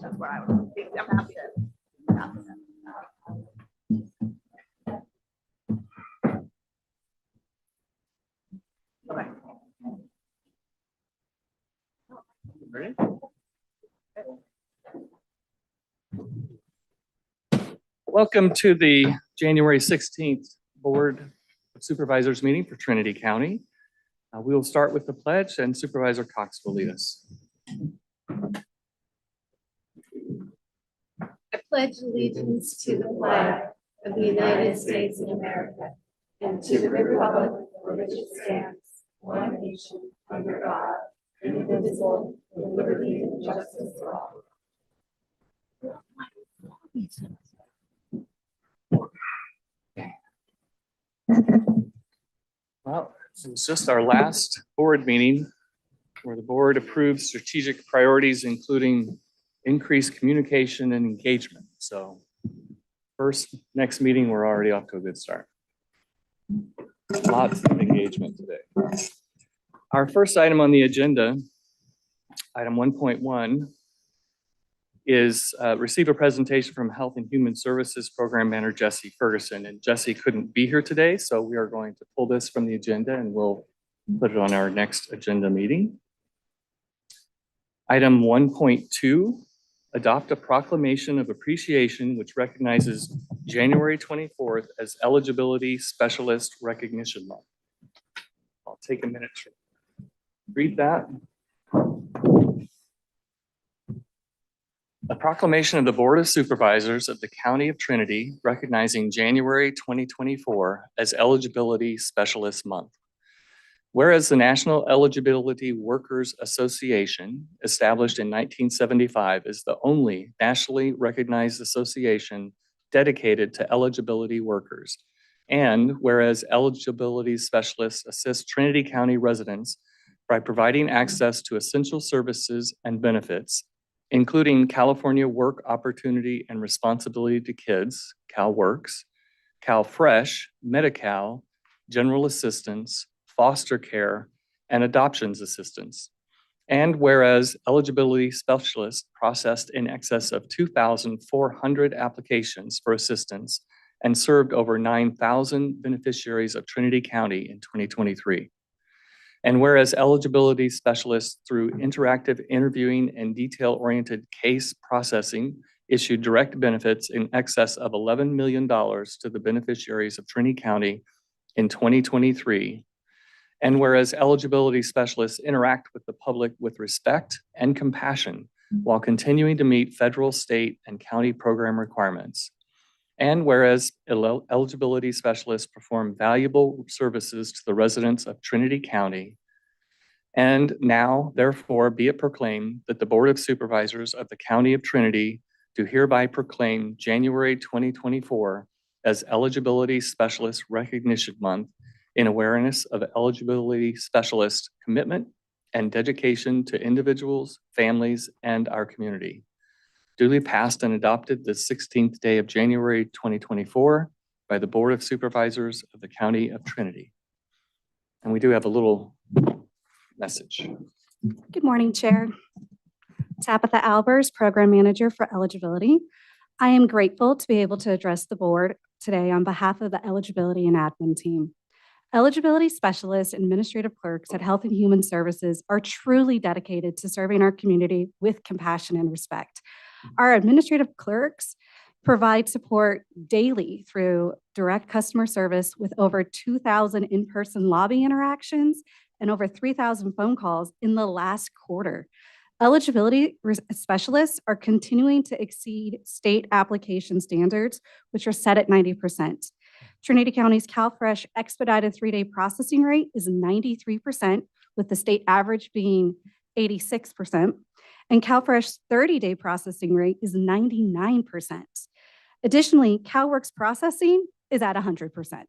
That's where I would think. I'm happy to. Okay. Ready? Welcome to the January 16th Board of Supervisors meeting for Trinity County. We will start with the pledge and Supervisor Cox will lead us. I pledge allegiance to the flag of the United States of America and to the republic for which it stands, one nation, under God, indivisible, with liberty and justice for all. Well, it was just our last board meeting where the board approved strategic priorities, including increased communication and engagement. So next meeting, we're already off to a good start. Lots of engagement today. Our first item on the agenda, item 1.1, is receive a presentation from Health and Human Services Program Manager Jesse Ferguson. And Jesse couldn't be here today, so we are going to pull this from the agenda and we'll put it on our next agenda meeting. Item 1.2, adopt a proclamation of appreciation which recognizes January 24th as Eligibility Specialist Recognition Month. I'll take a minute to read that. A proclamation of the Board of Supervisors of the County of Trinity recognizing January 2024 as Eligibility Specialist Month. Whereas the National Eligibility Workers Association, established in 1975, is the only nationally recognized association dedicated to eligibility workers. And whereas eligibility specialists assist Trinity County residents by providing access to essential services and benefits, including California Work Opportunity and Responsibility to Kids, CalWORKS, CalFresh, Medi-Cal, General Assistance, foster care, and adoptions assistance. And whereas eligibility specialists processed in excess of 2,400 applications for assistance and served over 9,000 beneficiaries of Trinity County in 2023. And whereas eligibility specialists through interactive interviewing and detail-oriented case processing issued direct benefits in excess of $11 million to the beneficiaries of Trinity County in 2023. And whereas eligibility specialists interact with the public with respect and compassion while continuing to meet federal, state, and county program requirements. And whereas eligibility specialists perform valuable services to the residents of Trinity County. And now, therefore, be it proclaimed that the Board of Supervisors of the County of Trinity do hereby proclaim January 2024 as Eligibility Specialist Recognition Month in awareness of eligibility specialist commitment and dedication to individuals, families, and our community. Duly passed and adopted the 16th day of January 2024 by the Board of Supervisors of the County of Trinity. And we do have a little message. Good morning, Chair. Tabitha Albers, Program Manager for Eligibility. I am grateful to be able to address the board today on behalf of the Eligibility and Admin team. Eligibility specialists and administrative clerks at Health and Human Services are truly dedicated to serving our community with compassion and respect. Our administrative clerks provide support daily through direct customer service with over 2,000 in-person lobby interactions and over 3,000 phone calls in the last quarter. Eligibility specialists are continuing to exceed state application standards, which are set at 90%. Trinity County's CalFresh expedited 3-day processing rate is 93%, with the state average being 86%. And CalFresh's 30-day processing rate is 99%. Additionally, CalWORKS processing is at 100%.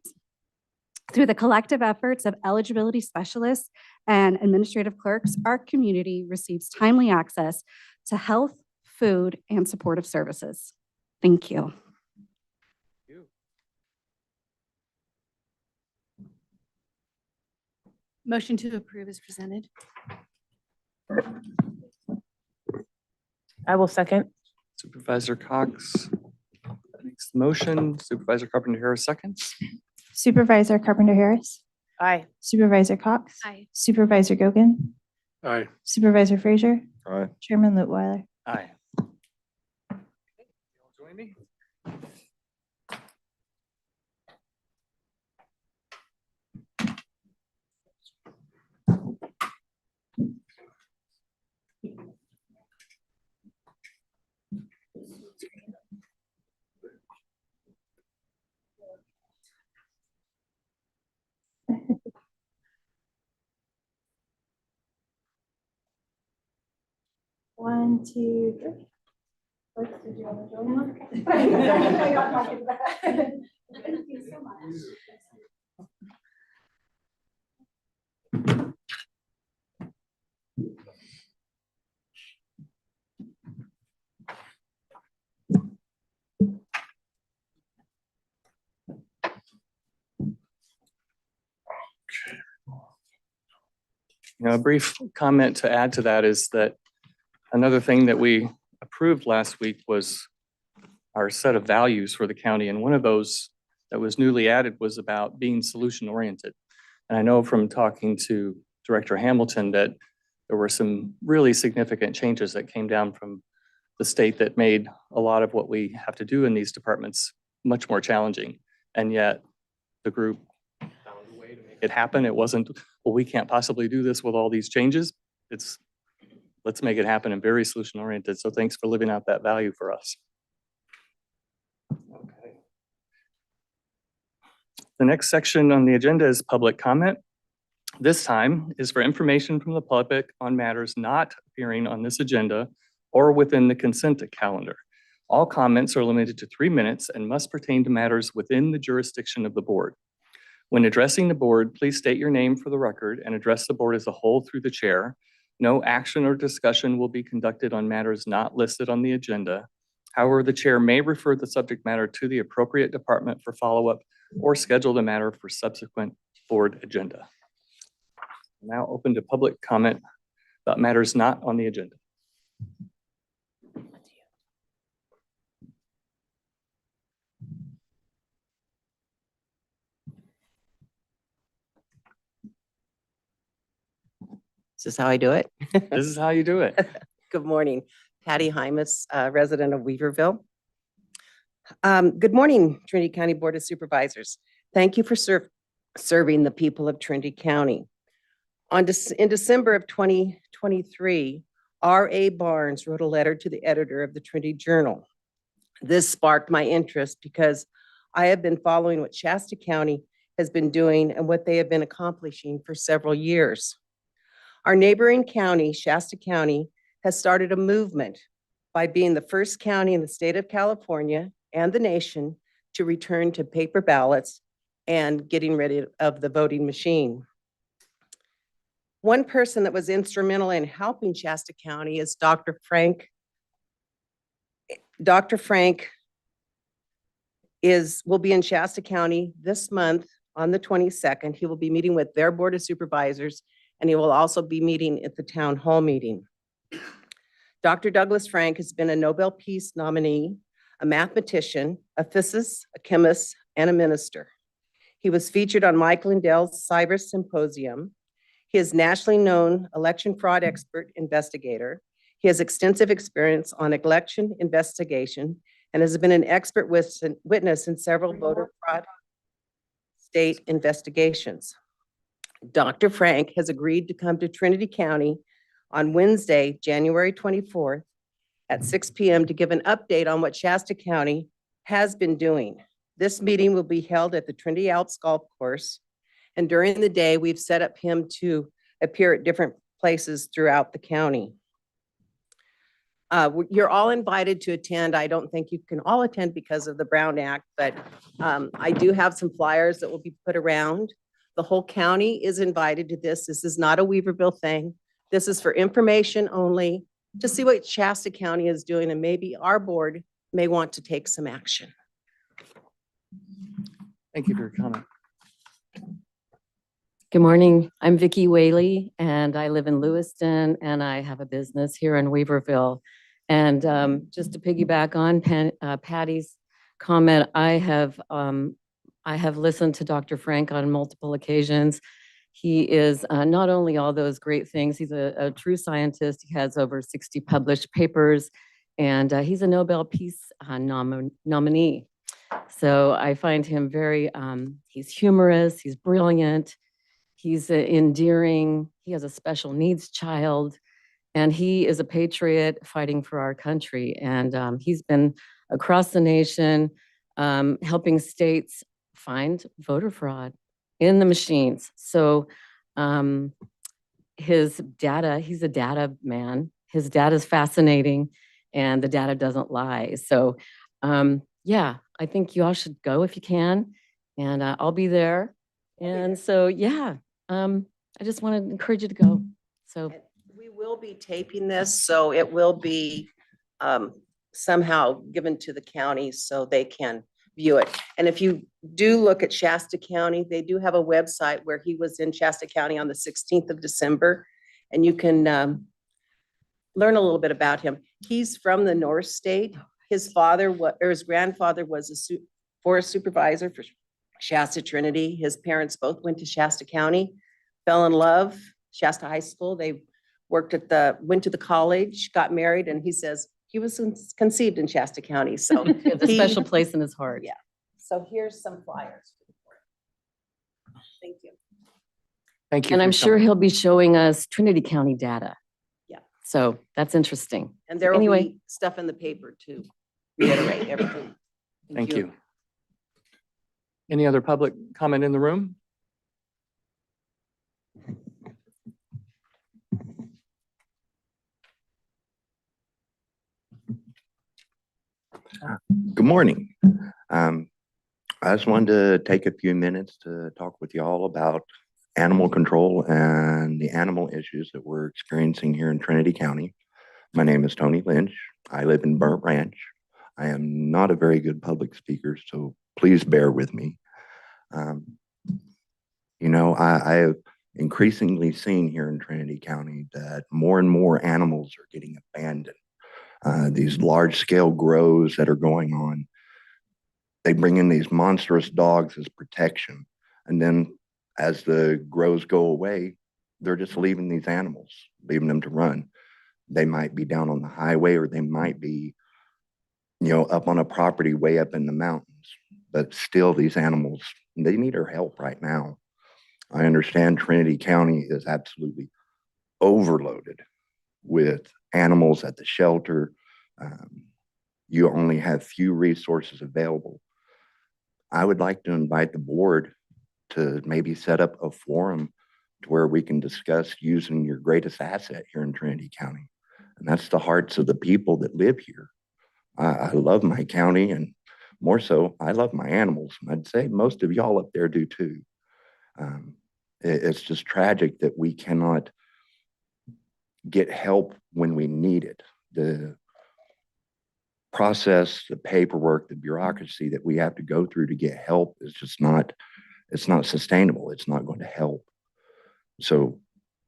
Through the collective efforts of eligibility specialists and administrative clerks, our community receives timely access to health, food, and supportive services. Thank you. Motion to approve is presented. I will second. Supervisor Cox makes the motion. Supervisor Carpenter Harris seconds. Supervisor Carpenter Harris, Aye. Supervisor Cox, Aye. Supervisor Gogan, Aye. Supervisor Frazier, Aye. Chairman Lutwiler. Aye. Y'all join me? One, two, three. Let's do the drum. Thank you so much. A brief comment to add to that is that another thing that we approved last week was our set of values for the county. And one of those that was newly added was about being solution oriented. And I know from talking to Director Hamilton that there were some really significant changes that came down from the state that made a lot of what we have to do in these departments much more challenging. And yet the group found a way to make it happen. It wasn't, well, we can't possibly do this with all these changes. It's, let's make it happen and very solution oriented. So thanks for living out that value for us. Okay. The next section on the agenda is public comment. This time is for information from the public on matters not appearing on this agenda or within the consent calendar. All comments are limited to 3 minutes and must pertain to matters within the jurisdiction of the board. When addressing the board, please state your name for the record and address the board as a whole through the chair. No action or discussion will be conducted on matters not listed on the agenda. However, the chair may refer the subject matter to the appropriate department for follow-up or schedule the matter for subsequent board agenda. Now open to public comment about matters not on the agenda. This is how I do it. This is how you do it. Good morning. Patty Hymas, resident of Weaverville. Good morning, Trinity County Board of Supervisors. Thank you for serving the people of Trinity County. In December of 2023, R.A. Barnes wrote a letter to the editor of the Trinity Journal. This sparked my interest because I have been following what Shasta County has been doing and what they have been accomplishing for several years. Our neighboring county, Shasta County, has started a movement by being the first county in the state of California and the nation to return to paper ballots and getting rid of the voting machine. One person that was instrumental in helping Shasta County is Dr. Frank. Dr. Frank will be in Shasta County this month on the 22nd. He will be meeting with their Board of Supervisors, and he will also be meeting at the town hall meeting. Dr. Douglas Frank has been a Nobel Peace nominee, a mathematician, a physicist, a chemist, and a minister. He was featured on Mike Lindell's Cyber Symposium. He is nationally known election fraud expert investigator. He has extensive experience on election investigation and has been an expert witness in several voter fraud state investigations. Dr. Frank has agreed to come to Trinity County on Wednesday, January 24th at 6 p.m. to give an update on what Shasta County has been doing. This meeting will be held at the Trinity Alps Golf Course. And during the day, we've set up him to appear at different places throughout the county. You're all invited to attend. I don't think you can all attend because of the Brown Act, but I do have some flyers that will be put around. The whole county is invited to this. This is not a Weaverville thing. This is for information only to see what Shasta County is doing, and maybe our board may want to take some action. Thank you for your comment. Good morning. I'm Vicki Whaley, and I live in Lewiston, and I have a business here in Weaverville. And just to piggyback on Patty's comment, I have listened to Dr. Frank on multiple occasions. He is not only all those great things, he's a true scientist. He has over 60 published papers, and he's a Nobel Peace nominee. So I find him very, he's humorous, he's brilliant, he's endearing, he has a special needs child, and he is a patriot fighting for our country. And he's been across the nation helping states find voter fraud in the machines. So his data, he's a data man. His data is fascinating and the data doesn't lie. So yeah, I think you all should go if you can, and I'll be there. And so, yeah, I just want to encourage you to go. So And we will be taping this, so it will be somehow given to the county so they can view it. And if you do look at Shasta County, they do have a website where he was in Shasta County on the 16th of December, and you can learn a little bit about him. He's from the North State. His father, or his grandfather was a forest supervisor for Shasta Trinity. His parents both went to Shasta County, fell in love, Shasta High School. They went to the college, got married, and he says he was conceived in Shasta County. So he has a special place in his heart. Yeah. So here's some flyers. Thank you. Thank you. And for I'm your sure comment. he'll be showing us Trinity County data. Yeah. So that's interesting. And there will Anyway. be stuff in the paper to reiterate everything. Thank you. Any other public comment in the room? Good morning. I just wanted to take a few minutes to talk with y'all about animal control and the animal issues that we're experiencing here in Trinity County. My name is Tony Lynch. I live in Burnt Ranch. I am not a very good public speaker, so please bear with me. I have increasingly seen here in Trinity County that more and more animals are getting abandoned. These large scale grows that are going on, they bring in these monstrous dogs as protection. And then as the grows go away, they're just leaving these animals, leaving them to run. They might be down on the highway, or they might be, up on a property way up in the mountains. But still, these animals, they need our help right now. I understand Trinity County is absolutely overloaded with animals at the shelter. You only have few resources available. I would like to invite the board to maybe set up a forum to where we can discuss using your greatest asset here in Trinity County. And that's the hearts of the people that live here. I love my county, and more so, I love my animals. And I'd say most of y'all up there do too. It's just tragic that we cannot get help when we need it. The process, the paperwork, the bureaucracy that we have to go through to get help is just not, it's not sustainable. It's not going to help. So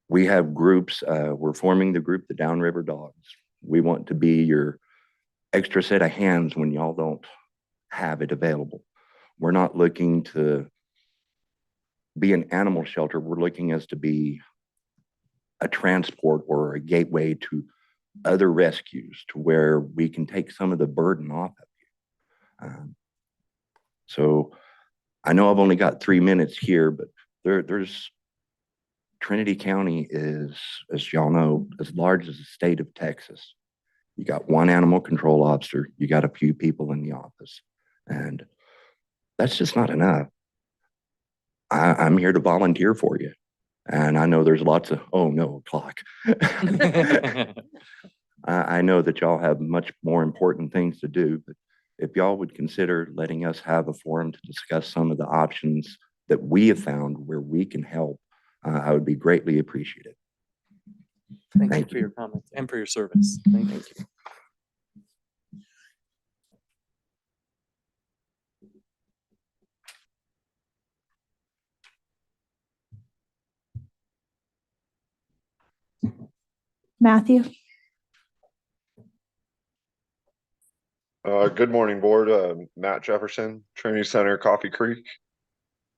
we have groups, we're forming the group, the Downriver Dogs. We want to be your extra set of hands when y'all don't have it available. We're not looking to be an animal shelter. We're looking as to be a transport or a gateway to other rescues, to where we can take some of the burden off of you. So I know I've only got 3 minutes here, but there's Trinity County is, as y'all know, as large as the state of Texas. You got one animal control officer, you got a few people in the office, and that's just not enough. I'm here to volunteer for you. And I know there's lots of, oh no, clock. I know that y'all have much more important things to do, but if y'all would consider letting us have a forum to discuss some of the options that we have found where we can help, I would be greatly appreciated. Thank you for your comments and for your service. Thank you. Matthew. Good morning, board. Matt Jefferson, Trinity Center, Coffee Creek.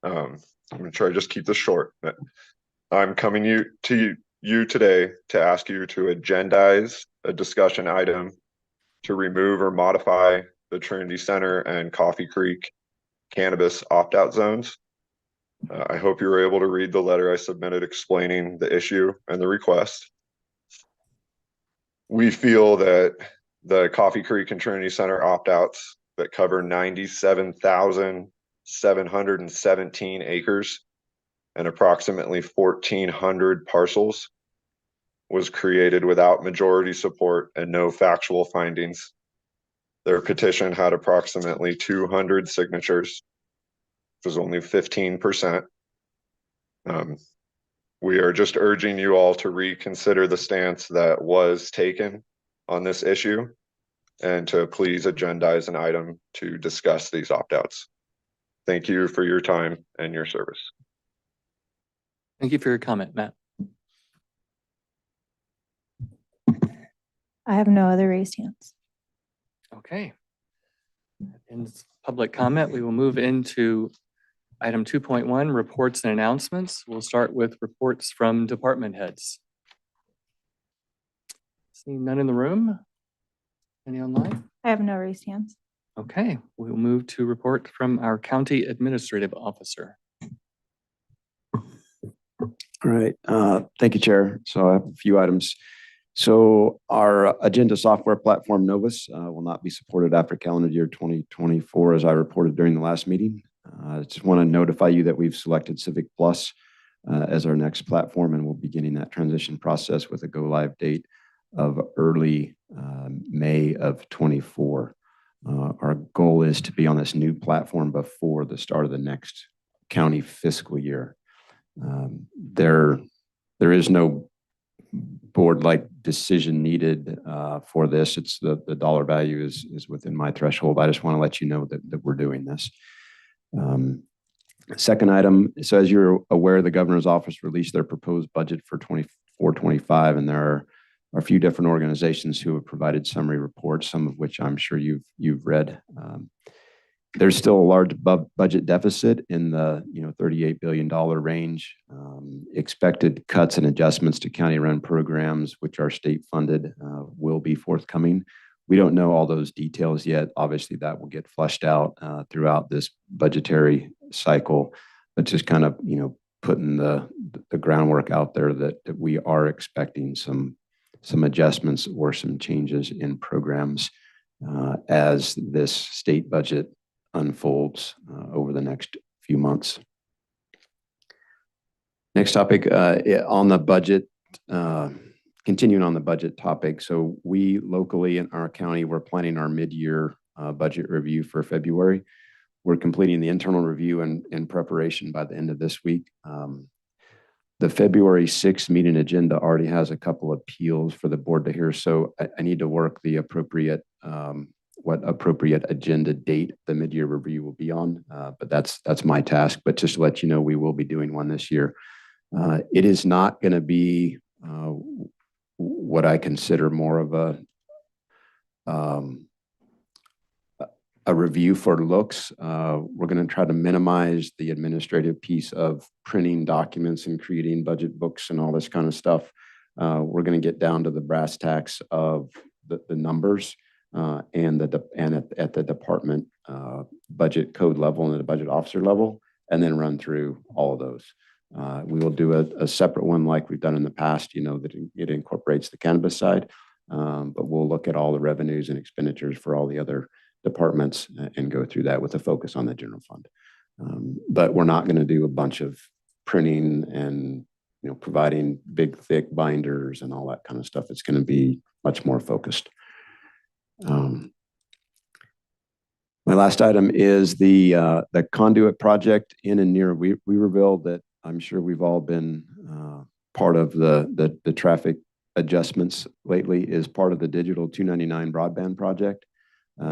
I'm gonna try to just keep this short. But I'm coming to you today to ask you to agendize a discussion item to remove or modify the Trinity Center and Coffee Creek cannabis opt-out zones. I hope you were able to read the letter I submitted explaining the issue and the request. We feel that the Coffee Creek and Trinity Center opt-outs that cover 97,717 acres and approximately 1,400 parcels was created without majority support and no factual findings. Their petition had approximately 200 signatures, which was only 15%. We are just urging you all to reconsider the stance that was taken on this issue and to please agendize an item to discuss these opt-outs. Thank you for your time and your service. Thank you for your comment, Matt. I have no other raised hands. Okay. In public comment, we will move into item 2.1, reports and announcements. We'll start with reports from department heads. Seeing none in the room? Any online? I have no raised hands. Okay, we'll move to report from our county administrative officer. All right, thank you, Chair. So I have a few items. So our agenda software platform Novus will not be supported after calendar year 2024, as I reported during the last meeting. I just want to notify you that we've selected Civic Plus as our next platform, and we'll be beginning that transition process with a go live date of early May of 24. Our goal is to be on this new platform before the start of the next county fiscal year. There is no board-like decision needed for this. It's the dollar value is within my threshold. I just want to let you know that we're doing this. Second item, so as you're aware, the governor's office released their proposed budget for 24-25, and there are a few different organizations who have provided summary reports, some of which I'm sure you've read. There's still a large budget deficit in the $38 billion range. Expected cuts and adjustments to county-run programs, which are state-funded, will be forthcoming. We don't know all those details yet. Obviously, that will get fleshed out throughout this budgetary cycle, but just kind of putting the groundwork out there that we are expecting some adjustments or some changes in programs as this state budget unfolds over the next few months. Next topic on the budget, continuing on the budget topic. So we locally in our county, we're planning our mid-year budget review for February. We're completing the internal review and in preparation by the end of this week. The February 6th meeting agenda already has a couple of appeals for the board to hear. So I need to work the appropriate what appropriate agenda date the mid-year review will be on. But that's my task. But just to let you know, we will be doing one this year. It is not going to be what I consider more of a review for looks. We're going to try to minimize the administrative piece of printing documents and creating budget books and all this kind of stuff. We're going to get down to the brass tacks of the numbers and at the department budget code level and at the budget officer level, and then run through all of those. We will do a separate one like we've done in the past, that it incorporates the cannabis side, but we'll look at all the revenues and expenditures for all the other departments and go through that with a focus on the general fund. But we're not going to do a bunch of printing and providing big, thick binders and all that kind of stuff. It's going to be much more focused. My last item is the conduit project in and near Weaverville that I'm sure we've all been part of the traffic adjustments lately is part of the digital 299 broadband project.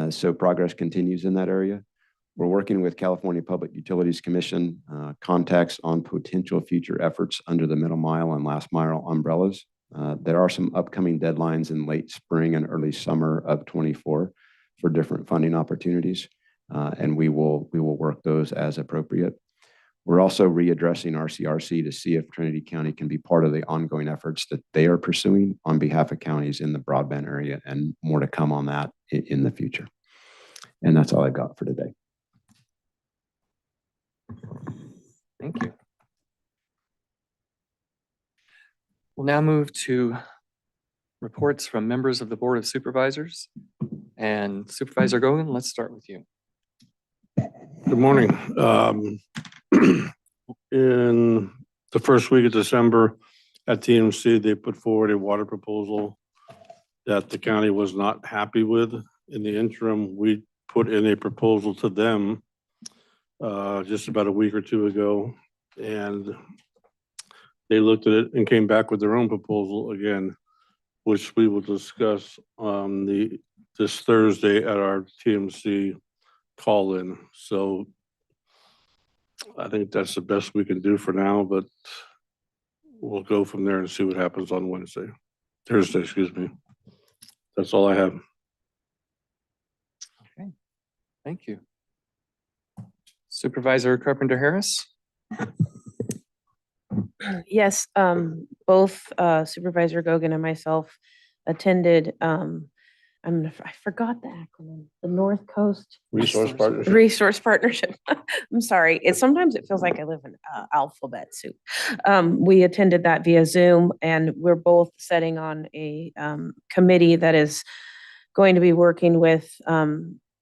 So progress continues in that area. We're working with California Public Utilities Commission contacts on potential future efforts under the middle mile and last mile umbrellas. There are some upcoming deadlines in late spring and early summer of '24 for different funding opportunities, and we will work those as appropriate. We're also readdressing our CRC to see if Trinity County can be part of the ongoing efforts that they are pursuing on behalf of counties in the broadband area, and more to come on that in the future. And that's all I've got for today. Thank you. We'll now move to reports from members of the Board of Supervisors. And Supervisor Gogan, let's start with you. Good morning. In the first week of December at TMC, they put forward a water proposal that the county was not happy with. In the interim, we put in a proposal to them just about a week or two ago, and they looked at it and came back with their own proposal again, which we will discuss on this Thursday at our TMC call-in. So I think that's the best we can do for now, but we'll go from there and see what happens on Thursday, excuse me. That's all I have. Okay, thank you. Supervisor Carpenter Harris. Yes, both Supervisor Gogan and myself attended, I forgot the acronym, the North Coast Resource Partnership. Resource Partnership. I'm sorry. Sometimes it feels like I live in alphabet soup. We attended that via Zoom, and we're both sitting on a committee that is going to be working with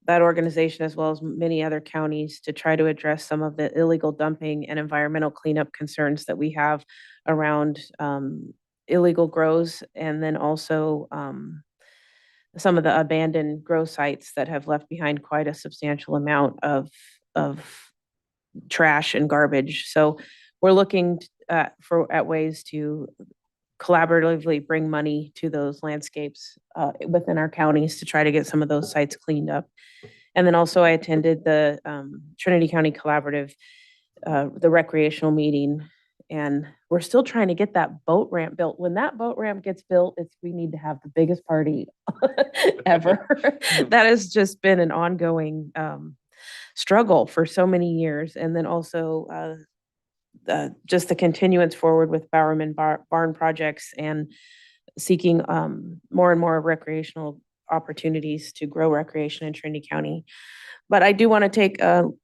that organization as well as many other counties to try to address some of the illegal dumping and environmental cleanup concerns that we have around illegal grows, and then also some of the abandoned grow sites that have left behind quite a substantial amount of trash and garbage. So we're looking at ways to collaboratively bring money to those landscapes within our counties to try to get some of those sites cleaned up. And then also I attended the Trinity County Collaborative, the recreational meeting, and we're still trying to get that boat ramp built. When that boat ramp gets built, we need to have the biggest party ever. That has just been an ongoing struggle for so many years. And then also just the continuance forward with Bowerman Barn projects and seeking more and more recreational opportunities to grow recreation in Trinity County. But I do want to take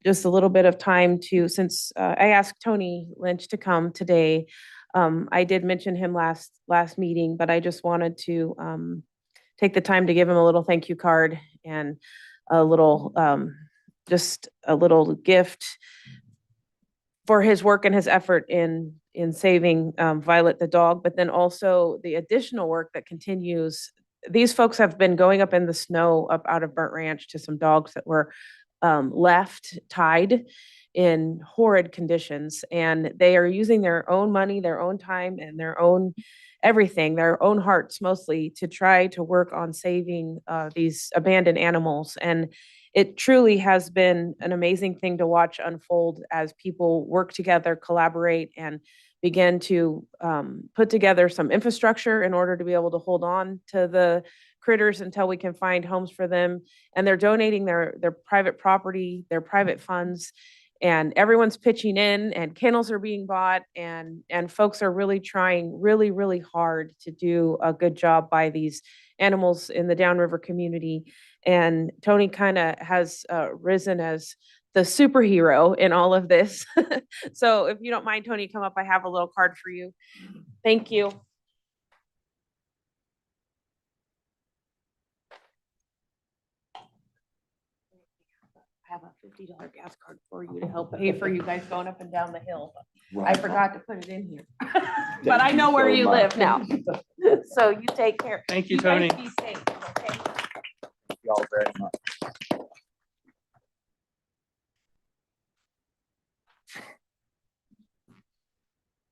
just a little bit of time to, since I asked Tony Lynch to come today, I did mention him last meeting, but I just wanted to take the time to give him a little thank you card and a little, just a little gift for his work and his effort in saving Violet the dog, but then also the additional work that continues. These folks have been going up in the snow up out of Burnt Ranch to some dogs that were left tied in horrid conditions, and they are using their own money, their own time, and their own everything, their own hearts mostly, to try to work on saving these abandoned animals. And it truly has been an amazing thing to watch unfold as people work together, collaborate, and begin to put together some infrastructure in order to be able to hold on to the critters until we can find homes for them. And they're donating their private property, their private funds, and everyone's pitching in, and kennels are being bought, and folks are really trying really, really hard to do a good job by these animals in the Downriver community. And Tony kind of has risen as the superhero in all of this. So if you don't mind, Tony, come up. I have a little card for you. Thank you. I have a $50 gas card for you to help pay for you guys going up and down the hill. I forgot to put it in here. But I know where you live now. So you take care. Thank you, guys Tony. be safe, okay? Thank you all very much.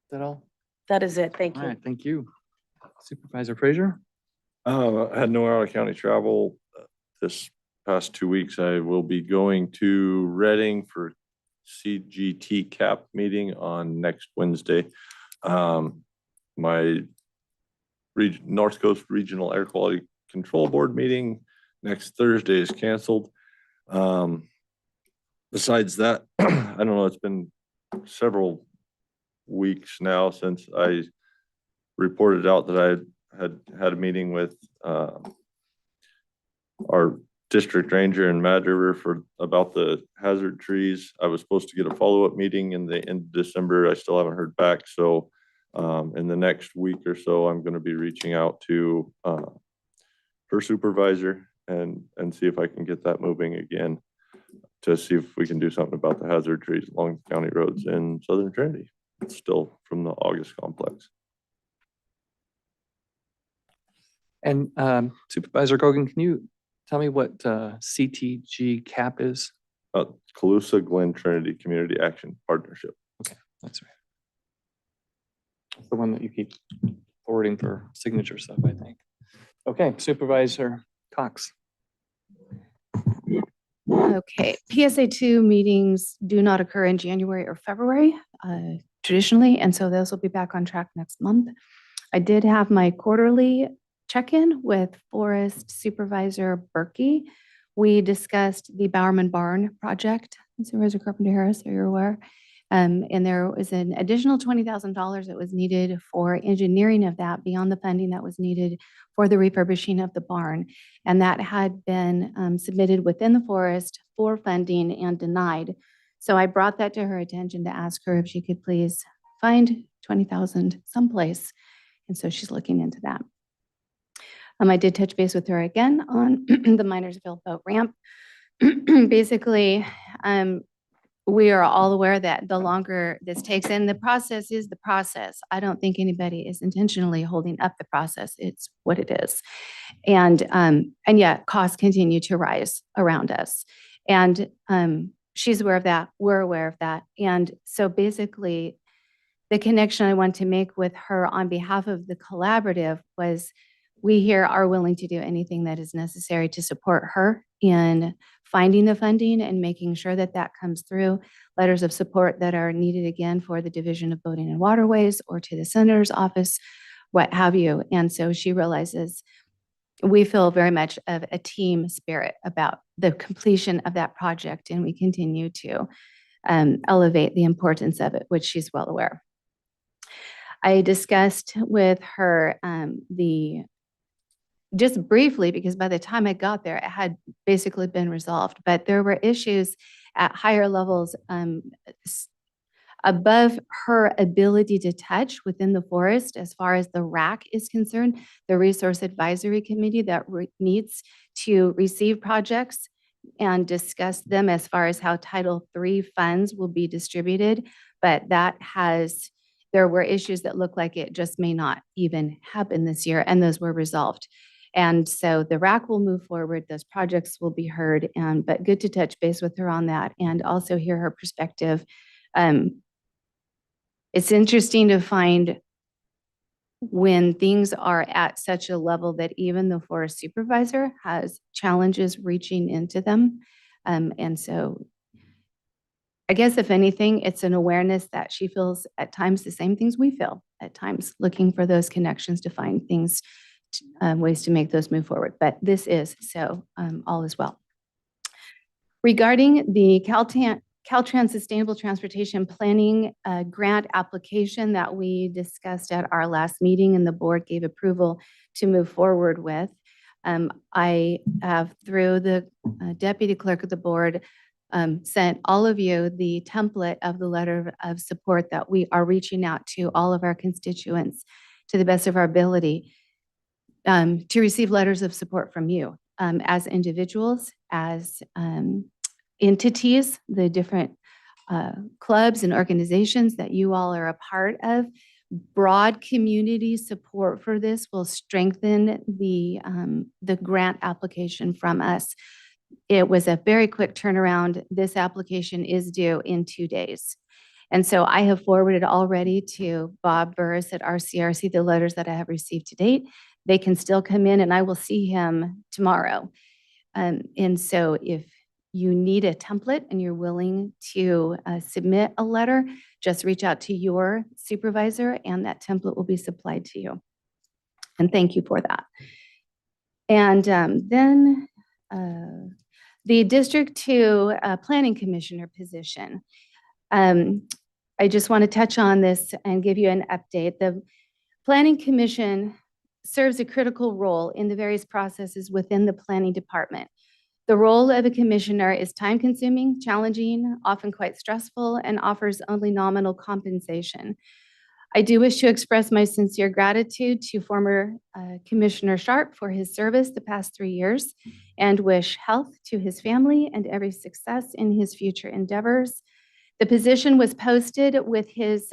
Is that all? That is it. Thank All you. right, thank you. Supervisor Frazier? I had no out of county travel this past 2 weeks. I will be going to Reading for CGT CAP meeting on next Wednesday. My North Coast Regional Air Quality Control Board meeting next Thursday is canceled. Besides that, I don't know, it's been several weeks now since I reported out that I had a meeting with our district ranger in Mad River about the hazard trees. I was supposed to get a follow-up meeting in December. I still haven't heard back. So in the next week or so, I'm going to be reaching out to her supervisor and see if I can get that moving again to see if we can do something about the hazard trees along the county roads in Southern Trinity. It's still from the August complex. And Supervisor Gogan, can you tell me what CTG CAP is? Calusa Glen Trinity Community Action Partnership. Okay, that's right. It's the one that you keep forwarding for signature stuff, I think. Okay, Supervisor Cox. Okay, PSA 2 meetings do not occur in January or February traditionally, and so those will be back on track next month. I did have my quarterly check-in with Forest Supervisor Berkey. We discussed the Bowerman Barn project. Supervisor Carpenter Harris, are you aware? And there was an additional $20,000 that was needed for engineering of that beyond the funding that was needed for the refurbishing of the barn. And that had been submitted within the forest for funding and denied. So I brought that to her attention to ask her if she could please find $20,000 someplace. And so she's looking into that. I did touch base with her again on the Minersville boat ramp. Basically, we are all aware that the longer this takes, and the process is the process. I don't think anybody is intentionally holding up the process. It's what it is. And yet costs continue to rise around us. And she's aware of that. We're aware of that. And so basically, the connection I want to make with her on behalf of the collaborative was we here are willing to do anything that is necessary to support her in finding the funding and making sure that that comes through. Letters of support that are needed again for the Division of Boating and Waterways or to the Senator's office, what have you. And so she realizes we feel very much of a team spirit about the completion of that project, and we continue to elevate the importance of it, which she's well aware. I discussed with her just briefly, because by the time I got there, it had basically been resolved, but there were issues at higher levels above her ability to touch within the forest as far as the RAC is concerned, the Resource Advisory Committee that needs to receive projects and discuss them as far as how Title III funds will be distributed. But there were issues that look like it just may not even happen this year, and those were resolved. And so the RAC will move forward, those projects will be heard, but good to touch base with her on that and also hear her perspective. It's interesting to find when things are at such a level that even the forest supervisor has challenges reaching into them. And so I guess if anything, it's an awareness that she feels at times the same things we feel at times, looking for those connections to find things, ways to make those move forward. But this is, so all is well. Regarding the Caltrans Sustainable Transportation Planning grant application that we discussed at our last meeting and the board gave approval to move forward with, I have, through the deputy clerk of the board, sent all of you the template of the letter of support that we are reaching out to all of our constituents to the best of our ability to receive letters of support from you as individuals, as entities, the different clubs and organizations that you all are a part of. Broad community support for this will strengthen the grant application from us. It was a very quick turnaround. This application is due in 2 days. And so I have forwarded already to Bob Burris at RCRC the letters that I have received to date. They can still come in and I will see him tomorrow. And so if you need a template and you're willing to submit a letter, just reach out to your supervisor and that template will be supplied to you. And thank you for that. And then the District 2 Planning Commissioner position. I just want to touch on this and give you an update. The Planning Commission serves a critical role in the various processes within the planning department. The role of a commissioner is time-consuming, challenging, often quite stressful, and offers only nominal compensation. I do wish to express my sincere gratitude to former Commissioner Sharp for his service the past 3 years and wish health to his family and every success in his future endeavors. The position was posted with his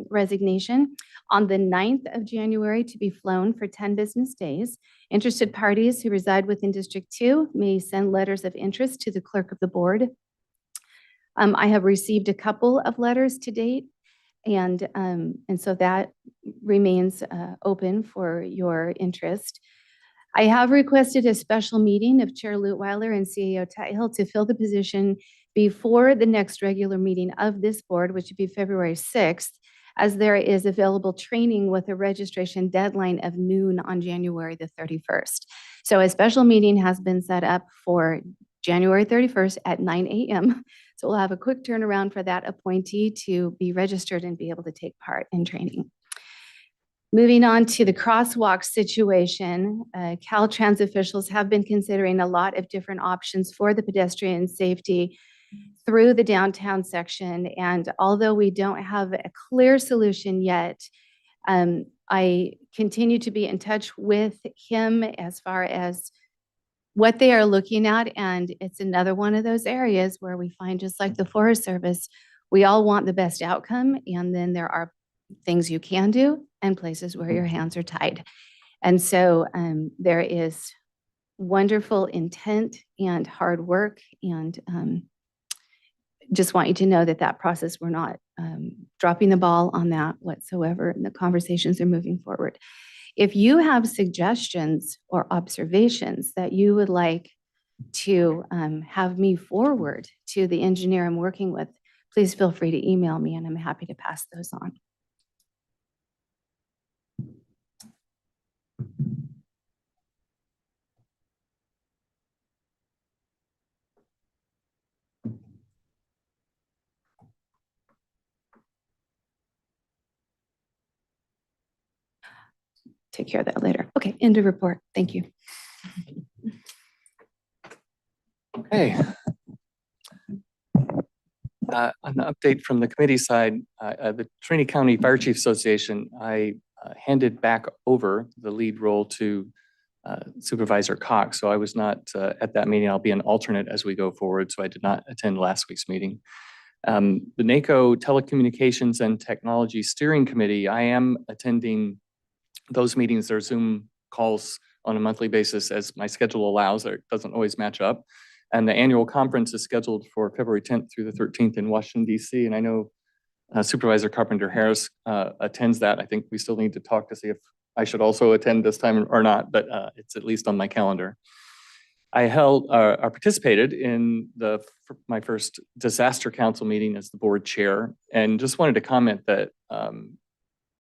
resignation on the 9th of January to be flown for 10 business days. Interested parties who reside within District 2 may send letters of interest to the clerk of the board. I have received a couple of letters to date, and so that remains open for your interest. I have requested a special meeting of Chair Lutweiler and CAO Title to fill the position before the next regular meeting of this board, which would be February 6th, as there is available training with a registration deadline of noon on January the 31st. So a special meeting has been set up for January 31st at 9 a.m. So we'll have a quick turnaround for that appointee to be registered and be able to take part in training. Moving on to the crosswalk situation, Caltrans officials have been considering a lot of different options for the pedestrian safety through the downtown section. And although we don't have a clear solution yet, I continue to be in touch with him as far as what they are looking at. And it's another one of those areas where we find, just like the Forest Service, we all want the best outcome. And then there are things you can do and places where your hands are tied. And so there is wonderful intent and hard work, and just want you to know that that process, we're not dropping the ball on that whatsoever, and the conversations are moving forward. If you have suggestions or observations that you would like to have me forward to the engineer I'm working with, please feel free to email me, and I'm happy to pass those on. Take care of that later. Okay, end of report. Thank you. Okay. An update from the committee side, the Trinity County Fire Chief Association, I handed back over the lead role to Supervisor Cox. So I was not at that meeting. I'll be an alternate as we go forward. So I did not attend last week's meeting. The NACO Telecommunications and Technology Steering Committee, I am attending those meetings. They're Zoom calls on a monthly basis as my schedule allows. It doesn't always match up. And the annual conference is scheduled for February 10th through the 13th in Washington, D.C. And I know Supervisor Carpenter Harris attends that. I think we still need to talk to see if I should also attend this time or not, but it's at least on my calendar. I participated in my first disaster council meeting as the board chair, and just wanted to comment that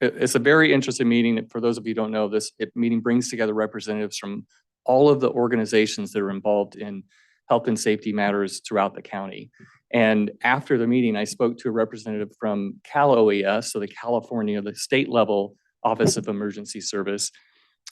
it's a very interesting meeting. For those of you who don't know, this meeting brings together representatives from all of the organizations that are involved in health and safety matters throughout the county. And after the meeting, I spoke to a representative from Cal OES, so the state level Office of Emergency Service,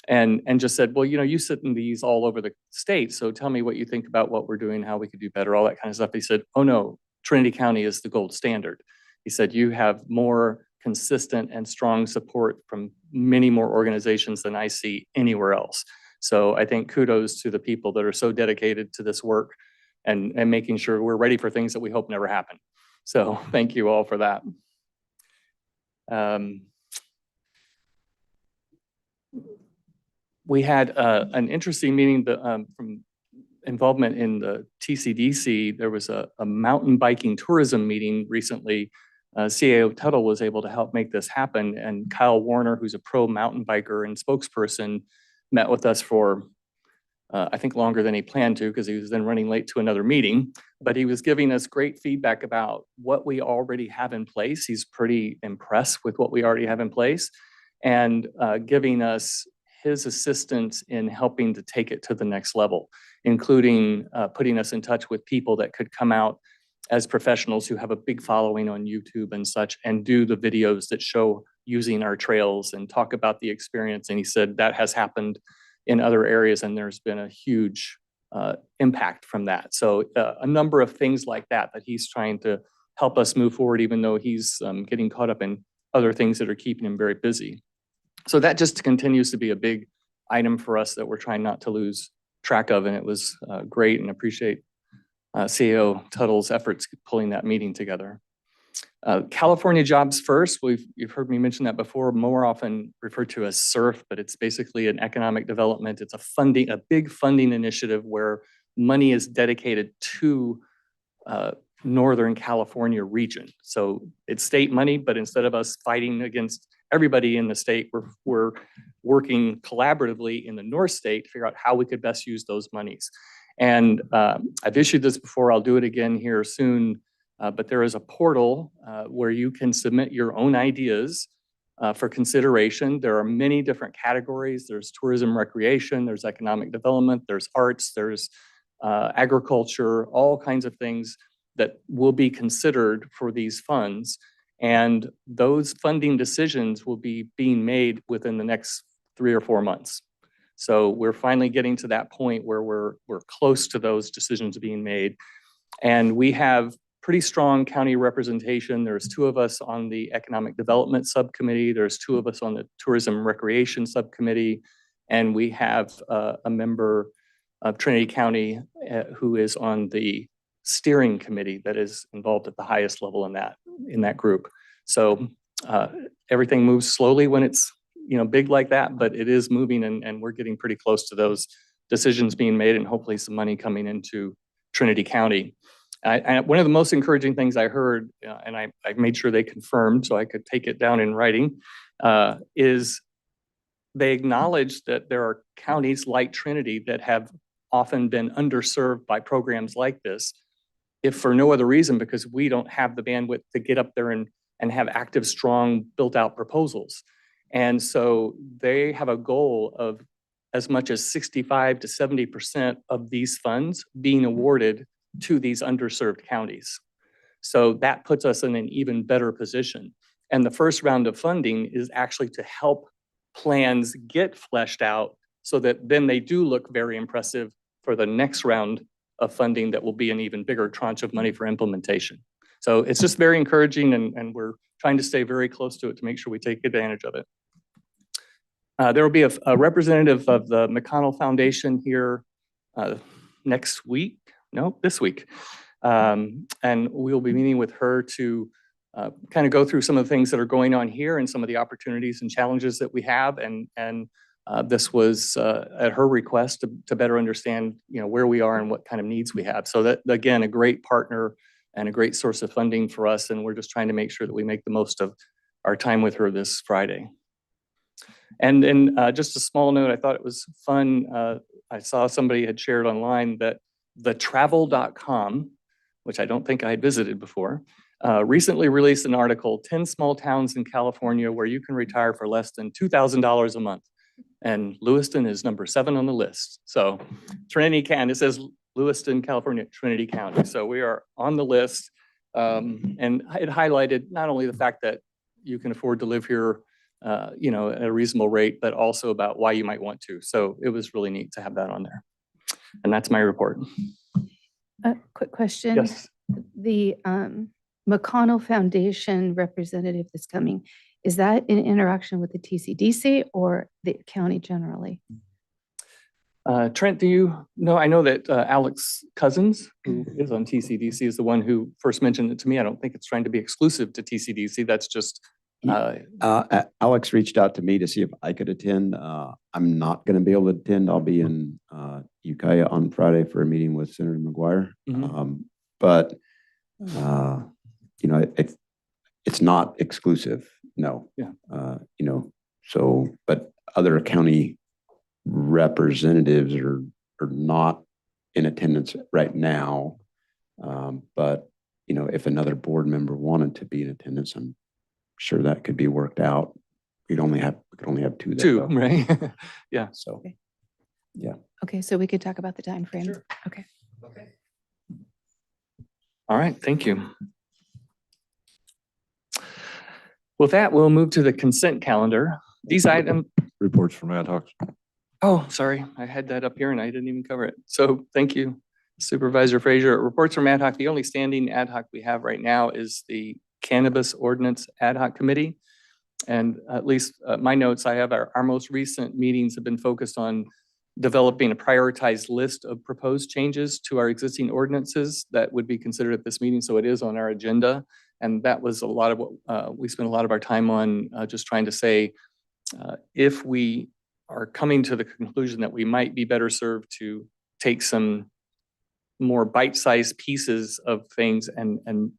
and just said, well, you sit in these all over the state, so tell me what you think about what we're doing, how we could do better, all that kind of stuff. He said, oh no, Trinity County is the gold standard. He said, you have more consistent and strong support from many more organizations than I see anywhere else. So I think kudos to the people that are so dedicated to this work and making sure we're ready for things that we hope never happen. So thank you all for that. We had an interesting meeting from involvement in the TCDC. There was a mountain biking tourism meeting recently. CAO Tuttle was able to help make this happen, and Kyle Warner, who's a pro mountain biker and spokesperson, met with us for I think longer than he planned to, because he was then running late to another meeting, but he was giving us great feedback about what we already have in place. He's pretty impressed with what we already have in place, and giving us his assistance in helping to take it to the next level, including putting us in touch with people that could come out as professionals who have a big following on YouTube and such, and do the videos that show using our trails and talk about the experience. And he said that has happened in other areas, and there's been a huge impact from that. So a number of things like that he's trying to help us move forward, even though he's getting caught up in other things that are keeping him very busy. So that just continues to be a big item for us that we're trying not to lose track of. And it was great, and appreciate CEO Tuttle's efforts pulling that meeting together. California Jobs First, you've heard me mention that before, more often referred to as SURF, but it's basically an economic development. It's a big funding initiative where money is dedicated to Northern California region. So it's state money, but instead of us fighting against everybody in the state, we're working collaboratively in the North State to figure out how we could best use those monies. And I've issued this before, I'll do it again here soon, but there is a portal where you can submit your own ideas for consideration. There are many different categories. There's tourism, recreation, there's economic development, there's arts, there's agriculture, all kinds of things that will be considered for these funds. And those funding decisions will be being made within the next 3 or 4 months. So we're finally getting to that point where we're close to those decisions being made. And we have pretty strong county representation. There's 2 of us on the Economic Development Subcommittee. There's 2 of us on the Tourism Recreation Subcommittee. And we have a member of Trinity County who is on the steering committee that is involved at the highest level in that group. So everything moves slowly when it's big like that, but it is moving, and we're getting pretty close to those decisions being made, and hopefully some money coming into Trinity County. And one of the most encouraging things I heard, and I made sure they confirmed so I could take it down in writing, is they acknowledge that there are counties like Trinity that have often been underserved by programs like this, if for no other reason, because we don't have the bandwidth to get up there and have active, strong, built-out proposals. And so they have a goal of as much as 65 to 70% of these funds being awarded to these underserved counties. So that puts us in an even better position. And the first round of funding is actually to help plans get fleshed out so that then they do look very impressive for the next round of funding that will be an even bigger tranche of money for implementation. So it's just very encouraging, and we're trying to stay very close to it to make sure we take advantage of it. There will be a representative of the McConnell Foundation here this week. And we'll be meeting with her to kind of go through some of the things that are going on here and some of the opportunities and challenges that we have. And this was at her request to better understand where we are and what kind of needs we have. So that, again, a great partner and a great source of funding for us. And we're just trying to make sure that we make the most of our time with her this Friday. And then just a small note, I thought it was fun. I saw somebody had shared online that thetravel.com, which I don't think I had visited before, recently released an article, 10 small towns in California where you can retire for less than $2,000 a month. And Lewiston is number 7 on the list. So Trinity County, it says Lewiston, California, Trinity County. So we are on the list. And it highlighted not only the fact that you can afford to live here at a reasonable rate, but also about why you might want to. So it was really neat to have that on there. And that's my report. Quick question. Yes. The McConnell Foundation representative that's coming, is that in interaction with the TCDC or the county generally? Trent, do you know? I know that Alex Cousins, who is on TCDC, is the one who first mentioned it to me. I don't think it's trying to be exclusive to TCDC. That's just Alex reached out to me to see if I could attend. I'm not going to be able to attend. I'll be in Ukiah on Friday for a meeting with Senator McGuire. But it's not exclusive. No. Yeah. So, but other county representatives are not in attendance right now. But if another board member wanted to be in attendance, I'm sure that could be worked out, we could only have two. there, Two, though. right? Yeah. So, Okay, so we could talk about the time frame. Sure. Okay. All right, thank you. With that, we'll move to the consent calendar. These items, Reports from ad hoc. oh, sorry, I had that up here and I didn't even cover it. So thank you, Supervisor Frazier. Reports from ad hoc. The only standing ad hoc we have right now is the Cannabis Ordinance Ad Hoc Committee. And at least my notes I have, our most recent meetings have been focused on developing a prioritized list of proposed changes to our existing ordinances that would be considered at this meeting. So it is on our agenda. And that was a lot of what we spent a lot of our time on, just trying to say, if we are coming to the conclusion that we might be better served to take some more bite-sized pieces of things and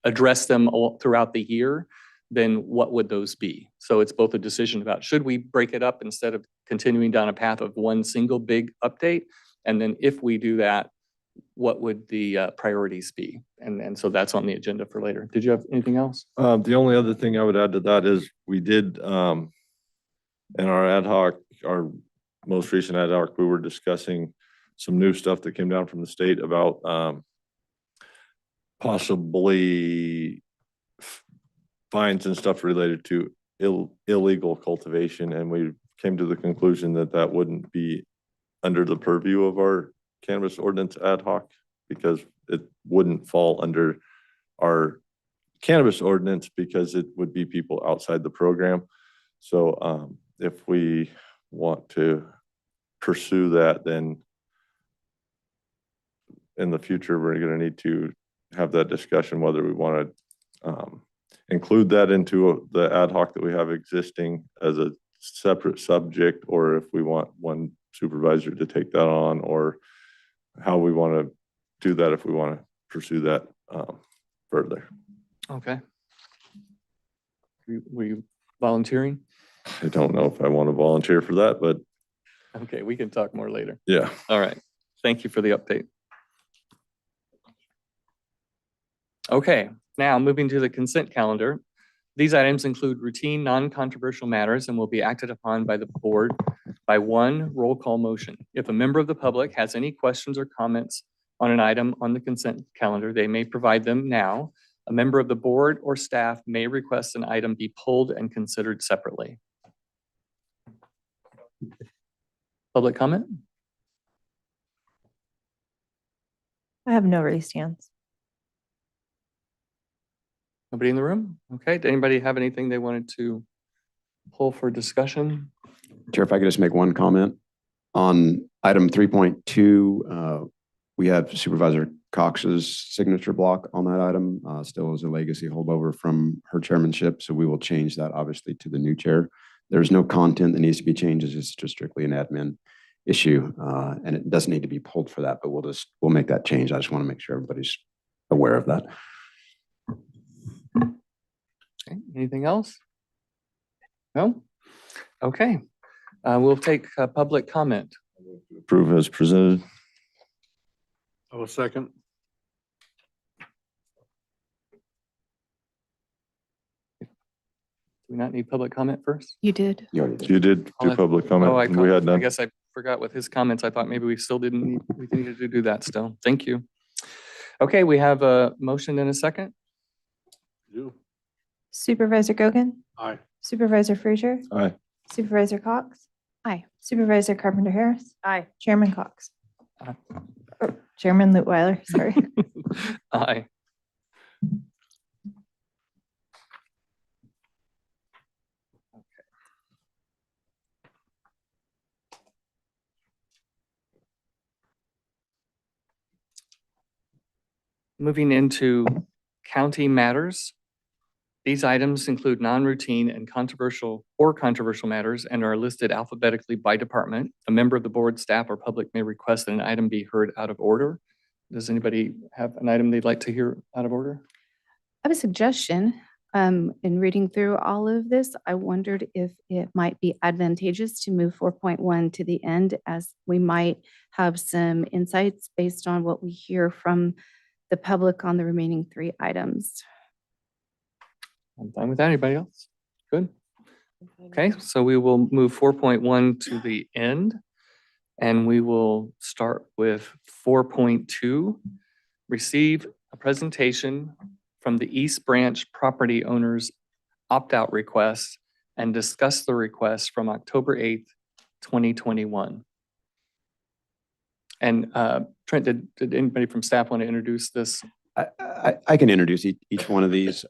address them all throughout the year, then what would those be? So it's both a decision about should we break it up instead of continuing down a path of one single big update? And then if we do that, what would the priorities be? And so that's on the agenda for later. Did you have anything else? The only other thing I would add to that is we did, in our ad hoc, our most recent ad hoc, we were discussing some new stuff that came down from the state about possibly fines and stuff related to illegal cultivation. And we came to the conclusion that that wouldn't be under the purview of our cannabis ordinance ad hoc because it wouldn't fall under our cannabis ordinance because it would be people outside the program. So if we want to pursue that, then in the future, we're going to need to have that discussion, whether we want to include that into the ad hoc that we have existing as a separate subject, or if we want one supervisor to take that on, or how we want to do that if we want to pursue that further. Okay. Were you volunteering? I don't know if I want to volunteer for that, but Okay, we can talk more later. yeah. All right. Thank you for the update. Okay, now moving to the consent calendar. These items include routine, non-controversial matters and will be acted upon by the board by one roll call motion. If a member of the public has any questions or comments on an item on the consent calendar, they may provide them now. A member of the board or staff may request an item be pulled and considered separately. Public comment? I have no raised hands. Nobody in the room? Okay, did anybody have anything they wanted to pull for discussion? Chair, if I could just make one comment on item 3.2, we have Supervisor Cox's signature block on that item, still as a legacy holdover from her chairmanship. So we will change that obviously to the new chair. There's no content that needs to be changed. It's just strictly an admin issue. And it doesn't need to be pulled for that, but we'll make that change. I just want to make sure everybody's aware of that. Okay, anything else? No? Okay, we'll take public comment. Approve as presented. I will second. Do we not need public comment first? You did. You already did. You did I'll do let- public comment. Oh, I and we had thought, I none. guess I forgot with his comments. I thought maybe we still didn't need, we needed to do that still. Thank you. Okay, we have a motion and a second. You. Supervisor Gogan, Aye. Supervisor Frazier, Aye. Supervisor Cox, Aye. Supervisor Carpenter Harris, Aye. Chairman Cox. Aye. Oh, Chairman Lutwiler, sorry. Aye. Moving into county matters. These items include non-routine and controversial matters and are listed alphabetically by department. A member of the board, staff, or public may request that an item be heard out of order. Does anybody have an item they'd like to hear out of order? I have a suggestion. In reading through all of this, I wondered if it might be advantageous to move 4.1 to the end, as we might have some insights based on what we hear from the public on the remaining three items. I'm fine with that. Anybody else? Good. Okay, so we will move 4.1 to the end. And we will start with 4.2. Receive a presentation from the East Branch property owners opt-out request and discuss the request from October 8th, 2021. And Trent, did anybody from staff want to introduce this? I can introduce each one of these.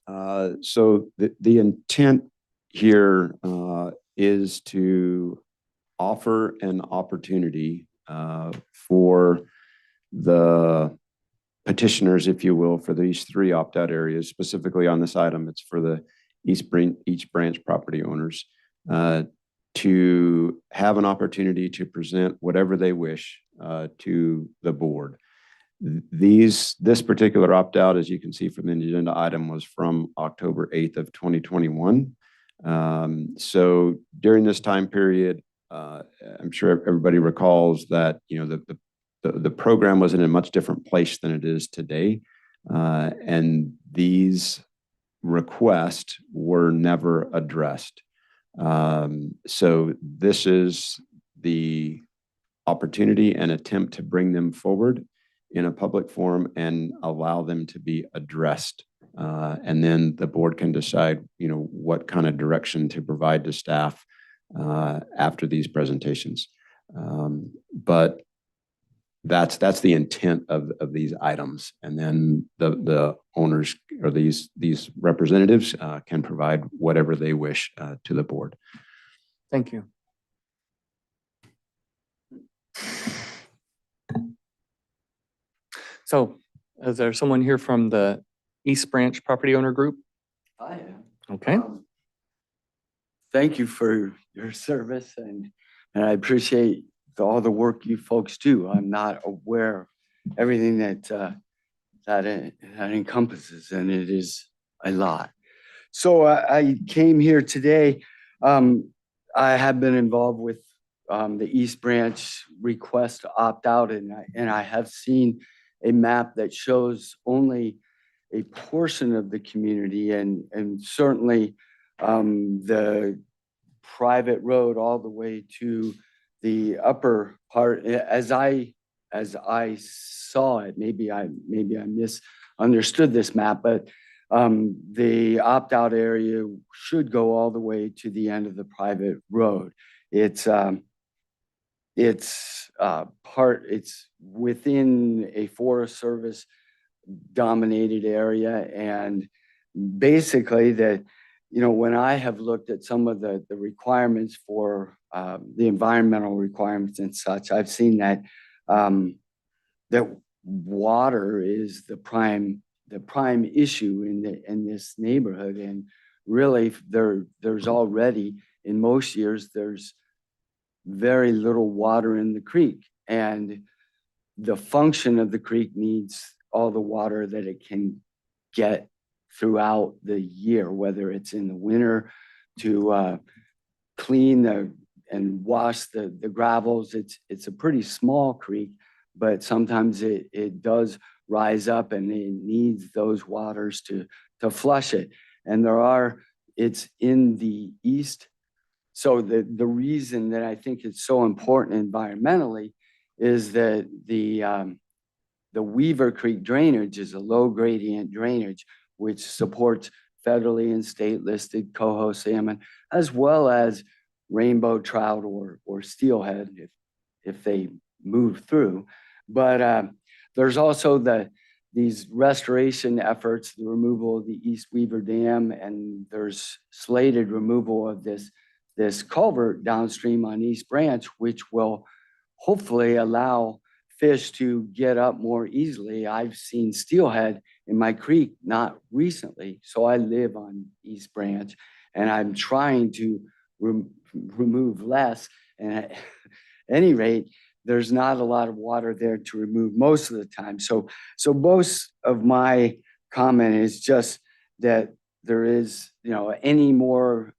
So the intent here is to offer an opportunity for the petitioners, if you will, for these three opt-out areas. Specifically on this item, it's for the East Branch property owners to have an opportunity to present whatever they wish to the board. This particular opt-out, as you can see from the agenda item, was from October 8th of 2021. So during this time period, I'm sure everybody recalls that, you know, the program was in a much different place than it is today. And these requests were never addressed. So this is the opportunity and attempt to bring them forward in a public forum and allow them to be addressed. And then the board can decide, you know, what kind of direction to provide to staff after these presentations. But that's the intent of these items. And then the owners or these representatives can provide whatever they wish to the board. Thank you. So is there someone here from the East Branch property owner group? I am. Okay. Thank you for your service and I appreciate all the work you folks do. I'm not aware of everything that encompasses, and it is a lot. So I came here today. I have been involved with the East Branch request to opt out, and I have seen a map that shows only a portion of the community, and certainly the private road all the way to the upper part. As I saw it, maybe I misunderstood this map, but the opt-out area should go all the way to the end of the private road. It's within a Forest Service dominated area, and basically when I have looked at some of the requirements for the environmental requirements and such, I've seen that that water is the prime issue in this neighborhood, and really there's already, in most years, there's very little water in the creek, and the function of the creek needs all the water that it can get throughout the year, whether it's in the winter to clean and wash the gravels. It's a pretty small creek, but sometimes it does rise up and it needs those waters to flush it. And it's in the east. So the reason that I think it's so important environmentally is that the Weaver Creek drainage is a low gradient drainage, which supports federally and state listed coho salmon, as well as rainbow trout or steelhead if they move through. But there's also these restoration efforts, the removal of the East Weaver Dam, and there's slated removal of this culvert downstream on East Branch, which will hopefully allow fish to get up more easily. I've seen steelhead in my creek, not recently. So I live on East Branch and I'm trying to remove less. And at any rate, there's not a lot of water there to remove most of the time. So most of my comment is just that there is, any more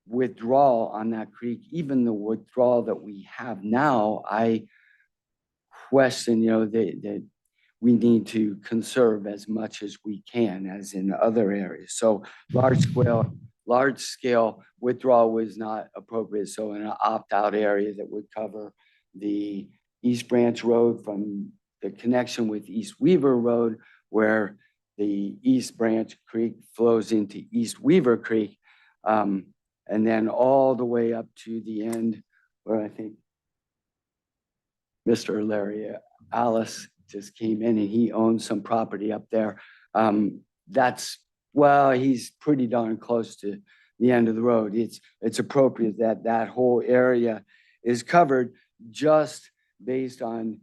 withdrawal on that creek, even the withdrawal that we have now, I question, that we need to conserve as much as we can, as in other areas. So large scale large-scale withdrawal was not appropriate. So in an opt-out area that would cover the East Branch Road from the connection with East Weaver Road, where the East Branch Creek flows into East Weaver Creek, and then all the way up to the end where I think Mr. Larry Alice just came in and he owns some property up there. Well, he's pretty darn close to the end of the road. It's appropriate that that whole area is covered just based on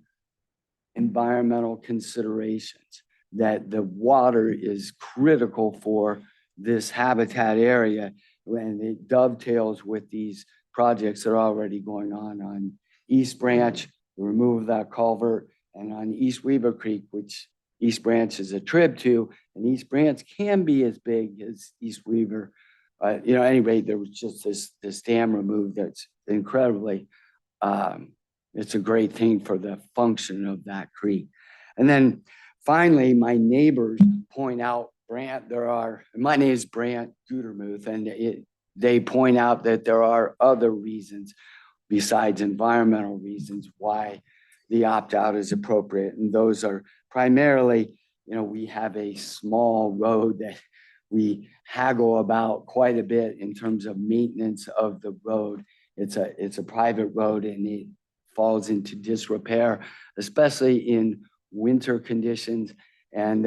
environmental considerations, that the water is critical for this habitat area, and it dovetails with these projects that are already going on East Branch, the removal of that culvert, and on East Weaver Creek, which East Branch is a trib to, and East Branch can be as big as East Weaver. Anyway, there was just this dam removed that's incredibly, it's a great thing for the function of that creek. And then finally, my neighbors point out, my name is Brant Gutermuth, and they point out that there are other reasons besides environmental reasons why the opt-out is appropriate. And those are primarily, we have a small road that we haggle about quite a bit in terms of maintenance of the road. It's a private road and it falls into disrepair, especially in winter conditions. And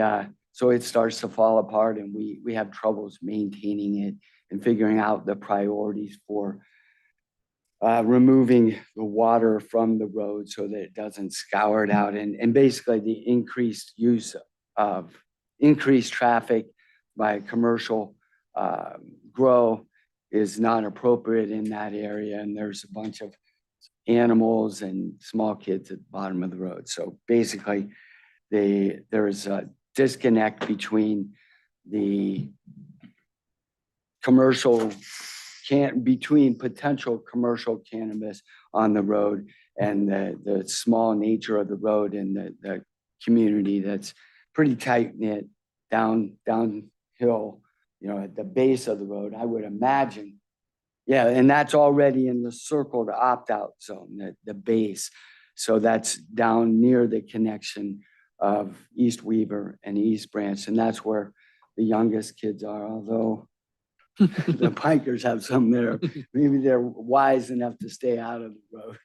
so it starts to fall apart, and we have troubles maintaining it and figuring out the priorities for removing the water from the road so that it doesn't scour it out. And basically the increased use of increased traffic by commercial grow is not appropriate in that area. And there's a bunch of animals and small kids at the bottom of the road. So basically there's a disconnect between the between potential commercial cannabis on the road and the small nature of the road and the community that's pretty tight knit downhill, at the base of the road, I would imagine. Yeah, and that's already in the circled opt-out zone, the base. So that's down near the connection of East Weaver and East Branch, and that's where the youngest kids are, although the bikers have some there. Maybe they're wise enough to stay out of the road.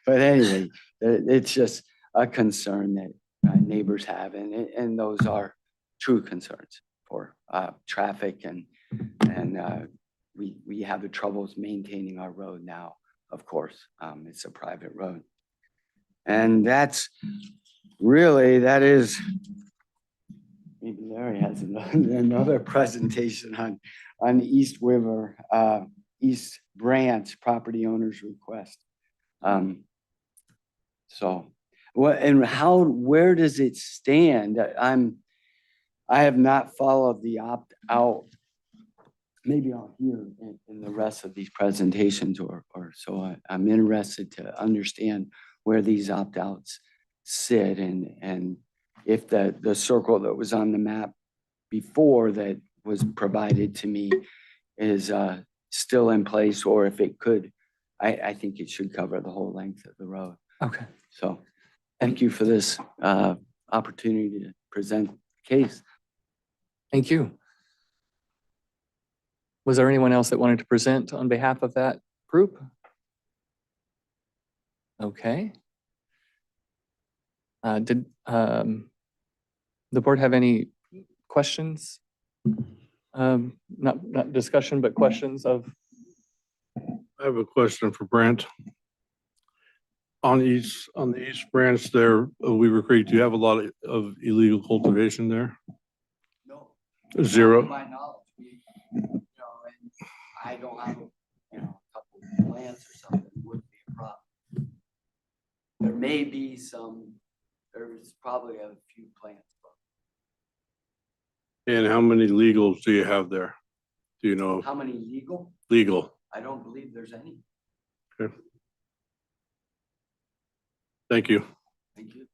But anyway, it's just a concern that neighbors have, and those are true concerns for traffic, and we have the troubles maintaining our road now, of course. It's a private road. And that is, maybe Larry has another presentation on East Weaver, East Branch property owner's request. Where does it stand? I have not followed the opt-out. Maybe I'll hear in the rest of these presentations or so. I'm interested to understand where these opt-outs sit, and if the circle that was on the map before that was provided to me is still in place, or if it could, I think it should cover the whole length of the road. Okay. So thank you for this opportunity to present the case. Thank you. Was there anyone else that wanted to present on behalf of that group? Okay. Did the board have any questions? Not discussion, but questions of? I have a question for Brent. On the East Branch there, Weaver Creek, do you have a lot of illegal cultivation there? No. Zero? To my knowledge, and I don't have, a couple plants or something would be a problem. There may be there's probably a few plants. And how many legals do you have there? Do you know? How many legal? Legal. I don't believe there's any. Okay. Thank you. Thank you.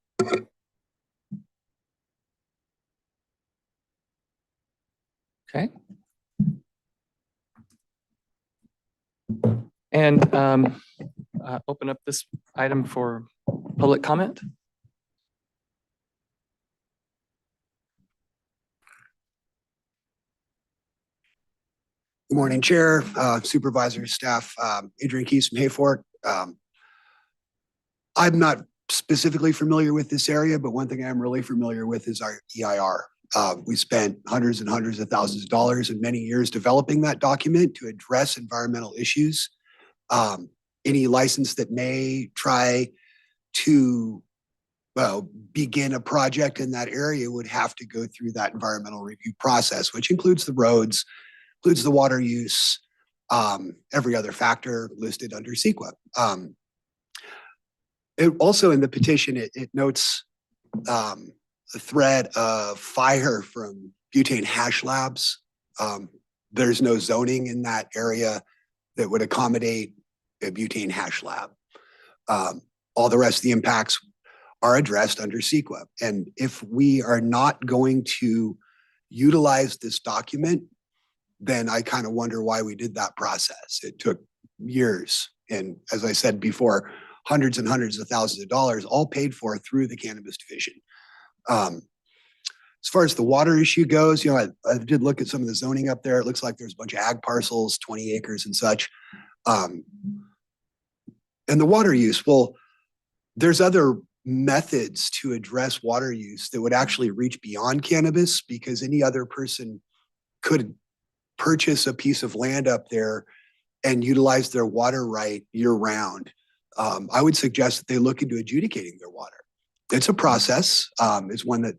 Okay. And open up this item for public comment. Good morning, Chair, Supervisors, staff, Adrian Keys from Hayfork. I'm not specifically familiar with this area, but one thing I'm really familiar with is our EIR. We spent hundreds and hundreds of thousands of dollars and many years developing that document to address environmental issues. Any license that may try to begin a project in that area would have to go through that environmental review process, which includes the roads, includes the water use, every other factor listed under CEQA. Also in the petition, it notes the threat of fire from butane hash labs. There's no zoning in that area that would accommodate a butane hash lab. All the rest of the impacts are addressed under CEQA. And if we are not going to utilize this document, then I kind of wonder why we did that process. It took years. And as I said before, hundreds and hundreds of thousands of dollars, all paid for through the cannabis division. As far as the water issue goes, I did look at some of the zoning up there. It looks like there's a bunch of ag parcels, 20 acres and such. And the water use, well, there's other methods to address water use that would actually reach beyond cannabis, because any other person could purchase a piece of land up there and utilize their water right year round. I would suggest that they look into adjudicating their water. It's a process. It's one that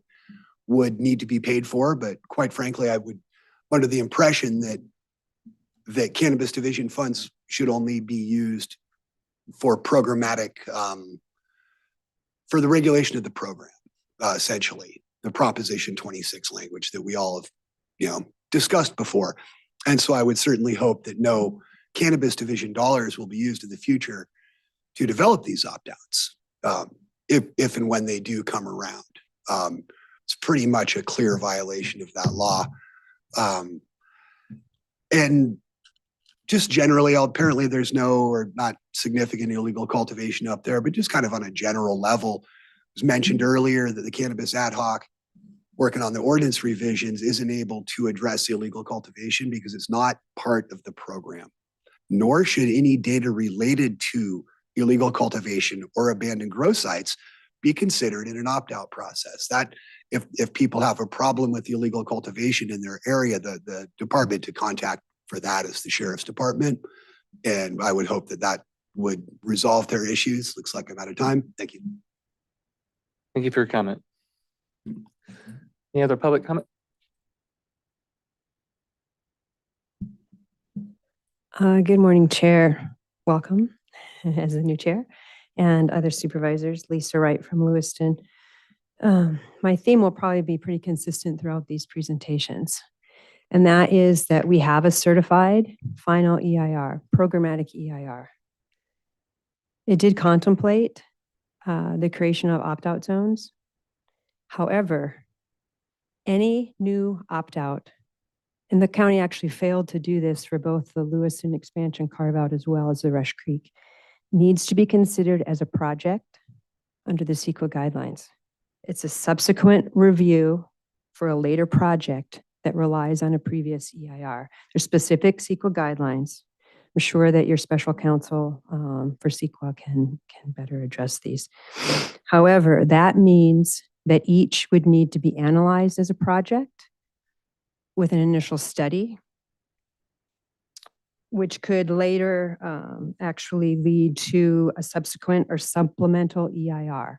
would need to be paid for, but quite frankly, I would under the impression that cannabis division funds should only be used for programmatic, for the regulation of the program, essentially, the Proposition 26 language that we all have, discussed before. And so I would certainly hope that no cannabis division dollars will be used in the future to develop these opt-outs, if and when they do come around. It's pretty much a clear violation of that law. And just generally, apparently there's no or not significant illegal cultivation up there, but just kind of on a general level, it was mentioned earlier that the cannabis ad hoc working on the ordinance revisions isn't able to address illegal cultivation because it's not part of the program, nor should any data related to illegal cultivation or abandoned grow sites be considered in an opt-out process. That if people have a problem with illegal cultivation in their area, the department to contact for that is the sheriff's department. And I would hope that that would resolve their issues. Looks like I'm out of time. Thank you. Thank you for your comment. Any other public comment? Good morning, Chair. Welcome as the new chair, and other supervisors. Lisa Wright from Lewiston. My theme will probably be pretty consistent throughout these presentations, and that is that we have a certified final EIR, programmatic EIR. It did contemplate the creation of opt-out zones. However, any new opt-out, and the county actually failed to do this for both the Lewiston expansion carve-out as well as the Rush Creek, needs to be considered as a project under the CEQA guidelines. It's a subsequent review for a later project that relies on a previous EIR. There's specific CEQA guidelines. I'm sure that your special counsel for CEQA can better address these. However, that means that each would need to be analyzed as a project with an initial study, which could later actually lead to a subsequent or supplemental EIR.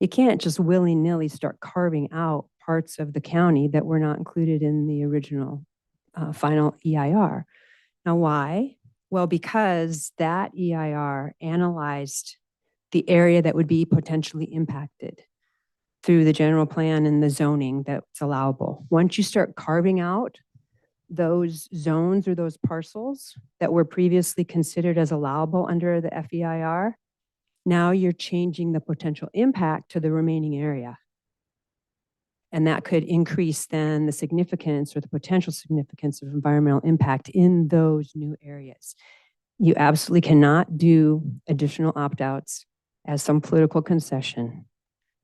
You can't just willy-nilly start carving out parts of the county that were not included in the original final EIR. Now, why? Well, because that EIR analyzed the area that would be potentially impacted through the general plan and the zoning that's allowable. Once you start carving out those zones or those parcels that were previously considered as allowable under the FEIR, now you're changing the potential impact to the remaining area. And that could increase then the significance or the potential significance of environmental impact in those new areas. You absolutely cannot do additional opt-outs as some political concession.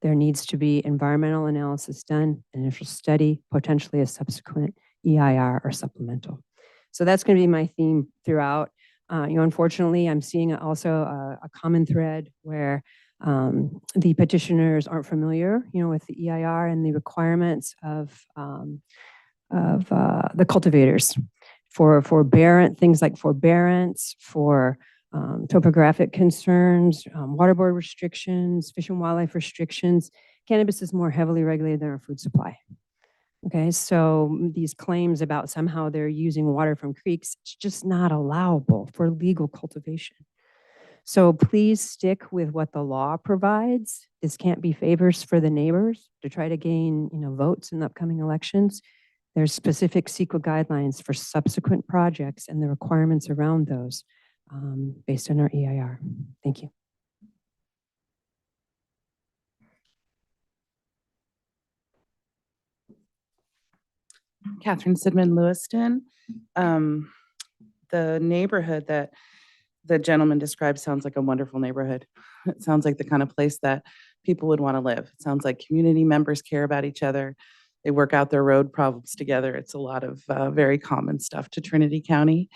There needs to be environmental analysis done, initial study, potentially a subsequent EIR or supplemental. So that's going to be my theme throughout. Unfortunately, I'm seeing also a common thread where the petitioners aren't familiar, with the EIR and the requirements of the cultivators for things like forbearance, for topographic concerns, water board restrictions, fish and wildlife restrictions. Cannabis is more heavily regulated than our food supply. Okay, so these claims about somehow they're using water from creeks, it's just not allowable for legal cultivation. So please stick with what the law provides. This can't be favors for the neighbors to try to gain, votes in the upcoming elections. There's specific CEQA guidelines for subsequent projects and the requirements around those based on our EIR. Thank you. Catherine Sidman Lewiston. The neighborhood that the gentleman described sounds like a wonderful neighborhood. It sounds like the kind of place that people would want to live. It sounds like community members care about each other. They work out their road problems together. It's a lot of very common stuff to Trinity County.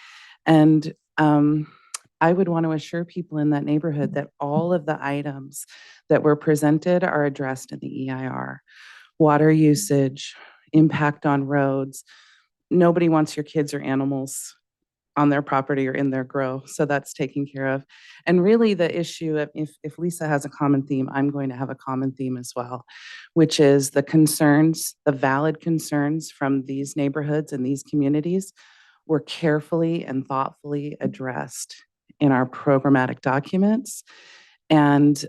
And I would want to assure people in that neighborhood that all of the items that were presented are addressed in the EIR. Water usage, impact on roads. Nobody wants your kids or animals on their property or in their grow, so that's taken care of. And really the issue of if Lisa has a common theme, I'm going to have a common theme as well, which is the concerns, the valid concerns from these neighborhoods and these communities were carefully and thoughtfully addressed in our programmatic documents. And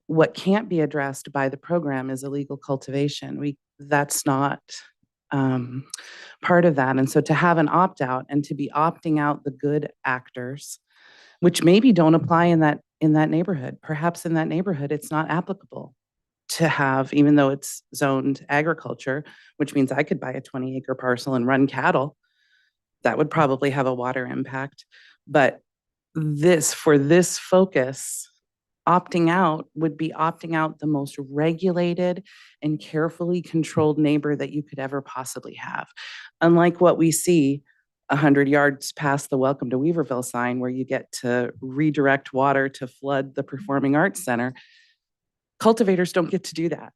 what can't be addressed by the program is illegal cultivation. That's not part of that. And so to have an opt-out and to be opting out the good actors, which maybe don't apply in that neighborhood, perhaps in that neighborhood, it's not applicable to have, even though it's zoned agriculture, which means I could buy a 20-acre parcel and run cattle. That would probably have a water impact. But for this focus, opting out would be opting out the most regulated and carefully controlled neighbor that you could ever possibly have. Unlike what we see 100 yards past the Welcome to Weaverville sign, where you get to redirect water to flood the Performing Arts Center, cultivators don't get to do that,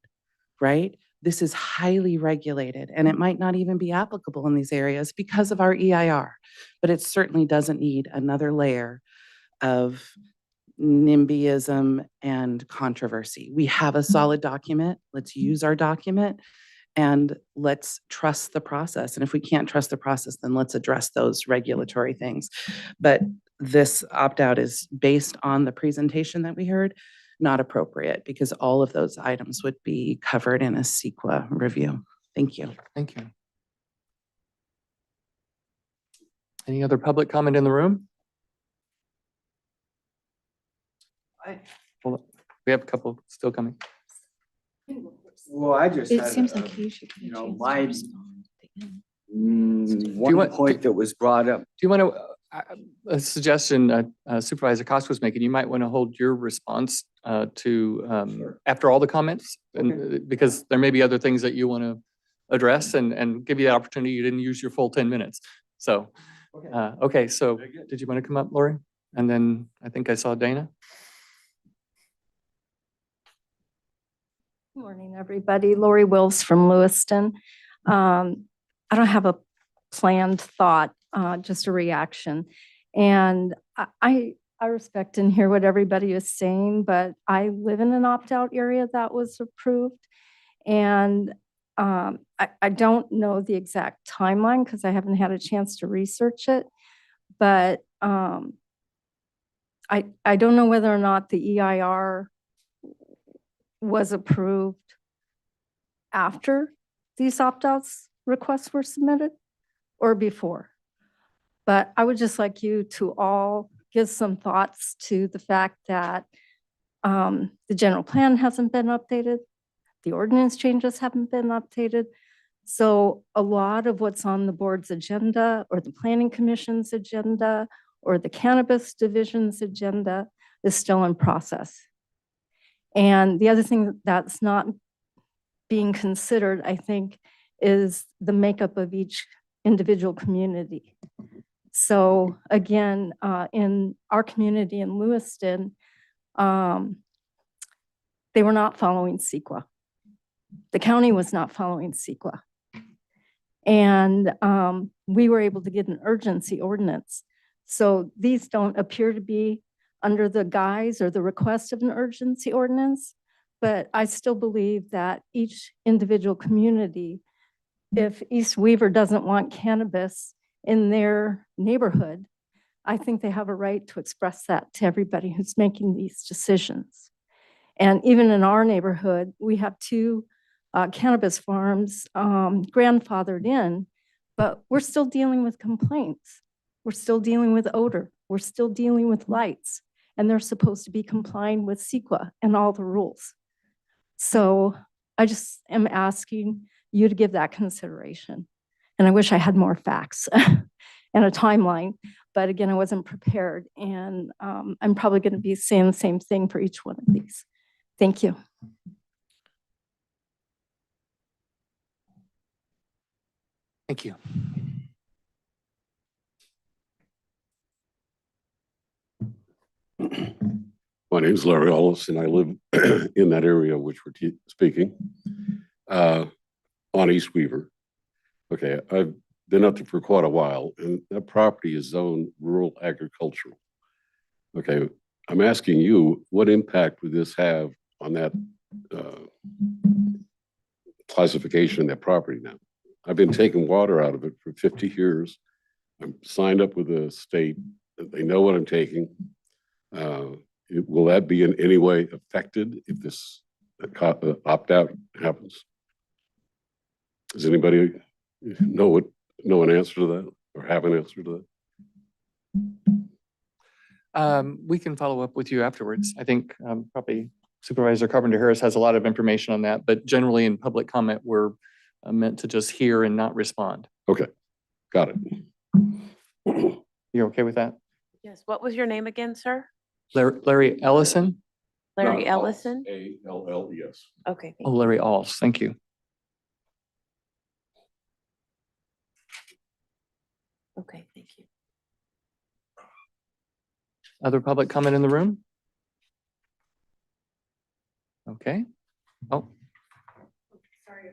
right? This is highly regulated, and it might not even be applicable in these areas because of our EIR, but it certainly doesn't need another layer of NIMBYism and controversy. We have a solid document. Let's use our document and let's trust the process. And if we can't trust the process, then let's address those regulatory things. But this opt-out is based on the presentation that we heard, not appropriate, because all of those items would be covered in a CEQA review. Thank you. Thank you. Any other public comment in the room? Hold on. We have a couple still coming. Well, I just It had, seems like he should. you know, one point that was brought up. Do you want to, a suggestion Supervisor Cox was making, you might want to hold your response to after all the comments, and because there may be other things that you want to address and give you the opportunity. You didn't use your full 10 minutes. So, okay, so did you want to come up, Lori? And then I think I saw Dana. Good morning, everybody. Lori Wills from Lewiston. I don't have a planned thought, just a reaction. And I respect and hear what everybody is saying, but I live in an opt-out area that was approved. And I don't know the exact timeline because I haven't had a chance to research it. But I don't know whether or not the EIR was approved after these opt-outs requests were submitted or before. But I would just like you to all give some thoughts to the fact that the general plan hasn't been updated. The ordinance changes haven't been updated. So a lot of what's on the board's agenda or the planning commission's agenda or the cannabis division's agenda is still in process. And the other thing that's not being considered, I think, is the makeup of each individual community. So again, in our community in Lewiston, they were not following CEQA. The county was not following CEQA. And we were able to get an urgency ordinance. So these don't appear to be under the guise or the request of an urgency ordinance, but I still believe that each individual community, if East Weaver doesn't want cannabis in their neighborhood, I think they have a right to express that to everybody who's making these decisions. And even in our neighborhood, we have two cannabis farms grandfathered in, but we're still dealing with complaints. We're still dealing with odor. We're still dealing with lights, and they're supposed to be complying with CEQA and all the rules. So I just am asking you to give that consideration. And I wish I had more facts and a timeline, but again, I wasn't prepared. And I'm probably going to be saying the same thing for each one of these. Thank you. Thank you. My name is Larry Ellis, and I live in that area which we're speaking on East Weaver. Okay, I've been up there for quite a while, and that property is zoned rural agricultural. Okay, I'm asking you, what impact would this have on that classification of that property now? I've been taking water out of it for 50 years. I'm signed up with the state. They know what I'm taking. Will that be in any way affected if this opt-out happens? Does anybody know an answer to that or have an answer to that? We can follow up with you afterwards. I think probably Supervisor Carpenter Harris has a lot of information on that, but generally in public comment, we're meant to just hear and not respond. Okay, got it. You're okay with that? Yes. What was your name again, sir? Larry Ellison? Larry Ellison? A-L-L-E-S. Okay. Oh, Larry Alls, thank you. Okay, thank you. Other public comment in the room? Okay. Oh. Sorry.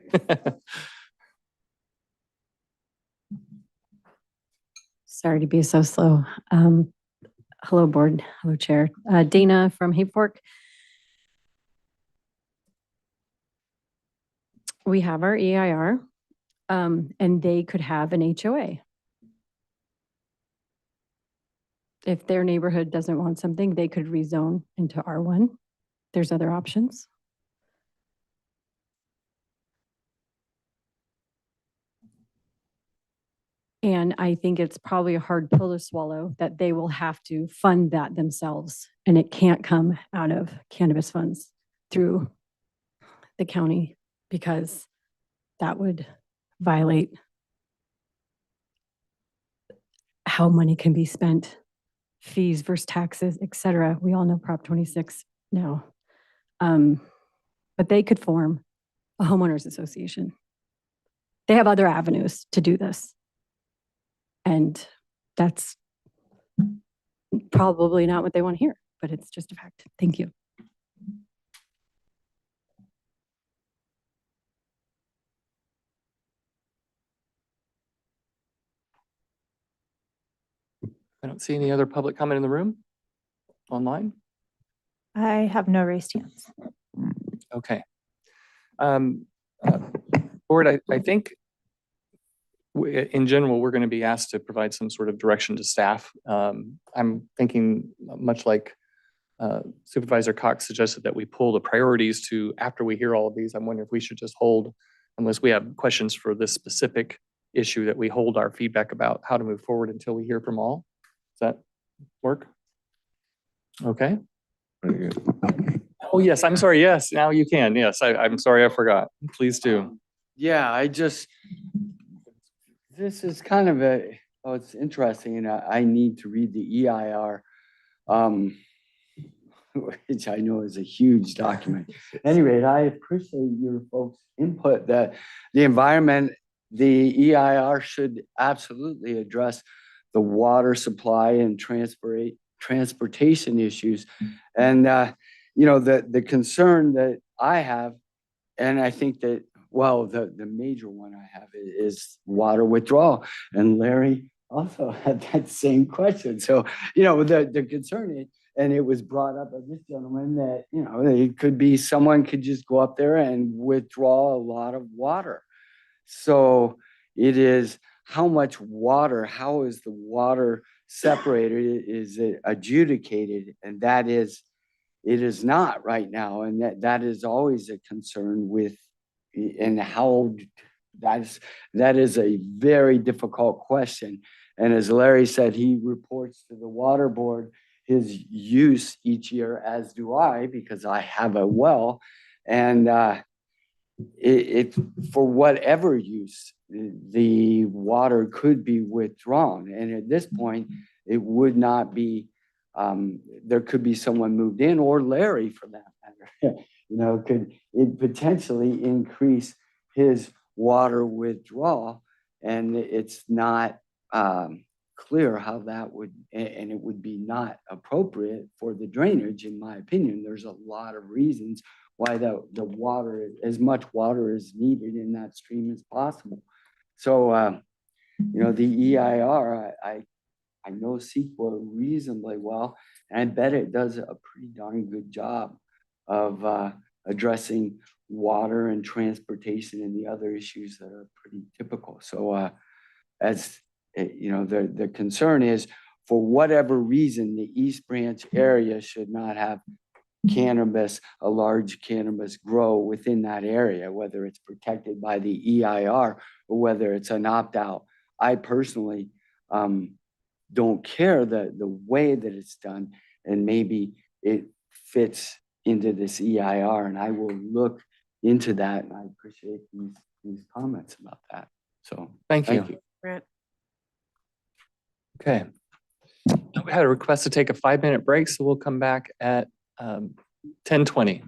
Sorry to be so slow. Hello, board. Hello, chair. Dana from Hayfork. We have our EIR, and they could have an HOA. If their neighborhood doesn't want something, they could rezone into R1. There's other options. And I think it's probably a hard pill to swallow that they will have to fund that themselves. And it can't come out of cannabis funds through the county because that would violate how money can be spent, fees versus taxes, et cetera. We all know Prop 26 now. But they could form a homeowners association. They have other avenues to do this. And that's probably not what they want to hear, but it's just a fact. Thank you. I don't see any other public comment in the room online. I have no raised hands. Okay. Board, I think in general, we're going to be asked to provide some sort of direction to staff. I'm thinking much like Supervisor Cox suggested that we pull the priorities to after we hear all of these. I'm wondering if we should just hold, unless we have questions for this specific issue, that we hold our feedback about how to move forward until we hear from all. Does that work? Okay. Oh, yes, I'm sorry. Yes, now you can. Yes, I'm sorry, I forgot. Please do. Yeah, this is kind of Oh, it's interesting, and I need to read the EIR, um, which I know is a huge document. Anyway, I appreciate your folks' input that the environment, the EIR should absolutely address the water supply and transportation issues. And, the concern that I have, and I think that, well, the major one I have is water withdrawal. And Larry also had that same question. So, the concern is, and it was brought up by this gentleman that, it could be someone could just go up there and withdraw a lot of water. So it is how much water, how is the water separated? Is it adjudicated? And it is not right now. And that is always a concern with, and how that is a very difficult question. And as Larry said, he reports to the water board his use each year, as do I, because I have a well. And it for whatever use, the water could be withdrawn. And at this point, it would not be, there could be someone moved in, or Larry for that matter, could it potentially increase his water withdrawal. And it's not clear how that would, and it would be not appropriate for the drainage, in my opinion. There's a lot of reasons why the water, as much water is needed in that stream as possible. So, the EIR, I know CEQA reasonably well, and I bet it does a pretty darn good job of addressing water and transportation and the other issues that are pretty typical. So, the concern is, for whatever reason, the East Branch area should not have a large cannabis grow within that area, whether it's protected by the EIR or whether it's an opt-out. I personally don't care the way that it's done, and maybe it fits into this EIR, and I will look into that, and I appreciate these comments about that. So Thank you. Brent. Okay. We had a request to take a 5-minute break, so we'll come back at 10:20.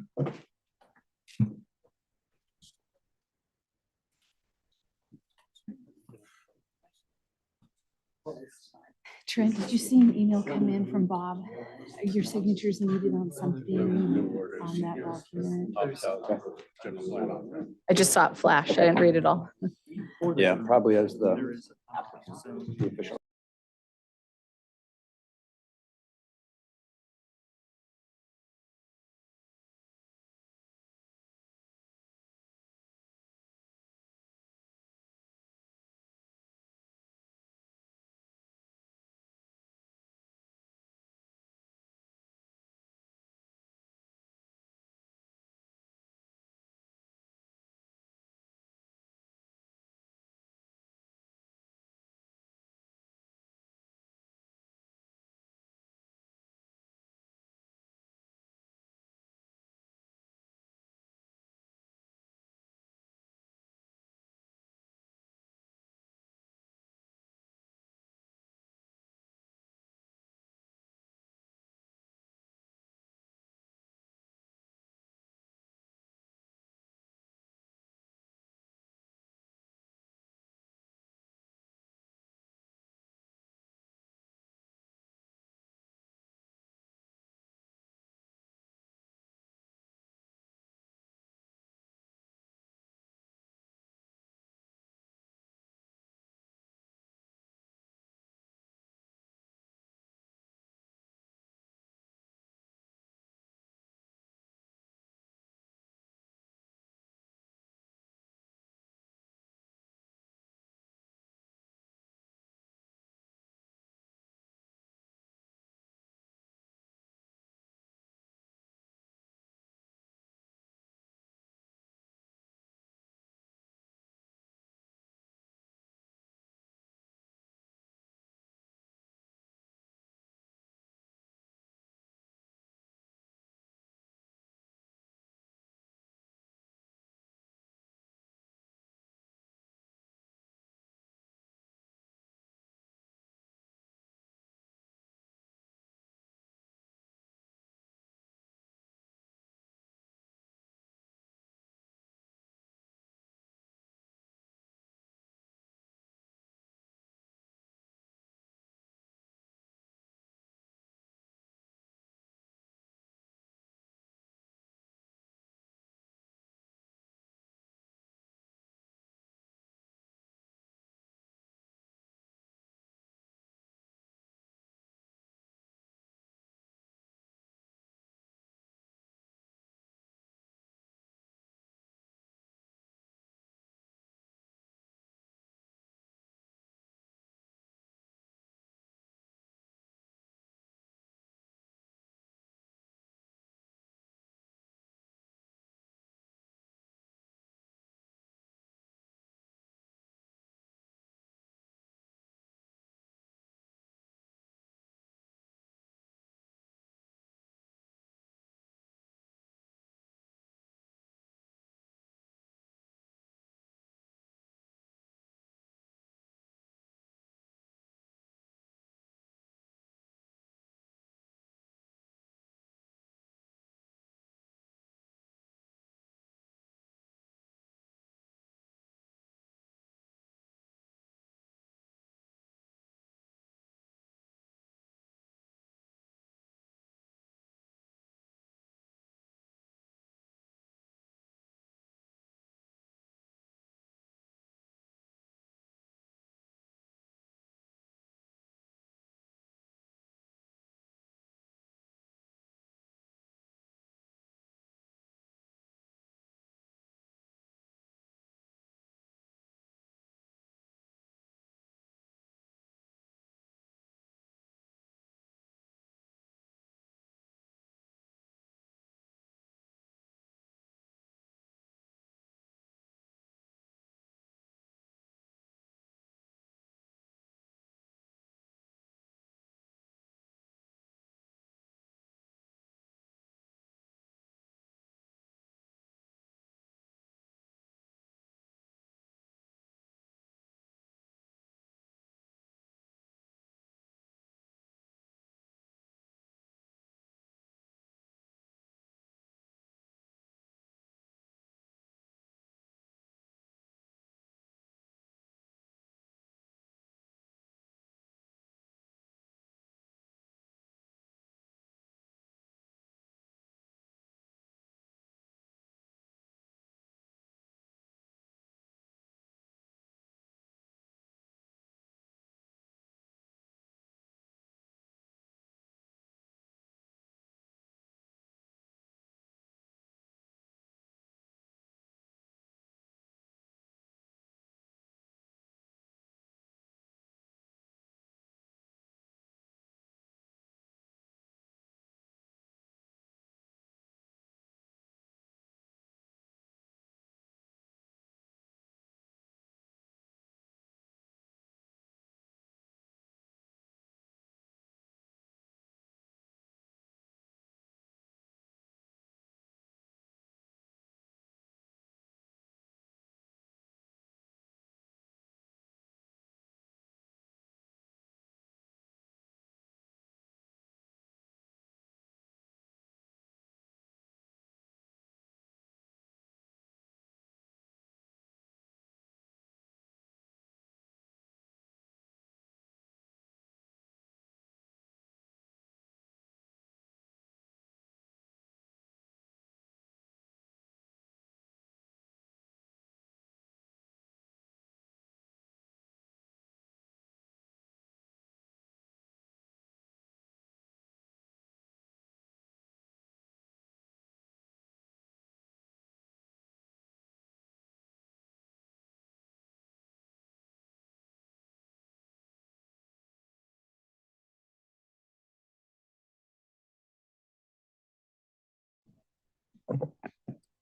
Trent, did you see an email come in from Bob? Your signature's needed on something on that document. I just saw it flash. I didn't read it all. Yeah, probably as the official.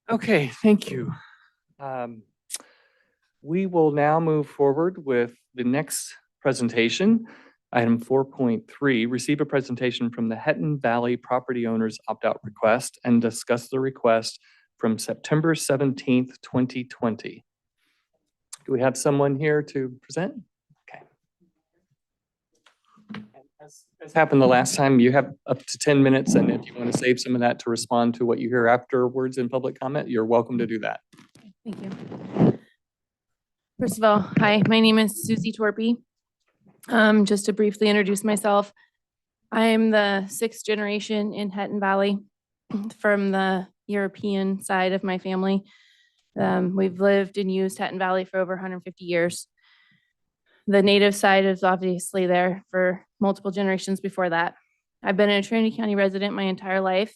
Okay, thank you. We will now move forward with the next presentation. Item 4.3, receive a presentation from the Hetton Valley Property Owners Opt-out Request and discuss the request from September 17th, 2020. Do we have someone here to present? Okay. As happened the last time, you have up to 10 minutes, and if you want to save some of that to respond to what you hear afterwards in public comment, you're welcome to do that. Thank you. First of all, hi, my name is Susie Torpy. Just to briefly introduce myself, I am the 6th generation in Hetton Valley from the European side of my family. We've lived and used Hetton Valley for over 150 years. The native side is obviously there for multiple generations before that. I've been a Trinity County resident my entire life.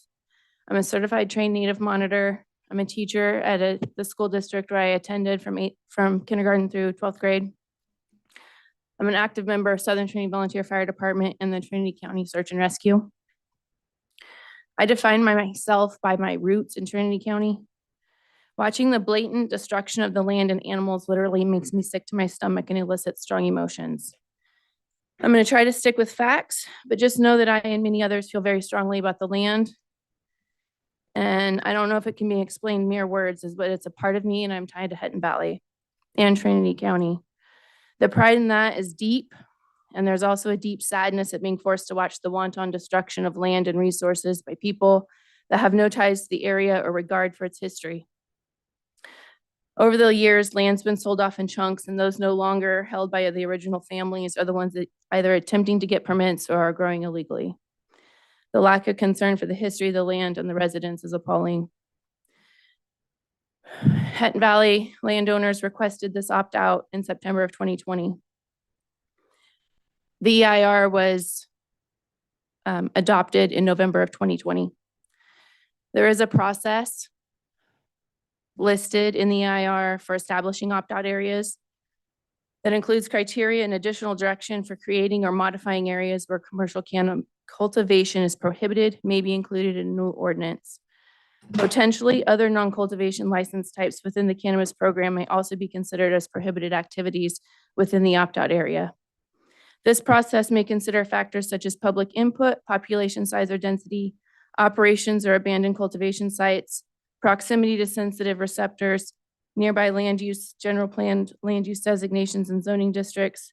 I'm a certified trained native monitor. I'm a teacher at the school district where I attended from kindergarten through 12th grade. I'm an active member of Southern Trinity Volunteer Fire Department and the Trinity County Search and Rescue. I define myself by my roots in Trinity County. Watching the blatant destruction of the land and animals literally makes me sick to my stomach and elicits strong emotions. I'm going to try to stick with facts, but just know that I and many others feel very strongly about the land. And I don't know if it can be explained mere words, but it's a part of me, and I'm tied to Hetton Valley and Trinity County. The pride in that is deep, and there's also a deep sadness at being forced to watch the wanton destruction of land and resources by people that have no ties to the area or regard for its history. Over the years, land's been sold off in chunks, and those no longer held by the original families are the ones that either attempting to get permits or are growing illegally. The lack of concern for the history of the land and the residents is appalling. Hetton Valley landowners requested this opt-out in September of 2020. The EIR was adopted in November of 2020. There is a process listed in the EIR for establishing opt-out areas that includes criteria and additional direction for creating or modifying areas where commercial cannabis cultivation is prohibited, may be included in a new ordinance. Potentially, other non-cultivation license types within the cannabis program may also be considered as prohibited activities within the opt-out area. This process may consider factors such as public input, population size or density, operations or abandoned cultivation sites, proximity to sensitive receptors, nearby land use, general planned land use designations and zoning districts,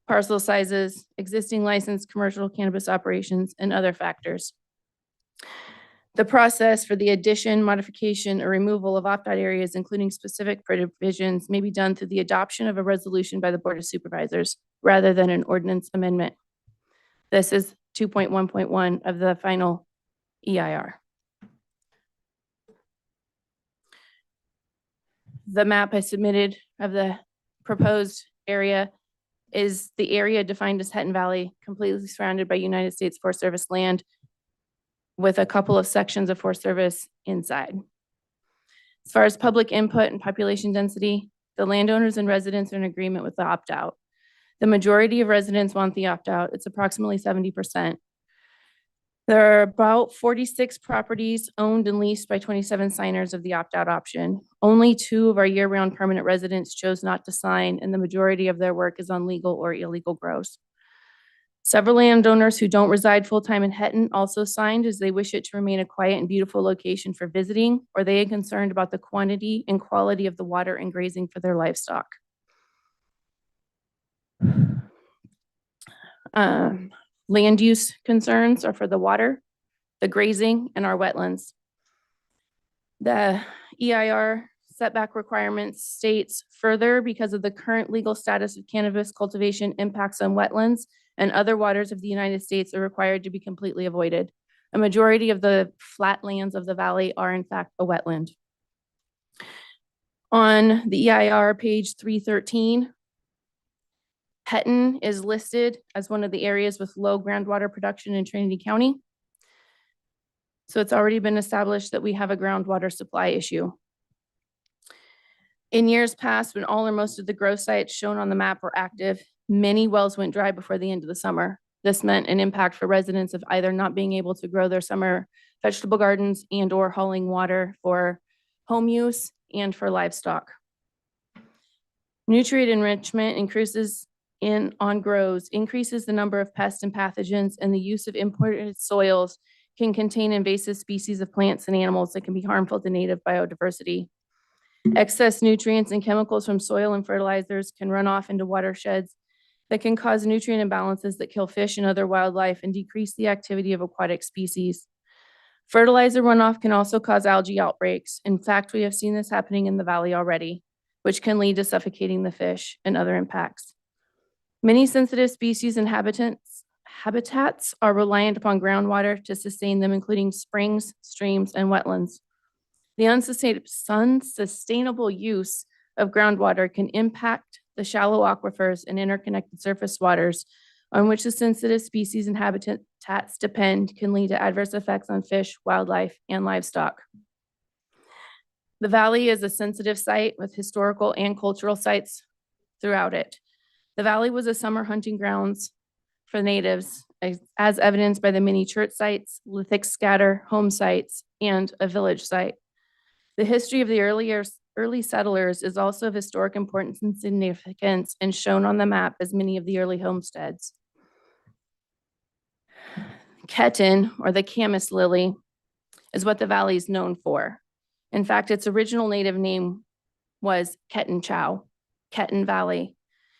parcel sizes, existing licensed commercial cannabis operations, and other factors. The process for the addition, modification, or removal of opt-out areas, including specific provisions, may be done through the adoption of a resolution by the Board of Supervisors rather than an ordinance amendment. This is 2.1.1 of the final EIR. The map I submitted of the proposed area is the area defined as Hetton Valley, completely surrounded by United States Forest Service land with a couple of sections of Forest Service inside. As far as public input and population density, the landowners and residents are in agreement with the opt-out. The majority of residents want the opt-out. It's approximately 70%. There are about 46 properties owned and leased by 27 signers of the opt-out option. Only 2 of our year-round permanent residents chose not to sign, and the majority of their work is on legal or illegal grows. Several landowners who don't reside full-time in Hetton also signed as they wish it to remain a quiet and beautiful location for visiting, or they are concerned about the quantity and quality of the water and grazing for their livestock. Land use concerns are for the water, the grazing, and our wetlands. The EIR setback requirements states further, because of the current legal status of cannabis cultivation, impacts on wetlands and other waters of the United States are required to be completely avoided. A majority of the flatlands of the valley are in fact a wetland. On the EIR page 313, Hetton is listed as one of the areas with low groundwater production in Trinity County. So it's already been established that we have a groundwater supply issue. In years past, when all or most of the grow sites shown on the map were active, many wells went dry before the end of the summer. This meant an impact for residents of either not being able to grow their summer vegetable gardens, and or hauling water for home use and for livestock. Nutrient enrichment increases on grows, increases the number of pests and pathogens, and the use of imported soils can contain invasive species of plants and animals that can be harmful to native biodiversity. Excess nutrients and chemicals from soil and fertilizers can run off into watersheds that can cause nutrient imbalances that kill fish and other wildlife and decrease the activity of aquatic species. Fertilizer runoff can also cause algae outbreaks. In fact, we have seen this happening in the valley already, which can lead to suffocating the fish and other impacts. Many sensitive species and habitats are reliant upon groundwater to sustain them, including springs, streams, and wetlands. The unsustainable use of groundwater can impact the shallow aquifers and interconnected surface waters on which the sensitive species and habitats depend, can lead to adverse effects on fish, wildlife, and livestock. The valley is a sensitive site with historical and cultural sites throughout it. The valley was a summer hunting grounds for natives, as evidenced by the many church sites, lithic scatter, home sites, and a village site. The history of the early settlers is also of historic importance and significance and shown on the map as many of the early homesteads. Ketten, or the camas lily, is what the valley is known for. In fact, its original native name was Ketten Chow, Ketten Valley.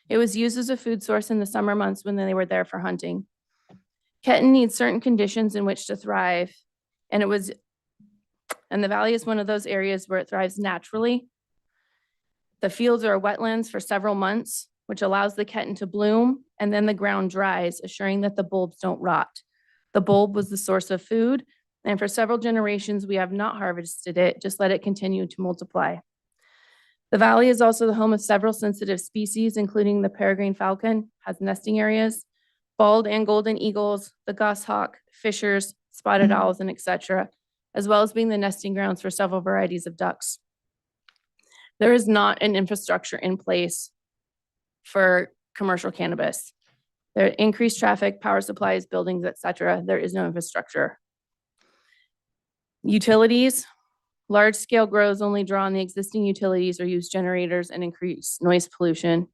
It was used as a food source in the summer months when they were there for hunting. Ketten needs certain conditions in which to thrive, and the valley is one of those areas where it thrives naturally. The fields are wetlands for several months, which allows the Ketten to bloom, and then the ground dries, assuring that the bulbs don't rot. The bulb was the source of food, and for several generations, we have not harvested it, just let it continue to multiply. The valley is also the home of several sensitive species, including the peregrine falcon, has nesting areas, bald and golden eagles, the goshawk, fishers, spotted owls, and etc., as well as being the nesting grounds for several varieties of ducks. There is not an infrastructure in place for commercial cannabis. There are increased traffic, power supplies, buildings, etc. There is no infrastructure. Utilities, large-scale grows only draw on the existing utilities or use generators and increase noise pollution.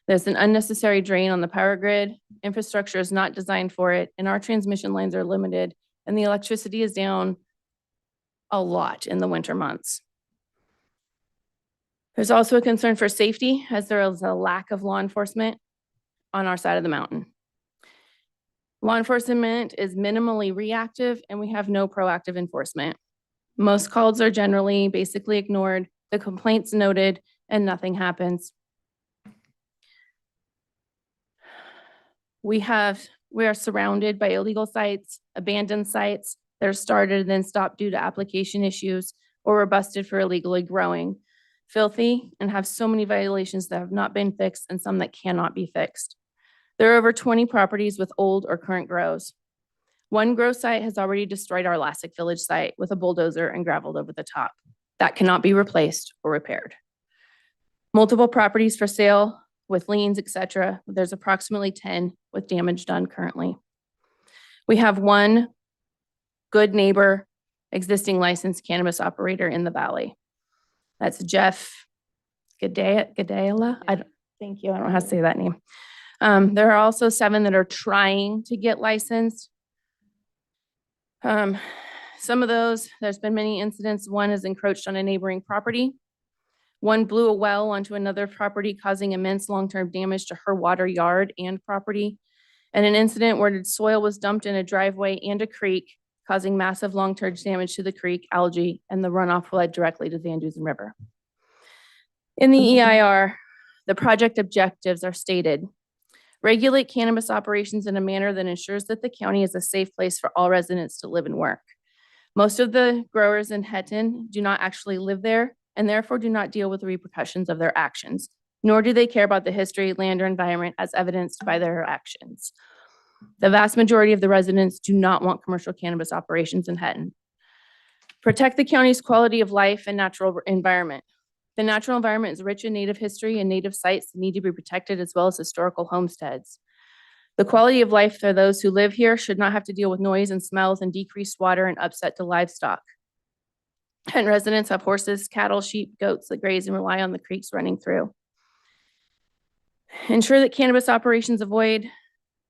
There's an unnecessary drain on the power grid. Infrastructure is not designed for it, and our transmission lines are limited, and the electricity is down a lot in the winter months. There's also a concern for safety, as there is a lack of law enforcement on our side of the mountain. Law enforcement is minimally reactive, and we have no proactive enforcement. Most calls are generally basically ignored, the complaints noted, and nothing happens. We are surrounded by illegal sites, abandoned sites that are started and then stopped due to application issues or were busted for illegally growing. Filthy and have so many violations that have not been fixed and some that cannot be fixed. There are over 20 properties with old or current grows. One grow site has already destroyed our Lassick Village site with a bulldozer and gravelled over the top. That cannot be replaced or repaired. Multiple properties for sale with liens, etc. There's approximately 10 with damage done currently. We have one good neighbor, existing licensed cannabis operator in the valley. That's Jeff Gadela. Thank you. I don't know how to say that name. There are also 7 that are trying to get licensed. Some of those, there's been many incidents. One has encroached on a neighboring property. One blew a well onto another property, causing immense long-term damage to her water yard and property. And an incident where soil was dumped in a driveway and a creek, causing massive long-term damage to the creek, algae, and the runoff led directly to the Van Dusen River. In the EIR, the project objectives are stated: regulate cannabis operations in a manner that ensures that the county is a safe place for all residents to live and work. Most of the growers in Hetton do not actually live there and therefore do not deal with the repercussions of their actions, nor do they care about the history, land, or environment as evidenced by their actions. The vast majority of the residents do not want commercial cannabis operations in Hetton. Protect the county's quality of life and natural environment. The natural environment is rich in native history and native sites that need to be protected, as well as historical homesteads. The quality of life for those who live here should not have to deal with noise and smells and decreased water and upset to livestock. And residents have horses, cattle, sheep, goats that graze and rely on the creeks running through. Ensure that cannabis operations avoid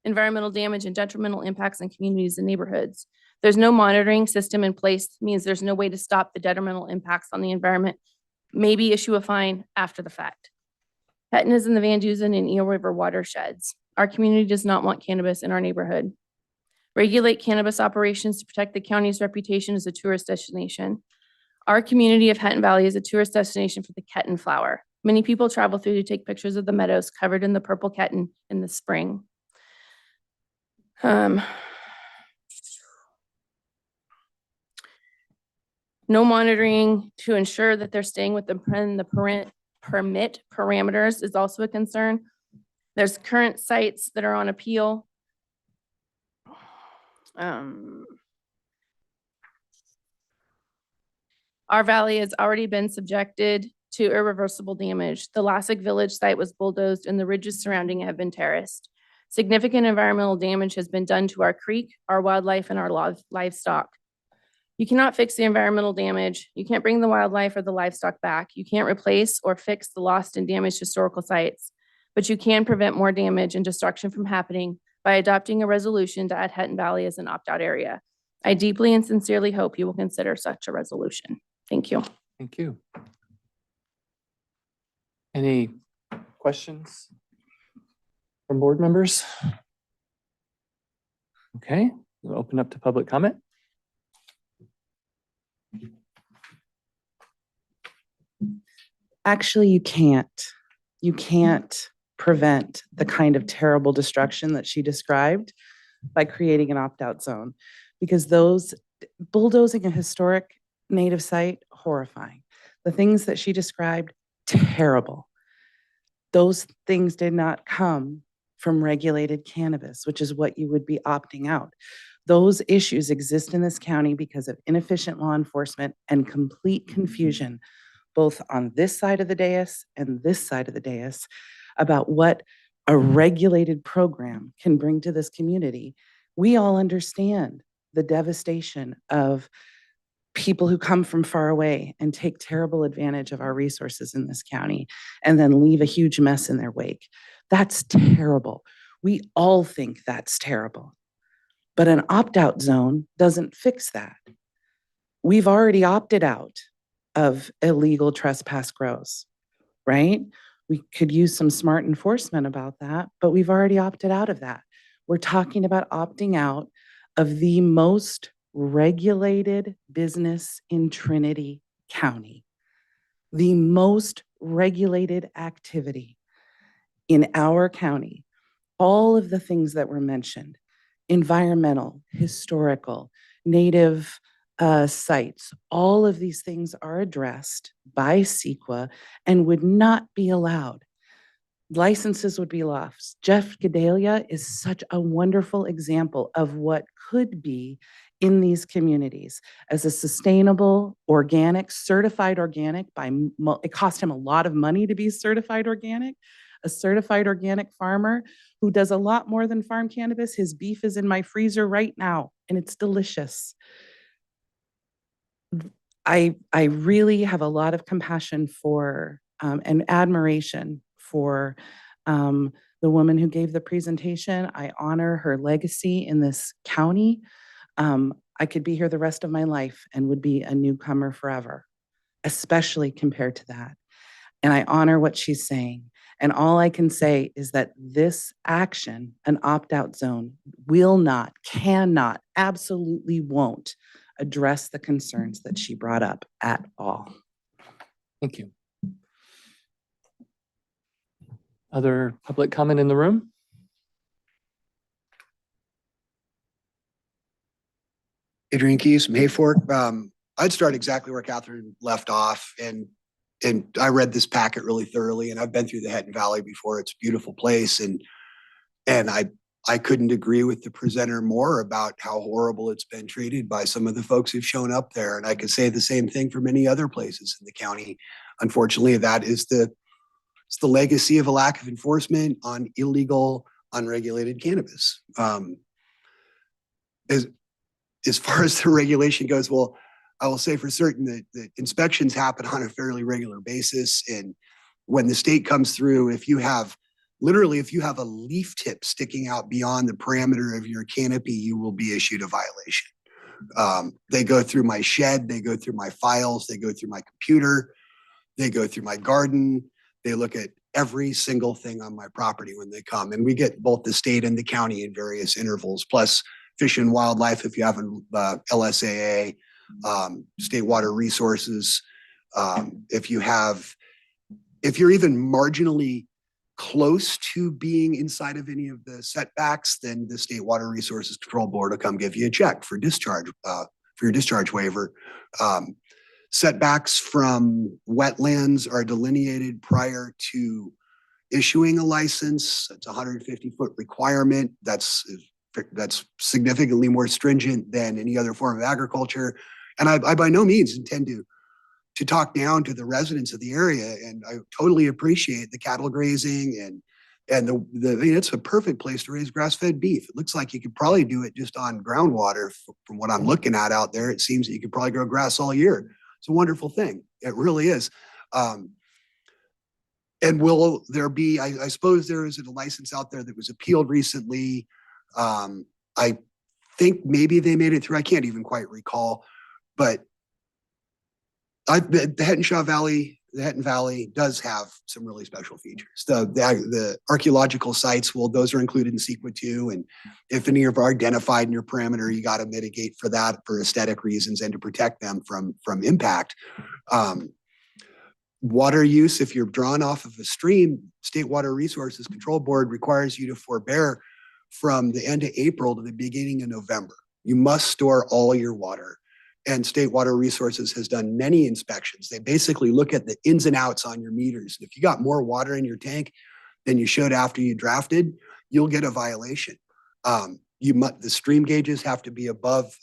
environmental damage and detrimental impacts on communities and neighborhoods. There's no monitoring system in place, means there's no way to stop the detrimental impacts on the environment. Maybe issue a fine after the fact. Hetton is in the Van Dusen and Eel River watersheds. Our community does not want cannabis in our neighborhood. Regulate cannabis operations to protect the county's reputation as a tourist destination. Our community of Hetton Valley is a tourist destination for the Ketton flower. Many people travel through to take pictures of the meadows covered in the purple Ketton in the spring. No monitoring to ensure that they're staying within the permit parameters is also a concern. There's current sites that are on appeal. Our valley has already been subjected to irreversible damage. The Lassick Village site was bulldozed and the ridges surrounding it have been terraced. Significant environmental damage has been done to our creek, our wildlife, and our livestock. You cannot fix the environmental damage. You can't bring the wildlife or the livestock back. You can't replace or fix the lost and damaged historical sites, but you can prevent more damage and destruction from happening by adopting a resolution to add Hetton Valley as an opt-out area. I deeply and sincerely hope you will consider such a resolution. Thank you. Thank you. Any questions from board members? Okay, we'll open up to public comment. Actually, you can't. You can't prevent the kind of terrible destruction that she described by creating an opt-out zone, because those bulldozing a historic native site, horrifying. The things that she described, terrible. Those things did not come from regulated cannabis, which is what you would be opting out. Those issues exist in this county because of inefficient law enforcement and complete confusion, both on this side of the dais and this side of the dais, about what a regulated program can bring to this community. We all understand the devastation of people who come from far away and take terrible advantage of our resources in this county and then leave a huge mess in their wake. That's terrible. We all think that's terrible. But an opt-out zone doesn't fix that. We've already opted out of illegal trespass grows, right? We could use some smart enforcement about that, but we've already opted out of that. We're talking about opting out of the most regulated business in Trinity County, the most regulated activity in our county. All of the things that were mentioned, environmental, historical, native sites, all of these things are addressed by CEQA and would not be allowed. Licenses would be lost. Jeff Gedalia is such a wonderful example of what could be in these communities as a sustainable, organic, certified organic. It cost him a lot of money to be certified organic. A certified organic farmer who does a lot more than farm cannabis. His beef is in my freezer right now, and it's delicious. I really have a lot of compassion for and admiration for the woman who gave the presentation. I honor her legacy in this county. I could be here the rest of my life and would be a newcomer forever, especially compared to that. And I honor what she's saying. And all I can say is that this action, an opt-out zone, will not, cannot, absolutely won't address the concerns that she brought up at all. Thank you. Other public comment in the room? Adrian Keys from Hayfork. I'd start exactly where Catherine left off, and I read this packet really thoroughly, and I've been through the Hetton Valley before. It's a beautiful place, and I couldn't agree with the presenter more about how horrible it's been treated by some of the folks who've shown up there. And I could say the same thing for many other places in the county. Unfortunately, that is it's the legacy of a lack of enforcement on illegal unregulated cannabis. As far as the regulation goes, well, I will say for certain that inspections happen on a fairly regular basis. And when the state comes through, if you have a leaf tip sticking out beyond the parameter of your canopy, you will be issued a violation. They go through my shed, they go through my files, they go through my computer, they go through my garden, they look at every single thing on my property when they come. And we get both the state and the county in various intervals, plus Fish and Wildlife if you have an LSAA, State Water Resources. If you're even marginally close to being inside of any of the setbacks, then the State Water Resources Control Board will come give you a check for discharge, for your discharge waiver. Setbacks from wetlands are delineated prior to issuing a license. It's a 150-foot requirement. That's significantly more stringent than any other form of agriculture. And I by no means intend to talk down to the residents of the area. And I totally appreciate the cattle grazing and it's a perfect place to raise grass-fed beef. It looks like you could probably do it just on groundwater. From what I'm looking at out there, it seems that you could probably grow grass all year. It's a wonderful thing. It really is. And will there be, I suppose there is a license out there that was appealed recently. I think maybe they made it through. I can't even quite recall, but the Hetton Valley does have some really special features. The archaeological sites, well, those are included in CEQA too. And if any are identified in your parameter, you got to mitigate for that for aesthetic reasons and to protect them from impact. Water use, if you're drawn off of a stream, State Water Resources Control Board requires you to forbear from the end of April to the beginning of November. You must store all your water. And State Water Resources has done many inspections. They basically look at the ins and outs on your meters. If you got more water in your tank than you should after you drafted, you'll get a violation. The stream gauges have to be above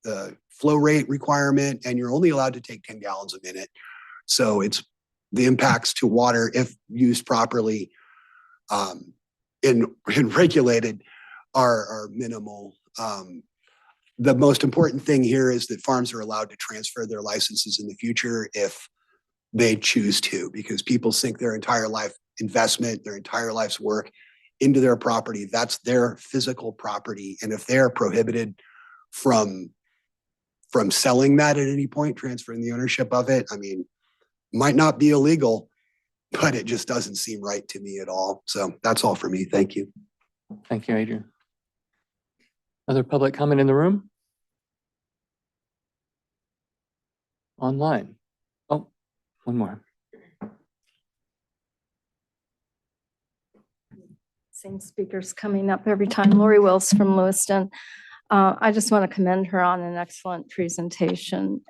the flow rate requirement, and you're only allowed to take 10 gallons a minute. So it's the impacts to water, if used properly and regulated, are minimal. The most important thing here is that farms are allowed to transfer their licenses in the future if they choose to, because people sink their entire life investment, their entire life's work into their property. That's their physical property. And if they're prohibited from selling that at any point, transferring the ownership of it, I mean, might not be illegal, but it just doesn't seem right to me at all. So that's all for me. Thank you. Thank you, Adrian. Other public comment in the room? Online? Oh, one more. Same speakers coming up every time. Lori Wills from Lewiston. I just want to commend her on an excellent presentation.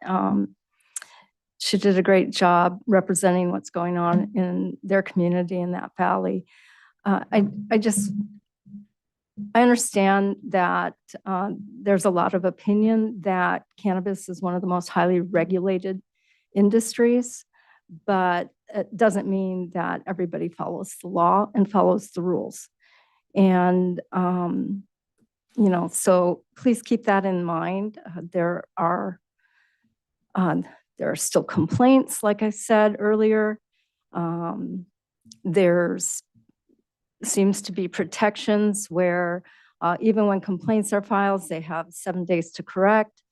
She did a great job representing what's going on in their community in that valley. I understand that there's a lot of opinion that cannabis is one of the most highly regulated industries, but it doesn't mean that everybody follows the law and follows the rules. And, so please keep that in mind. There are still complaints, like I said earlier. There's seems to be protections where even when complaints are filed, they have 7 days to correct.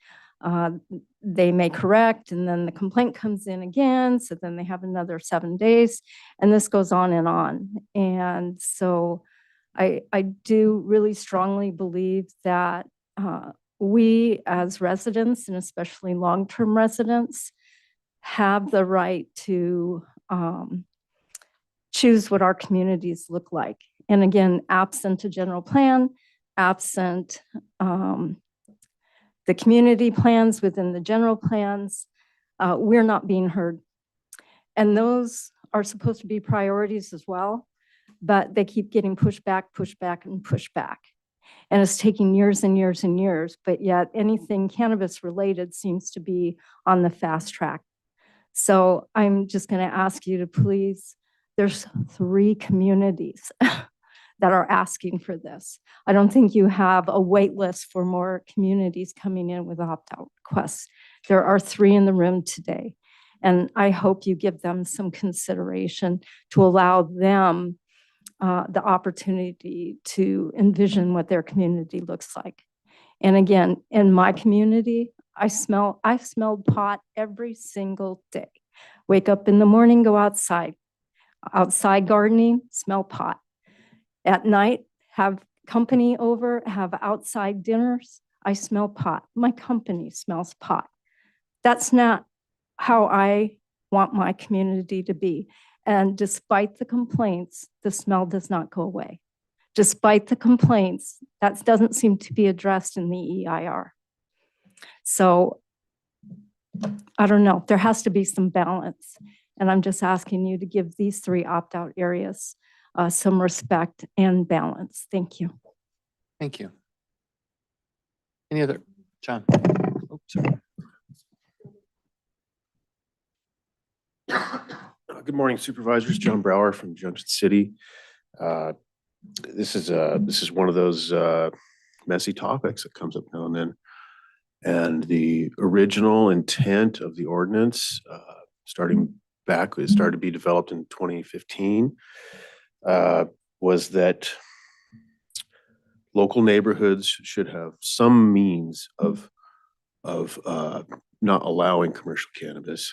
They may correct, and then the complaint comes in again, so then they have another 7 days, and this goes on and on. And so I do really strongly believe that we as residents, and especially long-term residents, have the right to choose what our communities look like. And again, absent a general plan, absent the community plans within the general plans, we're not being heard. And those are supposed to be priorities as well, but they keep getting pushed back, and pushed back. And it's taking years and years and years, but yet anything cannabis related seems to be on the fast track. So I'm just going to ask you to please, there's 3 communities that are asking for this. I don't think you have a wait list for more communities coming in with opt-out requests. There are 3 in the room today, and I hope you give them some consideration to allow them the opportunity to envision what their community looks like. And again, in my community, I've smelled pot every single day. Wake up in the morning, go outside gardening, smell pot. At night, have company over, have outside dinners, I smell pot. My company smells pot. That's not how I want my community to be. And despite the complaints, the smell does not go away. Despite the complaints, that doesn't seem to be addressed in the EIR. So I don't know, there has to be some balance. And I'm just asking you to give these 3 opt-out areas some respect and balance. Thank you. Thank you. Any other, John? Oh, sorry. Good morning, Supervisors. John Brower from Junction City. This is one of those messy topics that comes up now and then. And the original intent of the ordinance, starting back, it started to be developed in 2015, was that local neighborhoods should have some means of not allowing commercial cannabis.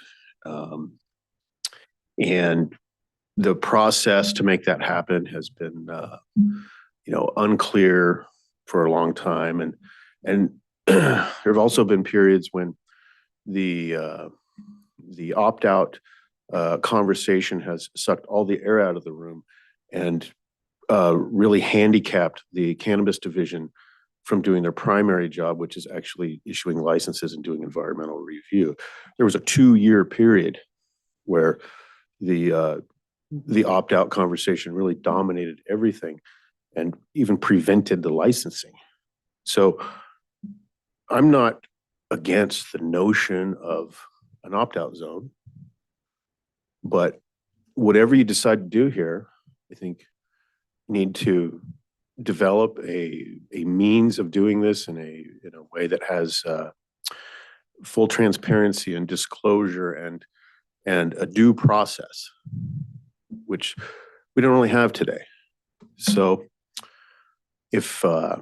And the process to make that happen has been, unclear for a long time. And there have also been periods when the opt-out conversation has sucked all the air out of the room and really handicapped the cannabis division from doing their primary job, which is actually issuing licenses and doing environmental review. There was a 2-year period where the opt-out conversation really dominated everything and even prevented the licensing. So I'm not against the notion of an opt-out zone, but whatever you decide to do here, I think you need to develop a means of doing this in a way that has full transparency and disclosure and a due process, which we don't really have today. So if you're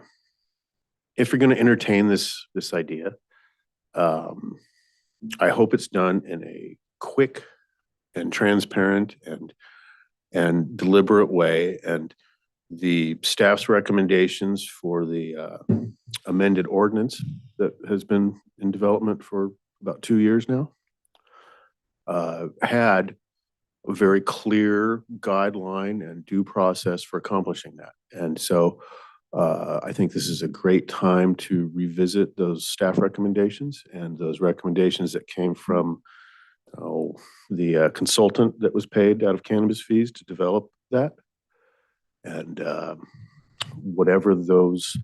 going to entertain this idea, I hope it's done in a quick and transparent and deliberate way. And the staff's recommendations for the amended ordinance that has been in development for about 2 years now had a very clear guideline and due process for accomplishing that. And so I think this is a great time to revisit those staff recommendations and those recommendations that came from the consultant that was paid out of cannabis fees to develop that. And whatever those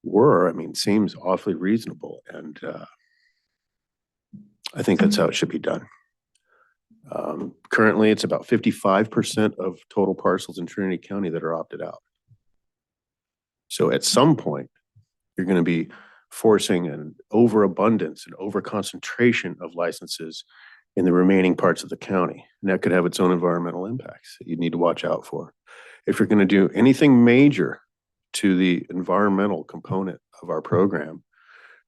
were, I mean, seems awfully reasonable. And I think that's how it should be done. Currently, it's about 55% of total parcels in Trinity County that are opted out. So at some point, you're going to be forcing an overabundance and overconcentration of licenses in the remaining parts of the county. And that could have its own environmental impacts that you need to watch out for. If you're going to do anything major to the environmental component of our program,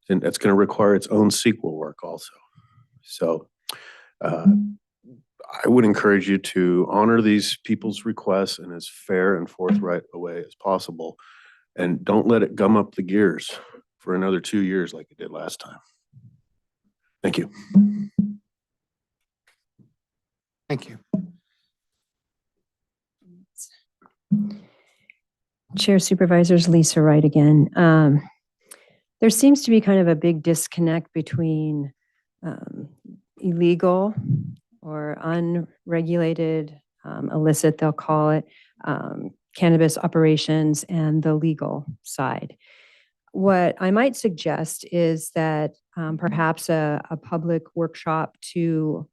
then that's going to require its own sequel work also. So I would encourage you to honor these people's requests in as fair and forthright a way as possible. And don't let it gum up the gears for another 2 years like it did last time. Thank you. Thank you. Chair Supervisors, Lisa Wright again. There seems to be kind of a big disconnect between illegal or unregulated, illicit, they'll call it, cannabis operations and the legal side. What I might suggest is that perhaps a public workshop to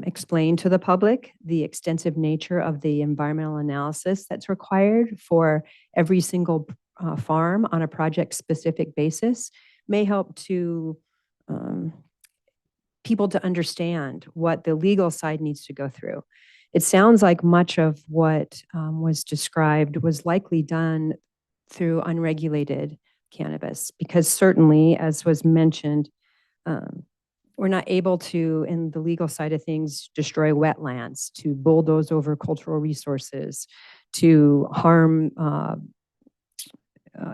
explain to the public the extensive nature of the environmental analysis that's required for every single farm on a project-specific basis may help to people to understand what the legal side needs to go through. It sounds like much of what was described was likely done through unregulated cannabis, because certainly, as was mentioned, we're not able to, in the legal side of things, destroy wetlands, to bulldoze over cultural resources, to harm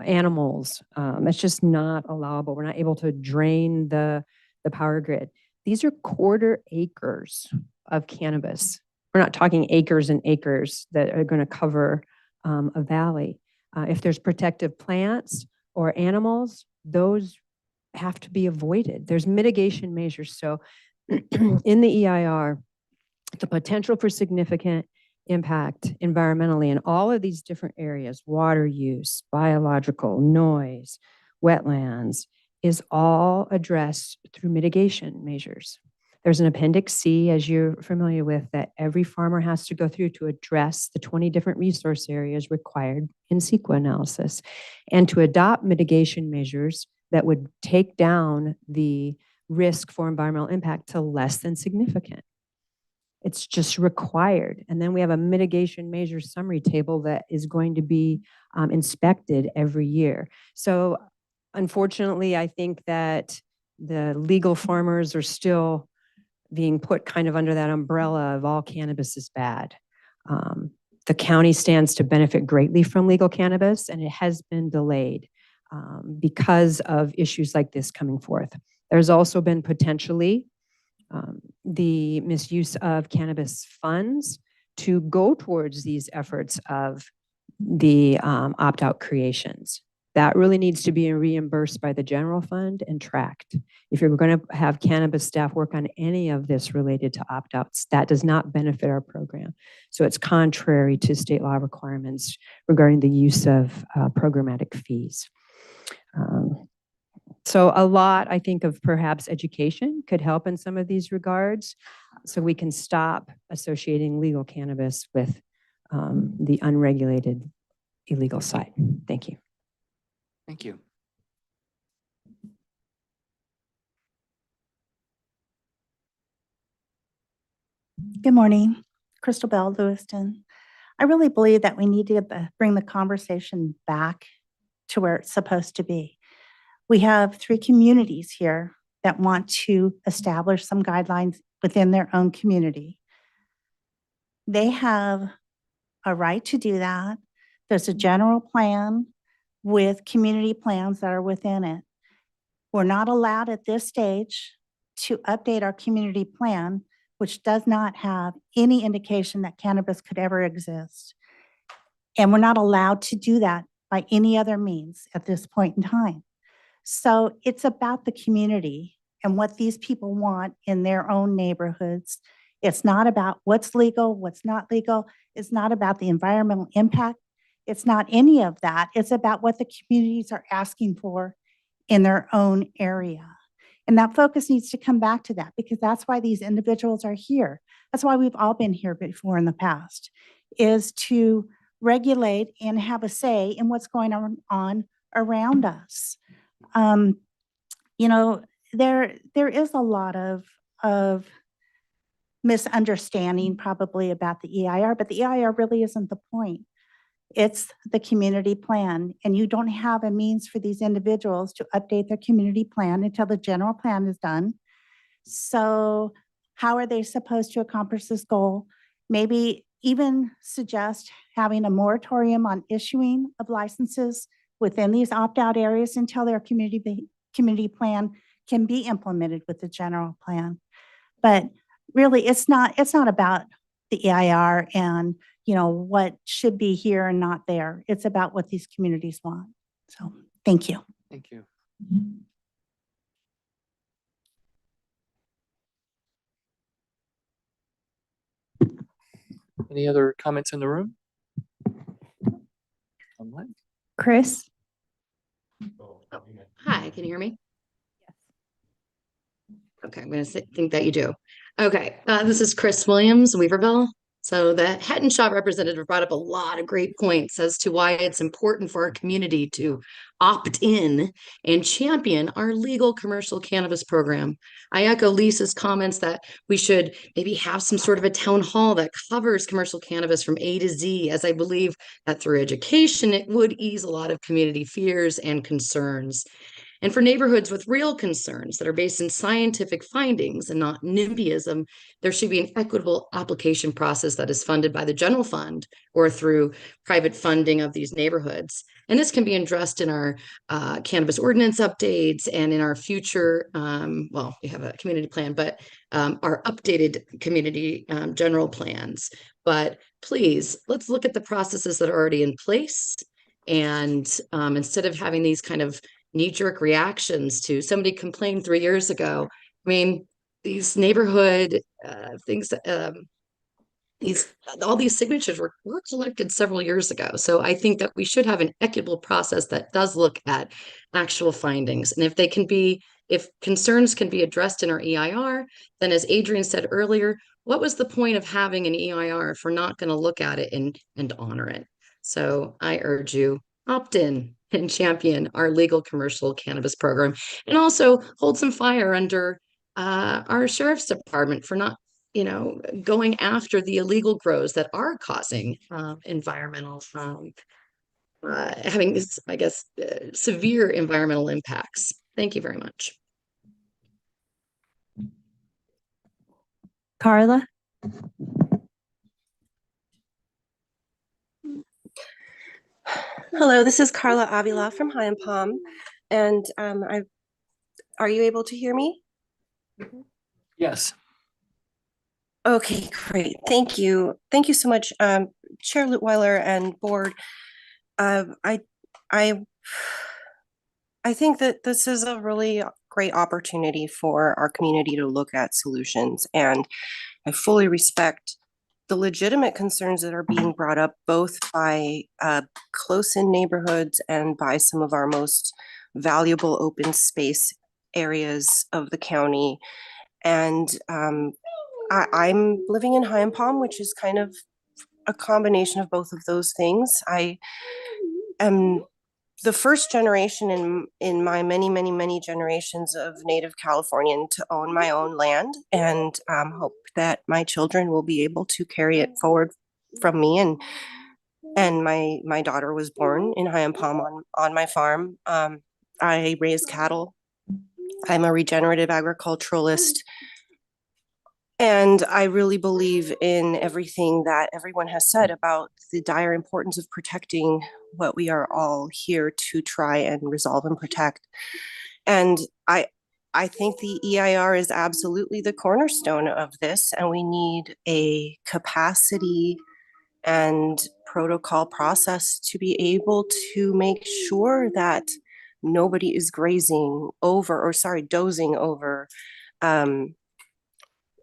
animals. It's just not allowable. We're not able to drain the power grid. These are quarter acres of cannabis. We're not talking acres and acres that are going to cover a valley. If there's protective plants or animals, those have to be avoided. There's mitigation measures. So in the EIR, the potential for significant impact environmentally in all of these different areas, water use, biological, noise, wetlands, is all addressed through mitigation measures. There's an Appendix C, as you're familiar with, that every farmer has to go through to address the 20 different resource areas required in CEQA analysis, and to adopt mitigation measures that would take down the risk for environmental impact to less than significant. It's just required. And then we have a mitigation measure summary table that is going to be inspected every year. So unfortunately, I think that the legal farmers are still being put kind of under that umbrella of all cannabis is bad. The county stands to benefit greatly from legal cannabis, and it has been delayed because of issues like this coming forth. There's also been potentially the misuse of cannabis funds to go towards these efforts of the opt-out creations. That really needs to be reimbursed by the general fund and tracked. If you're going to have cannabis staff work on any of this related to opt-outs, that does not benefit our program. So it's contrary to state law requirements regarding the use of programmatic fees. So a lot, I think, of perhaps education could help in some of these regards, so we can stop associating legal cannabis with the unregulated illegal side. Thank you. Thank you. Good morning, Crystal Bell, Lewiston. I really believe that we need to bring the conversation back to where it's supposed to be. We have 3 communities here that want to establish some guidelines within their own community. They have a right to do that. There's a general plan with community plans that are within it. We're not allowed at this stage to update our community plan, which does not have any indication that cannabis could ever exist. And we're not allowed to do that by any other means at this point in time. So it's about the community and what these people want in their own neighborhoods. It's not about what's legal, what's not legal. It's not about the environmental impact. It's not any of that. It's about what the communities are asking for in their own area. And that focus needs to come back to that, because that's why these individuals are here. That's why we've all been here before in the past, is to regulate and have a say in what's going on around us. You know, there is a lot of misunderstanding probably about the EIR, but the EIR really isn't the point. It's the community plan, and you don't have a means for these individuals to update their community plan until the general plan is done. So how are they supposed to accomplish this goal? Maybe even suggest having a moratorium on issuing of licenses within these opt-out areas until their community plan can be implemented with the general plan. But really, it's not about the EIR and, you know, what should be here and not there. It's about what these communities want. So thank you. Thank you. Any other comments in the room? Online? Chris? Hi, can you hear me? Okay, I'm going to think that you do. Okay, this is Chris Williams, Weaverville. So the Head and Shaw representative brought up a lot of great points as to why it's important for our community to opt in and champion our legal commercial cannabis program. I echo Lisa's comments that we should maybe have some sort of a town hall that covers commercial cannabis from A to Z, as I believe that through education, it would ease a lot of community fears and concerns. And for neighborhoods with real concerns that are based in scientific findings and not NIMBYism, there should be an equitable application process that is funded by the general fund or through private funding of these neighborhoods. And this can be addressed in our cannabis ordinance updates and in our future, well, we have a community plan, but our updated community general plans. But please, let's look at the processes that are already in place. And instead of having these kind of knee-jerk reactions to somebody complained 3 years ago. I mean, these neighborhood things, all these signatures were collected several years ago. So I think that we should have an equitable process that does look at actual findings. And if concerns can be addressed in our EIR, then as Adrian said earlier, what was the point of having an EIR if we're not going to look at it and honor it? So I urge you, opt in and champion our legal commercial cannabis program, and also hold some fire under our sheriff's department for not, going after the illegal grows that are causing environmental, having this, I guess, severe environmental impacts. Thank you very much. Carla? Hello, this is Carla Avila from High and Palm, and are you able to hear me? Yes. Okay, great. Thank you. Thank you so much, Chair Lutweiler and board. I think that this is a really great opportunity for our community to look at solutions, and I fully respect the legitimate concerns that are being brought up both by close-in neighborhoods and by some of our most valuable open space areas of the county. And I'm living in High and Palm, which is kind of a combination of both of those things. I am the first generation in my many generations of Native Californian to own my own land, and hope that my children will be able to carry it forward from me. And my daughter was born in High and Palm on my farm. I raise cattle. I'm a regenerative agriculturalist. And I really believe in everything that everyone has said about the dire importance of protecting what we are all here to try and resolve and protect. And I think the EIR is absolutely the cornerstone of this, and we need a capacity and protocol process to be able to make sure that nobody is dozing over.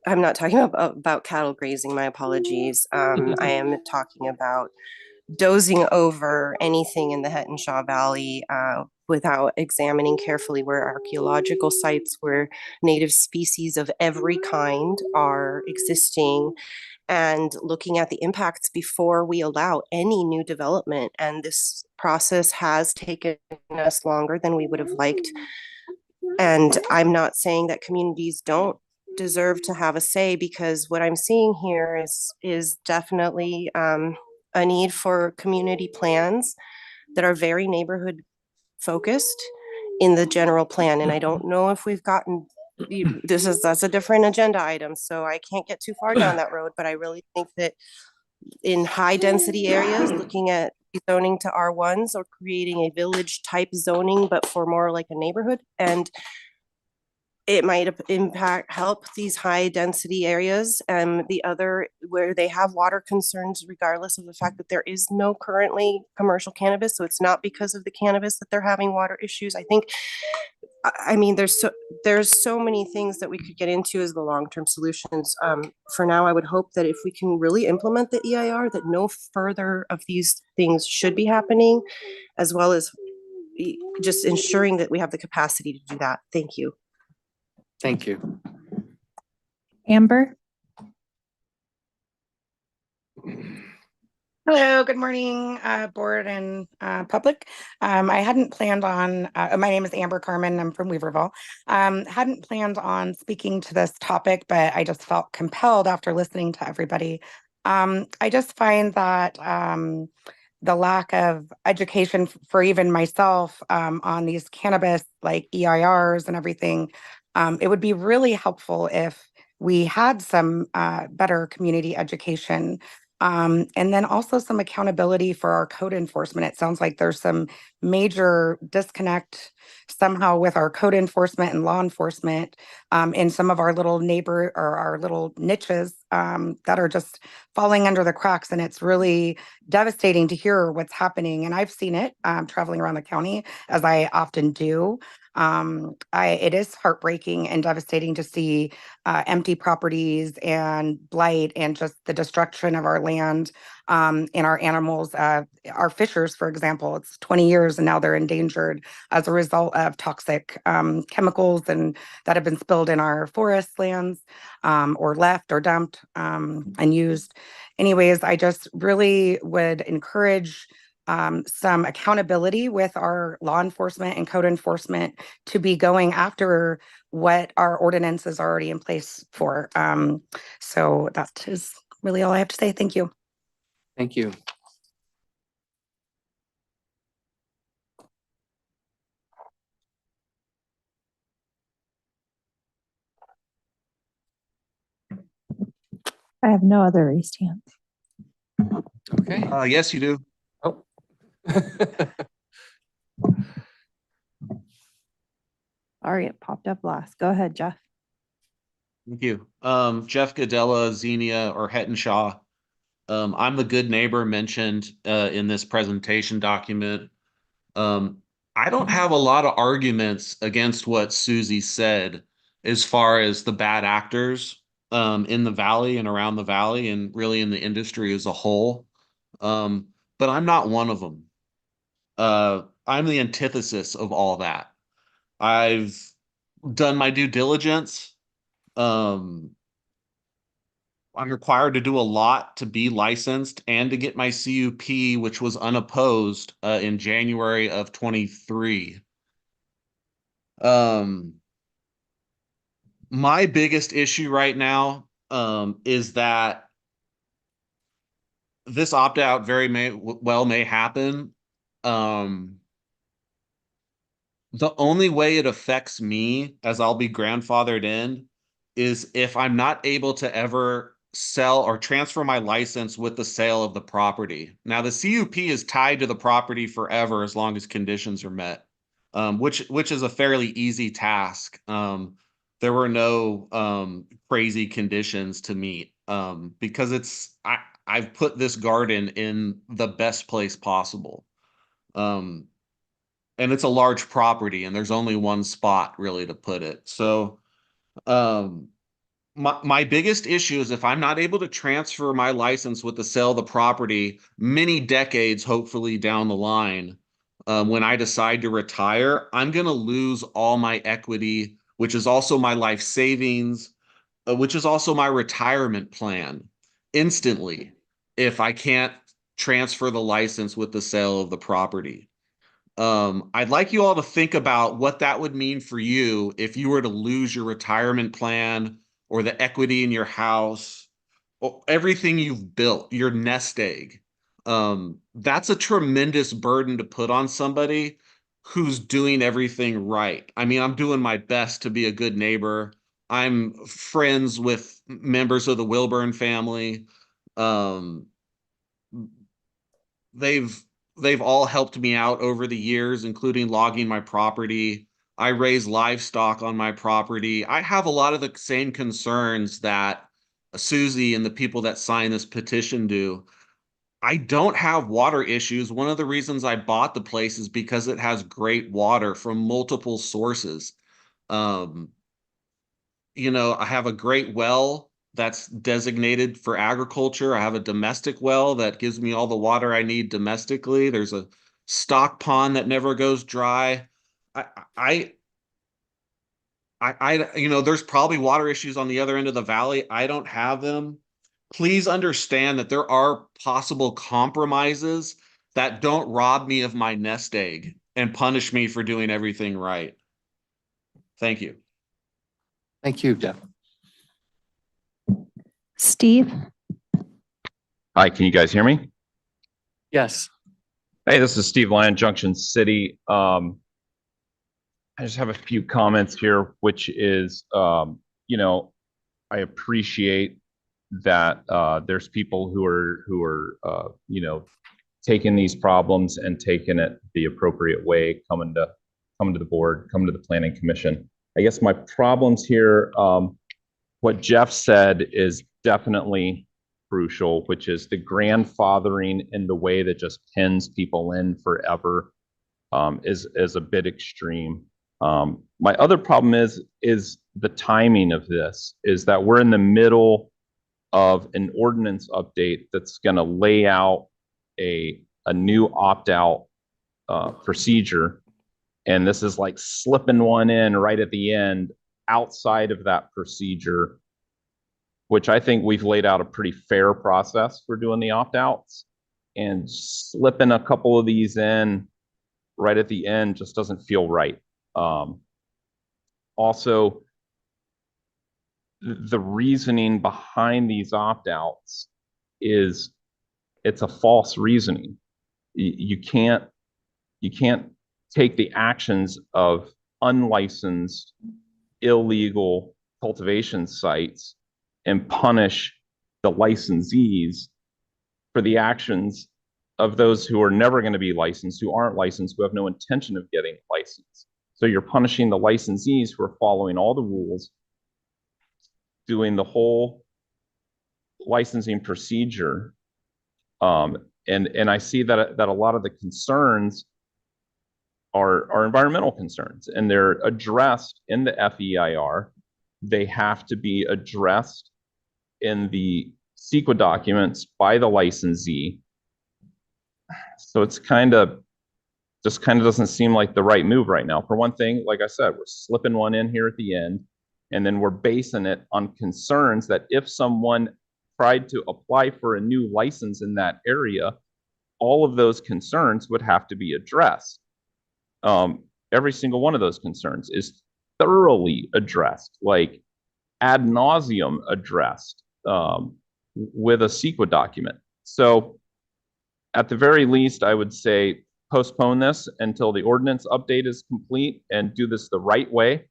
I'm not talking about cattle grazing, my apologies. I am talking about dozing over anything in the Hetton-Shaw Valley without examining carefully where archaeological sites where native species of every kind are existing, and looking at the impacts before we allow any new development. And this process has taken us longer than we would have liked. And I'm not saying that communities don't deserve to have a say, because what I'm seeing here is definitely a need for community plans that are very neighborhood focused in the general plan. And I don't know if we've gotten, that's a different agenda item, so I can't get too far down that road, but I really think that in high density areas, looking at zoning to R1s or creating a village type zoning, but for more like a neighborhood, and it might help these high density areas, and the other where they have water concerns, regardless of the fact that there is no currently commercial cannabis. So it's not because of the cannabis that they're having water issues. I mean, there's so many things that we could get into as the long-term solutions. For now, I would hope that if we can really implement the EIR, that no further of these things should be happening, as well as just ensuring that we have the capacity to do that. Thank you. Thank you. Amber? Hello, good morning, board and public. I hadn't planned on, my name is Amber Carmen, I'm from Weaverville. Hadn't planned on speaking to this topic, but I just felt compelled after listening to everybody. I just find that the lack of education for even myself on these cannabis like EIRs and everything, it would be really helpful if we had some better community education. And then also some accountability for our code enforcement. It sounds like there's some major disconnect somehow with our code enforcement and law enforcement in some of our little neighbor or our little niches that are just falling under the cracks. And it's really devastating to hear what's happening. And I've seen it traveling around the county, as I often do. It is heartbreaking and devastating to see empty properties and blight and just the destruction of our land and our animals. Our fishers, for example, it's 20 years and now they're endangered as a result of toxic chemicals and that have been spilled in our forest lands or left or dumped and used. Anyways, I just really would encourage some accountability with our law enforcement and code enforcement to be going after what our ordinance is already in place for. So that is really all I have to say. Thank you. Thank you. I have no other raised hands. Okay. Yes, you do. Oh. Sorry, it popped up last. Go ahead, Jeff. Thank you. Jeff Godella, Xenia, or Hettenshaw. I'm the good neighbor mentioned in this presentation document. I don't have a lot of arguments against what Susie said as far as the bad actors in the valley and around the valley and really in the industry as a whole. But I'm not one of them. I'm the antithesis of all that. I've done my due diligence. I'm required to do a lot to be licensed and to get my CUP, which was unopposed in January of 23. My biggest issue right now is that this opt-out well may happen. The only way it affects me, as I'll be grandfathered in, is if I'm not able to ever sell or transfer my license with the sale of the property. Now, the CUP is tied to the property forever as long as conditions are met, which is a fairly easy task. There were no crazy conditions to meet because I've put this garden in the best place possible. And it's a large property and there's only one spot really to put it. So my biggest issue is if I'm not able to transfer my license with the sale of the property many decades, hopefully down the line, when I decide to retire, I'm going to lose all my equity, which is also my life savings, which is also my retirement plan instantly if I can't transfer the license with the sale of the property. I'd like you all to think about what that would mean for you if you were to lose your retirement plan or the equity in your house or everything you've built, your nest egg. That's a tremendous burden to put on somebody who's doing everything right. I mean, I'm doing my best to be a good neighbor. I'm friends with members of the Wilburn family. They've all helped me out over the years, including logging my property. I raise livestock on my property. I have a lot of the same concerns that Susie and the people that sign this petition do. I don't have water issues. One of the reasons I bought the place is because it has great water from multiple sources. I have a great well that's designated for agriculture. I have a domestic well that gives me all the water I need domestically. There's a stock pond that never goes dry. I there's probably water issues on the other end of the valley. I don't have them. Please understand that there are possible compromises that don't rob me of my nest egg and punish me for doing everything right. Thank you. Thank you, Jeff. Steve? Hi, can you guys hear me? Yes. Hey, this is Steve Lyon, Junction City. I just have a few comments here, which is, I appreciate that there's people who are taking these problems and taking it the appropriate way, coming to the board, coming to the planning commission. I guess my problems here, what Jeff said is definitely crucial, which is the grandfathering in the way that just pins people in forever is a bit extreme. My other problem is the timing of this, is that we're in the middle of an ordinance update that's going to lay out a new opt-out procedure. And this is like slipping one in right at the end outside of that procedure, which I think we've laid out a pretty fair process for doing the opt-outs, and slipping a couple of these in right at the end just doesn't feel right. Also, the reasoning behind these opt-outs is it's a false reasoning. You can't take the actions of unlicensed, illegal cultivation sites and punish the licensees for the actions of those who are never going to be licensed, who aren't licensed, who have no intention of getting licensed. So you're punishing the licensees who are following all the rules, doing the whole licensing procedure. And I see that a lot of the concerns are environmental concerns, and they're addressed in the FEIR. They have to be addressed in the CEQA documents by the licensee. So it's kind of doesn't seem like the right move right now. For one thing, like I said, we're slipping one in here at the end, and then we're basing it on concerns that if someone tried to apply for a new license in that area, all of those concerns would have to be addressed. Every single one of those concerns is thoroughly addressed, like ad nauseum addressed with a CEQA document. So at the very least, I would say postpone this until the ordinance update is complete and do this the right way.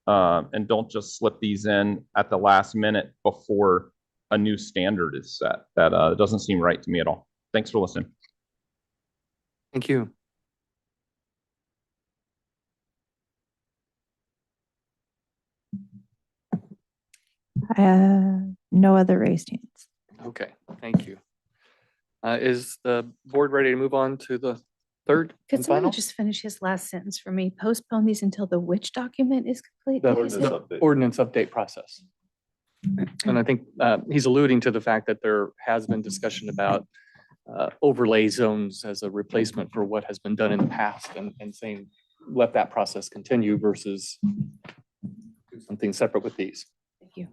And don't just slip these in at the last minute before a new standard is set. That doesn't seem right to me at all. Thanks for listening. Thank you. No other raised hands. Okay, thank you. Is the board ready to move on to the third Could and somebody final? just finish his last sentence for me? Postpone these until the which document is complete? The ordinance update process. And I think he's alluding to the fact that there has been discussion about overlay zones as a replacement for what has been done in the past, and saying let that process continue versus do something separate with these. Thank you.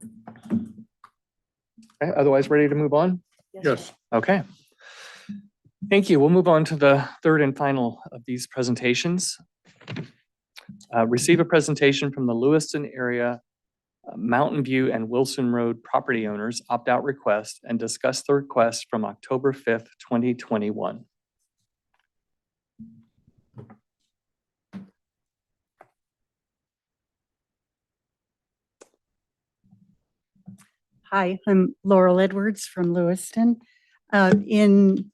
Okay, otherwise ready to move on? Yes. Okay. Thank you. We'll move on to the third and final of these presentations. Receive a presentation from the Lewiston area Mountain View and Wilson Road property owners opt-out request, and discuss the request from October 5th, 2021. Hi, I'm Laurel Edwards from Lewiston. In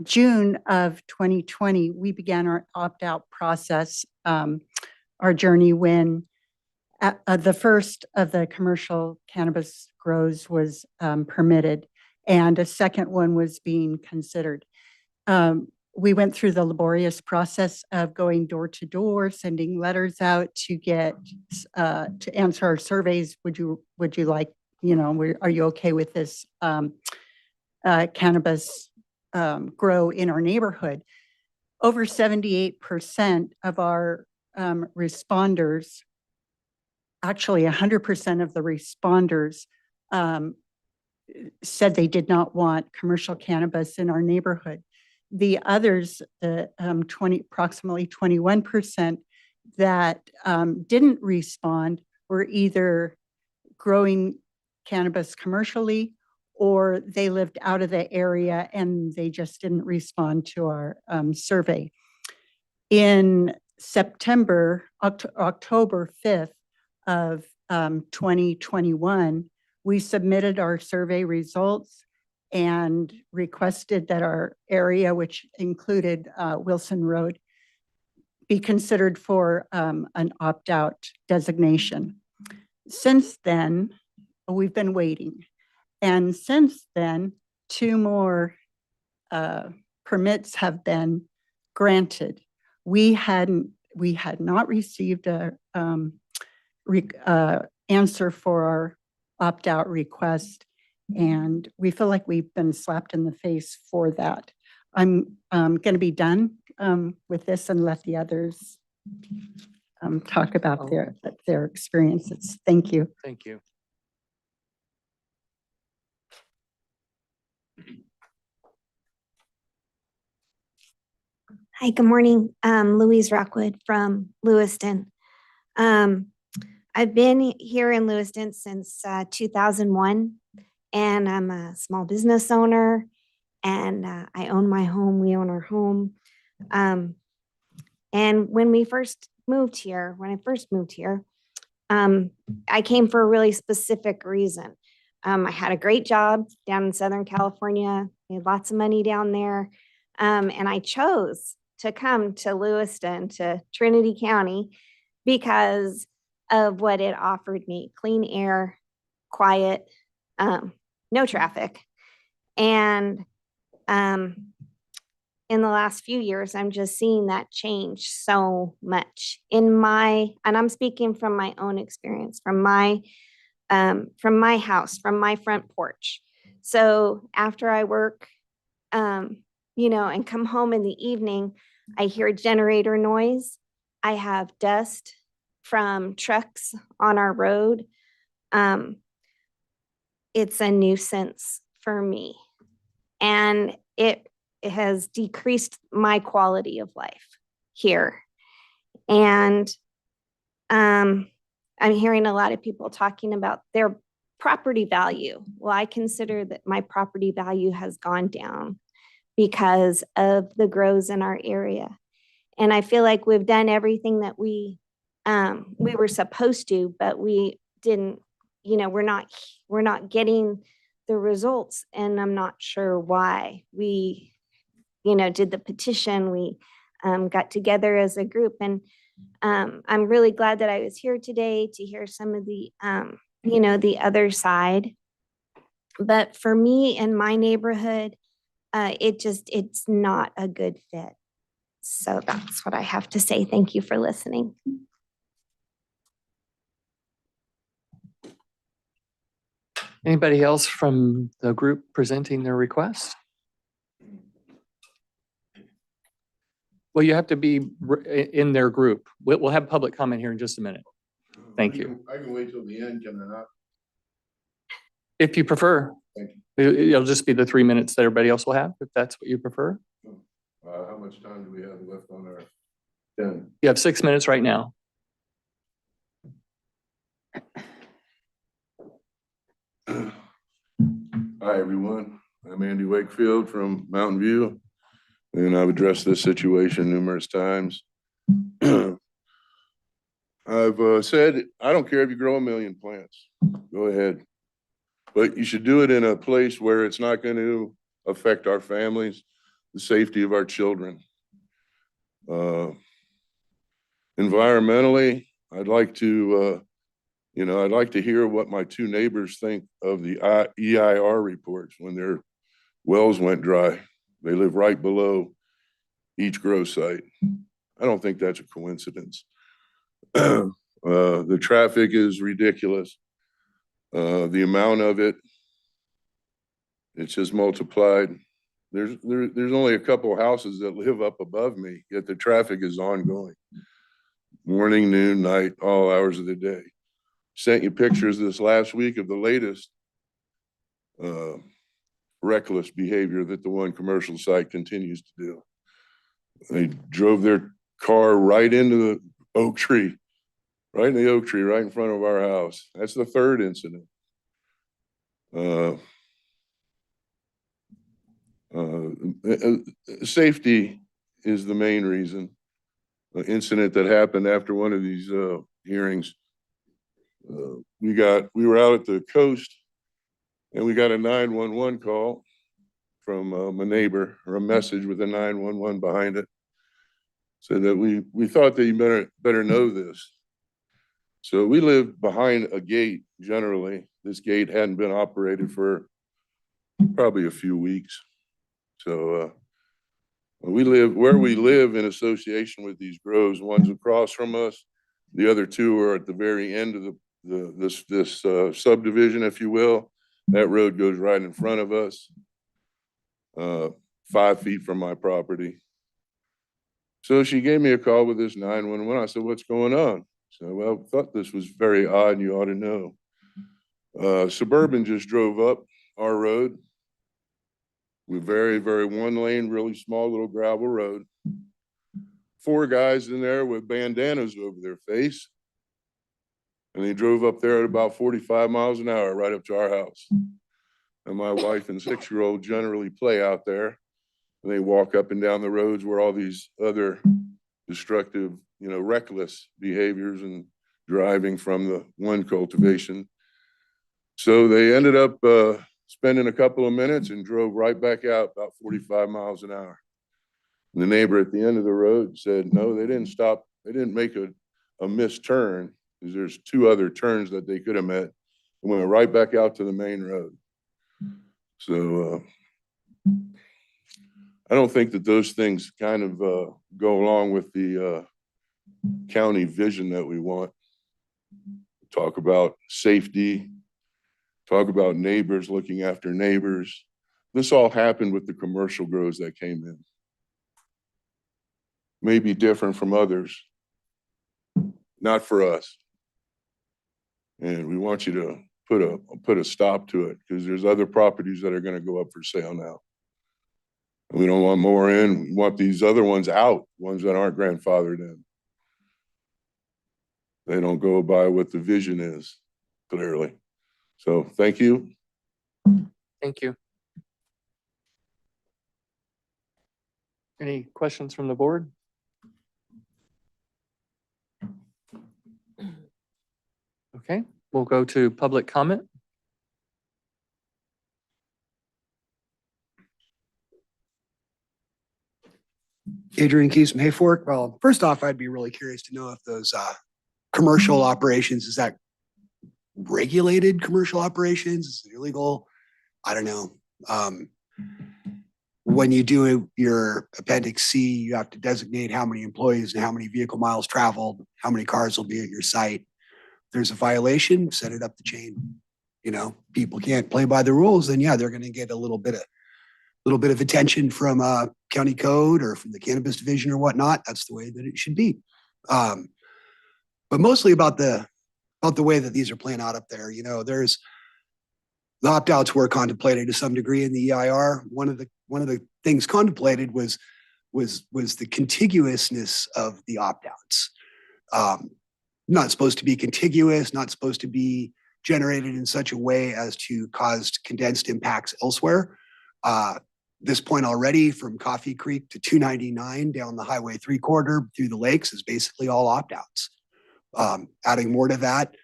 June of 2020, we began our opt-out process, our journey, when the first of the commercial cannabis grows was permitted, and a second one was being considered. We went through the laborious process of going door to door, sending letters out to get to answer our surveys. Would you like, are you okay with this cannabis grow in our neighborhood? Over 78% of our responders actually 100% of the responders um, said they did not want commercial cannabis in our neighborhood. The others, approximately 21% that didn't respond were either growing cannabis commercially or they lived out of the area and they just didn't respond to our survey. In September, October 5th of 2021, we submitted our survey results and requested that our area, which included Wilson Road, be considered for an opt-out designation. Since then, we've been waiting. And since then, 2 more permits have been granted. We had not received a answer for our opt-out request, and we feel like we've been slapped in the face for that. I'm going to be done with this and let the others talk about their experiences. Thank you. Thank you. Hi, good morning. Louise Rockwood from Lewiston. I've been here in Lewiston since 2001, and I'm a small business owner, and I own my home. We own our home. And when I first moved here, I came for a really specific reason. I had a great job down in Southern California, made lots of money down there, and I chose to come to Lewiston, to Trinity County, because of what it offered me: clean air, quiet, no traffic. And in the last few years, I'm just seeing that change so much and I'm speaking from my own experience, from my house, from my front porch. So after I work, and come home in the evening, I hear generator noise. I have dust from trucks on our road. It's a nuisance for me, and it has decreased my quality of life here. And I'm hearing a lot of people talking about their property value. Well, I consider that my property value has gone down because of the grows in our area. And I feel like we've done everything that we were supposed to, but we didn't, we're not getting the results. And I'm not sure why. We, did the petition, we got together as a group, and I'm really glad that I was here today to hear some of the, the other side. But for me in my neighborhood, it's not a good fit. So that's what I have to say. Thank you for listening. Anybody else from the group presenting their request? Well, you have to be in their group. We'll have public comment here in just a minute. Thank you. I can wait till the end, can I not? If you prefer. Thank you. It'll just be the 3 minutes that everybody else will have, if that's what you prefer. How much time do we have left on our 10? You have 6 minutes right now. Hi, everyone. I'm Andy Wakefield from Mountain View, and I've addressed this situation numerous times. I've said, I don't care if you grow 1 million plants, go ahead. But you should do it in a place where it's not going to affect our families, the safety of our children. Environmentally, I'd like to hear what my 2 neighbors think of the EIR reports when their wells went dry. They live right below each grow site. I don't think that's a coincidence. The traffic is ridiculous. The amount of it's just multiplied. There's only a couple of houses that live up above me, yet the traffic is ongoing. Morning, noon, night, all hours of the day. Sent you pictures this last week of the latest reckless behavior that the one commercial site continues to do. They drove their car right into the oak tree, right in the oak tree, right in front of our house. That's the third incident. Safety is the main reason. An incident that happened after one of these hearings. We were out at the coast and we got a 911 call from a neighbor, or a message with a 911 behind it. Said that we thought that you better know this. So we live behind a gate generally. This gate hadn't been operated for probably a few weeks. So we live in association with these groves. One's across from us. The other two are at the very end of this subdivision, if you will. That road goes right in front of us, 5 feet from my property. So she gave me a call with this 911. I said, "What's going on?" So, well, thought this was very odd and you ought to know. Suburban just drove up our road. With very, very one lane, really small little gravel road. 4 guys in there with bandanas over their face. And they drove up there at about 45 miles an hour right up to our house. And my wife and 6-year-old generally play out there. And they walk up and down the roads where all these other destructive, reckless behaviors and driving from the one cultivation. So they ended up spending a couple of minutes and drove right back out about 45 miles an hour. And the neighbor at the end of the road said, no, they didn't stop. They didn't make a missed turn, because there's 2 other turns that they could have met, and went right back out to the main road. So I don't think that those things kind of go along with the county vision that we want. Talk about safety, talk about neighbors looking after neighbors. This all happened with the commercial grows that came in. May be different from others, not for us. And we want you to put a stop to it, because there's other properties that are going to go up for sale now. And we don't want more in. We want these other ones out, ones that aren't grandfathered in. They don't go by what the vision is, clearly. So thank you. Thank you. Any questions from the board? Okay, we'll go to public comment. Adrian Keys from Hayfork. Well, first off, I'd be really curious to know if those commercial operations, is that regulated commercial operations? Is it illegal? I don't know. When you do your Appendix C, you have to designate how many employees and how many vehicle miles traveled, how many cars will be at your site. If there's a violation, send it up the chain. People can't play by the rules, then yeah, they're going to get a little bit of attention from county code or from the cannabis division or whatnot. That's the way that it should be. But mostly about the way that these are playing out up there. There's the opt-outs were contemplated to some degree in the EIR. One of the things contemplated was the contiguousness of the opt-outs. Not supposed to be contiguous, not supposed to be generated in such a way as to cause condensed impacts elsewhere. This point already, from Coffee Creek to 299 down the Highway 3 corridor through the lakes, is basically all opt-outs. Adding more to that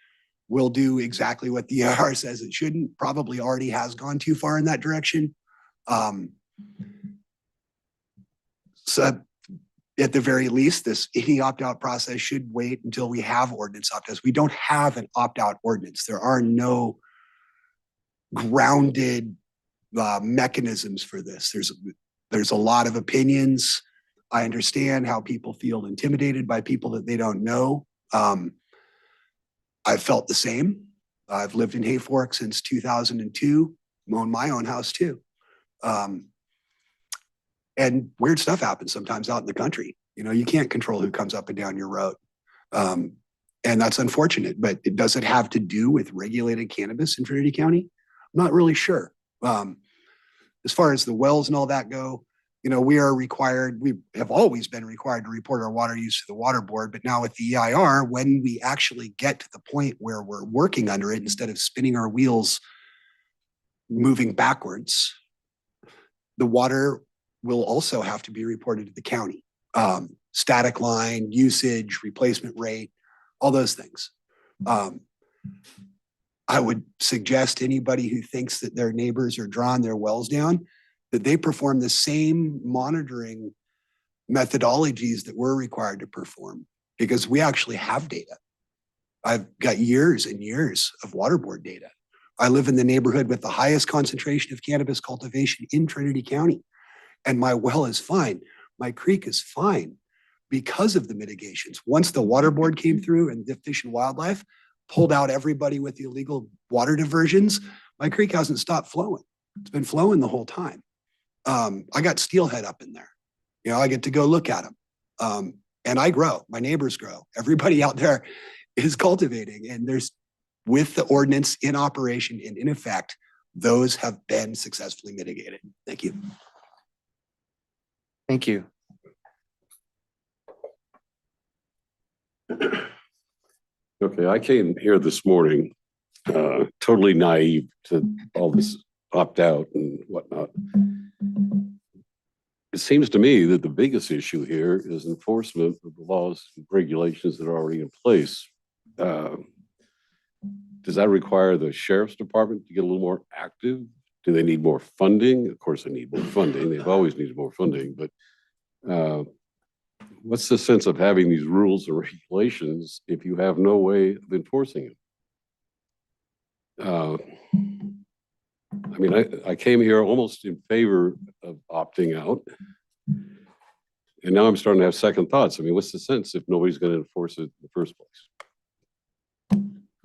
will do exactly what the EIR says it shouldn't. Probably already has gone too far in that direction. So at the very least, any opt-out process should wait until we have ordinance opt-outs. We don't have an opt-out ordinance. There are no grounded mechanisms for this. There's a lot of opinions. I understand how people feel intimidated by people that they don't know. I've felt the same. I've lived in Hayfork since 2002, owned my own house too. And weird stuff happens sometimes out in the country. You can't control who comes up and down your road. And that's unfortunate, but does it have to do with regulated cannabis in Trinity County? I'm not really sure. As far as the wells and all that go, we have always been required to report our water use to the water board, but now with the EIR, when we actually get to the point where we're working under it, instead of spinning our wheels, moving backwards, the water will also have to be reported to the county. Static line, usage, replacement rate, all those things. I would suggest anybody who thinks that their neighbors are drawing their wells down, that they perform the same monitoring methodologies that we're required to perform, because we actually have data. I've got years and years of water board data. I live in the neighborhood with the highest concentration of cannabis cultivation in Trinity County, and my well is fine. My creek is fine because of the mitigations. Once the water board came through and the Fish and Wildlife pulled out everybody with the illegal water diversions, my creek hasn't stopped flowing. It's been flowing the whole time. I got steelhead up in there. I get to go look at them. And I grow, my neighbors grow. Everybody out there is cultivating, and with the ordinance in operation and in effect, those have been successfully mitigated. Thank you. Thank you. Okay, I came here this morning totally naive to all this opt-out and whatnot. It seems to me that the biggest issue here is enforcement of the laws and regulations that are already in place. Does that require the sheriff's department to get a little more active? Do they need more funding? Of course, they need more funding. They've always needed more funding, but what's the sense of having these rules and regulations if you have no way of enforcing them? I mean, I came here almost in favor of opting out, and now I'm starting to have second thoughts. I mean, what's the sense if nobody's going to enforce it in the first place?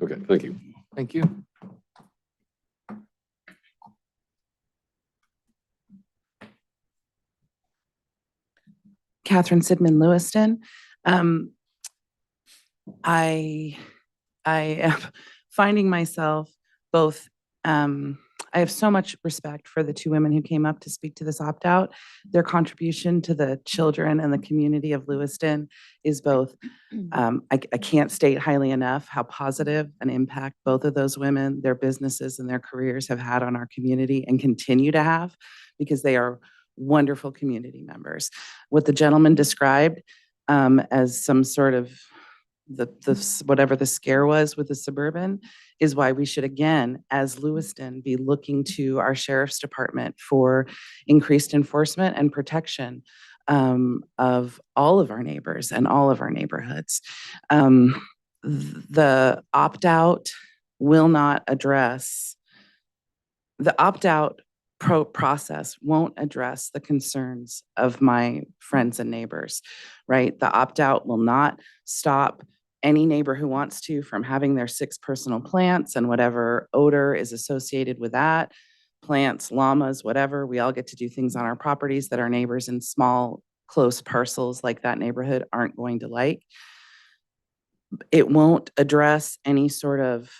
Okay, thank you. Thank you. Catherine Sidman Lewiston. I am finding myself both, I have so much respect for the two women who came up to speak to this opt-out. Their contribution to the children and the community of Lewiston is both, I can't state highly enough how positive an impact both of those women, their businesses and their careers have had on our community and continue to have, because they are wonderful community members. What the gentleman described as some sort of whatever the scare was with the Suburban is why we should, again, as Lewiston, be looking to our sheriff's department for increased enforcement and protection of all of our neighbors and all of our neighborhoods. The opt-out will not address, the opt-out process won't address the concerns of my friends and neighbors, right? The opt-out will not stop any neighbor who wants to from having their 6 personal plants and whatever odor is associated with that, plants, llamas, whatever. We all get to do things on our properties that our neighbors in small, close parcels like that neighborhood aren't going to like. It won't address any sort of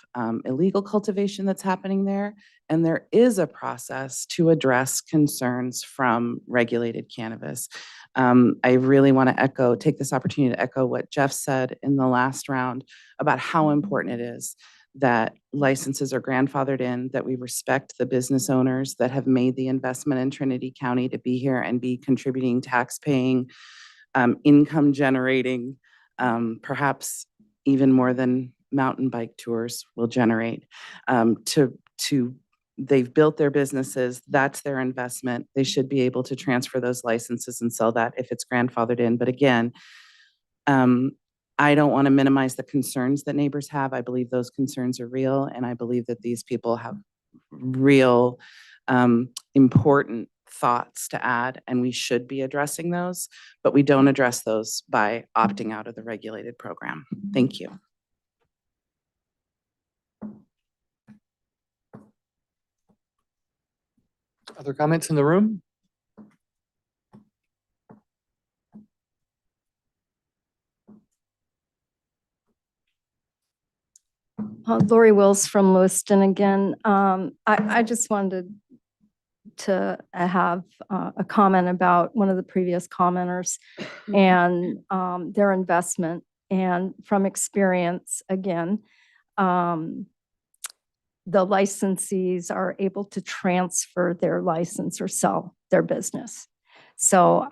illegal cultivation that's happening there. And there is a process to address concerns from regulated cannabis. I really want to take this opportunity to echo what Jeff said in the last round about how important it is that licenses are grandfathered in, that we respect the business owners that have made the investment in Trinity County to be here and be contributing, tax-paying, income generating, perhaps even more than mountain bike tours will generate. They've built their businesses, that's their investment. They should be able to transfer those licenses and sell that if it's grandfathered in. But again, I don't want to minimize the concerns that neighbors have. I believe those concerns are real, and I believe that these people have real important thoughts to add, and we should be addressing those, but we don't address those by opting out of the regulated program. Thank you. Other comments in the room? Lori Wills from Lewiston again. I just wanted to have a comment about one of the previous commenters and their investment. And from experience, again, the licensees are able to transfer their license or sell their business. So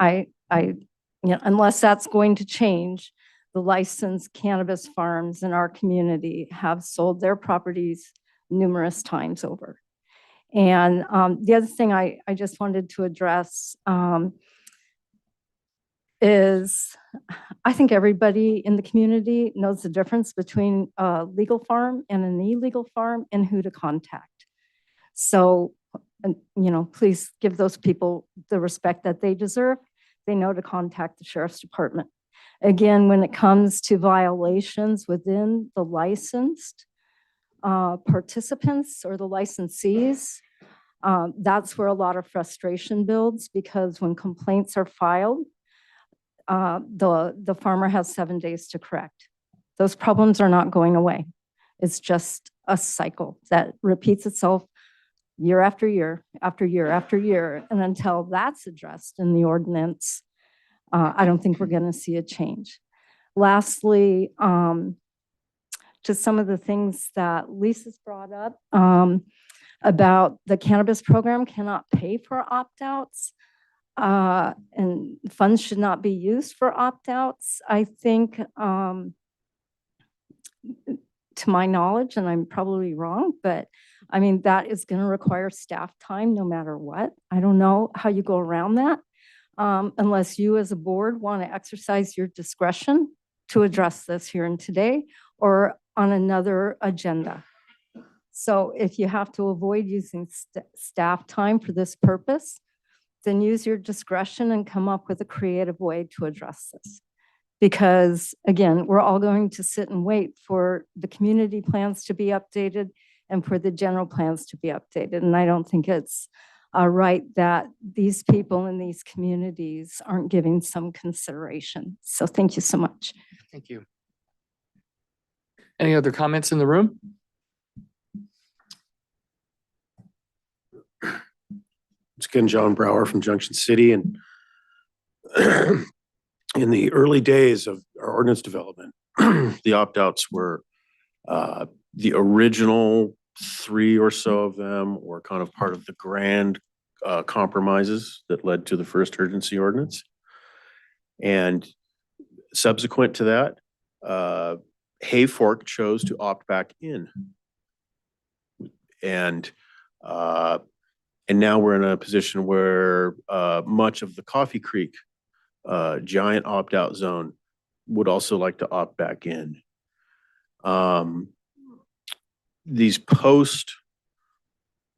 unless that's going to change, the licensed cannabis farms in our community have sold their properties numerous times over. And the other thing I just wanted to address is I think everybody in the community knows the difference between a legal farm and an illegal farm and who to contact. So, please give those people the respect that they deserve. They know to contact the sheriff's department. Again, when it comes to violations within the licensed participants or the licensees, that's where a lot of frustration builds, because when complaints are filed, the farmer has 7 days to correct. Those problems are not going away. It's just a cycle that repeats itself year after year, after year, after year. And until that's addressed in the ordinance, I don't think we're going to see a change. Lastly, just some of the things that Lisa's brought up about the cannabis program cannot pay for opt-outs. And funds should not be used for opt-outs. I think, to my knowledge, and I'm probably wrong, but I mean, that is going to require staff time no matter what. I don't know how you go around that unless you as a board want to exercise your discretion to address this here and today or on another agenda. So if you have to avoid using staff time for this purpose, then use your discretion and come up with a creative way to address this. Because again, we're all going to sit and wait for the community plans to be updated and for the general plans to be updated. And I don't think it's right that these people in these communities aren't giving some consideration. So thank you so much. Thank you. Any other comments in the room? It's again John Brower from Junction City, and in the early days of our ordinance development, the opt-outs were the original 3 or so of them were kind of part of the grand compromises that led to the first urgency ordinance. And subsequent to that, Hayfork chose to opt back in. And now we're in a position where much of the Coffee Creek giant opt-out zone would also like to opt back in. These post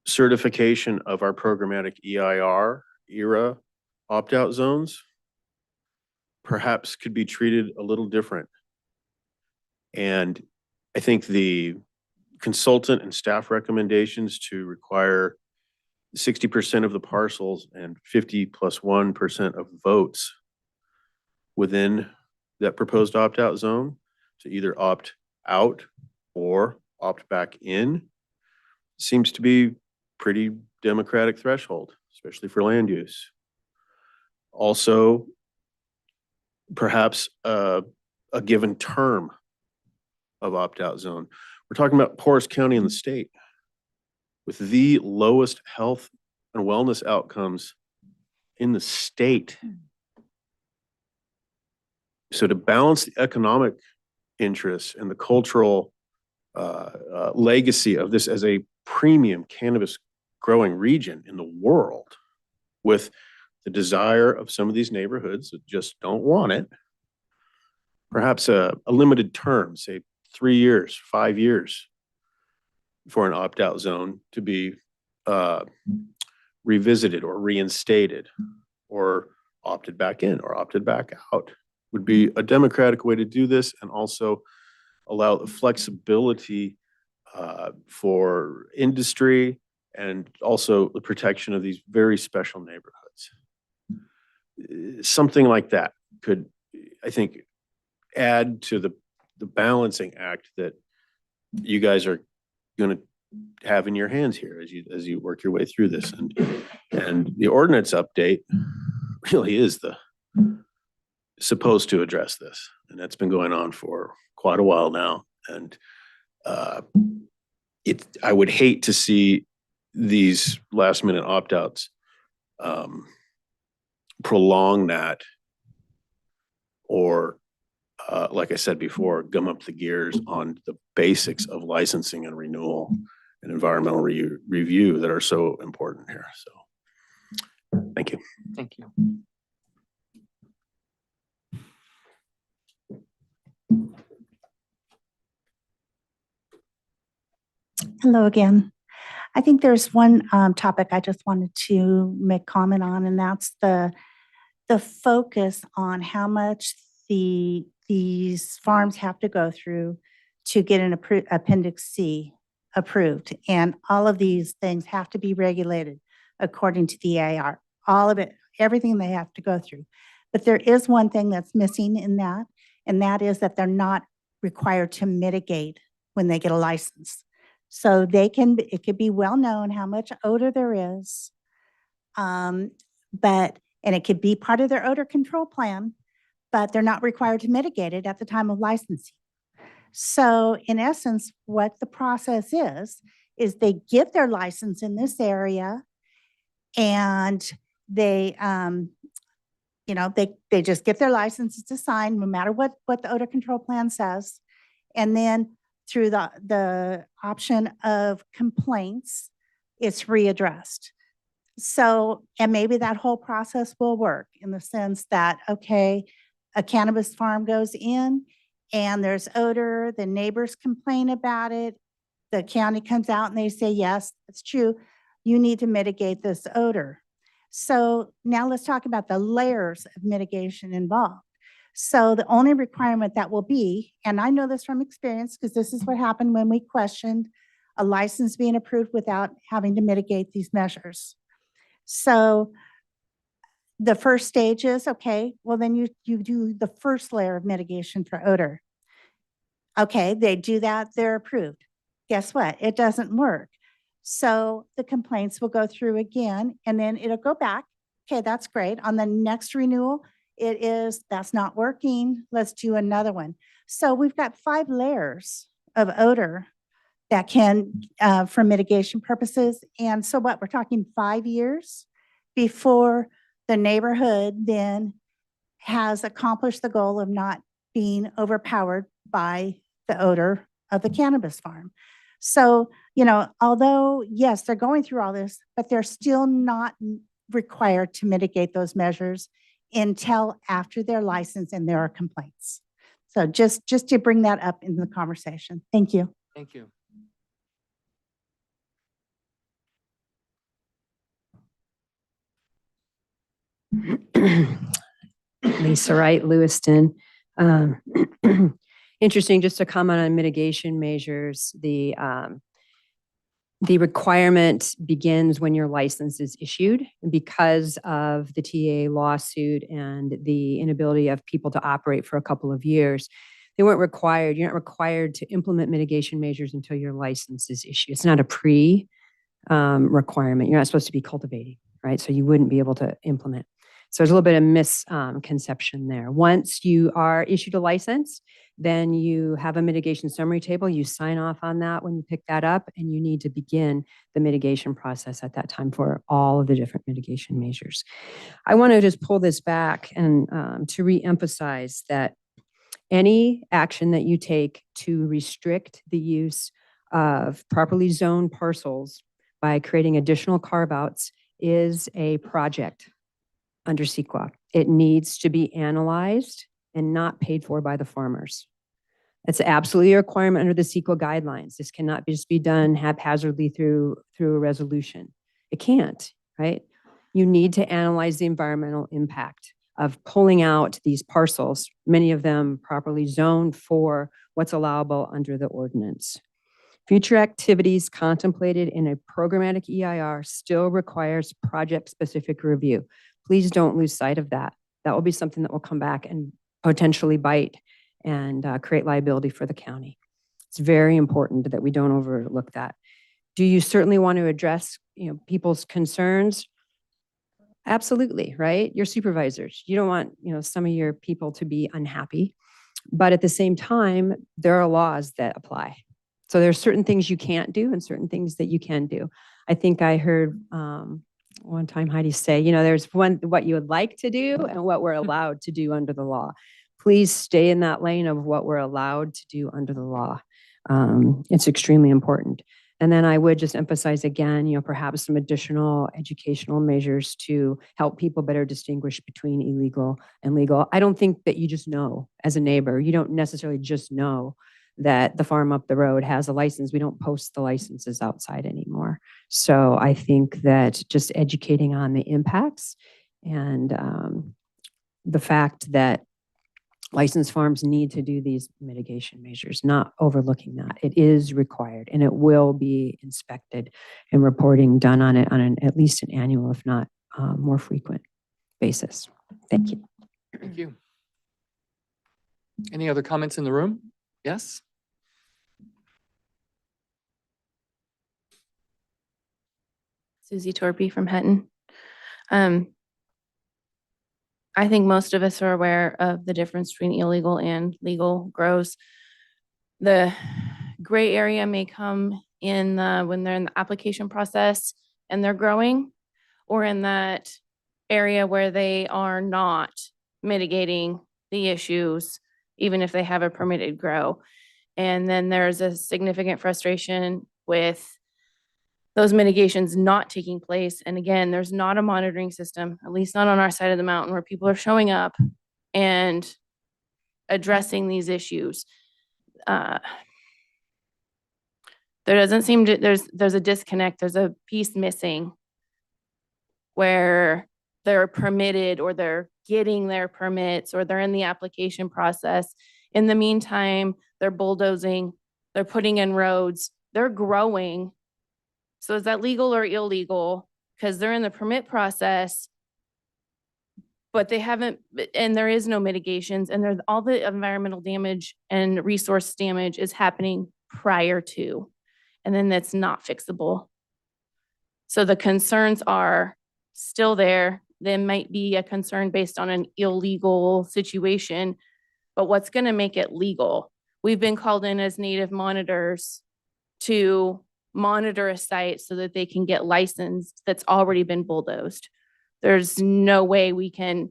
certification of our programmatic EIR era opt-out zones perhaps could be treated a little different. And I think the consultant and staff recommendations to require 60% of the parcels and 50+1% of votes within that proposed opt-out zone to either opt out or opt back in seems to be pretty democratic threshold, especially for land use. Also, perhaps a given term of opt-out zone. We're talking about poorest county in the state with the lowest health and wellness outcomes in the state. So to balance the economic interests and the cultural legacy of this as a premium cannabis growing region in the world with the desire of some of these neighborhoods that just don't want it, perhaps a limited term, say 3 years, 5 years for an opt-out zone to be revisited or reinstated or opted back in or opted back out would be a democratic way to do this, and also allow the flexibility for industry and also the protection of these very special neighborhoods. Something like that could, I think, add to the balancing act that you guys are going to have in your hands here as you work your way through this. And the ordinance update really is supposed to address this. And that's been going on for quite a while now. And I would hate to see these last minute opt-outs prolong that, or like I said before, gum up the gears on the basics of licensing and renewal and environmental review that are so important here. So thank you. Thank you. Hello again. I think there's one topic I just wanted to make comment on, and that's the focus on how much these farms have to go through to get an Appendix C approved. And all of these things have to be regulated according to the AR. All of it, everything they have to go through. But there is one thing that's missing in that, and that is that they're not required to mitigate when they get a license. So it could be well known how much odor there is, and it could be part of their odor control plan, but they're not required to mitigate it at the time of licensing. So in essence, what the process is they give their license in this area, and they just get their licenses to sign no matter what the odor control plan says. And then through the option of complaints, it's readdressed. So, and maybe that whole process will work in the sense that, okay, a cannabis farm goes in and there's odor, the neighbors complain about it, the county comes out and they say, yes, it's true, you need to mitigate this odor. So now let's talk about the layers of mitigation involved. So the only requirement that will be, and I know this from experience because this is what happened when we questioned a license being approved without having to mitigate these measures. So the first stage is, okay, well then you do the first layer of mitigation for odor. Okay, they do that, they're approved. Guess what? It doesn't work. So the complaints will go through again, and then it'll go back. Okay, that's great. On the next renewal, that's not working. Let's do another one. So we've got 5 layers of odor that can, for mitigation purposes. And so what, we're talking 5 years before the neighborhood then has accomplished the goal of not being overpowered by the odor of the cannabis farm. So, although, yes, they're going through all this, but they're still not required to mitigate those measures until after their license and there are complaints. So just to bring that up in the conversation. Thank you. Thank you. Lisa Wright, Lewiston. Interesting, just to comment on mitigation measures. The requirement begins when your license is issued. Because of the TA lawsuit and the inability of people to operate for a couple of years, they weren't required. You're not required to implement mitigation measures until your license is issued. It's not a requirement. You're not supposed to be cultivating, right? So you wouldn't be able to implement. So there's a little bit of misconception there. Once you are issued a license, then you have a mitigation summary table. You sign off on that when you pick that up, and you need to begin the mitigation process at that time for all of the different mitigation measures. I want to just pull this back and to reemphasize that any action that you take to restrict the use of properly zoned parcels by creating additional carve-outs is a project under CEQA. It needs to be analyzed and not paid for by the farmers. It's absolutely a requirement under the CEQA guidelines. This cannot just be done haphazardly through a resolution. It can't, right? You need to analyze the environmental impact of pulling out these parcels, many of them properly zoned for what's allowable under the ordinance. Future activities contemplated in a programmatic EIR still requires project-specific review. Please don't lose sight of that. That will be something that will come back and potentially bite and create liability for the county. It's very important that we don't overlook that. Do you certainly want to address, people's concerns? Absolutely, right? Your supervisors. You don't want, some of your people to be unhappy. But at the same time, there are laws that apply. So there's certain things you can't do and certain things that you can do. I think I heard one time Heidi say, there's what you would like to do and what we're allowed to do under the law. Please stay in that lane of what we're allowed to do under the law. It's extremely important. And then I would just emphasize again, perhaps some additional educational measures to help people better distinguish between illegal and legal. I don't think that you just know as a neighbor. You don't necessarily just know that the farm up the road has a license. We don't post the licenses outside anymore. So I think that just educating on the impacts and the fact that licensed farms need to do these mitigation measures, not overlooking that. It is required and it will be inspected and reporting done on it on at least an annual, if not more frequent basis. Thank you. Thank you. Any other comments in the room? Yes? Susie Torpy from Hetton. I think most of us are aware of the difference between illegal and legal grows. The gray area may come in when they're in the application process and they're growing, or in that area where they are not mitigating the issues, even if they have a permitted grow. And then there's a significant frustration with those mitigations not taking place. And again, there's not a monitoring system, at least not on our side of the mountain, where people are showing up and addressing these issues. There doesn't seem to, there's a disconnect, there's a piece missing where they're permitted or they're getting their permits or they're in the application process. In the meantime, they're bulldozing, they're putting in roads, they're growing. So is that legal or illegal? Because they're in the permit process, but they haven't, and there is no mitigations, and there's all the environmental damage and resource damage is happening prior to, and then that's not fixable. So the concerns are still there. There might be a concern based on an illegal situation, but what's going to make it legal? We've been called in as native monitors to monitor a site so that they can get licensed that's already been bulldozed. There's no way we can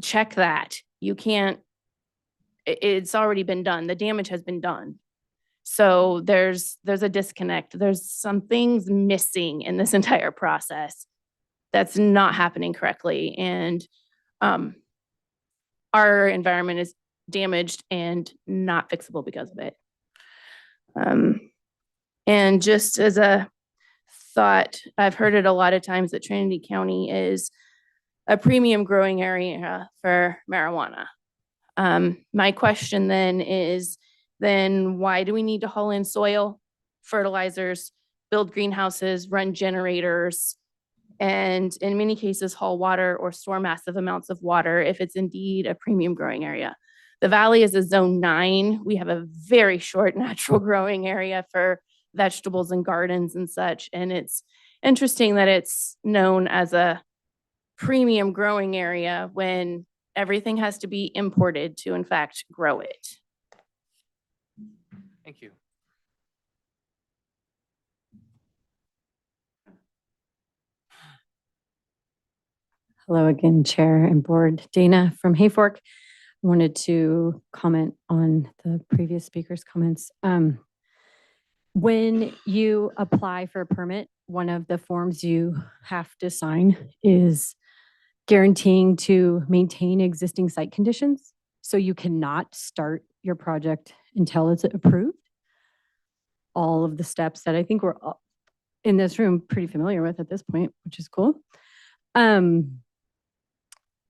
check that. You can't, it's already been done. The damage has been done. So there's a disconnect. There's some things missing in this entire process that's not happening correctly. And our environment is damaged and not fixable because of it. And just as a thought, I've heard it a lot of times that Trinity County is a premium growing area for marijuana. My question then is, then why do we need to haul in soil, fertilizers, build greenhouses, run generators, and in many cases haul water or store massive amounts of water if it's indeed a premium growing area? The valley is a zone 9. We have a very short natural growing area for vegetables and gardens and such. And it's interesting that it's known as a premium growing area when everything has to be imported to, in fact, grow it. Thank you. Hello again, Chair and Board. Dana from Hayfork. I wanted to comment on the previous speaker's comments. When you apply for a permit, one of the forms you have to sign is guaranteeing to maintain existing site conditions. So you cannot start your project until it's approved. All of the steps that I think we're all in this room pretty familiar with at this point, which is cool.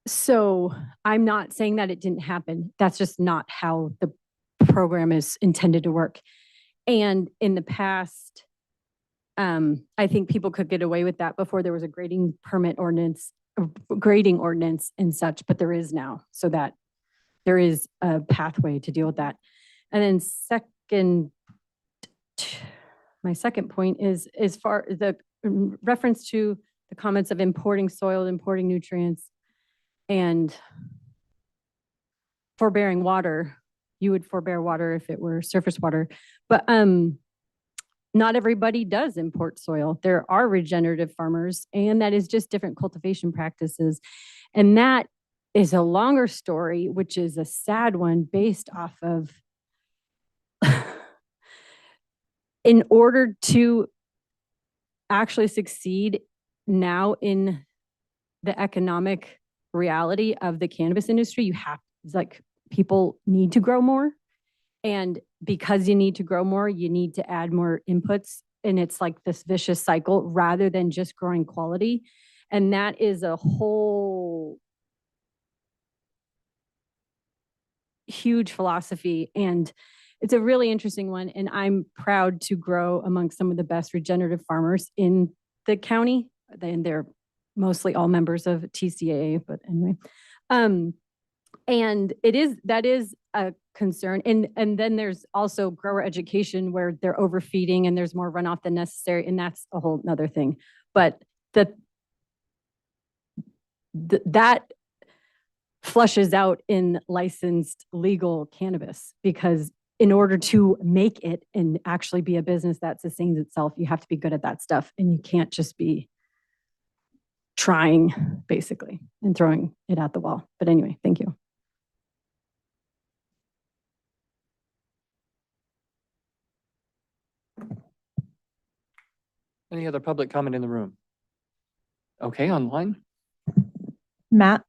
So I'm not saying that it didn't happen. That's just not how the program is intended to work. And in the past, I think people could get away with that before there was a grading ordinance and such, but there is now, so that there is a pathway to deal with that. And then second point is as far the reference to the comments of importing soil, importing nutrients, and forbearing water. You would forbear water if it were surface water, but not everybody does import soil. There are regenerative farmers, and that is just different cultivation practices. And that is a longer story, which is a sad one based off of in order to actually succeed now in the economic reality of the cannabis industry, you have, like, people need to grow more. And because you need to grow more, you need to add more inputs. And it's like this vicious cycle rather than just growing quality. And that is a whole huge philosophy. And it's a really interesting one. And I'm proud to grow among some of the best regenerative farmers in the county. And they're mostly all members of TCAA, but anyway. And that is a concern. And then there's also grower education where they're overfeeding and there's more runoff than necessary. And that's a whole nother thing. But that flushes out in licensed legal cannabis, because in order to make it and actually be a business that sustains itself, you have to be good at that stuff. And you can't just be trying basically and throwing it at the wall. But anyway, thank you. Any other public comment in the room? Okay, online. Matt?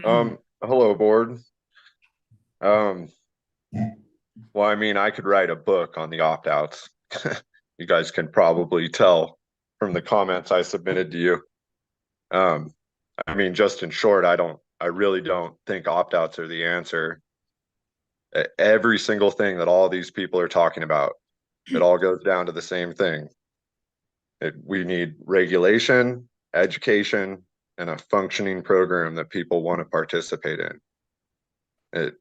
Hello, board. Well, I mean, I could write a book on the opt-outs. You guys can probably tell from the comments I submitted to you. I mean, just in short, I really don't think opt-outs are the answer. Every single thing that all these people are talking about, it all goes down to the same thing. We need regulation, education, and a functioning program that people want to participate in.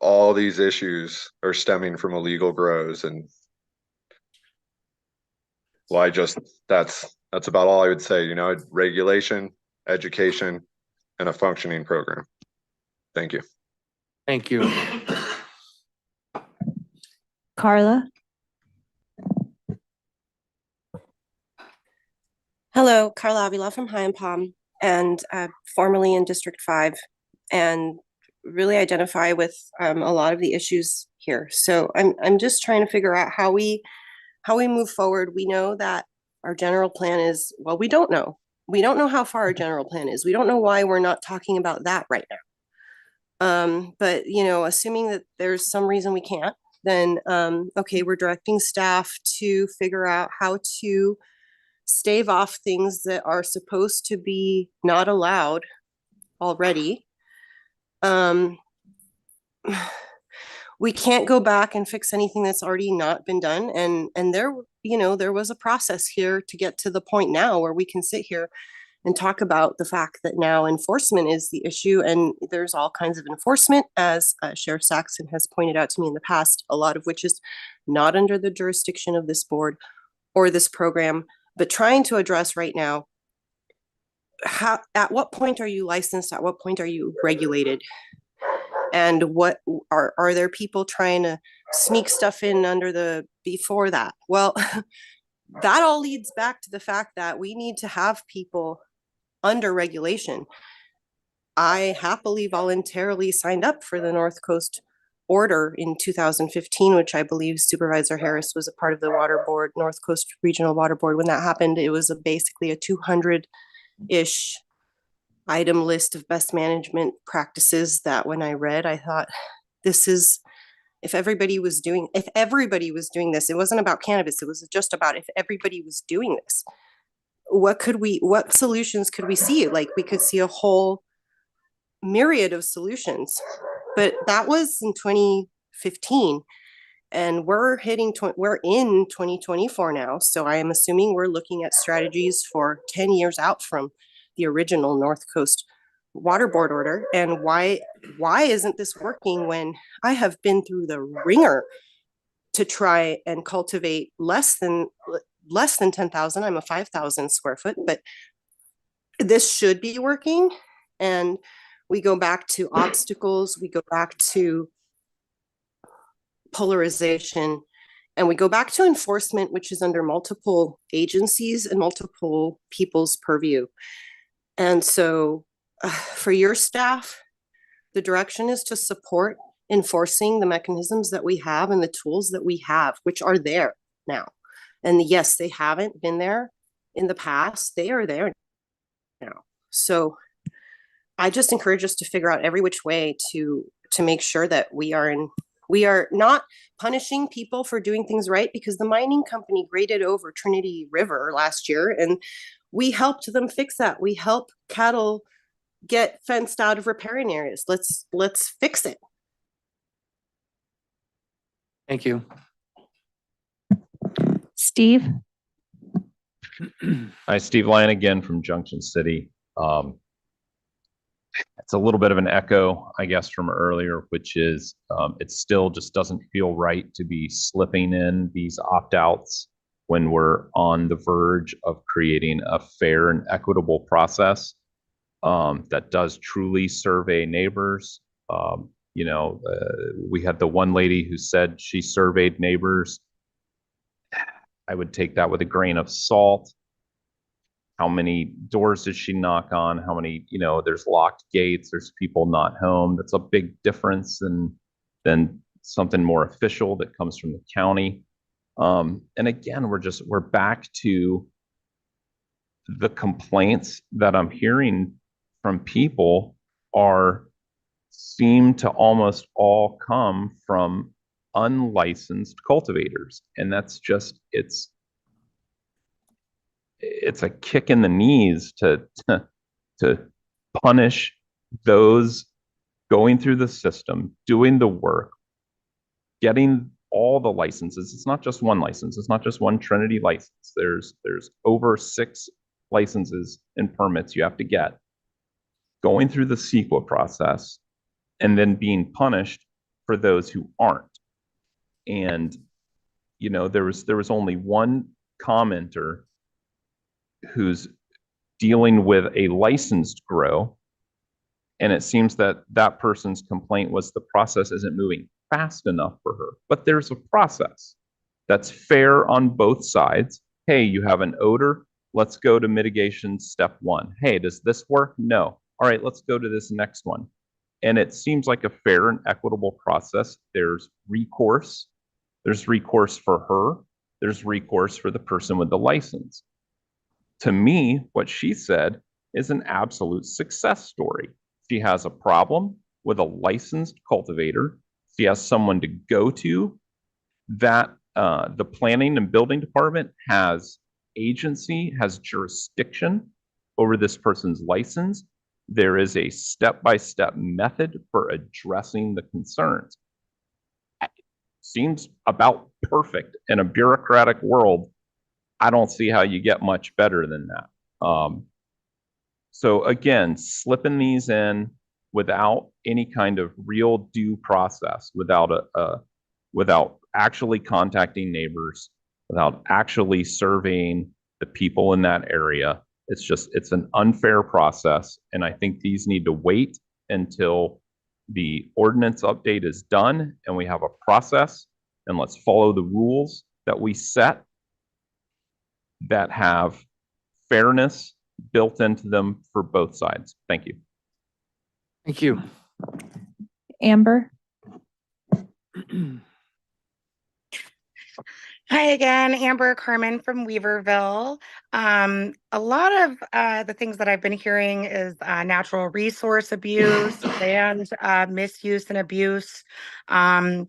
All these issues are stemming from illegal grows, and well, that's about all I would say. You know, regulation, education, and a functioning program. Thank you. Thank you. Carla? Hello, Carla Avila from High and Palm, and formerly in District 5, and really identify with a lot of the issues here. So I'm just trying to figure out how we move forward. We know that our general plan is, well, we don't know. We don't know how far our general plan is. We don't know why we're not talking about that right now. But, you know, assuming that there's some reason we can't, then, okay, we're directing staff to figure out how to stave off things that are supposed to be not allowed already. We can't go back and fix anything that's already not been done. And there, you know, there was a process here to get to the point now where we can sit here and talk about the fact that now enforcement is the issue, and there's all kinds of enforcement, as Sheriff Saxon has pointed out to me in the past, a lot of which is not under the jurisdiction of this board or this program, but trying to address right now, at what point are you licensed? At what point are you regulated? And what are there people trying to sneak stuff in before that? Well, that all leads back to the fact that we need to have people under regulation. I happily voluntarily signed up for the North Coast Order in 2015, which I believe Supervisor Harris was a part of the water board, North Coast Regional Water Board. When that happened, it was basically a 200-ish item list of best management practices that when I read, I thought, this is, if everybody was doing this, it wasn't about cannabis, it was just about if everybody was doing this, what solutions could we see? Like, we could see a whole myriad of solutions, but that was in 2015, and we're in 2024 now. So I am assuming we're looking at strategies for 10 years out from the original North Coast water board order, and why isn't this working when I have been through the ringer to try and cultivate less than 10,000. I'm a 5,000 square foot, but this should be working. And we go back to obstacles, we go back to polarization, and we go back to enforcement, which is under multiple agencies and multiple people's purview. And so for your staff, the direction is to support enforcing the mechanisms that we have and the tools that we have, which are there now. And yes, they haven't been there in the past. They are there now. So I just encourage us to figure out every which way to make sure that we are not punishing people for doing things right, because the mining company graded over Trinity River last year and we helped them fix that. We help cattle get fenced out of riparian areas. Let's fix it. Thank you. Steve? Hi, Steve Lyon again from Junction City. It's a little bit of an echo, I guess, from earlier, which is it still just doesn't feel right to be slipping in these opt-outs when we're on the verge of creating a fair and equitable process that does truly survey neighbors. We had the one lady who said she surveyed neighbors. I would take that with a grain of salt. How many doors does she knock on? How many, there's locked gates, there's people not home. That's a big difference than something more official that comes from the county. And again, we're back to the complaints that I'm hearing from people seem to almost all come from unlicensed cultivators. And that's just, it's a kick in the knees to punish those going through the system, doing the work, getting all the licenses. It's not just one license. It's not just one Trinity license. There's over 6 licenses and permits you have to get, going through the CEQA process, and then being punished for those who aren't. And, there was only one commenter who's dealing with a licensed grow. And it seems that that person's complaint was the process isn't moving fast enough for her. But there's a process that's fair on both sides. Hey, you have an odor. Let's go to mitigation step 1. Hey, does this work? No. All right, let's go to this next one. And it seems like a fair and equitable process. There's recourse. There's recourse for her. There's recourse for the person with the license. To me, what she said is an absolute success story. She has a problem with a licensed cultivator. She has someone to go to. That the planning and building department has agency, has jurisdiction over this person's license. There is a step-by-step method for addressing the concerns. Seems about perfect in a bureaucratic world. I don't see how you get much better than that. So again, slipping these in without any kind of real due process, without actually contacting neighbors, without actually surveying the people in that area. It's an unfair process. And I think these need to wait until the ordinance update is done and we have a process, and let's follow the rules that we set that have fairness built into them for both sides. Thank you. Thank you. Amber? Hi again, Amber Carmen from Weaverville. A lot of the things that I've been hearing is natural resource abuse, land misuse and abuse. Some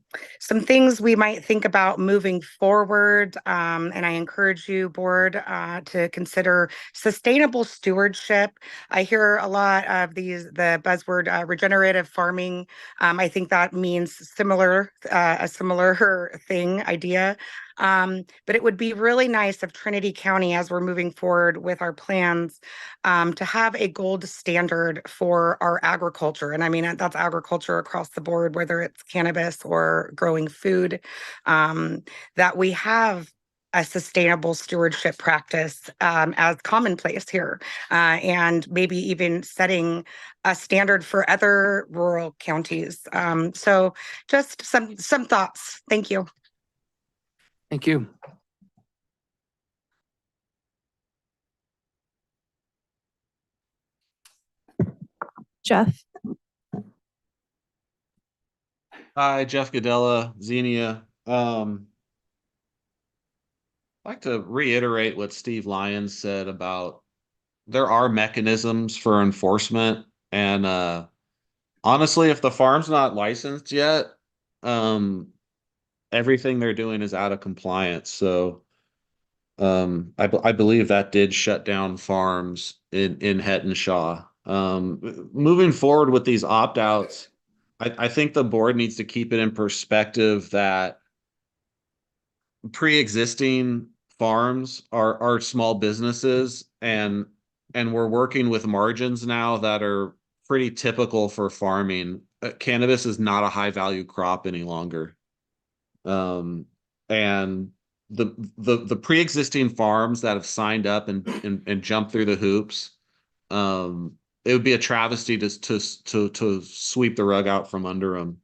things we might think about moving forward, and I encourage you, board, to consider sustainable stewardship. I hear a lot of the buzzword regenerative farming. I think that means a similar idea. But it would be really nice if Trinity County, as we're moving forward with our plans, to have a gold standard for our agriculture. And I mean, that's agriculture across the board, whether it's cannabis or growing food, that we have a sustainable stewardship practice as commonplace here, and maybe even setting a standard for other rural counties. So just some thoughts. Thank you. Thank you. Jeff. Hi, Jeff Godella, Xenia. I'd like to reiterate what Steve Lyons said about there are mechanisms for enforcement. And honestly, if the farm's not licensed yet, everything they're doing is out of compliance. So I believe that did shut down farms in Hettenshaw. Moving forward with these opt-outs, I think the board needs to keep it in perspective that pre-existing farms are small businesses, and we're working with margins now that are pretty typical for farming. Cannabis is not a high value crop any longer. And the pre-existing farms that have signed up and jumped through the hoops, it would be a travesty to sweep the rug out from under them.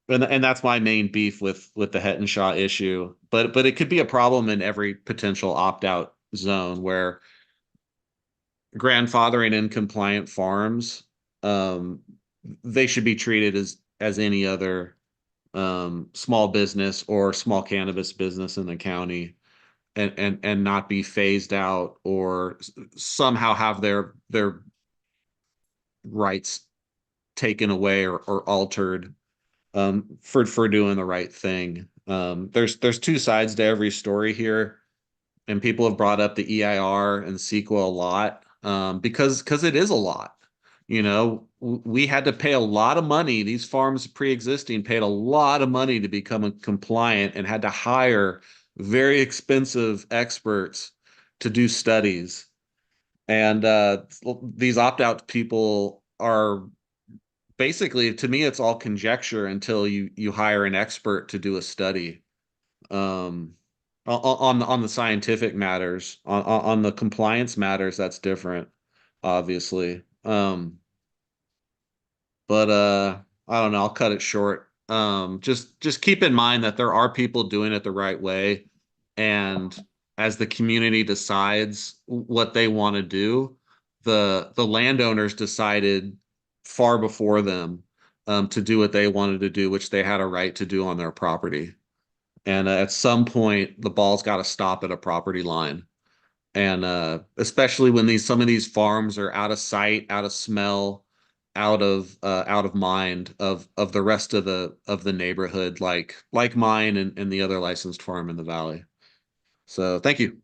And that's my main beef with the Hettenshaw issue. But it could be a problem in every potential opt-out zone where grandfathering in compliant farms, they should be treated as any other small business or small cannabis business in the county, and not be phased out or somehow have their rights taken away or altered for doing the right thing. There's two sides to every story here, and people have brought up the EIR and CEQA a lot, because it is a lot. You know, we had to pay a lot of money. These farms pre-existing paid a lot of money to become compliant and had to hire very expensive experts to do studies. And these opt-out people are basically, to me, it's all conjecture until you hire an expert to do a study on the scientific matters. On the compliance matters, that's different, obviously. But I don't know, I'll cut it short. Just keep in mind that there are people doing it the right way, and as the community decides what they want to do, the landowners decided far before them to do what they wanted to do, which they had a right to do on their property. And at some point, the ball's got to stop at a property line. And especially when some of these farms are out of sight, out of smell, out of mind of the rest of the neighborhood, like mine and the other licensed farm in the valley. So thank you.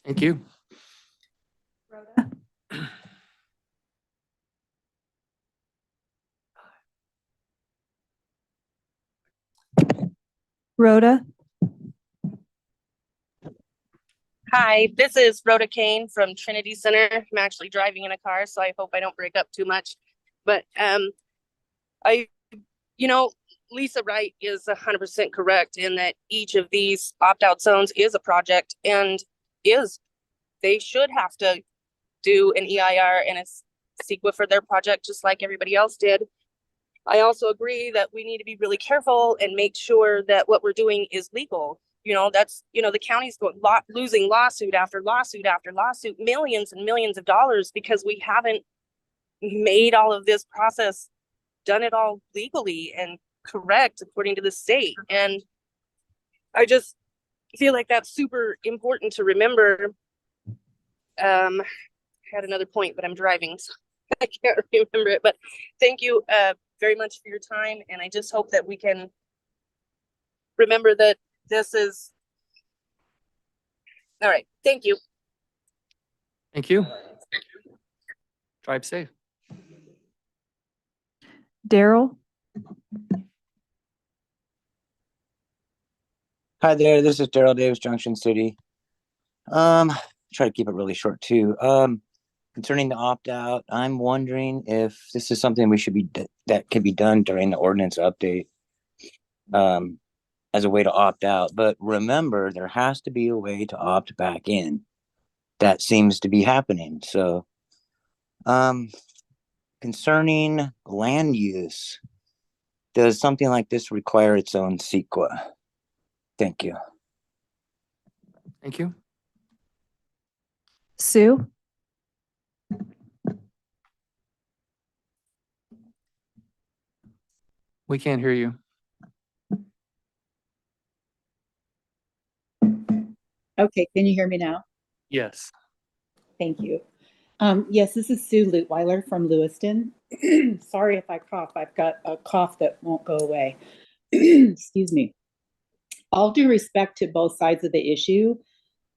Thank you. Rhoda. Hi, this is Rhoda Kane from Trinity Center. I'm actually driving in a car, so I hope I don't break up too much. But Lisa Wright is 100% correct in that each of these opt-out zones is a project, and they should have to do an EIR and a CEQA for their project, just like everybody else did. I also agree that we need to be really careful and make sure that what we're doing is legal. The county's losing lawsuit after lawsuit after lawsuit, millions and millions of dollars, because we haven't made all of this process, done it all legally and correct according to the state. And I just feel like that's super important to remember. I had another point, but I'm driving, so I can't remember it. But thank you very much for your time. And I just hope that we can remember that this is all right. Thank you. Thank you. Drive safe. Daryl. Hi there, this is Daryl Davis, Junction City. Try to keep it really short too. Concerning the opt-out, I'm wondering if this is something we should be that can be done during the ordinance update, as a way to opt out. But remember, there has to be a way to opt back in. That seems to be happening. So, concerning land use, does something like this require its own CEQA? Thank you. Thank you. Sue? We can't hear you. Okay, can you hear me now? Yes. Thank you. Yes, this is Sue Lutweiler from Lewiston. Sorry if I cough. I've got a cough that won't go away. Excuse me. All due respect to both sides of the issue,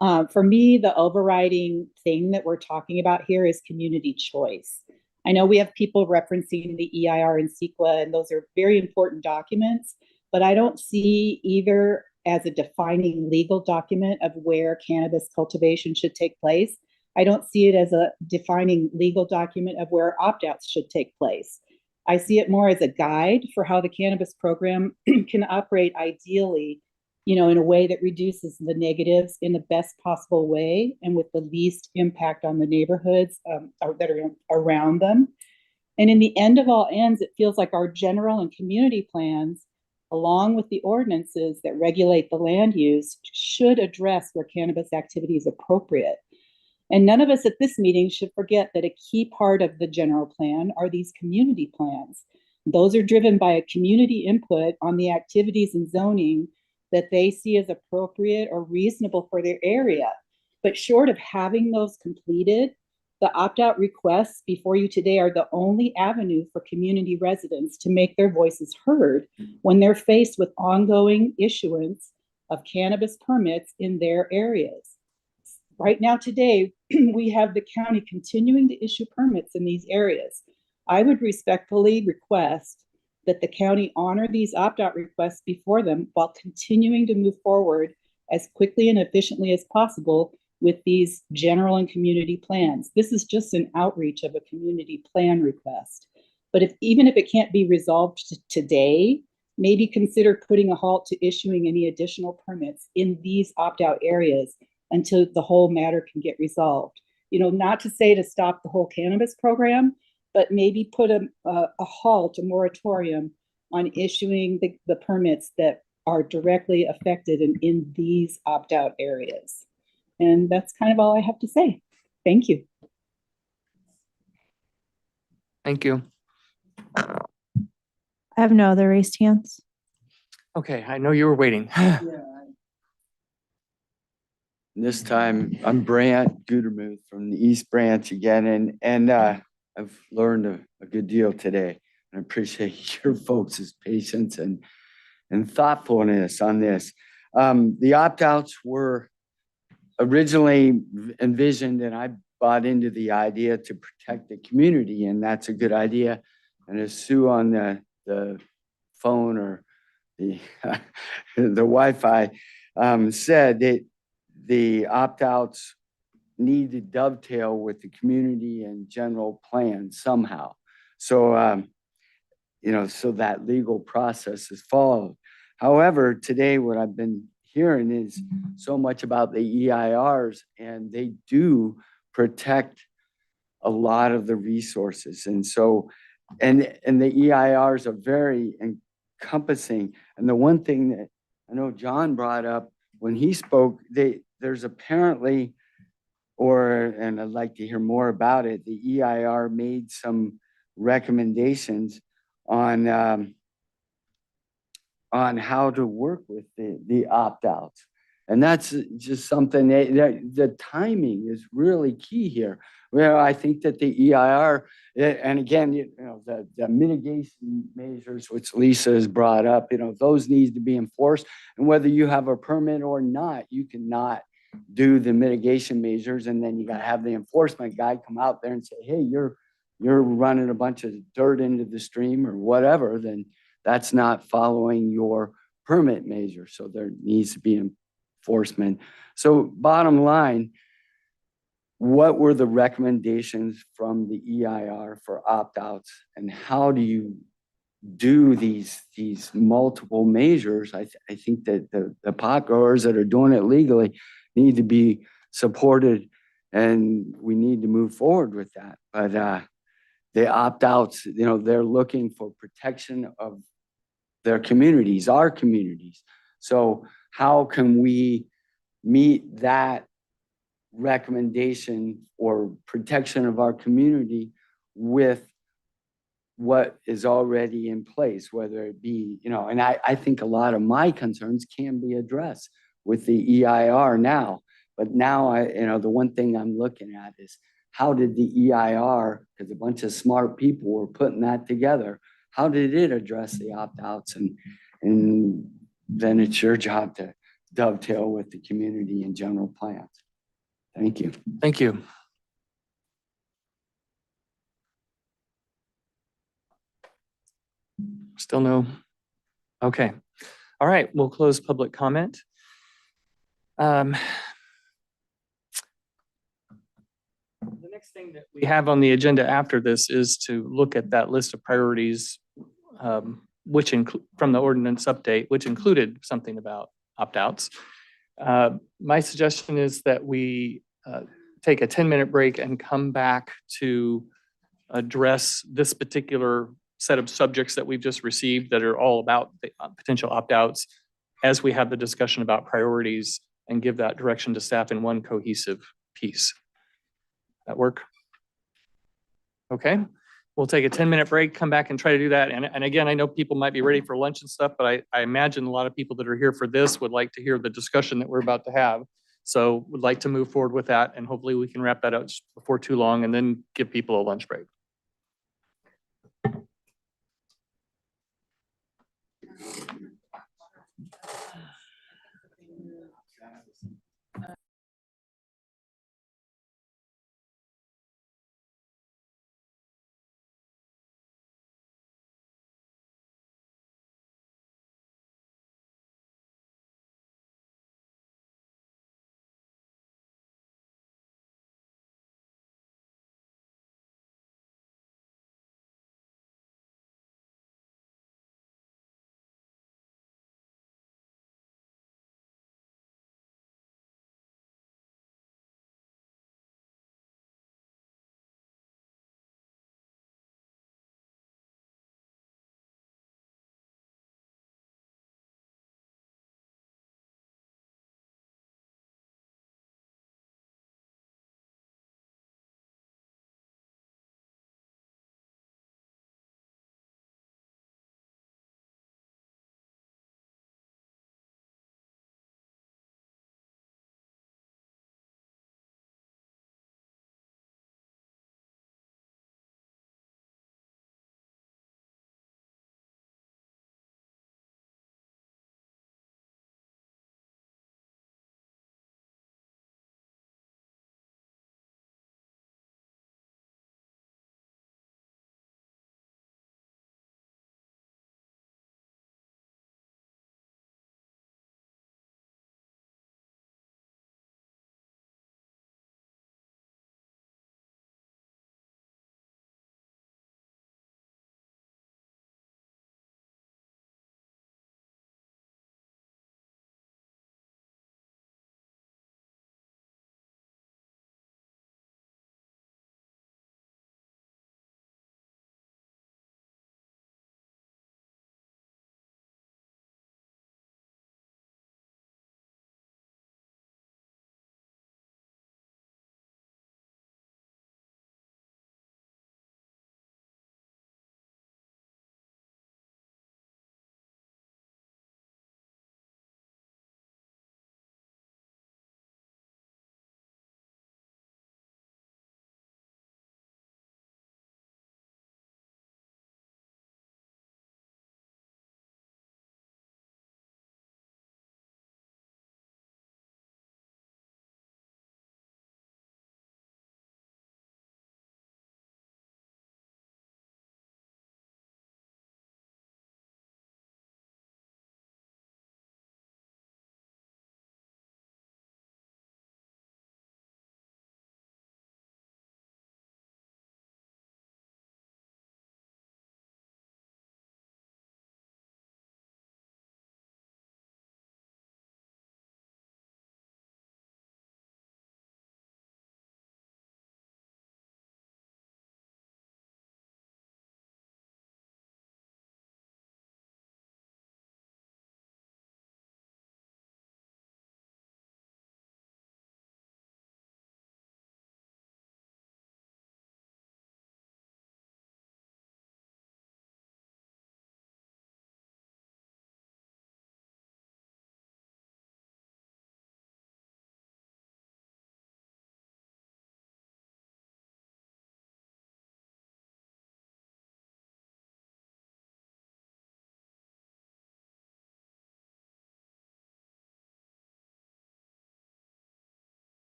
for me, the overriding thing that we're talking about here is community choice. I know we have people referencing the EIR and CEQA, and those are very important documents, but I don't see either as a defining legal document of where cannabis cultivation should take place. I don't see it as a defining legal document of where opt-outs should take place. I see it more as a guide for how the cannabis program can operate ideally, in a way that reduces the negatives in the best possible way and with the least impact on the neighborhoods that are around them. And in the end of all ends, it feels like our general and community plans, along with the ordinances that regulate the land use, should address where cannabis activity is appropriate. And none of us at this meeting should forget that a key part of the general plan are these community plans. Those are driven by a community input on the activities and zoning that they see as appropriate or reasonable for their area. But short of having those completed, the opt-out requests before you today are the only avenue for community residents to make their voices heard when they're faced with ongoing issuance of cannabis permits in their areas. Right now today, we have the county continuing to issue permits in these areas. I would respectfully request that the county honor these opt-out requests before them while continuing to move forward as quickly and efficiently as possible with these general and community plans. This is just an outreach of a community plan request. But even if it can't be resolved today, maybe consider putting a halt to issuing any additional permits in these opt-out areas until the whole matter can get resolved. Not to say to stop the whole cannabis program, but maybe put a halt, a moratorium on issuing the permits that are directly affected in these opt-out areas. And that's kind of all I have to say. Thank you. Thank you. I have no other raised hands. Okay, I know you were waiting. This time, I'm Brant Gutermuth from the East Branch again, and I've learned a good deal today. I appreciate your folks' patience and thoughtfulness on this. The opt-outs were originally envisioned, and I bought into the idea to protect the community, and that's a good idea. And as Sue on the phone or the the Wi-Fi said, that the opt-outs need to dovetail with the community and general plan somehow. So, so that legal process is followed. However, today what I've been hearing is so much about the EIRs, and they do protect a lot of the resources. And so, and the EIRs are very encompassing. And the one thing that I know John brought up when he spoke, there's apparently, and I'd like to hear more about it, the EIR made some recommendations on how to work with the opt-outs. And that's just something that the timing is really key here. Well, I think that the EIR, and again, the mitigation measures, which Lisa has brought up, those need to be enforced. And whether you have a permit or not, you cannot do the mitigation measures, and then you got to have the enforcement guy come out there and say, hey, you're running a bunch of dirt into the stream or whatever, then that's not following your permit measure, so there needs to be enforcement. So bottom line, what were the recommendations from the EIR for opt-outs, and how do you do these multiple measures? I think that the pot growers that are doing it legally need to be supported, and we need to move forward with that. But the opt-outs, they're looking for protection of their communities, our communities. So how can we meet that recommendation or protection of our community with what is already in place, whether it be, and I think a lot of my concerns can be addressed with the EIR now. But now the one thing I'm looking at is, how did the EIR, because a bunch of smart people were putting that together, how did it address the opt-outs? And then it's your job to dovetail with the community and general plans. Thank you. Thank you. Still no? Okay. All right, we'll close public comment. The next thing that we have on the agenda after this is to look at that list of priorities, which from the ordinance update, which included something about opt-outs. My suggestion is that we take a 10-minute break and come back to address this particular set of subjects that we've just received that are all about the potential opt-outs, as we have the discussion about priorities, and give that direction to staff in one cohesive piece. That work? Okay, we'll take a 10-minute break, come back and try to do that. And again, I know people might be ready for lunch and stuff, but I imagine a lot of people that are here for this would like to hear the discussion that we're about to have. So would like to move forward with that, and hopefully we can wrap that up before too long and then give people a lunch break.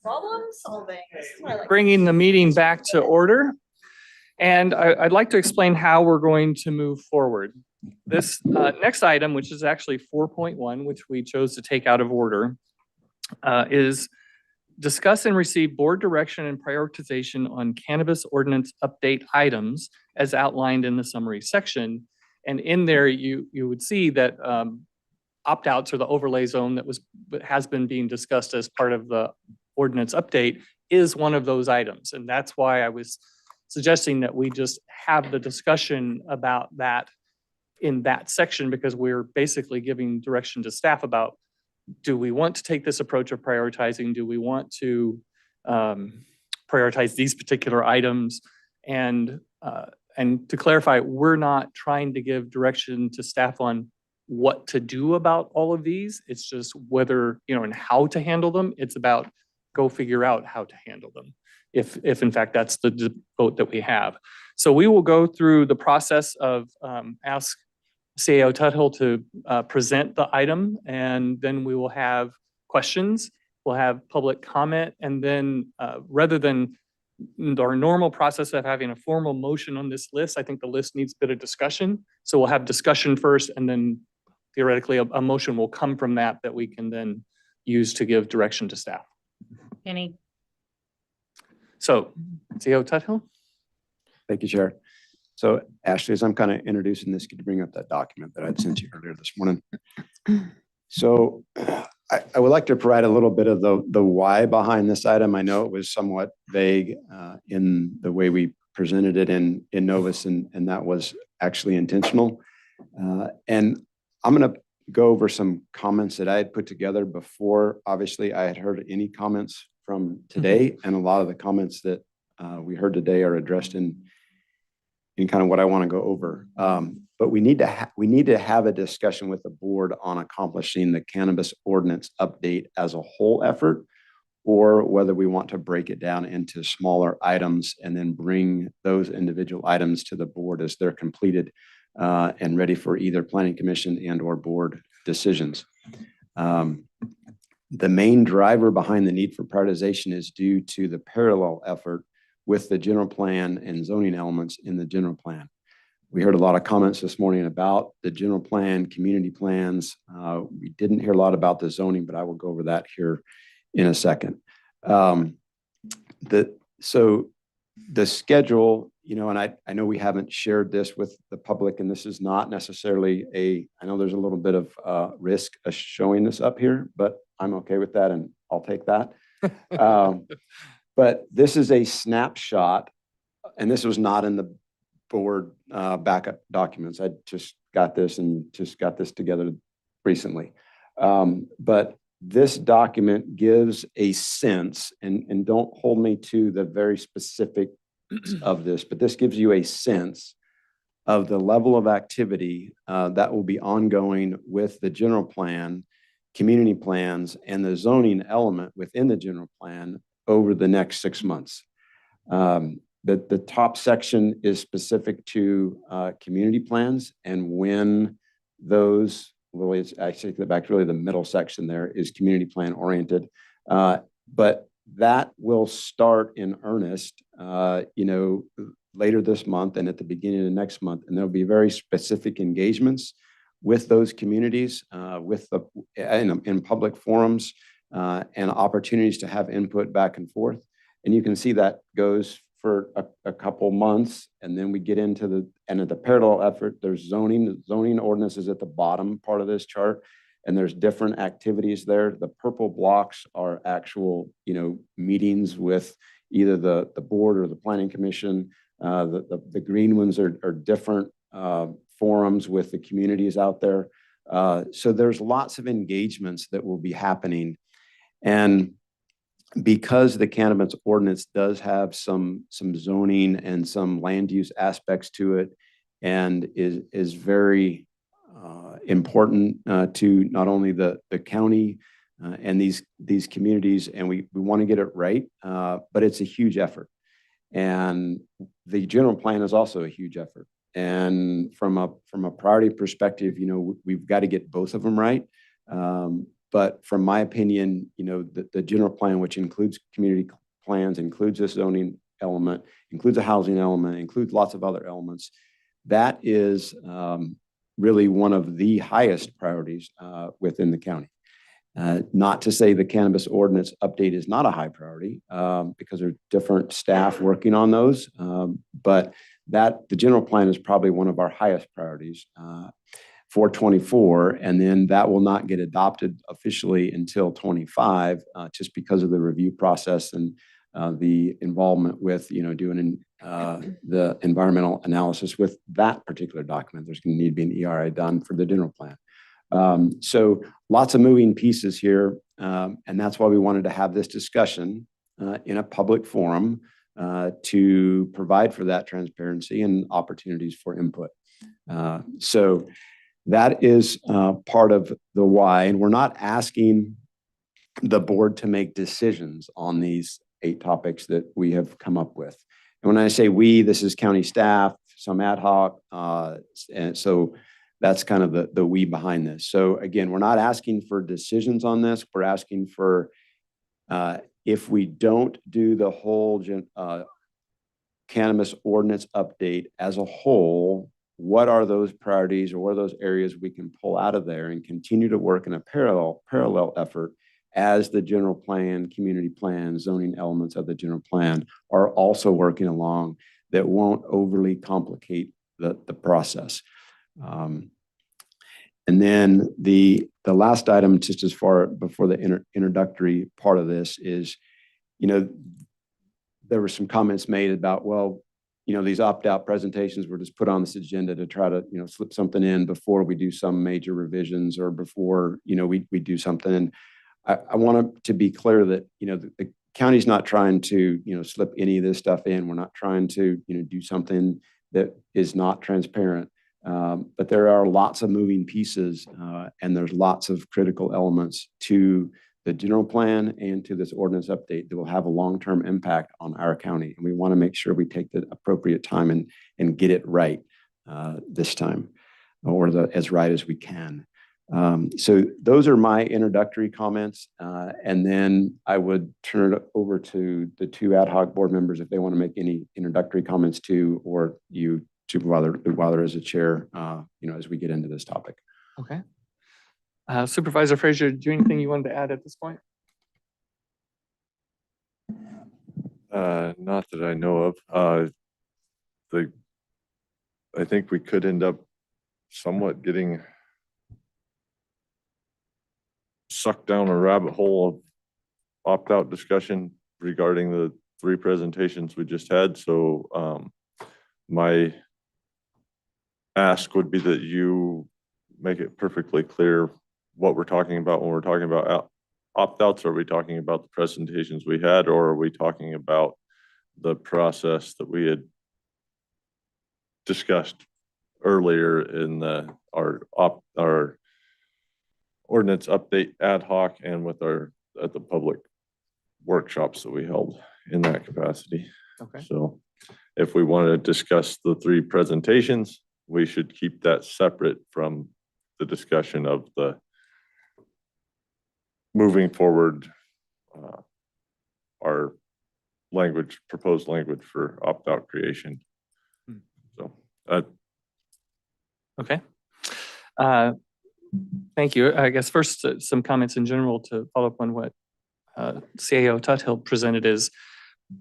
Problem solving. Bringing the meeting back to order. And I'd like to explain how we're going to move forward. This next item, which is actually 4.1, which we chose to take out of order, is discuss and receive board direction and prioritization on cannabis ordinance update items as outlined in the summary section. And in there, you would see that opt-outs or the overlay zone that has been being discussed as part of the ordinance update is one of those items. And that's why I was suggesting that we just have the discussion about that in that section, because we're basically giving direction to staff about, do we want to take this approach of prioritizing? Do we want to prioritize these particular items? And to clarify, we're not trying to give direction to staff on what to do about all of these. It's just whether, and how to handle them. It's about go figure out how to handle them, if in fact that's the vote that we have. So we will go through the process of ask CAO Tuthill to present the item, and then we will have questions. We'll have public comment, and then rather than our normal process of having a formal motion on this list, I think the list needs a bit of discussion. So we'll have discussion first, and then theoretically a motion will come from that we can then use to give direction to staff. Penny. So, CAO Tuthill? Thank you, Chair. So Ashley, as I'm kind of introducing this, could you bring up that document that I'd sent you earlier this morning? So I would like to provide a little bit of the why behind this item. I know it was somewhat vague in the way we presented it in Novus, and that was actually intentional. And I'm going to go over some comments that I had put together before. Obviously, I had heard any comments from today, and a lot of the comments that we heard today are addressed in kind of what I want to go over. But we need to have a discussion with the board on accomplishing the cannabis ordinance update as a whole effort, or whether we want to break it down into smaller items and then bring those individual items to the board as they're completed and ready for either planning commission and or board decisions. The main driver behind the need for prioritization is due to the parallel effort with the general plan and zoning elements in the general plan. We heard a lot of comments this morning about the general plan, community plans. We didn't hear a lot about the zoning, but I will go over that here in a second. So the schedule, and I know we haven't shared this with the public, and this is not necessarily I know there's a little bit of risk of showing this up here, but I'm okay with that, and I'll take that. But this is a snapshot, and this was not in the board backup documents. I just got this together recently. But this document gives a sense, and don't hold me to the very specific of this, but this gives you a sense of the level of activity that will be ongoing with the general plan, community plans, and the zoning element within the general plan over the next 6 months. The top section is specific to community plans, and when those, really, it's actually really the middle section there is community plan oriented. But that will start in earnest, later this month and at the beginning of next month, and there'll be very specific engagements with those communities, in public forums, and opportunities to have input back and forth. And you can see that goes for a couple months, and then we get into the parallel effort. There's zoning ordinances at the bottom part of this chart, and there's different activities there. The purple blocks are actual, meetings with either the board or the planning commission. The green ones are different forums with the communities out there. So there's lots of engagements that will be happening. And because the cannabis ordinance does have some zoning and some land use aspects to it, and is very important to not only the county and these communities, and we want to get it right, but it's a huge effort. And the general plan is also a huge effort. And from a priority perspective, we've got to get both of them right. But from my opinion, the general plan, which includes community plans, includes this zoning element, includes a housing element, includes lots of other elements, that is really one of the highest priorities within the county. Not to say the cannabis ordinance update is not a high priority, because there are different staff working on those. But the general plan is probably one of our highest priorities for 24. And then that will not get adopted officially until 25, just because of the review process and the involvement with, doing the environmental analysis with that particular document. There's going to need to be an ERI done for the general plan. So lots of moving pieces here. And that's why we wanted to have this discussion in a public forum to provide for that transparency and opportunities for input. So that is part of the why. And we're not asking the board to make decisions on these 8 topics that we have come up with. And when I say we, this is county staff, some ad hoc. And so that's kind of the we behind this. So again, we're not asking for decisions on this. We're asking for, if we don't do the whole cannabis ordinance update as a whole, what are those priorities or what are those areas we can pull out of there and continue to work in a parallel effort as the general plan, community plan, zoning elements of the general plan are also working along, that won't overly complicate the process. And then the last item, just as far before the introductory part of this is, there were some comments made about, well, these opt-out presentations were just put on this agenda to try to, slip something in before we do some major revisions or before, we do something. And I want to be clear that, the county's not trying to, slip any of this stuff in. We're not trying to, do something that is not transparent. But there are lots of moving pieces, and there's lots of critical elements to the general plan and to this ordinance update that will have a long-term impact on our county. And we want to make sure we take the appropriate time and get it right this time, or as right as we can. So those are my introductory comments. And then I would turn it over to the 2 ad hoc board members if they want to make any introductory comments too, or you, Supervisor as a chair, as we get into this topic. Okay. Supervisor Frazier, do you have anything you wanted to add at this point? Not that I know of. I think we could end up somewhat getting sucked down a rabbit hole of opt-out discussion regarding the 3 presentations we just had. So my ask would be that you make it perfectly clear what we're talking about when we're talking about opt-outs. Are we talking about the presentations we had, or are we talking about the process that we had discussed earlier in our ordinance update ad hoc and with at the public workshops that we held in that capacity? Okay. So if we want to discuss the 3 presentations, we should keep that separate from the discussion of the moving forward, our proposed language for opt-out creation. So, okay. Thank you. I guess first, some comments in general to follow up on what CAO Tuthill presented is,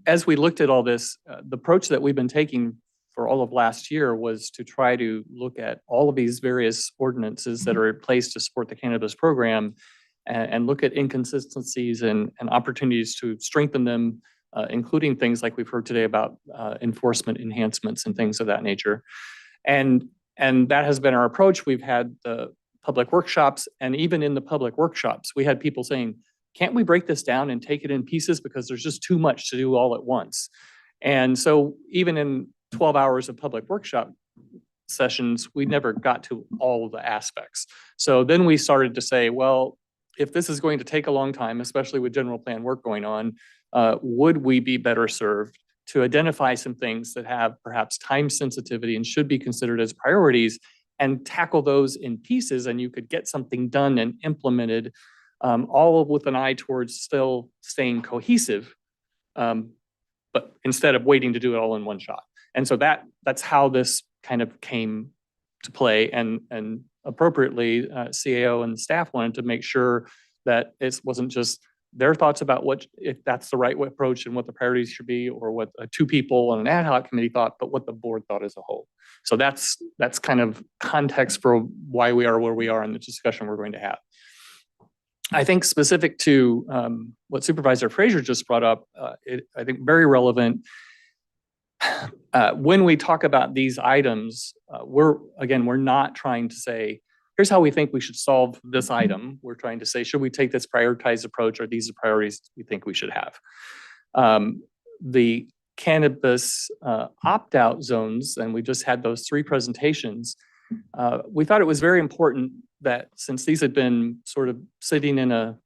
as we looked at all this, the approach that we've been taking for all of last year was to try to look at all of these various ordinances that are in place to support the cannabis program and look at inconsistencies and opportunities to strengthen them, including things like we've heard today about enforcement enhancements and things of that nature. And that has been our approach. We've had the public workshops, and even in the public workshops, we had people saying, can't we break this down and take it in pieces because there's just too much to do all at once? And so even in 12 hours of public workshop sessions, we never got to all of the aspects. So then we started to say, well, if this is going to take a long time, especially with general plan work going on, would we be better served to identify some things that have perhaps time sensitivity and should be considered as priorities and tackle those in pieces, and you could get something done and implemented all with an eye towards still staying cohesive, but instead of waiting to do it all in one shot. And so that's how this kind of came to play, and appropriately, CAO and staff wanted to make sure that it wasn't just their thoughts about if that's the right approach and what the priorities should be, or what two people on an ad hoc committee thought, but what the board thought as a whole. So that's kind of context for why we are where we are in the discussion we're going to have. I think specific to what Supervisor Frazier just brought up, I think very relevant. When we talk about these items, we're not trying to say, here's how we think we should solve this item. We're trying to say, should we take this prioritized approach, or these are priorities we think we should have? The cannabis opt-out zones, and we just had those 3 presentations. We thought it was very important that, since these had been sort of sitting in a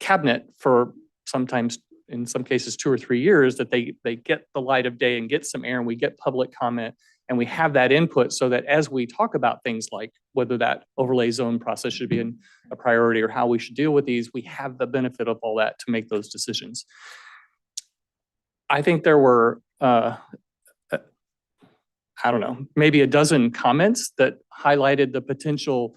cabinet for sometimes, in some cases, 2 or 3 years, that they get the light of day and get some air, and we get public comment, and we have that input, so that as we talk about things like whether that overlay zone process should be a priority or how we should deal with these, we have the benefit of all that to make those decisions. I think there were, I don't know, maybe a dozen comments that highlighted the potential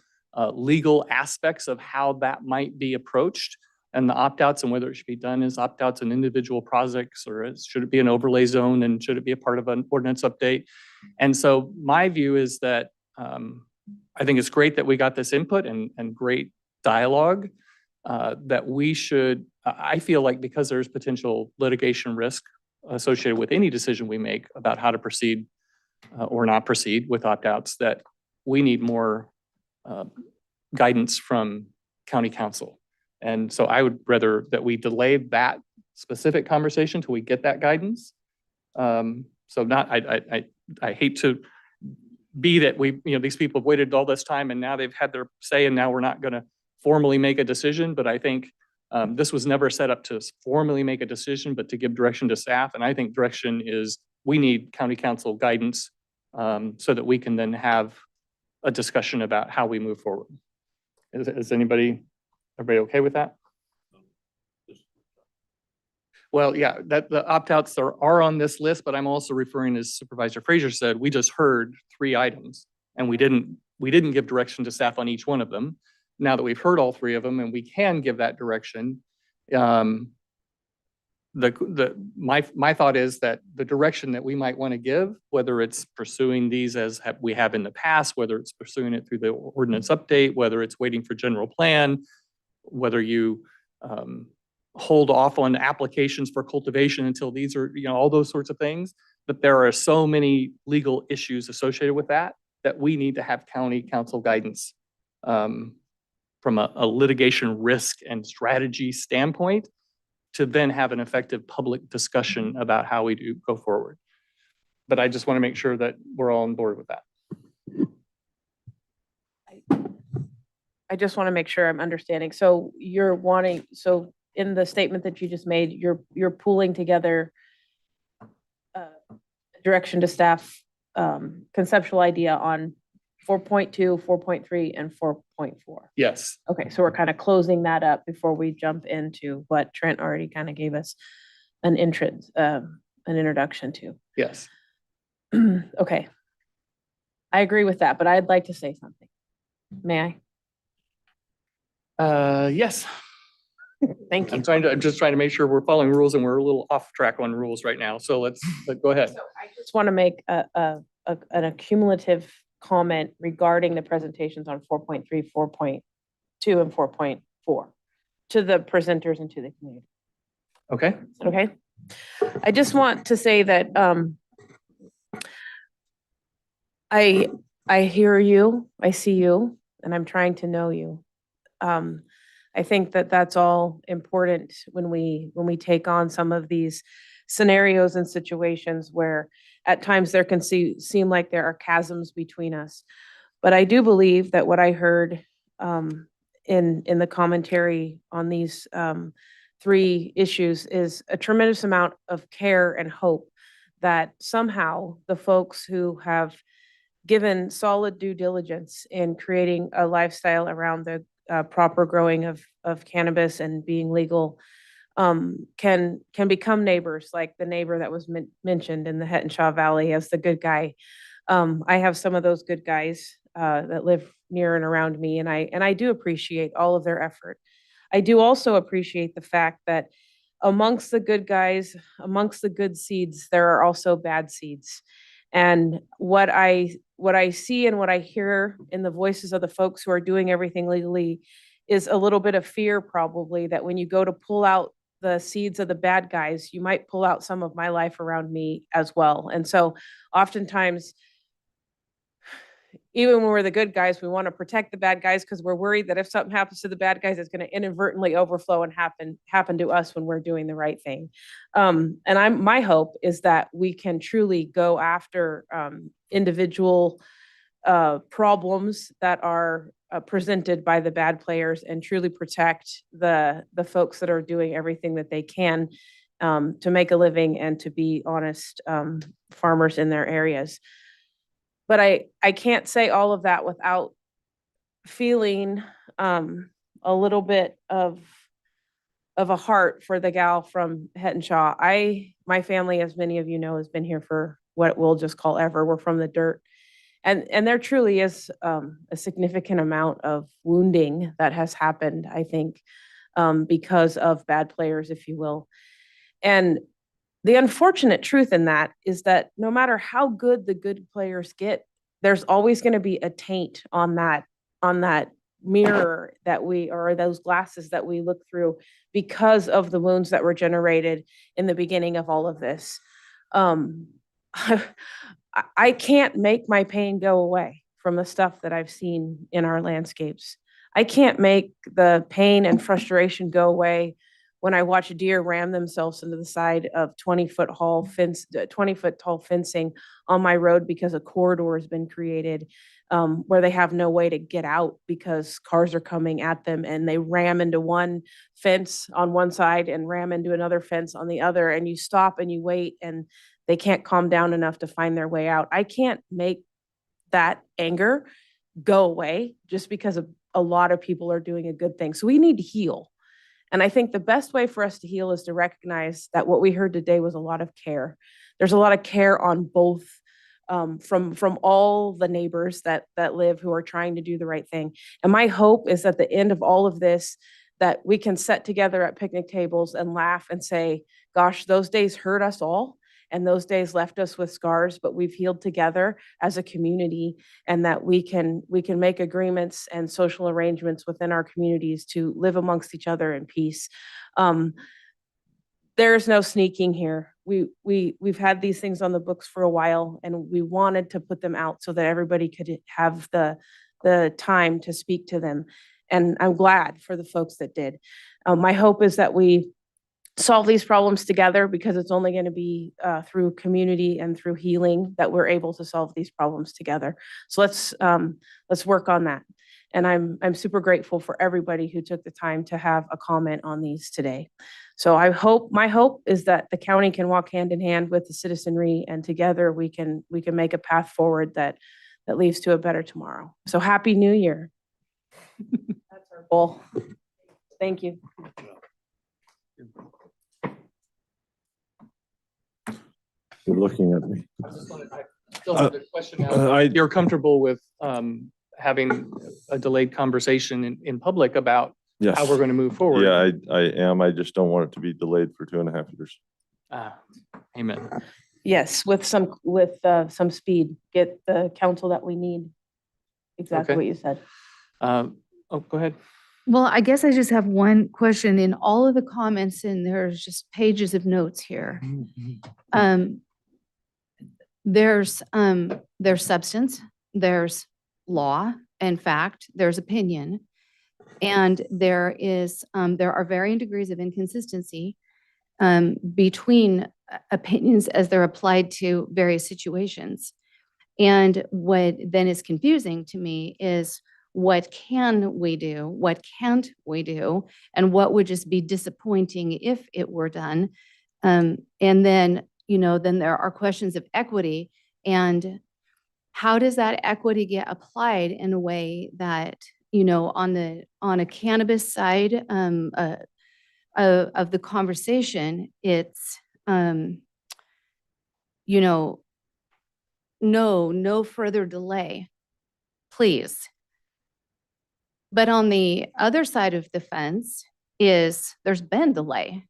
legal aspects of how that might be approached, and the opt-outs, and whether it should be done as opt-outs in individual projects, or should it be an overlay zone, and should it be a part of an ordinance update. And so my view is that I think it's great that we got this input and great dialogue, that we should, I feel like, because there's potential litigation risk associated with any decision we make about how to proceed or not proceed with opt-outs, that we need more guidance from county council. And so I would rather that we delay that specific conversation till we get that guidance. So not, I hate to be that these people have waited all this time and now they've had their say, and now we're not going to formally make a decision. But I think this was never set up to formally make a decision, but to give direction to staff. And I think direction is, we need county council guidance so that we can then have a discussion about how we move forward. Is everybody okay with that? Well, yeah, that the opt-outs are on this list, but I'm also referring, as Supervisor Frazier said, we just heard 3 items, and we didn't give direction to staff on each one of them. Now that we've heard all 3 of them, and we can give that direction, my thought is that the direction that we might want to give, whether it's pursuing these as we have in the past, whether it's pursuing it through the ordinance update, whether it's waiting for general plan, whether you hold off on applications for cultivation until these are, all those sorts of things, but there are so many legal issues associated with that we need to have county council guidance from a litigation risk and strategy standpoint, to then have an effective public discussion about how we do go forward. But I just want to make sure that we're all on board with that. I just want to make sure I'm understanding. So in the statement that you just made, you're pooling together direction to staff, conceptual idea on 4.2, 4.3, and 4.4. Yes. Okay, so we're kind of closing that up before we jump into what Trent already kind of gave us an introduction to. Yes. Okay. I agree with that, but I'd like to say something. May I? Yes. Thank you. I'm just trying to make sure we're following rules, and we're a little off track on rules right now. So let's go ahead. So I just want to make an accumulative comment regarding the presentations on 4.3, 4.2, and 4.4 to the presenters and to the community. Okay. Okay. I just want to say that I hear you, I see you, and I'm trying to know you. I think that that's all important when we take on some of these scenarios and situations where at times there can seem like there are chasms between us. But I do believe that what I heard in the commentary on these 3 issues is a tremendous amount of care and hope that somehow the folks who have given solid due diligence in creating a lifestyle around proper growing of cannabis and being legal can become neighbors, like the neighbor that was mentioned in the Hettinshaw Valley as the good guy. I have some of those good guys that live near and around me, and I do appreciate all of their effort. I do also appreciate the fact that amongst the good guys, amongst the good seeds, there are also bad seeds. And what I see and what I hear in the voices of the folks who are doing everything legally is a little bit of fear, probably, that when you go to pull out the seeds of the bad guys, you might pull out some of my life around me as well. And so oftentimes, even when we're the good guys, we want to protect the bad guys because we're worried that if something happens to the bad guys, it's going to inadvertently overflow and happen to us when we're doing the right thing. And my hope is that we can truly go after individual problems that are presented by the bad players and truly protect the folks that are doing everything that they can to make a living and to be honest farmers in their areas. But I can't say all of that without feeling a little bit of a heart for the gal from Hettinshaw. My family, as many of you know, has been here for what we'll just call ever. We're from the dirt. And there truly is a significant amount of wounding that has happened, I think, because of bad players, if you will. And the unfortunate truth in that is that no matter how good the good players get, there's always going to be a taint on that mirror that or those glasses that we look through because of the wounds that were generated in the beginning of all of this. I can't make my pain go away from the stuff that I've seen in our landscapes. I can't make the pain and frustration go away when I watch deer ram themselves into the side of 20-foot tall fencing on my road because a corridor has been created where they have no way to get out because cars are coming at them and they ram into one fence on one side and ram into another fence on the other, and you stop and you wait and they can't calm down enough to find their way out. I can't make that anger go away just because a lot of people are doing a good thing. So we need to heal. And I think the best way for us to heal is to recognize that what we heard today was a lot of care. There's a lot of care on both from all the neighbors that live who are trying to do the right thing. And my hope is at the end of all of this, that we can sit together at picnic tables and laugh and say, gosh, those days hurt us all. And those days left us with scars, but we've healed together as a community, and that we can make agreements and social arrangements within our communities to live amongst each other in peace. There's no sneaking here. We've had these things on the books for a while, and we wanted to put them out so that everybody could have the time to speak to them. And I'm glad for the folks that did. My hope is that we solve these problems together, because it's only going to be through community and through healing that we're able to solve these problems together. So let's work on that. And I'm super grateful for everybody who took the time to have a comment on these today. So my hope is that the county can walk hand in hand with the citizenry, and together we can make a path forward that leads to a better tomorrow. So Happy New Year. That's our goal. Thank you. You're looking at me. I still have the question now. You're comfortable with having a delayed conversation in public about Yes. how we're going to move forward? Yeah, I am. I just don't want it to be delayed for 2.5 years. Amen. Yes, with some speed, get the counsel that we need. Exactly Okay. what you said. Oh, go ahead. Well, I guess I just have one question. In all of the comments, and there's just pages of notes here. There's substance, there's law and fact, there's opinion, and there are varying degrees of inconsistency between opinions as they're applied to various situations. And what then is confusing to me is, what can we do? What can't we do? And what would just be disappointing if it were done? And then, then there are questions of equity, and how does that equity get applied in a way that you know, on a cannabis side, of the conversation, it's, you know, no further delay, please. But on the other side of the fence is there's been delay.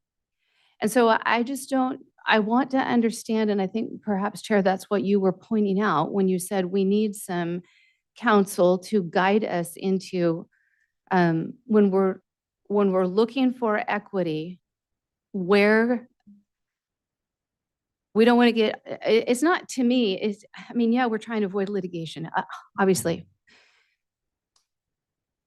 And so I just don't, I want to understand, and I think perhaps Chair, that's what you were pointing out when you said we need some counsel to guide us into, when we're looking for equity, where we don't want to get, it's not, to me, it's, I mean, yeah, we're trying to avoid litigation, obviously.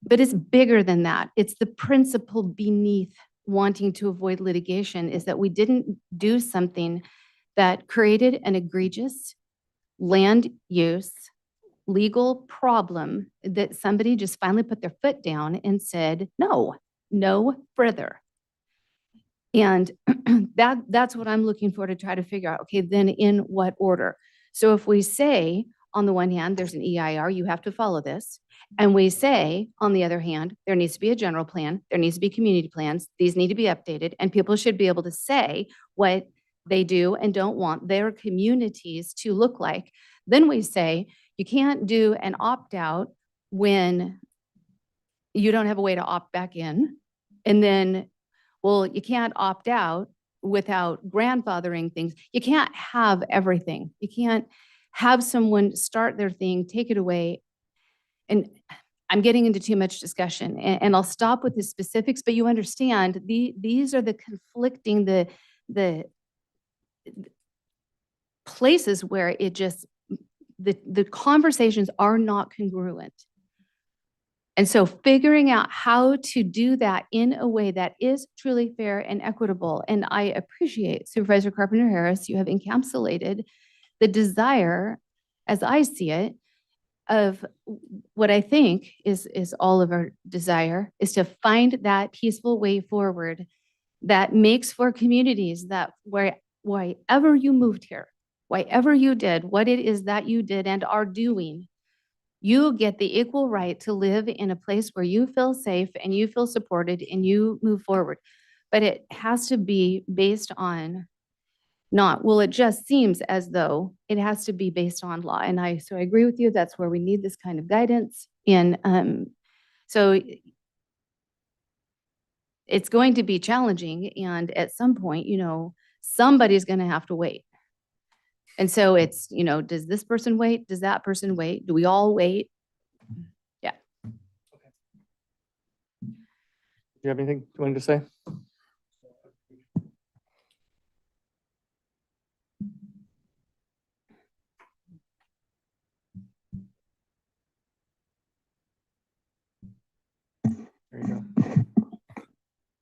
But it's bigger than that. It's the principle beneath wanting to avoid litigation is that we didn't do something that created an egregious land use legal problem that somebody just finally put their foot down and said, no further. And that's what I'm looking for to try to figure out, okay, then in what order? So if we say, on the one hand, there's an EIR, you have to follow this. And we say, on the other hand, there needs to be a general plan, there needs to be community plans, these need to be updated, and people should be able to say what they do and don't want their communities to look like. Then we say, you can't do an opt-out when you don't have a way to opt back in. And then, well, you can't opt out without grandfathering things. You can't have everything. You can't have someone start their thing, take it away. And I'm getting into too much discussion, and I'll stop with the specifics, but you understand these are the conflicting, the places where it just, the conversations are not congruent. And so figuring out how to do that in a way that is truly fair and equitable. And I appreciate Supervisor Carpenter Harris, you have encapsulated the desire, as I see it, of what I think is all of our desire is to find that peaceful way forward that makes for communities that wherever you moved here, whatever you did, what it is that you did and are doing, you get the equal right to live in a place where you feel safe and you feel supported and you move forward. But it has to be based on not, well, it just seems as though it has to be based on law. And so I agree with you. That's where we need this kind of guidance. And so it's going to be challenging. And at some point, you know, somebody's going to have to wait. And so it's, you know, does this person wait? Does that person wait? Do we all wait? Yeah. Do you have anything you wanted to say? There you go.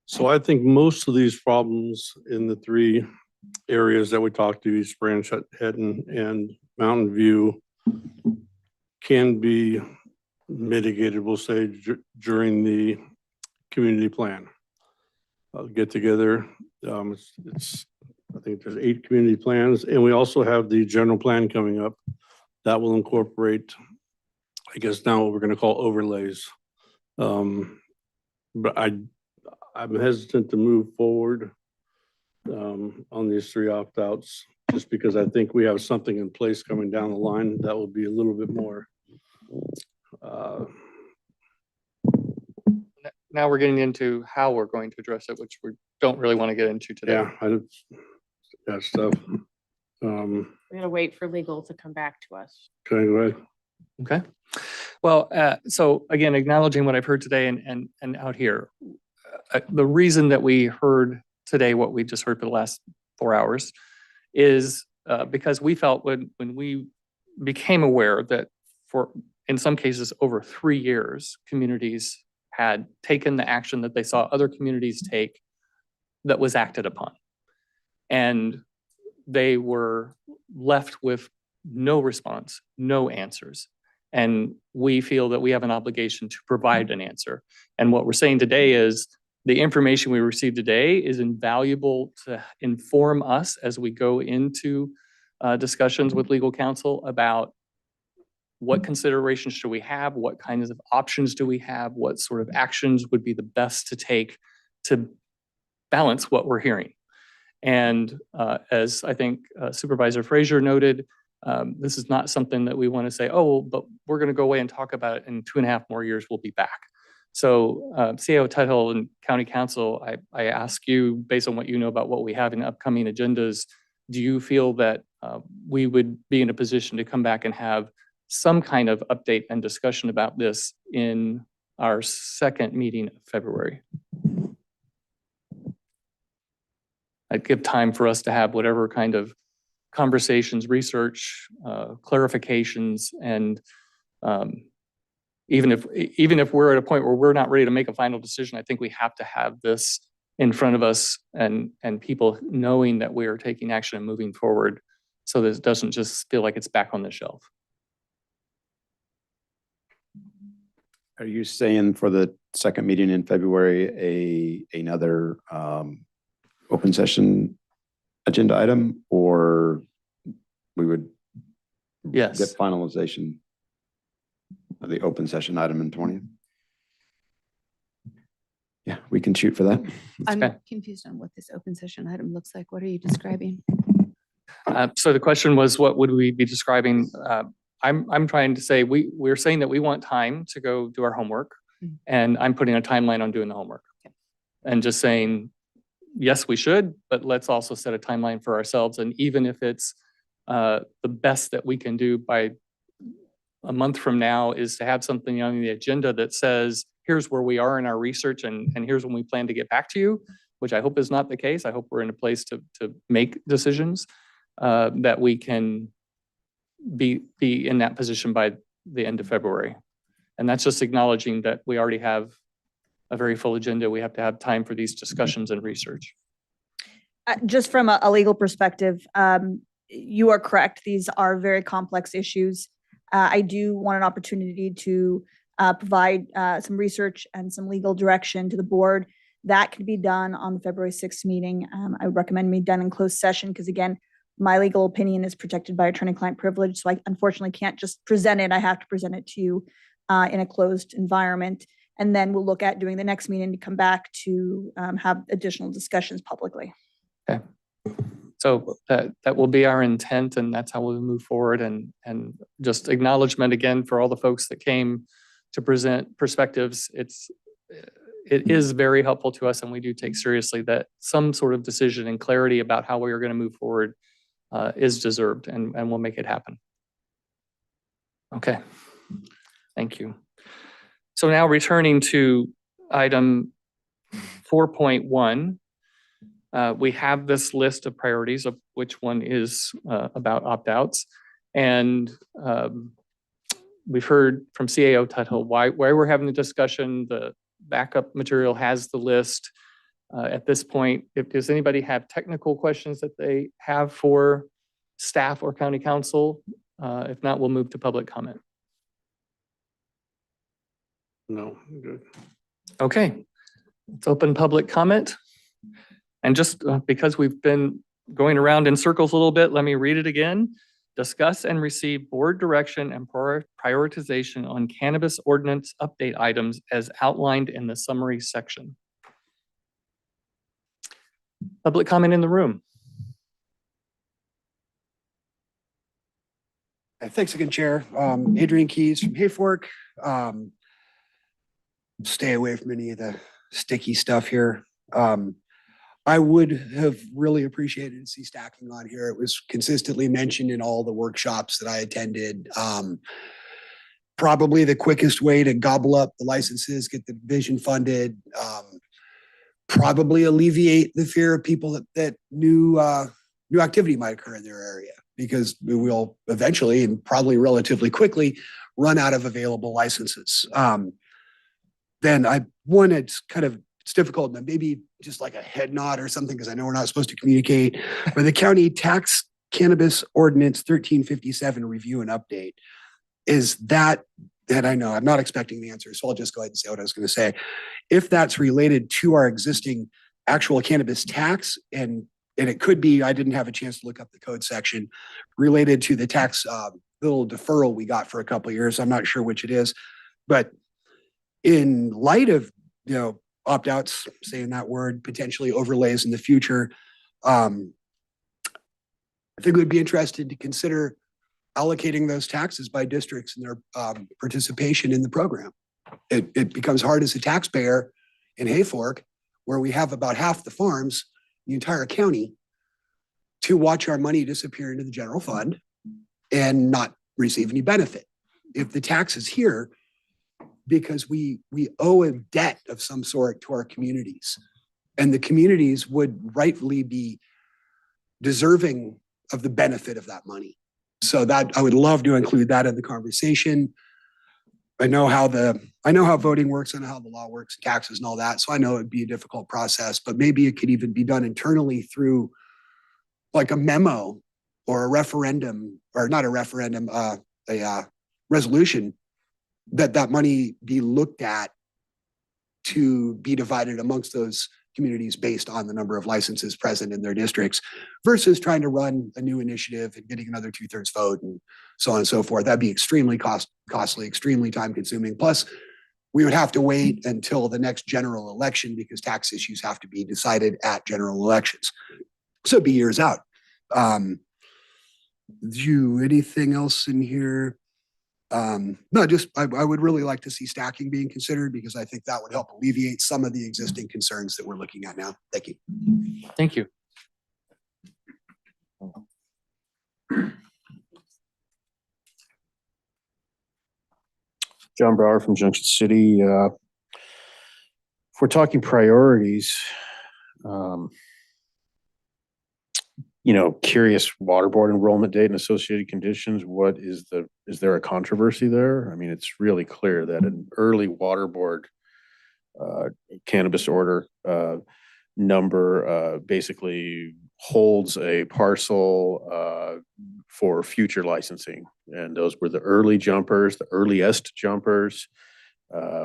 So I think most of these problems in the three areas that we talked to, East Branch, Hedden, and Mountain View, can be mitigated, we'll say, during the community plan. Get together. I think there's 8 community plans, and we also have the general plan coming up that will incorporate, I guess now what we're going to call overlays. But I'm hesitant to move forward on these 3 opt-outs, just because I think we have something in place coming down the line that will be a little bit more. Now we're getting into how we're going to address it, which we don't really want to get into today. Yeah, that stuff. We're gonna wait for legal to come back to us. Okay, go ahead. Okay. Well, so again, acknowledging what I've heard today and out here, the reason that we heard today what we just heard for the last 4 hours is because we felt when we became aware that for, in some cases, over 3 years, communities had taken the action that they saw other communities take that was acted upon. And they were left with no response, no answers. And we feel that we have an obligation to provide an answer. And what we're saying today is the information we received today is invaluable to inform us as we go into discussions with legal counsel about what considerations should we have? What kinds of options do we have? What sort of actions would be the best to take to balance what we're hearing? And as I think Supervisor Frazier noted, this is not something that we want to say, oh, but we're going to go away and talk about it in 2.5 more years, we'll be back. So CAO Tuthill and County Council, I ask you, based on what you know about what we have in upcoming agendas, do you feel that we would be in a position to come back and have some kind of update and discussion about this in our second meeting of February? I'd give time for us to have whatever kind of conversations, research, clarifications, and even if we're at a point where we're not ready to make a final decision, I think we have to have this in front of us and people knowing that we are taking action and moving forward, so that it doesn't just feel like it's back on the shelf. Are you saying for the second meeting in February, another open session agenda item, or we would Yes. get finalization of the open session item in 20th? Yeah, we can shoot for that. I'm Okay. confused on what this open session item looks like. What are you describing? So the question was, what would we be describing? I'm trying to say, we're saying that we want time to go do our homework, and I'm putting a timeline on doing the homework. And just saying, yes, we should, but let's also set a timeline for ourselves. And even if it's the best that we can do by a month from now is to have something on the agenda that says, here's where we are in our research, and here's when we plan to get back to you, which I hope is not the case. I hope we're in a place to make decisions, that we can be in that position by the end of February. And that's just acknowledging that we already have a very full agenda. We have to have time for these discussions and research. Just from a legal perspective, you are correct. These are very complex issues. I do want an opportunity to provide some research and some legal direction to the board. That can be done on the February 6th meeting. I would recommend me done in closed session because, again, my legal opinion is protected by attorney-client privilege, so I unfortunately can't just present it. I have to present it to you in a closed environment, and then we'll look at doing the next meeting to come back to have additional discussions publicly. Okay. So that will be our intent, and that's how we'll move forward. And just acknowledgement again for all the folks that came to present perspectives. It is very helpful to us, and we do take seriously that some sort of decision and clarity about how we are going to move forward is deserved, and we'll make it happen. Okay, thank you. So now returning to item 4.1, we have this list of priorities of which one is about opt-outs. And we've heard from CAO Tuthill why we're having the discussion. The backup material has the list. At this point, does anybody have technical questions that they have for staff or county council? If not, we'll move to public comment. No, I'm good. Okay, let's open public comment. And just because we've been going around in circles a little bit, let me read it again. Discuss and receive board direction and prioritization on cannabis ordinance update items as outlined in the summary section. Public comment in the room. Thanks again, Chair. Adrian Keys from Hayfork. Stay away from any of the sticky stuff here. I would have really appreciated to see stacking on here. It was consistently mentioned in all the workshops that I attended. Probably the quickest way to gobble up the licenses, get the division funded, probably alleviate the fear of people that new activity might occur in their area, because we will eventually and probably relatively quickly run out of available licenses. Then it's difficult, and maybe just like a head nod or something, because I know we're not supposed to communicate, but the county tax cannabis ordinance 1357 review and update is that, and I know I'm not expecting the answer, so I'll just go ahead and say what I was going to say. If that's related to our existing actual cannabis tax and and it could be, I didn't have a chance to look up the code section related to the tax little deferral we got for a couple of years. I'm not sure which it is, but in light of, opt-outs, saying that word, potentially overlays in the future, I think we'd be interested to consider allocating those taxes by districts and their participation in the program. It becomes hard as a taxpayer in Hayfork, where we have about half the farms in the entire county, to watch our money disappear into the general fund and not receive any benefit. If the tax is here, because we owe a debt of some sort to our communities, and the communities would rightfully be deserving of the benefit of that money. So that I would love to include that in the conversation. I know how voting works, I know how the law works, taxes and all that. So I know it'd be a difficult process, but maybe it could even be done internally through like a memo or a referendum, or not a referendum, a resolution, that money be looked at to be divided amongst those communities based on the number of licenses present in their districts, versus trying to run a new initiative and getting another 2/3 vote and so on and so forth. That'd be extremely costly, extremely time consuming. Plus, we would have to wait until the next general election because tax issues have to be decided at general elections. So it'd be years out. Anything else in here? No, just I would really like to see stacking being considered, because I think that would help alleviate some of the existing concerns that we're looking at now. Thank you. Thank you. John Brower from Junction City. If we're talking priorities, curious water board enrollment date and associated conditions. Is there a controversy there? I mean, it's really clear that an early water board cannabis order number basically holds a parcel for future licensing. And those were the early jumpers, the earliest jumpers.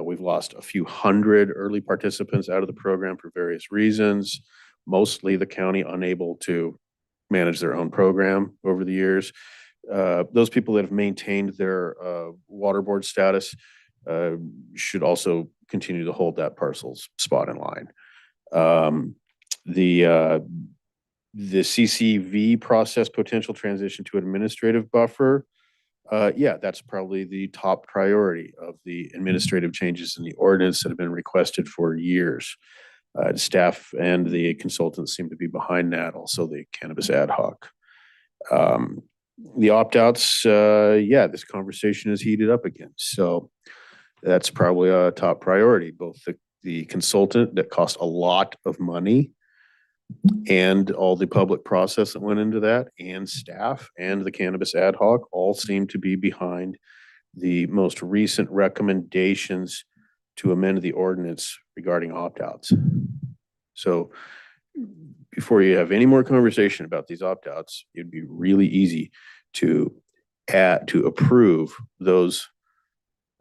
We've lost a few hundred early participants out of the program for various reasons, mostly the county unable to manage their own program over the years. Those people that have maintained their water board status should also continue to hold that parcel's spot in line. The CCV process potential transition to administrative buffer. Yeah, that's probably the top priority of the administrative changes in the ordinance that have been requested for years. Staff and the consultants seem to be behind that, also the cannabis ad hoc. The opt-outs, this conversation is heated up again. So that's probably a top priority, both the consultant that cost a lot of money and all the public process that went into that, and staff and the cannabis ad hoc all seem to be behind the most recent recommendations to amend the ordinance regarding opt-outs. So before you have any more conversation about these opt-outs, it'd be really easy to approve those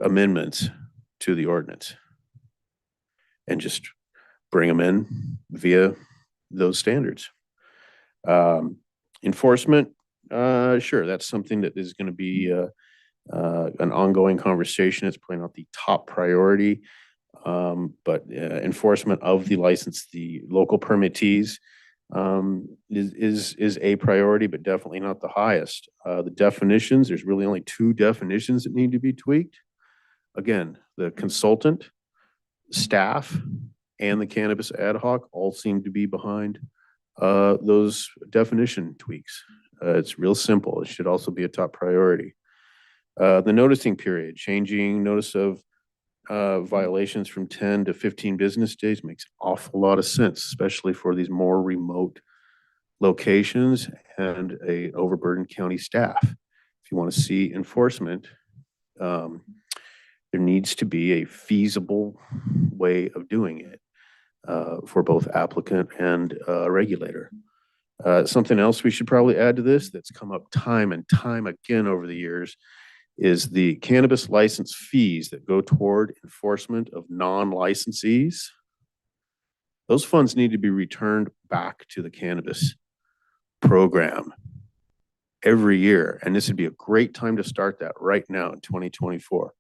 amendments to the ordinance and just bring them in via those standards. Enforcement, sure, that's something that is going to be an ongoing conversation. It's probably not the top priority, but enforcement of the license, the local permittees, is a priority, but definitely not the highest. The definitions, there's really only two definitions that need to be tweaked. Again, the consultant, staff, and the cannabis ad hoc all seem to be behind those definition tweaks. It's real simple. It should also be a top priority. The noticing period, changing notice of violations from 10 to 15 business days makes an awful lot of sense, especially for these more remote locations and a overburdened county staff. If you want to see enforcement, there needs to be a feasible way of doing it for both applicant and regulator. Something else we should probably add to this that's come up time and time again over the years is the cannabis license fees that go toward enforcement of non-licensees. Those funds need to be returned back to the cannabis program every year, and this would be a great time to start that right now in 2024.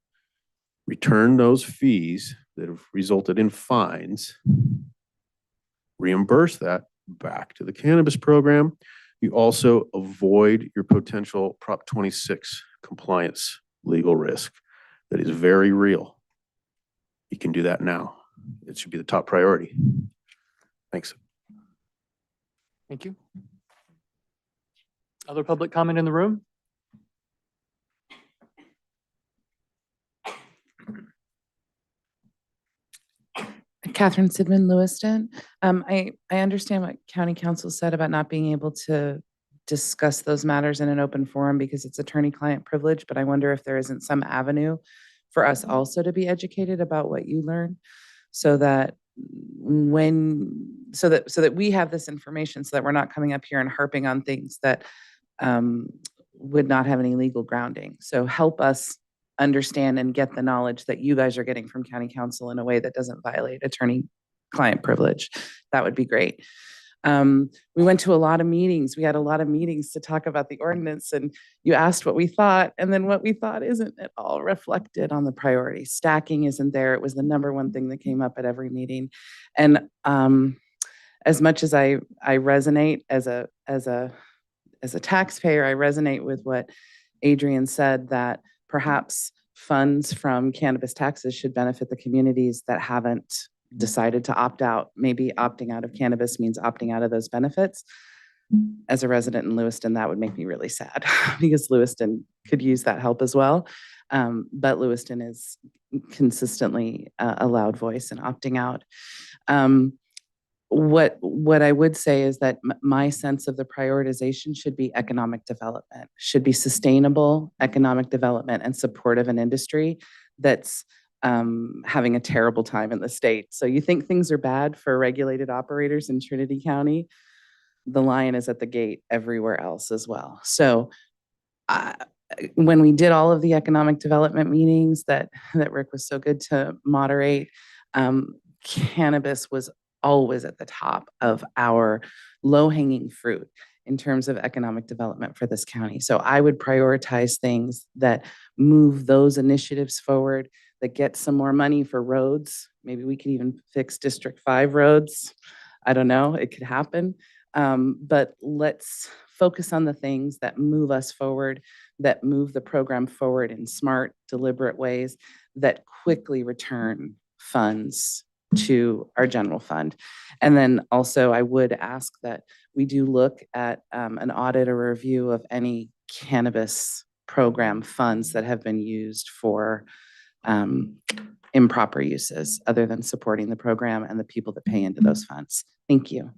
Return those fees that have resulted in fines, reimburse that back to the cannabis program. You also avoid your potential Prop 26 compliance legal risk that is very real. You can do that now. It should be the top priority. Thanks. Thank you. Other public comment in the room? Catherine Sidman, Lewiston. I understand what County Council said about not being able to discuss those matters in an open forum because it's attorney-client privilege, but I wonder if there isn't some avenue for us also to be educated about what you learn so that so that we have this information so that we're not coming up here and harping on things that would not have any legal grounding. So help us understand and get the knowledge that you guys are getting from County Council in a way that doesn't violate attorney-client privilege. That would be great. We went to a lot of meetings. We had a lot of meetings to talk about the ordinance, and you asked what we thought, and then what we thought isn't at all reflected on the priority. Stacking isn't there. It was the number one thing that came up at every meeting. And as much as I resonate as a taxpayer, I resonate with what Adrian said, that perhaps funds from cannabis taxes should benefit the communities that haven't decided to opt out. Maybe opting out of cannabis means opting out of those benefits. As a resident in Lewiston, that would make me really sad because Lewiston could use that help as well. But Lewiston is consistently a loud voice in opting out. What I would say is that my sense of the prioritization should be economic development, should be sustainable economic development and supportive an industry that's having a terrible time in the state. So you think things are bad for regulated operators in Trinity County? The lion is at the gate everywhere else as well. So when we did all of the economic development meetings that Rick was so good to moderate, cannabis was always at the top of our low-hanging fruit in terms of economic development for this county. So I would prioritize things that move those initiatives forward, that get some more money for roads. Maybe we could even fix District 5 roads. I don't know, it could happen. But let's focus on the things that move us forward, that move the program forward in smart, deliberate ways, that quickly return funds to our general fund. And then also I would ask that we do look at an audit or review of any cannabis program funds that have been used for improper uses other than supporting the program and the people that pay into those funds. Thank you.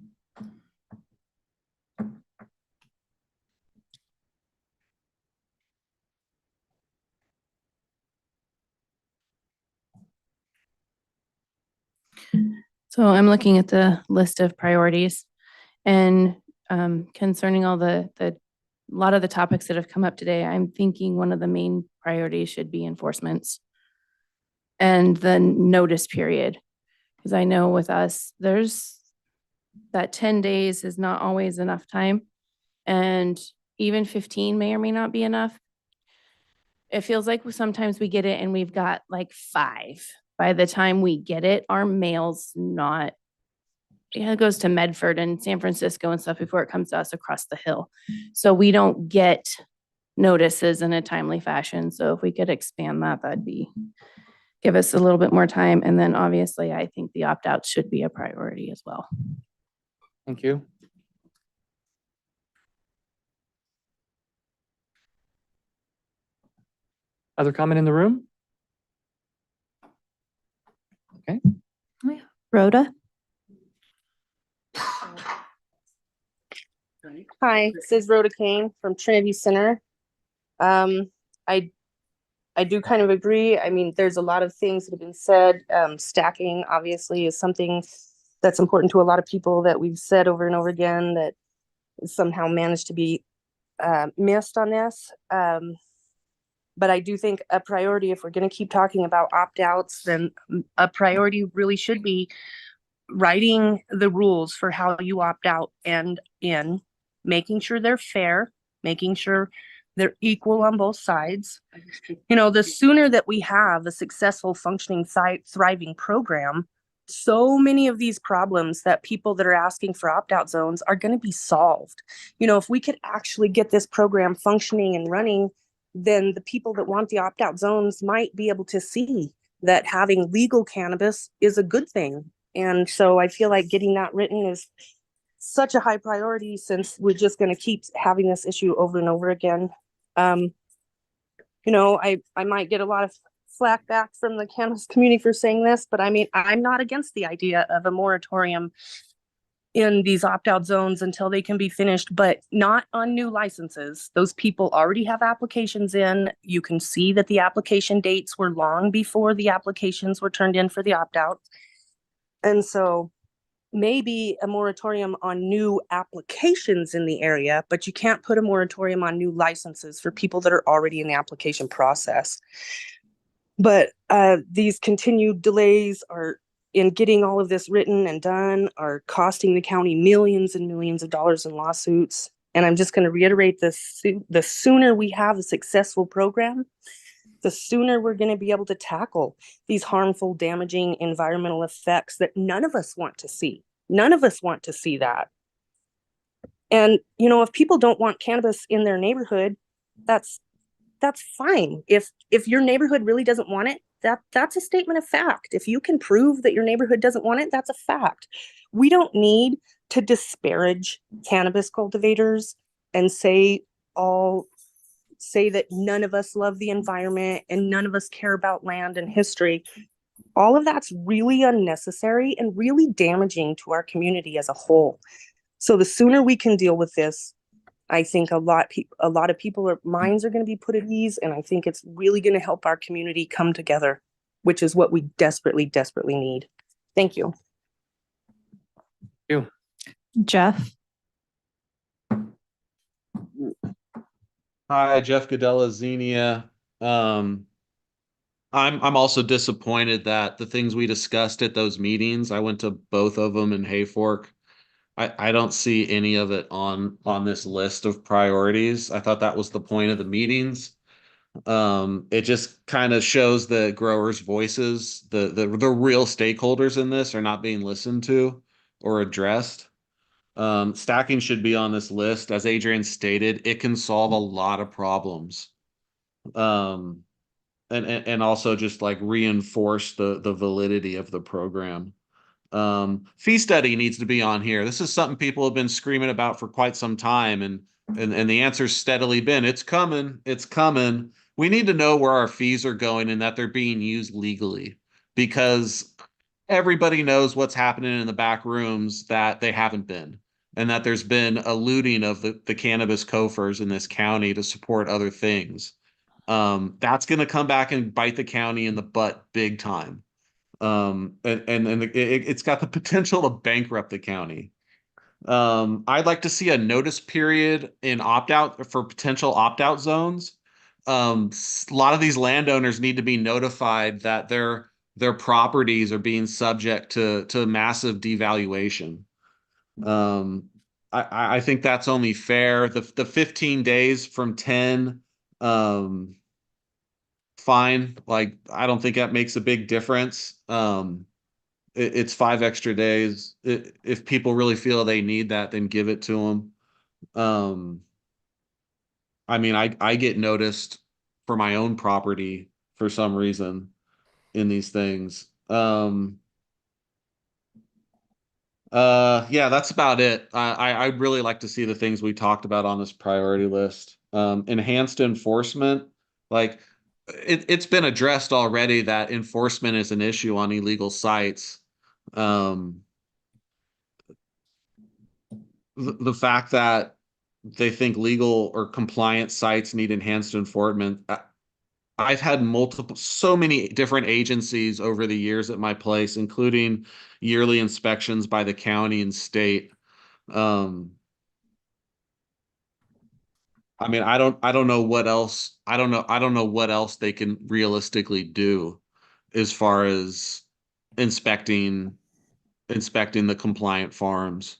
So I'm looking at the list of priorities and concerning all a lot of the topics that have come up today, I'm thinking one of the main priorities should be enforcements and the notice period. Because I know with us, there's that 10 days is not always enough time. And even 15 may or may not be enough. It feels like sometimes we get it and we've got like 5. By the time we get it, our mail's not, it goes to Medford and San Francisco and stuff before it comes to us across the hill. So we don't get notices in a timely fashion. So if we could expand that, that'd be, give us a little bit more time. And then obviously I think the opt-out should be a priority as well. Thank you. Other comment in the room? Okay. Rhoda? Hi, this is Rhoda Kane from Trinity Center. I do kind of agree. I mean, there's a lot of things that have been said. Stacking obviously is something that's important to a lot of people that we've said over and over again that somehow managed to be missed on this. But I do think a priority, if we're going to keep talking about opt-outs, then a priority really should be writing the rules for how you opt out and in making sure they're fair, making sure they're equal on both sides. You know, the sooner that we have a successful functioning thriving program, so many of these problems that people that are asking for opt-out zones are going to be solved. You know, if we could actually get this program functioning and running, then the people that want the opt-out zones might be able to see that having legal cannabis is a good thing. And so I feel like getting that written is such a high priority, since we're just going to keep having this issue over and over again. You know, I might get a lot of flack back from the cannabis community for saying this, but I mean, I'm not against the idea of a moratorium in these opt-out zones until they can be finished, but not on new licenses. Those people already have applications in. You can see that the application dates were long before the applications were turned in for the opt-out. And so maybe a moratorium on new applications in the area, but you can't put a moratorium on new licenses for people that are already in the application process. But these continued delays are in getting all of this written and done are costing the county millions and millions of dollars in lawsuits. And I'm just going to reiterate this: the sooner we have a successful program, the sooner we're going to be able to tackle these harmful, damaging environmental effects that none of us want to see. None of us want to see that. And, you know, if people don't want cannabis in their neighborhood, that's fine. If your neighborhood really doesn't want it, that's a statement of fact. If you can prove that your neighborhood doesn't want it, that's a fact. We don't need to disparage cannabis cultivators and say that none of us love the environment and none of us care about land and history. All of that's really unnecessary and really damaging to our community as a whole. So the sooner we can deal with this, I think a lot of people's minds are going to be put at ease, and I think it's really going to help our community come together, which is what we desperately, desperately need. Thank you. You. Jeff? Hi, Jeff Godella, Xenia. I'm also disappointed that the things we discussed at those meetings, I went to both of them in Hayfork. I don't see any of it on this list of priorities. I thought that was the point of the meetings. It just kind of shows the growers' voices, the real stakeholders in this are not being listened to or addressed. Stacking should be on this list. As Adrian stated, it can solve a lot of problems. And also just like reinforce the validity of the program. Fee study needs to be on here. This is something people have been screaming about for quite some time, and the answer's steadily been, it's coming, it's coming. We need to know where our fees are going and that they're being used legally, because everybody knows what's happening in the back rooms that they haven't been, and that there's been a looting of the cannabis coffers in this county to support other things. That's going to come back and bite the county in the butt big time. It's got the potential to bankrupt the county. I'd like to see a notice period in opt-out for potential opt-out zones. A lot of these landowners need to be notified that their properties are being subject to massive devaluation. I think that's only fair. The 15 days from 10, fine. Like, I don't think that makes a big difference. It's 5 extra days. If people really feel they need that, then give it to them. I mean, I get noticed for my own property for some reason in these things. Yeah, that's about it. I'd really like to see the things we talked about on this priority list. Enhanced enforcement, like it's been addressed already that enforcement is an issue on illegal sites. The fact that they think legal or compliant sites need enhanced enforcement. I've had so many different agencies over the years at my place, including yearly inspections by the county and state. I mean, I don't know what else. I don't know what else they can realistically do as far as inspecting the compliant farms.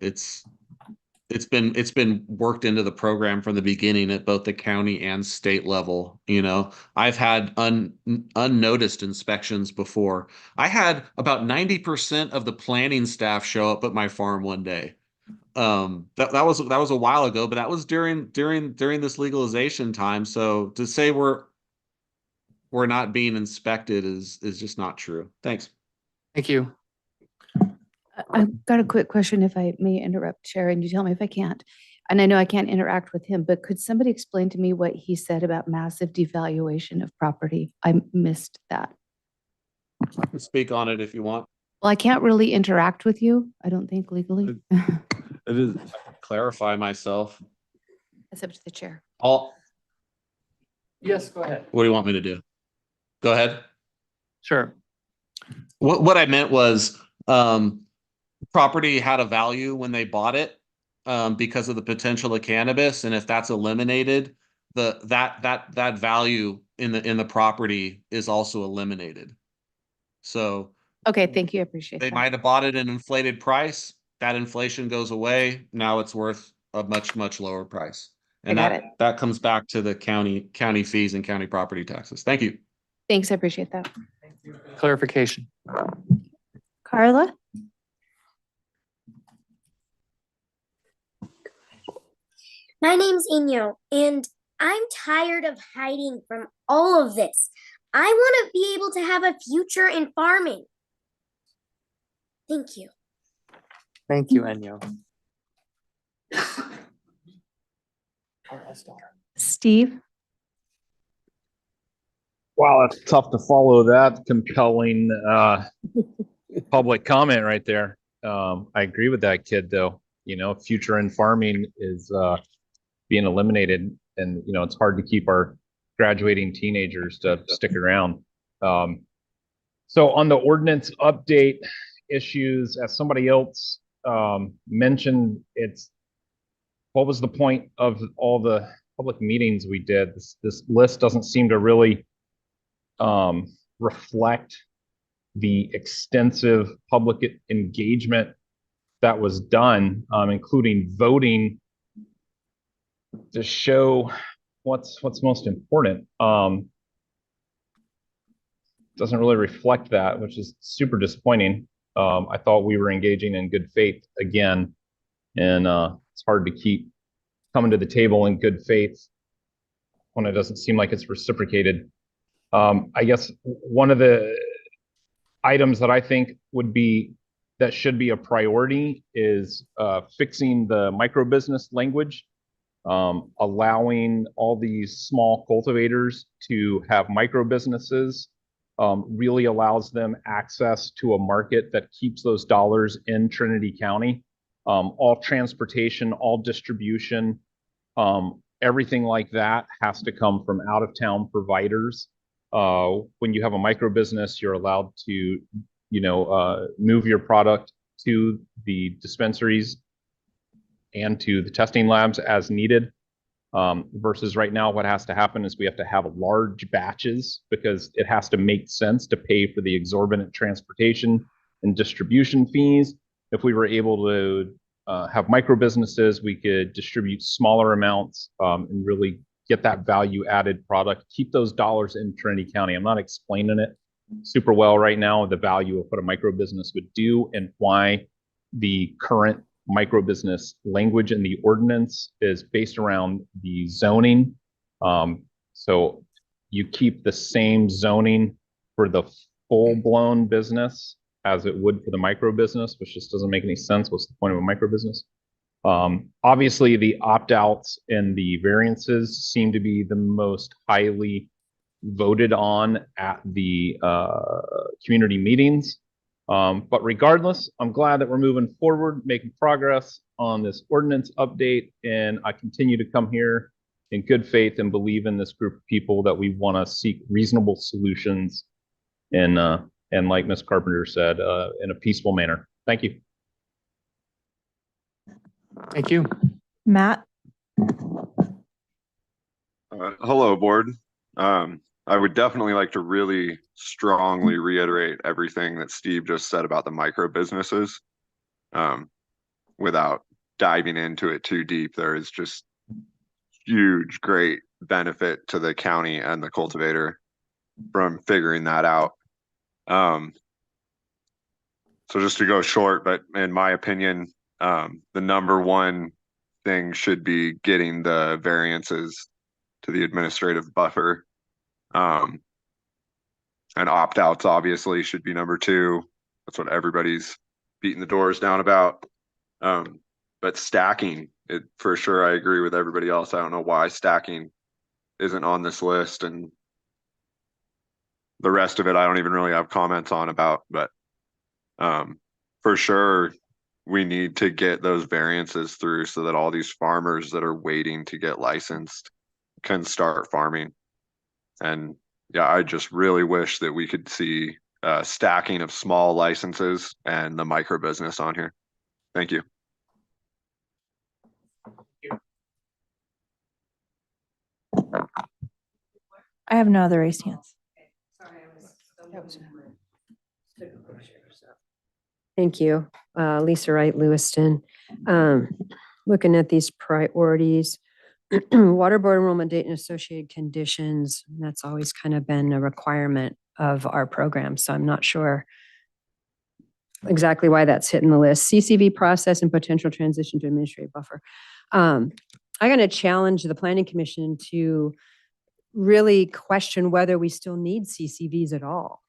it's been worked into the program from the beginning at both the county and state level. You know, I've had unnoticed inspections before. I had about 90% of the planning staff show up at my farm one day. That was a while ago, but that was during this legalization time. So to say we're not being inspected is just not true. Thanks. Thank you. I've got a quick question, if I may interrupt, Chair, and you tell me if I can't. And I know I can't interact with him, but could somebody explain to me what he said about massive devaluation of property? I missed that. I can speak on it if you want. Well, I can't really interact with you, I don't think legally. It is. Clarify myself. That's up to the chair. Yes, go ahead. What do you want me to do? Go ahead. Sure. What I meant was, property had a value when they bought it, because of the potential of cannabis, and if that's eliminated, that value in the property is also eliminated. So Okay, thank you, I appreciate they that. might have bought it at an inflated price. That inflation goes away. Now it's worth a much lower price. And I got that comes back to the county fees and county property taxes. Thank you. Thanks, I appreciate that. Clarification. Carla? My name's Inyo, and I'm tired of hiding from all of this. I want to be able to have a future in farming. Thank you. Thank you, Enyo. Steve? Wow, it's tough to follow that compelling public comment right there. I agree with that kid, though. You know, future in farming is being eliminated, and you know it's hard to keep our graduating teenagers to stick around. So on the ordinance update issues, as somebody else mentioned, what was the point of all the public meetings we did? This list doesn't seem to really reflect the extensive public engagement that was done, including voting to show what's most important. Doesn't really reflect that, which is super disappointing. I thought we were engaging in good faith again, and it's hard to keep coming to the table in good faith when it doesn't seem like it's reciprocated. I guess one of the items that I think that should be a priority is fixing the microbusiness language, allowing all these small cultivators to have microbusinesses, really allows them access to a market that keeps those dollars in Trinity County. All transportation, all distribution, everything like that has to come from out-of-town providers. When you have a microbusiness, you're allowed to, move your product to the dispensaries and to the testing labs as needed. Versus right now, what has to happen is we have to have large batches because it has to make sense to pay for the exorbitant transportation and distribution fees. If we were able to have micro businesses, we could distribute smaller amounts and really get that value added product, keep those dollars in Trinity County. I'm not explaining it super well right now, the value of what a micro business would do and why the current micro business language in the ordinance is based around the zoning. So you keep the same zoning for the full-blown business as it would for the micro business, which just doesn't make any sense. What's the point of a micro business? Obviously, the opt-outs and the variances seem to be the most highly voted on at the community meetings. But regardless, I'm glad that we're moving forward, making progress on this ordinance update, and I continue to come here in good faith and believe in this group of people that we want to seek reasonable solutions and like Ms. Carpenter said, in a peaceful manner. Thank you. Thank you. Matt? Hello, board. I would definitely like to really strongly reiterate everything that Steve just said about the micro businesses. without diving into it too deep, there is just huge, great benefit to the county and the cultivator from figuring that out. So just to go short, but in my opinion, the number one thing should be getting the variances to the administrative buffer. And opt-outs obviously should be number two. That's what everybody's beating the doors down about. But stacking, it for sure, I agree with everybody else. I don't know why stacking isn't on this list, and the rest of it I don't even really have comments on about, but for sure we need to get those variances through so that all these farmers that are waiting to get licensed can start farming. And yeah, I just really wish that we could see stacking of small licenses and the micro business on here. Thank you. I have no other raised hands. Thank you. Lisa Wright, Lewiston. Looking at these priorities, water board enrollment date and associated conditions, that's always kind of been a requirement of our program. So I'm not sure exactly why that's hitting the list. CCV process and potential transition to administrative buffer. I'm going to challenge the Planning Commission to really question whether we still need CCVs at all.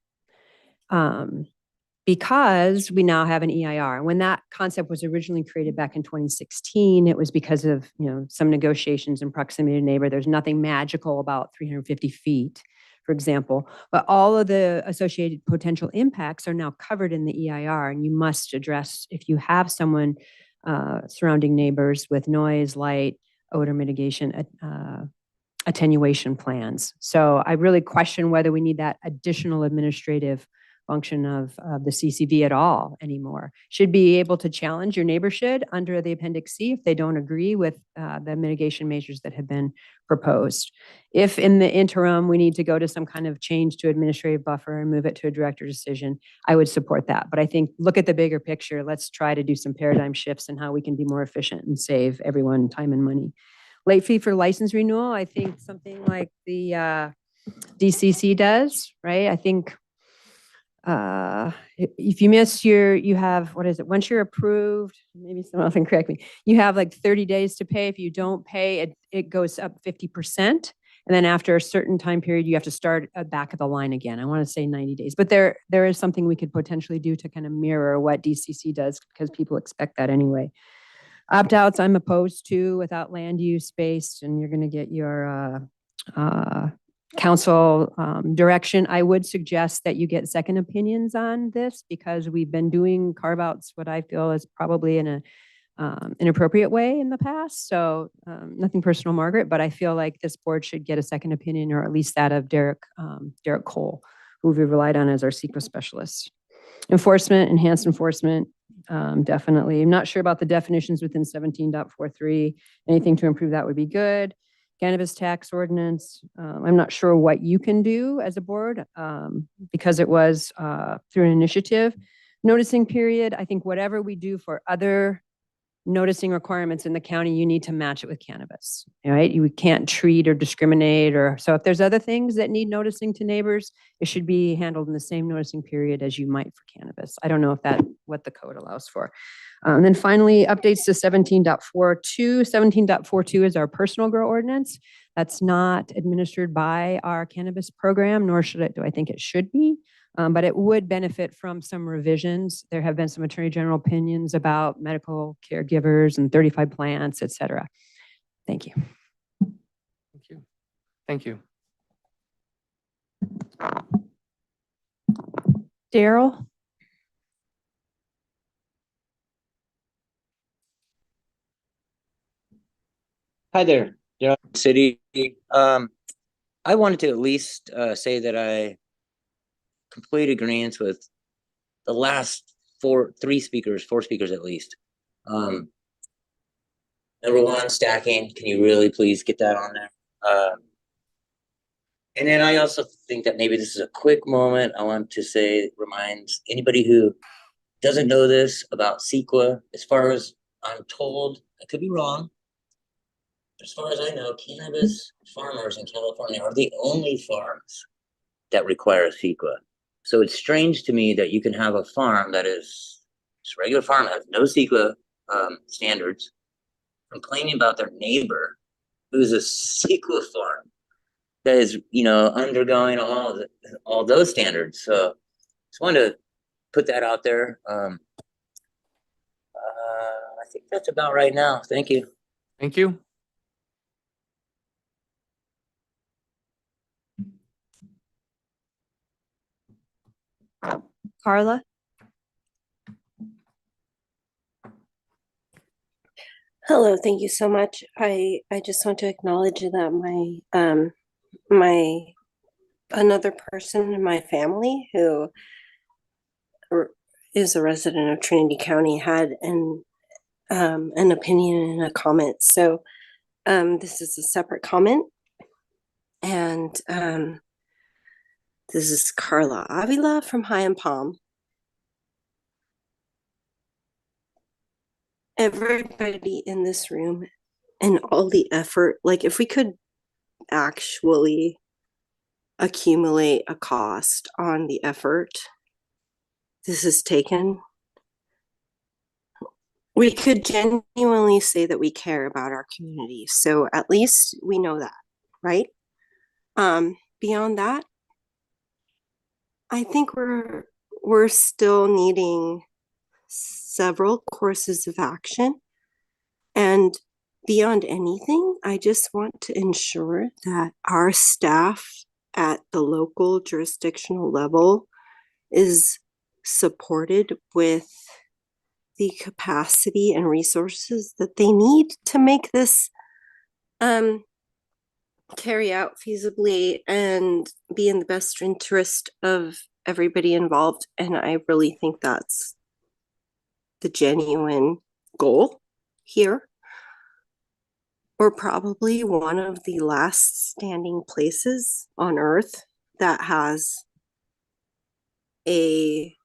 Because we now have an EIR. When that concept was originally created back in 2016, it was because of, some negotiations and proximity to neighbor. There's nothing magical about 350 feet, for example, but all of the associated potential impacts are now covered in the EIR, and you must address if you have someone surrounding neighbors with noise, light, odor mitigation, attenuation plans. So I really question whether we need that additional administrative function of the CCV at all anymore. Should be able to challenge your neighbor should under the Appendix C if they don't agree with the mitigation measures that have been proposed. If in the interim we need to go to some kind of change to administrative buffer and move it to a director decision, I would support that. But I think look at the bigger picture. Let's try to do some paradigm shifts in how we can be more efficient and save everyone time and money. Late fee for license renewal, I think something like the DCC does, right? I think if you miss you have, what is it? Once you're approved, maybe someone else can correct me, you have like 30 days to pay. If you don't pay, it goes up 50%. And then after a certain time period, you have to start back at the line again. I want to say 90 days, but there is something we could potentially do to kind of mirror what DCC does because people expect that anyway. Opt-outs, I'm opposed to without land use based, and you're going to get your council direction. I would suggest that you get second opinions on this because we've been doing carve-outs what I feel is probably in an inappropriate way in the past. So nothing personal, Margaret, but I feel like this board should get a second opinion, or at least that of Derek Cole, who we've relied on as our CEQA specialist. Enforcement, enhanced enforcement, definitely. I'm not sure about the definitions within 17.43. Anything to improve that would be good. Cannabis tax ordinance, I'm not sure what you can do as a board because it was through an initiative. Noticing period, I think whatever we do for other noticing requirements in the county, you need to match it with cannabis, right? You can't treat or discriminate, or so if there's other things that need noticing to neighbors, it should be handled in the same noticing period as you might for cannabis. I don't know if what the code allows for. And then finally, updates to 17.42. 17.42 is our personal grow ordinance. That's not administered by our cannabis program, nor do I think it should be. But it would benefit from some revisions. There have been some attorney general opinions about medical caregivers and 35 plants, et cetera. Thank you. Thank you. Thank you. Daryl? Hi there, Daryl City. I wanted to at least say that I complete agreement with the last four speakers at least. Number one, stacking. Can you really please get that on there? And then I also think that maybe this is a quick moment. I want to say, remind anybody who doesn't know this about CEQA, as far as I'm told, I could be wrong. As far as I know, cannabis farmers in California are the only farms that require a CEQA. So it's strange to me that you can have a farm that is just a regular farm, has no CEQA standards, complaining about their neighbor who's a CEQA farm that is, undergoing all those standards. So just wanted to put that out there. I think that's about right now. Thank you. Thank you. Carla? Hello, thank you so much. I just want to acknowledge that my another person in my family who is a resident of Trinity County had an opinion and a comment. So this is a separate comment, and this is Carla Avila from High and Palm. Everybody in this room and all the effort, like if we could actually accumulate a cost on the effort this has taken, we could genuinely say that we care about our community. So at least we know that, right? Beyond that, I think we're still needing several courses of action. And beyond anything, I just want to ensure that our staff at the local jurisdictional level is supported with the capacity and resources that they need to make this carry out feasibly and be in the best interest of everybody involved. And I really think that's the genuine goal here. We're probably one of the last standing places on earth that has a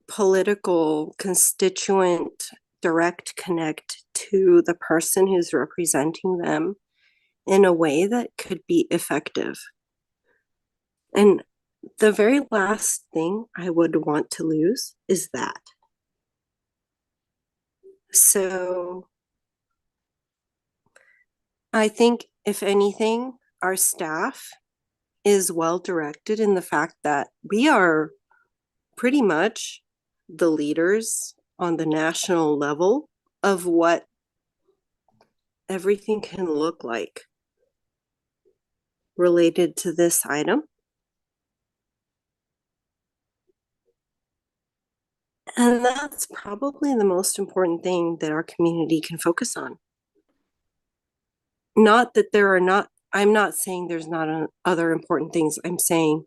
political constituent direct connect to the person who's representing them in a way that could be effective. And the very last thing I would want to lose is that. So I think, if anything, our staff is well directed in the fact that we are pretty much the leaders on the national level of what everything can look like related to this item. And that's probably the most important thing that our community can focus on. Not that there are not, I'm not saying there's not other important things. I'm saying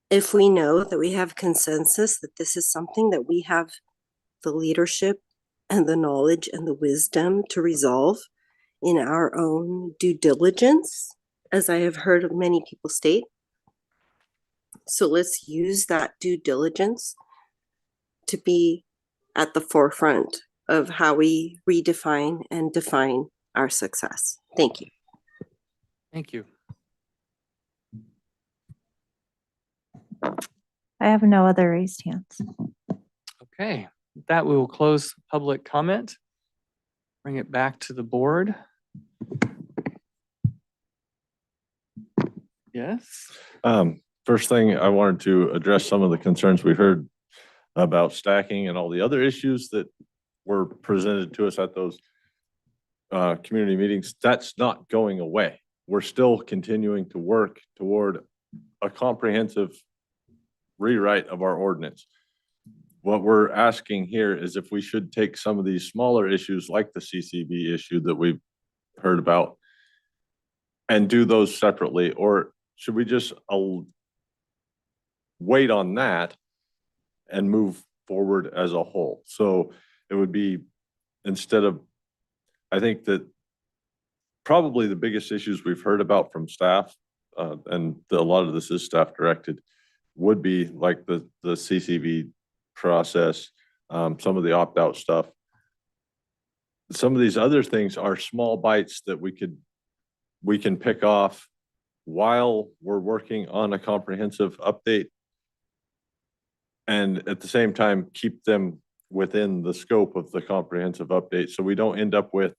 if we know that we have consensus that this is something that we have the leadership and the knowledge and the wisdom to resolve in our own due diligence, as I have heard many people state. So let's use that due diligence to be at the forefront of how we redefine and define our success. Thank you. Thank you. I have no other raised hands. Okay, with that we will close public comment. Bring it back to the board. Yes. First thing, I wanted to address some of the concerns we heard about stacking and all the other issues that were presented to us at those community meetings. That's not going away. We're still continuing to work toward a comprehensive rewrite of our ordinance. What we're asking here is if we should take some of these smaller issues like the CCB issue that we've heard about and do those separately, or should we just wait on that and move forward as a whole? So it would be, instead of, I think that probably the biggest issues we've heard about from staff, and a lot of this is staff directed, would be like the CCV process, some of the opt-out stuff. Some of these other things are small bites that we can pick off while we're working on a comprehensive update. And at the same time, keep them within the scope of the comprehensive update. So we don't end up with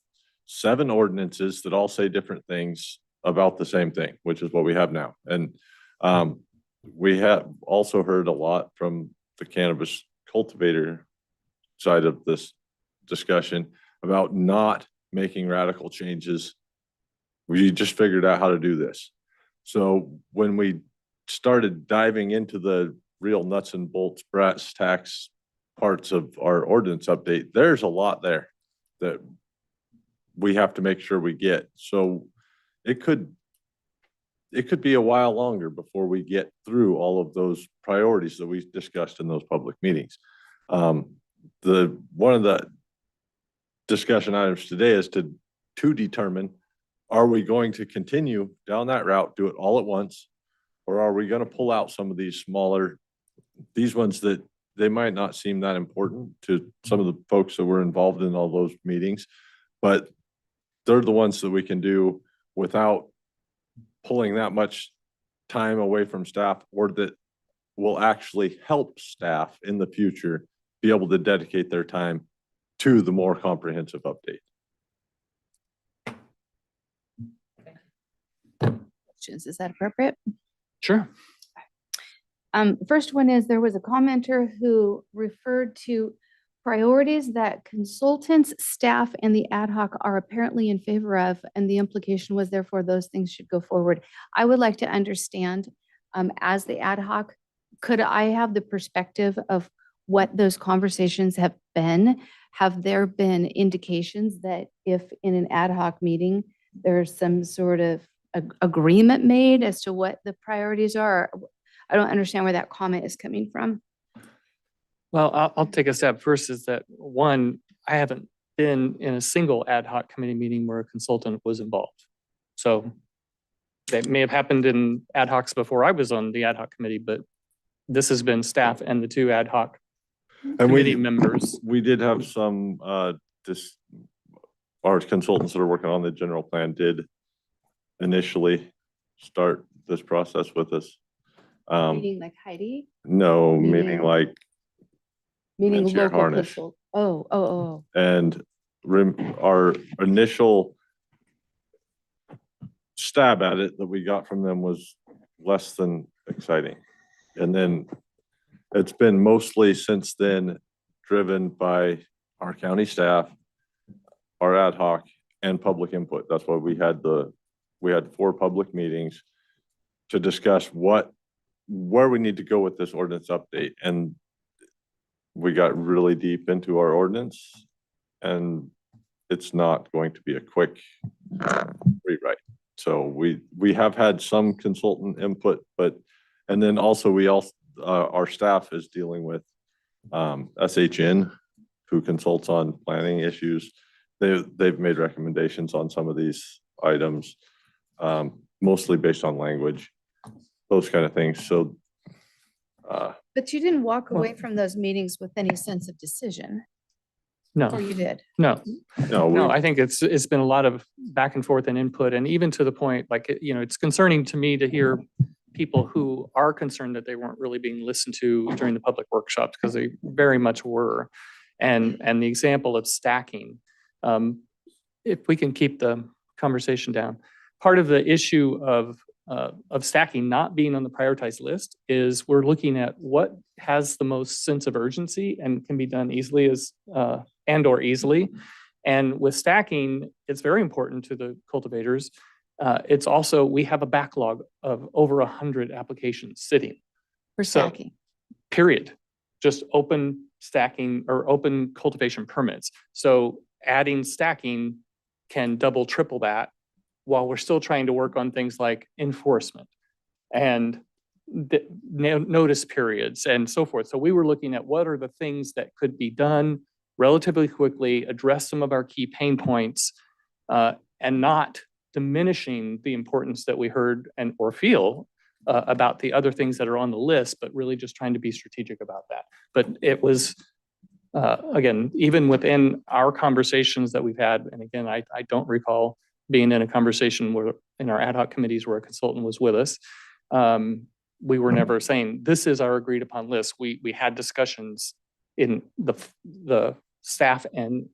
7 ordinances that all say different things about the same thing, which is what we have now. And we have also heard a lot from the cannabis cultivator side of this discussion about not making radical changes. We just figured out how to do this. So when we started diving into the real nuts and bolts, brass tacks parts of our ordinance update, there's a lot there that we have to make sure we get. So it could be a while longer before we get through all of those priorities that we discussed in those public meetings. One of the discussion items today is to determine, are we going to continue down that route, do it all at once, or are we going to pull out some of these smaller, these ones that they might not seem that important to some of the folks that were involved in all those meetings, but they're the ones that we can do without pulling that much time away from staff, or that will actually help staff in the future be able to dedicate their time to the more comprehensive update. Questions, is that appropriate? Sure. First one is, there was a commenter who referred to priorities that consultants, staff, and the ad hoc are apparently in favor of, and the implication was therefore those things should go forward. I would like to understand, as the ad hoc, could I have the perspective of what those conversations have been? Have there been indications that if in an ad hoc meeting, there's some sort of agreement made as to what the priorities are? I don't understand where that comment is coming from. Well, I'll take a step first. Is that one, I haven't been in a single ad hoc committee meeting where a consultant was involved. So that may have happened in ad hocs before I was on the ad hoc committee, but this has been staff and the 2 ad hoc committee members. We did have some, our consultants that are working on the general plan did initially start this process with us. Meaning like Heidi? No, meaning like Meaning Chair local Harnish. consult. Oh. And our initial stab at it that we got from them was less than exciting. And then it's been mostly since then driven by our county staff, our ad hoc, and public input. That's why we had 4 public meetings to discuss where we need to go with this ordinance update. And we got really deep into our ordinance, and it's not going to be a quick rewrite. So we have had some consultant input, and then also our staff is dealing with SHN, who consults on planning issues. They've made recommendations on some of these items, mostly based on language, those kind of things. So But you didn't walk away from those meetings with any sense of decision. No. Or you did? No, no, I think it's been a lot of back and forth and input, and even to the point, like, it's concerning to me to hear people who are concerned that they weren't really being listened to during the public workshops, because they very much were. And the example of stacking, if we can keep the conversation down, part of the issue of stacking not being on the prioritized list is we're looking at what has the most sense of urgency and can be done easily or easily. And with stacking, it's very important to the cultivators. It's also, we have a backlog of over 100 applications sitting. For stacking. Period. Just open stacking or open cultivation permits. So adding stacking can double, triple that, while we're still trying to work on things like enforcement and notice periods and so forth. So we were looking at what are the things that could be done relatively quickly, address some of our key pain points, and not diminishing the importance that we heard or feel about the other things that are on the list, but really just trying to be strategic about that. But it was again, even within our conversations that we've had, and again, I don't recall being in a conversation where in our ad hoc committees where a consultant was with us. We were never saying, this is our agreed upon list. We had discussions in the staff and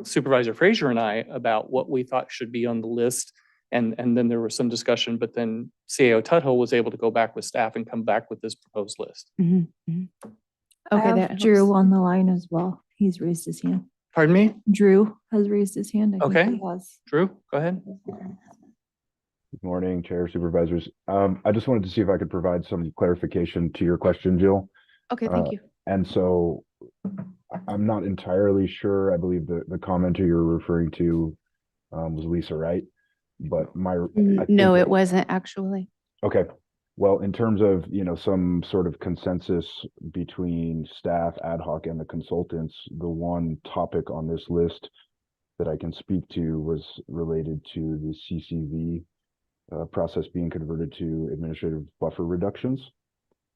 Supervisor Frazier and I about what we thought should be on the list. And then there was some discussion, but then CAO Tuthill was able to go back with staff and come back with this proposed list. Okay, I have that Drew helps. on the line as well. He's raised his hand. Pardon me? Drew has raised his hand. I think Okay. he has. Drew, go ahead. Good morning, Chair, Supervisors. I just wanted to see if I could provide some clarification to your question, Jill. Okay, thank you. And so I'm not entirely sure. I believe the commenter you're referring to was Lisa, right? But No, it wasn't actually. Okay. Well, in terms of, some sort of consensus between staff, ad hoc, and the consultants, the one topic on this list that I can speak to was related to the CCV process being converted to administrative buffer reductions.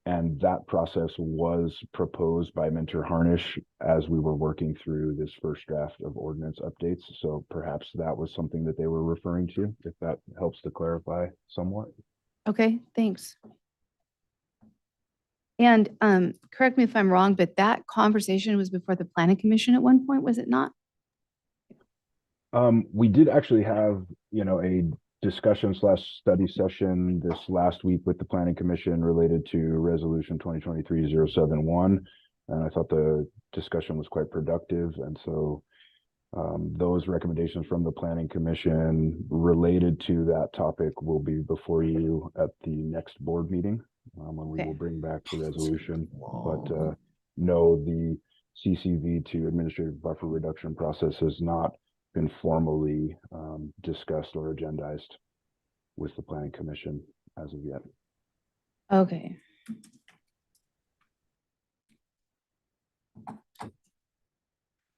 And that process was proposed by Mentor Harnish as we were working through this first draft of ordinance updates. So perhaps that was something that they were referring to, if that helps to clarify somewhat. Okay, thanks. And correct me if I'm wrong, but that conversation was before the Planning Commission at one point, was it not? We did actually have, a discussion / study session this last week with the Planning Commission related to Resolution 2023-071. And I thought the discussion was quite productive. And so those recommendations from the Planning Commission related to that topic will be before you at the next board meeting when we will bring back the resolution. But no, the CCV to administrative buffer reduction process has not been formally discussed or agendized with the Planning Commission as of yet. Okay.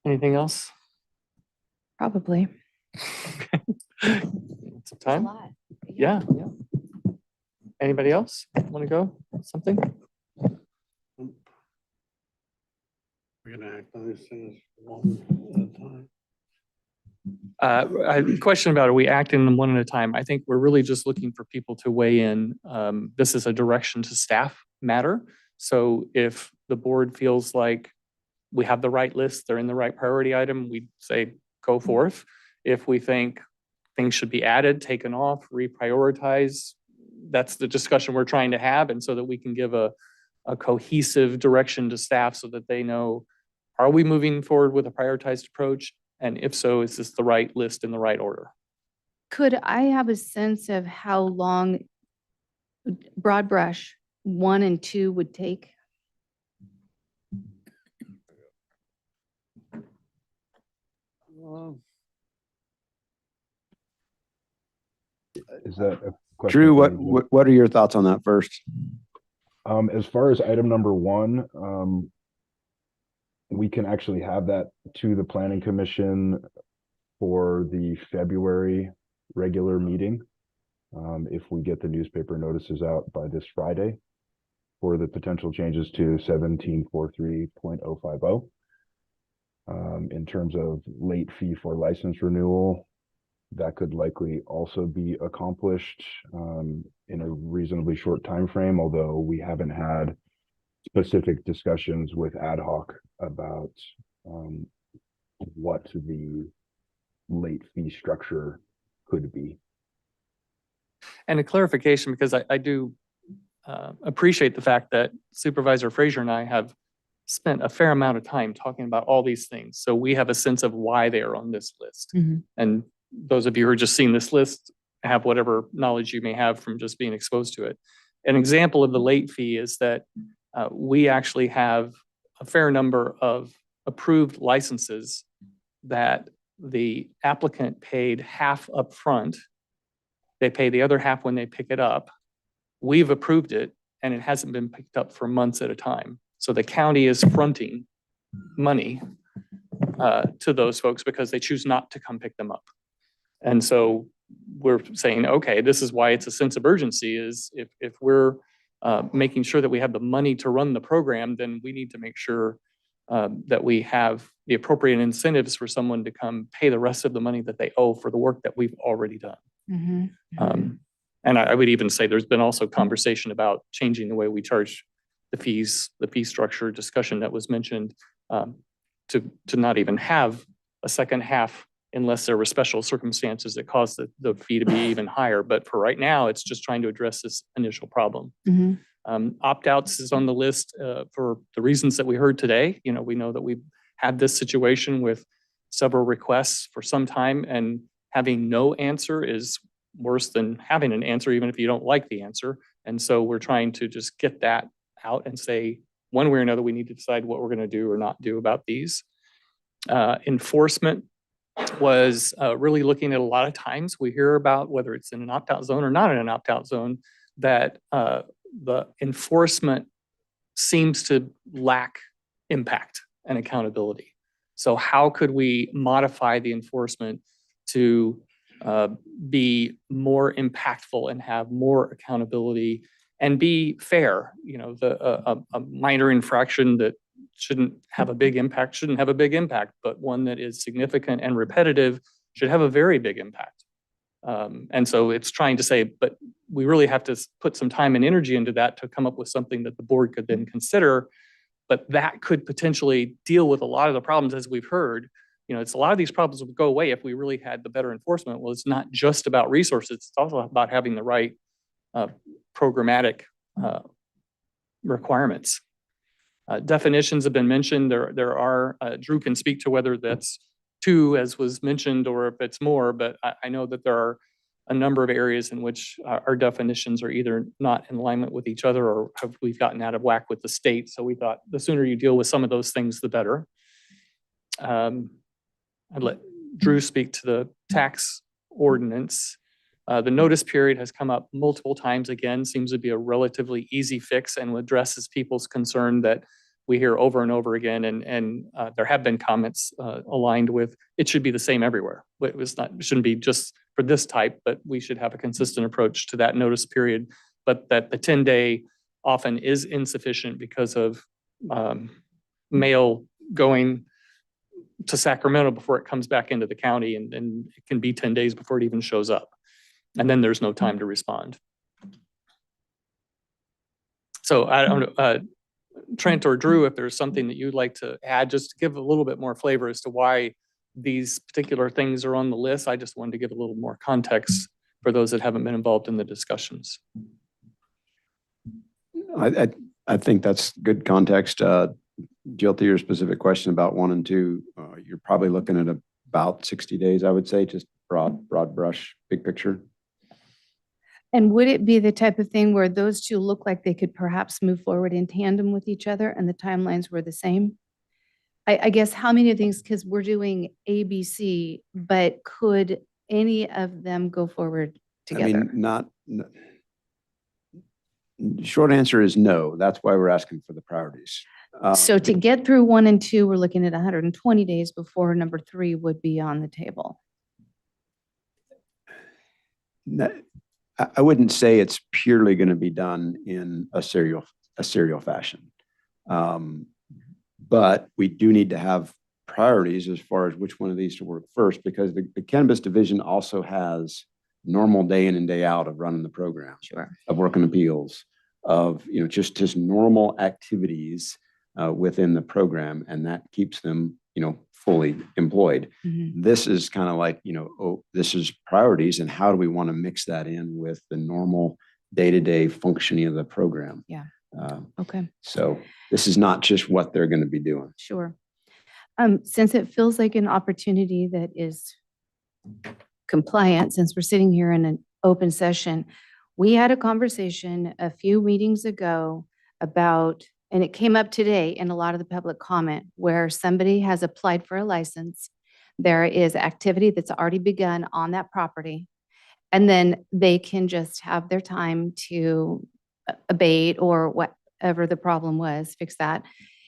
Anything else? Probably. Some time? Yeah. Anybody else want to go? Something? We're gonna act on these things one at a time. A question about, are we acting them one at a time? I think we're really just looking for people to weigh in. This is a direction to staff matter. So if the board feels like we have the right list, they're in the right priority item, we say go forth. If we think things should be added, taken off, reprioritize, that's the discussion we're trying to have. And so that we can give a cohesive direction to staff so that they know, are we moving forward with a prioritized approach? And if so, is this the right list in the right order? Could I have a sense of how long broad brush 1 and 2 would take? Is that a question? Drew, for me, Jill? what are your thoughts on that first? As far as item number 1, we can actually have that to the Planning Commission for the February regular meeting. If we get the newspaper notices out by this Friday for the potential changes to 1743.050. In terms of late fee for license renewal, that could likely also be accomplished in a reasonably short time frame, although we haven't had specific discussions with ad hoc about what the late fee structure could be. And a clarification, because I do appreciate the fact that Supervisor Frazier and I have spent a fair amount of time talking about all these things. So we have a sense of why they are on this list. And those of you who are just seeing this list have whatever knowledge you may have from just being exposed to it. An example of the late fee is that we actually have a fair number of approved licenses that the applicant paid half up front. They pay the other half when they pick it up. We've approved it and it hasn't been picked up for months at a time. So the county is fronting money to those folks because they choose not to come pick them up. And so we're saying, okay, this is why it's a sense of urgency, is if we're making sure that we have the money to run the program, then we need to make sure that we have the appropriate incentives for someone to come pay the rest of the money that they owe for the work that we've already done. And I would even say there's been also conversation about changing the way we charge the fees, the fee structure discussion that was mentioned, to not even have a second half unless there were special circumstances that caused the fee to be even higher. But for right now, it's just trying to address this initial problem. Opt-outs is on the list for the reasons that we heard today. You know, we know that we've had this situation with several requests for some time, and having no answer is worse than having an answer, even if you don't like the answer. And so we're trying to just get that out and say, one way or another, we need to decide what we're going to do or not do about these. Enforcement was really looking at a lot of times we hear about whether it's in an opt-out zone or not in an opt-out zone, that the enforcement seems to lack impact and accountability. So how could we modify the enforcement to be more impactful and have more accountability and be fair? You know, a minor infraction that shouldn't have a big impact shouldn't have a big impact, but one that is significant and repetitive should have a very big impact. And so it's trying to say, but we really have to put some time and energy into that to come up with something that the board could then consider. But that could potentially deal with a lot of the problems, as we've heard. You know, it's a lot of these problems would go away if we really had the better enforcement. Well, it's not just about resources, it's also about having the right programmatic requirements. Definitions have been mentioned. There are, Drew can speak to whether that's 2, as was mentioned, or if it's more, but I know that there are a number of areas in which our definitions are either not in alignment with each other or we've gotten out of whack with the state. So we thought the sooner you deal with some of those things, the better. I'd let Drew speak to the tax ordinance. The notice period has come up multiple times again, seems to be a relatively easy fix and addresses people's concern that we hear over and over again. And there have been comments aligned with it should be the same everywhere. It shouldn't be just for this type, but we should have a consistent approach to that notice period. But that the 10-day often is insufficient because of mail going to Sacramento before it comes back into the county, and it can be 10 days before it even shows up. And then there's no time to respond. So I don't know, Trent or Drew, if there's something that you'd like to add, just to give a little bit more flavor as to why these particular things are on the list. I just wanted to give a little more context for those that haven't been involved in the discussions. I think that's good context. Jill, to your specific question about 1 and 2, you're probably looking at about 60 days, I would say, just broad brush, big picture. And would it be the type of thing where those 2 look like they could perhaps move forward in tandem with each other and the timelines were the same? I guess how many of things, because we're doing A, B, C, but could any of them go forward together? I mean, short answer is no. That's why we're asking for the priorities. So to get through 1 and 2, we're looking at 120 days before number 3 would be on the table. I wouldn't say it's purely going to be done in a serial fashion. But we do need to have priorities as far as which one of these to work first, because the cannabis division also has normal day in and day out of running the program, of working appeals, of, you know, just normal activities within the program, and that keeps them, you know, fully employed. This is kind of like, you know, oh, this is priorities, and how do we want to mix that in with the normal day-to-day functioning of the program? Yeah. Okay. So this is not just what they're going to be doing. Sure. Since it feels like an opportunity that is compliant, since we're sitting here in an open session, we had a conversation a few meetings ago about, and it came up today in a lot of the public comment, where somebody has applied for a license. There is activity that's already begun on that property, and then they can just have their time to abate or whatever the problem was, fix that.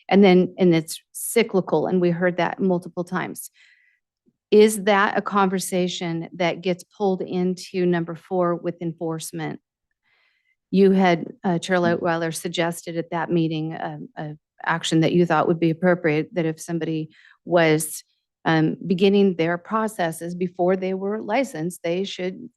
And it's cyclical, and we heard that multiple times. Is that a conversation that gets pulled into number 4 with enforcement? You had, Chair Leutwiler suggested at that meeting, action that you thought would be appropriate, that if somebody was beginning their processes before they were licensed, they should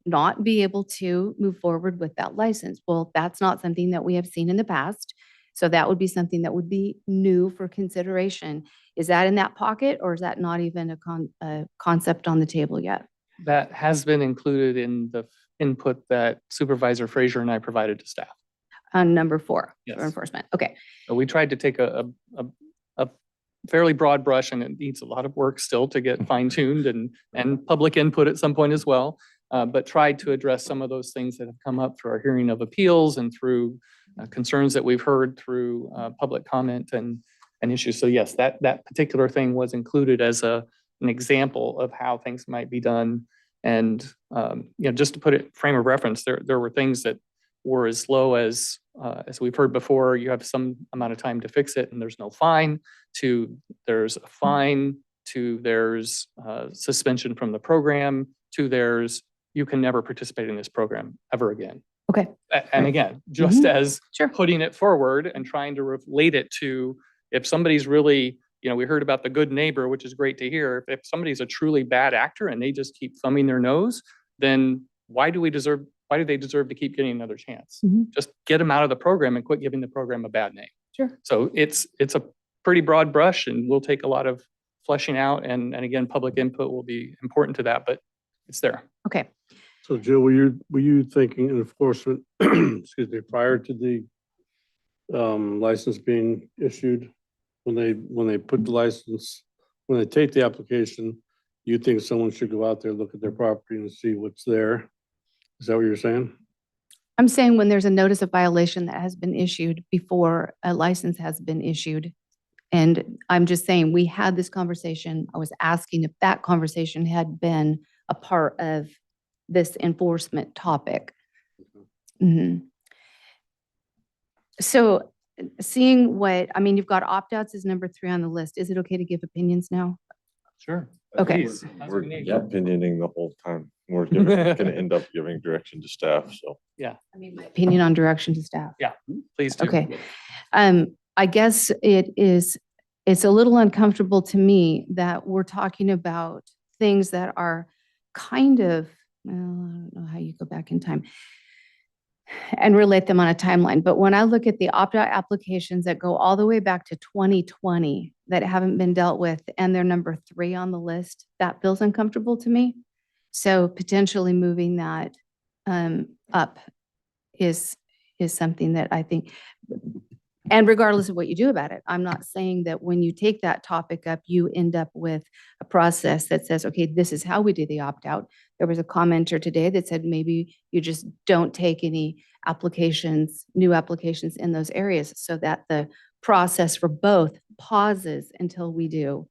not be able to move forward with that license. Well, that's not something that we have seen in the past. So that would be something that would be new for consideration. Is that in that pocket, or is that not even a concept on the table yet? That has been included in the input that Supervisor Frazier and I provided to staff. On number 4 Yes. for enforcement. Okay. So we tried to take a fairly broad brush, and it needs a lot of work still to get fine tuned and public input at some point as well. But tried to address some of those things that have come up through our hearing of appeals and through concerns that we've heard through public comment and issues. So yes, that particular thing was included as an example of how things might be done. And just to put it frame of reference, there were things that were as low as we've heard before, you have some amount of time to fix it and there's no fine, to there's a fine, to there's suspension from the program, to there's you can never participate in this program ever again. Okay. And again, just as Sure. putting it forward and trying to relate it to if somebody's really, we heard about the good neighbor, which is great to hear. If somebody's a truly bad actor and they just keep thumbing their nose, then why do they deserve to keep getting another chance? Just get them out of the program and quit giving the program a bad name. Sure. So it's a pretty broad brush, and we'll take a lot of fleshing out, and again, public input will be important to that, but it's there. Okay. So Jill, were you thinking enforcement, excuse me, prior to the license being issued? When they put the license, when they take the application, you think someone should go out there, look at their property and see what's there? Is that what you're saying? I'm saying when there's a notice of violation that has been issued before a license has been issued. And I'm just saying, we had this conversation. I was asking if that conversation had been a part of this enforcement topic. So seeing you've got opt-outs as number 3 on the list. Is it okay to give opinions now? Sure. Okay. We're opinioning the whole time. We're gonna end up giving direction to staff, so. Yeah. My opinion on direction to staff. Yeah, please do. Okay. I guess it's a little uncomfortable to me that we're talking about things that are kind of, well, I don't know how you go back in time and relate them on a timeline. But when I look at the opt-out applications that go all the way back to 2020 that haven't been dealt with, and they're number 3 on the list, that feels uncomfortable to me. So potentially moving that up is something that I think, and regardless of what you do about it, I'm not saying that when you take that topic up, you end up with a process that says, okay, this is how we do the opt-out. There was a commenter today that said maybe you just don't take any applications, new applications in those areas, so that the process for both pauses until we do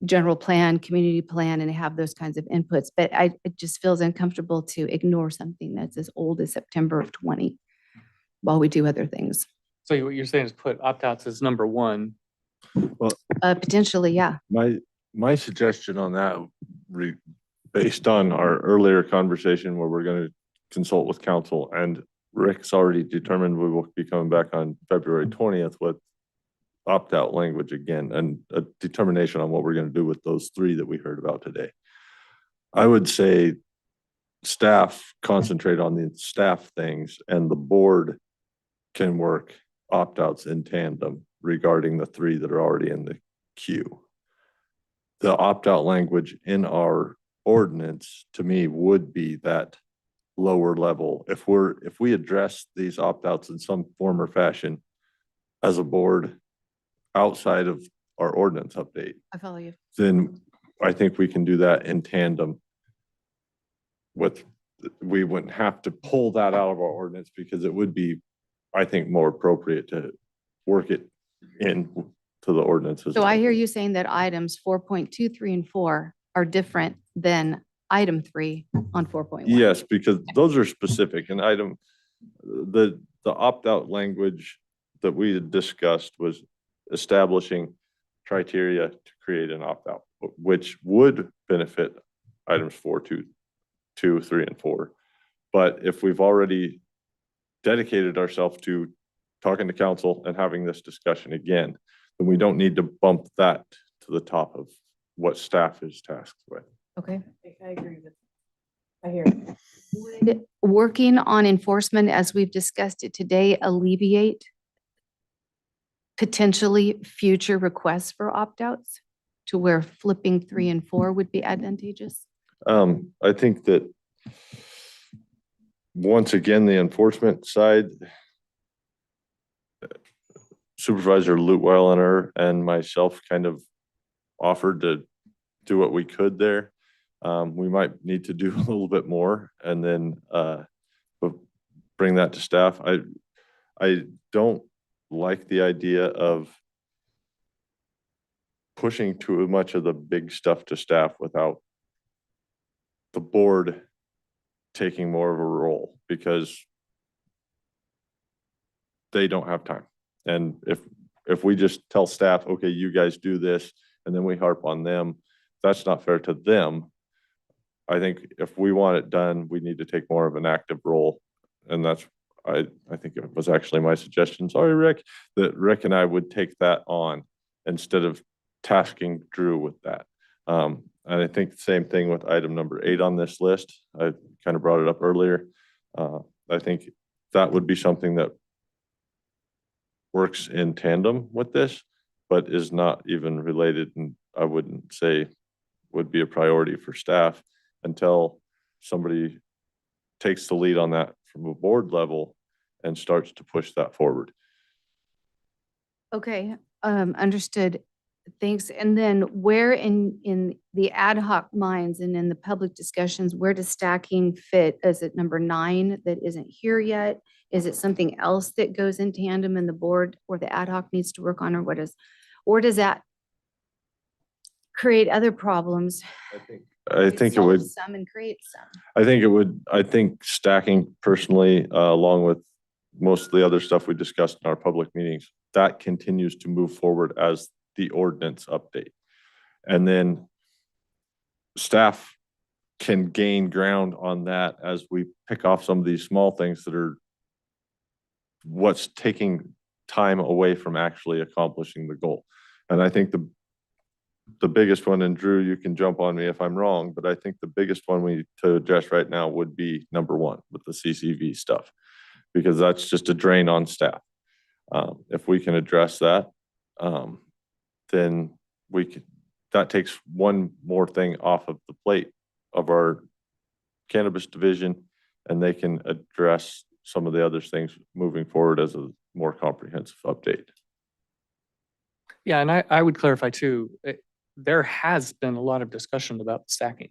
general plan, community plan, and have those kinds of inputs. But it just feels uncomfortable to ignore something that's as old as September of 20 while we do other things. So what you're saying is put opt-outs as number 1. Well, potentially, yeah. My suggestion on that, based on our earlier conversation where we're going to consult with council, and Rick's already determined we will be coming back on February 20th with opt-out language again, and a determination on what we're going to do with those 3 that we heard about today. I would say staff concentrate on the staff things, and the board can work opt-outs in tandem regarding the 3 that are already in the queue. The opt-out language in our ordinance, to me, would be that lower level. If we address these opt-outs in some form or fashion as a board outside of our ordinance update, I follow you. then I think we can do that in tandem with, we wouldn't have to pull that out of our ordinance, because it would be, I think, more appropriate to work it in to the ordinances. So I hear you saying that items 4.2, 3, and 4 are different than item 3 on 4.1. Yes, because those are specific, and the opt-out language that we had discussed was establishing criteria to create an opt-out, which would benefit items 4, 2, 3, and 4. But if we've already dedicated ourselves to talking to council and having this discussion again, then we don't need to bump that to the top of what staff is tasked with. Okay. I agree with, I hear. Would working on enforcement, as we've discussed it today, alleviate potentially future requests for opt-outs to where flipping 3 and 4 would be advantageous? I think that once again, the enforcement side, Supervisor Lutweiler and myself kind of offered to do what we could there. We might need to do a little bit more and then bring that to staff. I don't like the idea of pushing too much of the big stuff to staff without the board taking more of a role, because they don't have time. And if we just tell staff, okay, you guys do this, and then we harp on them, that's not fair to them. I think if we want it done, we need to take more of an active role. And that's, I think it was actually my suggestion, sorry, Rick, that Rick and I would take that on instead of tasking Drew with that. And I think the same thing with item number 8 on this list. I kind of brought it up earlier. I think that would be something that works in tandem with this, but is not even related, and I wouldn't say would be a priority for staff until somebody takes the lead on that from a board level and starts to push that forward. Okay, understood. Thanks. And then where in the ad hoc minds and in the public discussions, where does stacking fit? Is it number 9 that isn't here yet? Is it something else that goes in tandem and the board or the ad hoc needs to work on, or does that create other problems? I think it would. Solve some and create some. I think it would. I think stacking personally, along with most of the other stuff we discussed in our public meetings, that continues to move forward as the ordinance update. And then staff can gain ground on that as we pick off some of these small things that are what's taking time away from actually accomplishing the goal. And I think the biggest one, and Drew, you can jump on me if I'm wrong, but I think the biggest one we need to address right now would be number 1 with the CCV stuff, because that's just a drain on staff. If we can address that, then that takes one more thing off of the plate of our cannabis division, and they can address some of the other things moving forward as a more comprehensive update. Yeah, and I would clarify too, there has been a lot of discussion about stacking.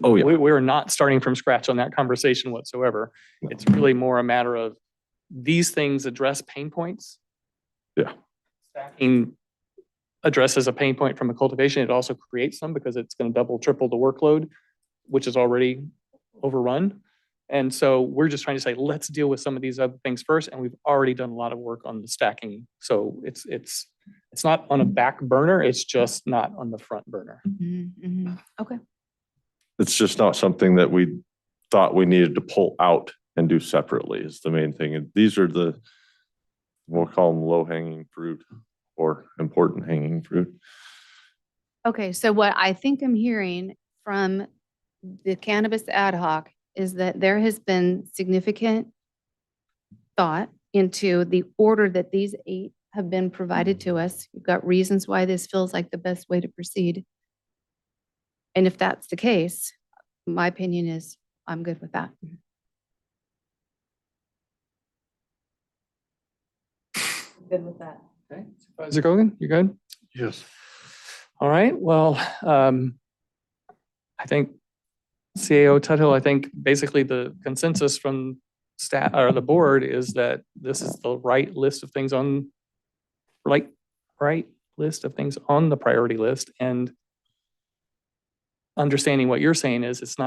Oh, yeah. We're not starting from scratch on that conversation whatsoever. It's really more a matter of these things address pain points. Yeah. Stacking addresses a pain point from a cultivation. It also creates some because it's going to double, triple the workload, which is already overrun. And so we're just trying to say, let's deal with some of these other things first. And we've already done a lot of work on the stacking. So it's not on a back burner. It's just not on the front burner. Okay. It's just not something that we thought we needed to pull out and do separately is the main thing. And these are we'll call them low hanging fruit or important hanging fruit. Okay, so what I think I'm hearing from the cannabis ad hoc is that there has been significant thought into the order that these 8 have been provided to us. You've got reasons why this feels like the best way to proceed. And if that's the case, my opinion is I'm good with that. Good with that. Okay, Supervisor Gogan, you good? Yes. All right, well, I think CAO Tuthill, I think basically the consensus from staff or the board is that this is the right list of things on, right list of things on the priority list. And understanding what you're saying is it's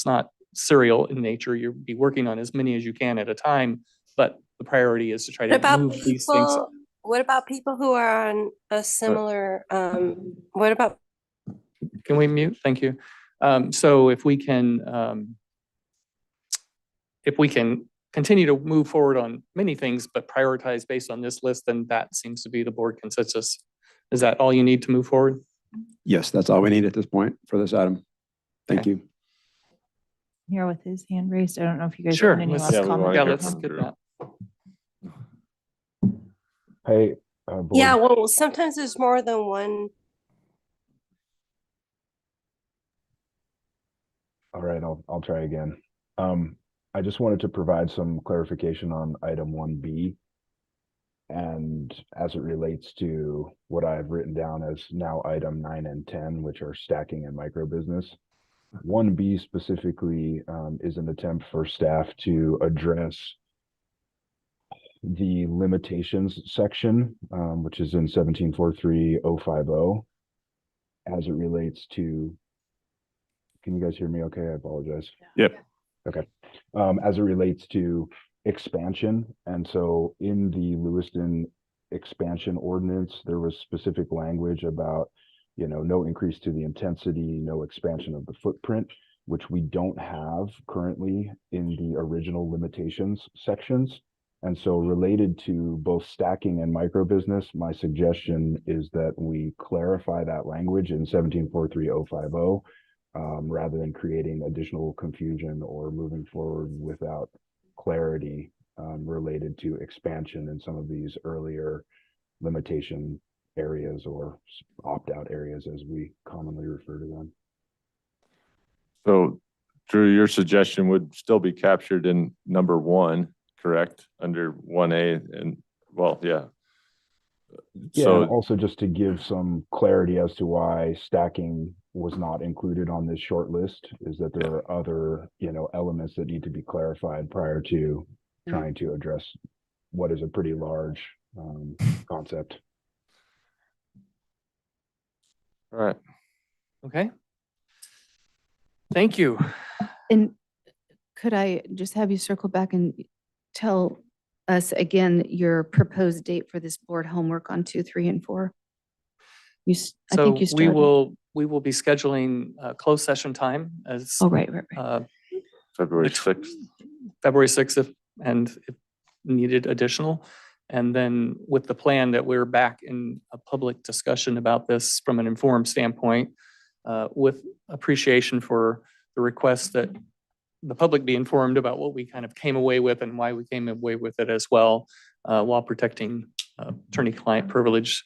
not serial in nature. You'll be working on as many as you can at a time, but the priority is to try to move these things. What about people who are on a similar, what about? Can we mute? Thank you. So if we can continue to move forward on many things, but prioritize based on this list, then that seems to be the board consensus. Is that all you need to move forward? Yes, that's all we need at this point for this item. Thank you. Here with his hand raised. I don't know if you guys Sure. have any let's- last Yeah, we comment. wanna Yeah, hear let's from get Drew. that. Hey, Yeah, board, well, sometimes there's more than one. all right, I'll try again. I just wanted to provide some clarification on item 1B. And as it relates to what I've written down as now item 9 and 10, which are stacking and micro business. 1B specifically is an attempt for staff to address the limitations section, which is in 1743-050, as it relates to, can you guys hear me okay? I apologize. Yep. Okay. As it relates to expansion, and so in the Lewiston expansion ordinance, there was specific language about, no increase to the intensity, no expansion of the footprint, which we don't have currently in the original limitations sections. And so related to both stacking and micro business, my suggestion is that we clarify that language in 1743-050, rather than creating additional confusion or moving forward without clarity related to expansion in some of these earlier limitation areas or opt-out areas, as we commonly refer to them. So Drew, your suggestion would still be captured in number 1, correct? Under 1A and, well, yeah. Yeah, So and also just to give some clarity as to why stacking was not included on this short list, is that there are other, elements that need to be clarified prior to trying to address what is a pretty large concept. all right. Okay. Thank you. And could I just have you circle back and tell us again your proposed date for this board homework on 2, 3, and 4? I So think you started. we will be scheduling closed session time as Oh, right. February 6th. February 6th and if needed additional. And then with the plan that we're back in a public discussion about this from an informed standpoint, with appreciation for the request that the public be informed about what we kind of came away with and why we came away with it as well, while protecting attorney-client privilege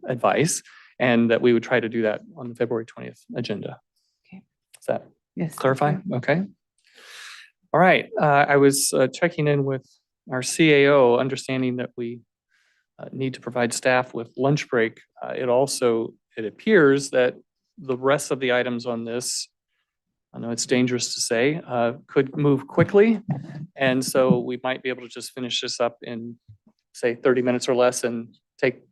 advice, and that we would try to do that on the February 20th agenda. Okay. Does that Yes. clarify? Okay. All right. I was checking in with our CAO, understanding that we need to provide staff with lunch break. It appears that the rest of the items on this, I know it's dangerous to say, could move quickly. And so we might be able to just finish this up in, say, 30 minutes or less and take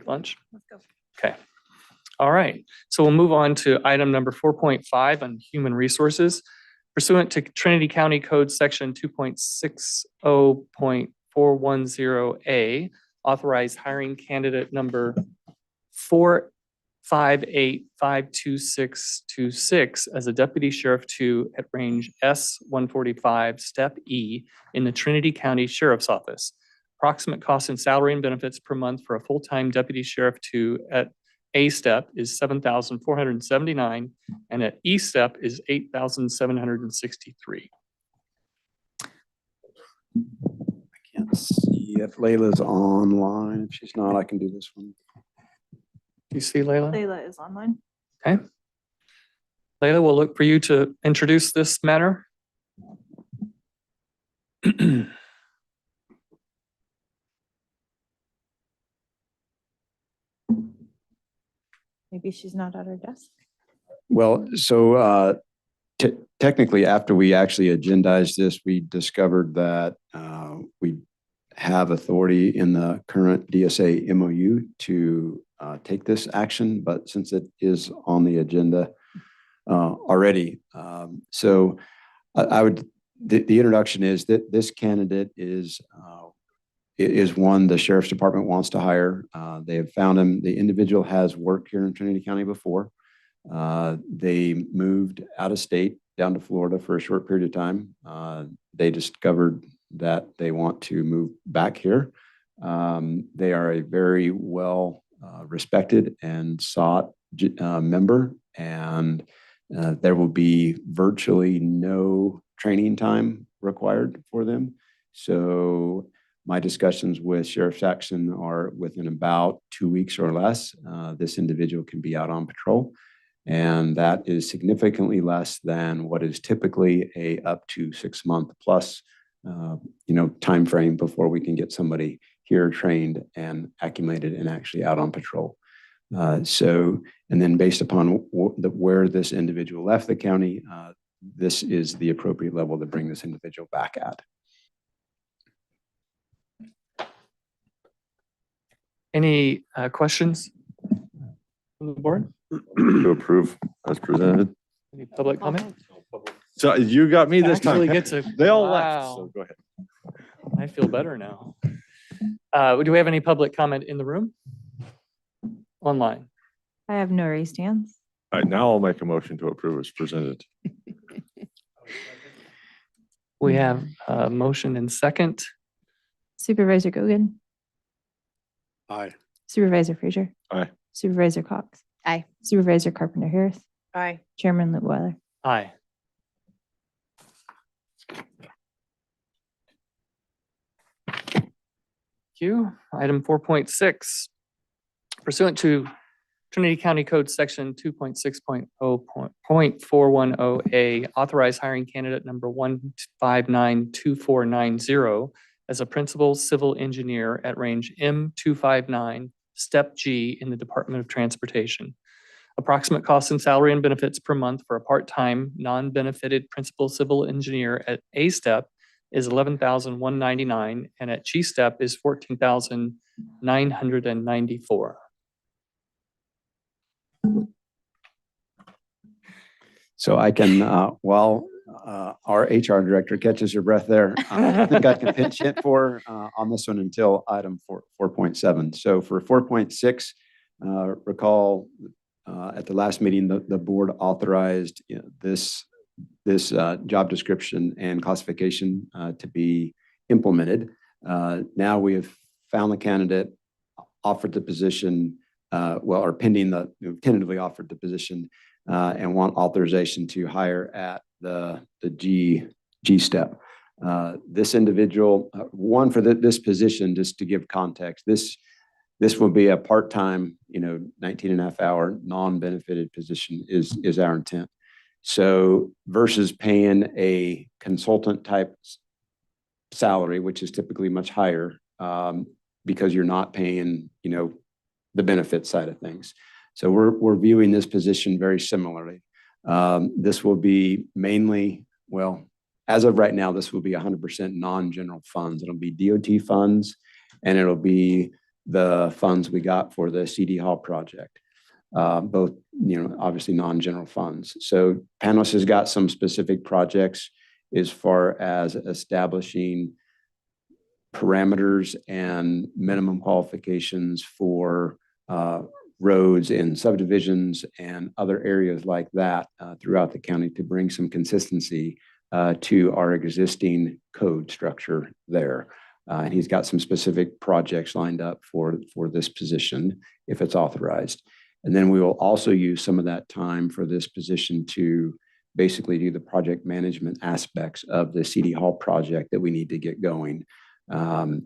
lunch. Let's go. Okay. All right. So we'll move on to item number 4.5 on human resources. Pursuant to Trinity County Code Section 2.60.410A, authorize hiring candidate number 458-52626 as a deputy sheriff 2 at range S-145, step E in the Trinity County Sheriff's Office. Approximate cost in salary and benefits per month for a full-time deputy sheriff 2 at A step is $7,479 and at E step is $8,763. I can't see if Layla's online. If she's not, I can do this one. Do you see Layla? Layla is online. Okay. Layla, we'll look for you to introduce this matter. Maybe she's not at her desk. Well, so technically, after we actually agendized this, we discovered that we have authority in the current DSA MOU to take this action, but since it is on the agenda already, so the introduction is that this candidate is one the Sheriff's Department wants to hire. They have found him. The individual has worked here in Trinity County before. They moved out of state down to Florida for a short period of time. They discovered that they want to move back here. They are a very well respected and sought member, and there will be virtually no training time required for them. So my discussions with Sheriff Saxon are within about 2 weeks or less. This individual can be out on patrol, and that is significantly less than what is typically a up to 6 month plus time frame before we can get somebody here trained and acclimated and actually out on patrol. And then based upon where this individual left the county, this is the appropriate level to bring this individual back at. Any questions from the board? To approve as presented. Any public comment? So you got me this time. Actually gets a- They all left, Wow. so go ahead. I feel better now. Do we have any public comment in the room? Online? I have no raised hands. All right, now I'll make a motion to approve as presented. We have a motion and second. Supervisor Gogan, Aye. Supervisor Frazier, Aye. Supervisor Cox. Aye. Supervisor Carpenter Harris, Aye. Chairman Litwiler. Aye. Thank you. Item 4.6. Pursuant to Trinity County Code Section 2.6.0.410A, authorize hiring candidate number 1592490 as a principal civil engineer at range M259, step G in the Department of Transportation. Approximate costs and salary and benefits per month for a part-time, non-benefited principal civil engineer at A step is $11,199 and at G step is $14,994. So I can, while our HR director catches her breath there, I think I can pinch hit for on this one until item 4.7. So for 4.6, recall at the last meeting, the board authorized this job description and classification to be implemented. Now we have found the candidate, offered the position, or pending tentatively offered the position, and want authorization to hire at the G step. This individual, for this position, just to give context, this will be a part-time, 19 and a half hour non-benefited position is our intent. So versus paying a consultant type salary, which is typically much higher, because you're not paying, the benefit side of things. So we're viewing this position very similarly. This will be mainly, as of right now, this will be 100% non-general funds. It'll be DOT funds, and it'll be the funds we got for the CD Hall project. Both, obviously non-general funds. So Panos has got some specific projects as far as establishing parameters and minimum qualifications for roads and subdivisions and other areas like that throughout the county to bring some consistency to our existing code structure there. And he's got some specific projects lined up for this position if it's authorized. And then we will also use some of that time for this position to basically do the project management aspects of the CD Hall project that we need to get going. And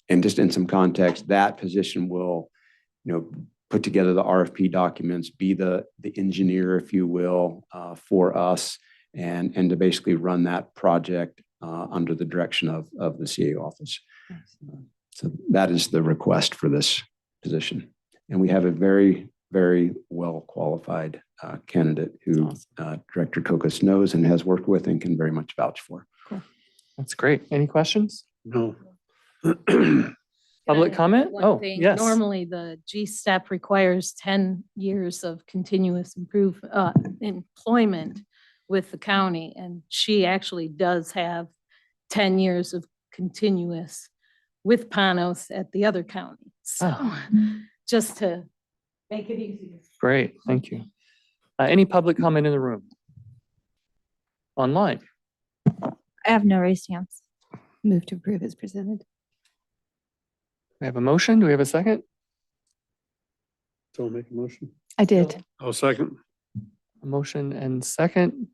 just in some context, that position will, put together the RFP documents, be the engineer, if you will, for us, and to basically run that project under the direction of the CA office. So that is the request for this position. And we have a very, very well qualified candidate who Director Kokos knows and has worked with and can very much vouch for. Cool. That's great. Any questions? No. Public comment? Oh, yes. Normally, the G-STEP requires 10 years of continuous employment with the county, and she actually does have 10 years of continuous with Panos at the other county. So just to make it easier. Great, thank you. Any public comment in the room? online? I have no raised hands. Move to approve as presented. We have a motion. Do we have a second? So make a motion. I did. Oh, second. A motion and second.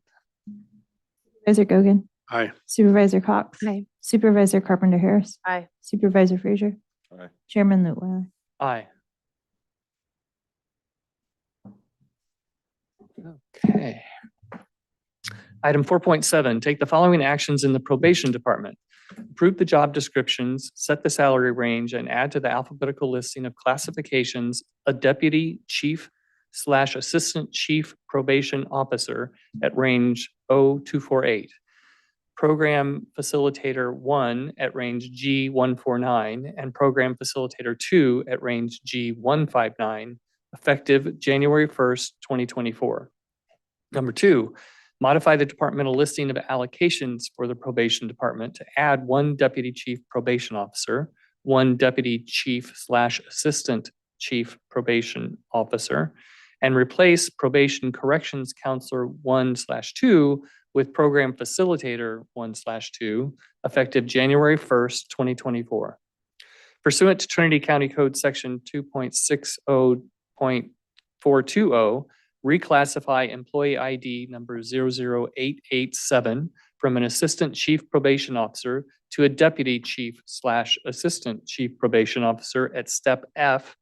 Supervisor Gogan, Aye. Supervisor Cox. Aye. Supervisor Carpenter Harris. Aye. Supervisor Frazier. Aye. Chairman Lutwiler. Aye. Okay. Item 4.7, take the following actions in the probation department. Approve the job descriptions, set the salary range, and add to the alphabetical listing of classifications a deputy chief / assistant chief probation officer at range 0248. Program facilitator 1 at range G149 and program facilitator 2 at range G159, effective January 1st, 2024. Number 2, modify the departmental listing of allocations for the probation department to add 1 deputy chief probation officer, 1 deputy chief / assistant chief probation officer, and replace probation corrections counselor 1/2 with program facilitator 1/2, effective January 1st, 2024. Pursuant to Trinity County Code Section 2.60.420, reclassify employee ID number 00887 from an assistant chief probation officer to a deputy chief / assistant chief probation officer at step F,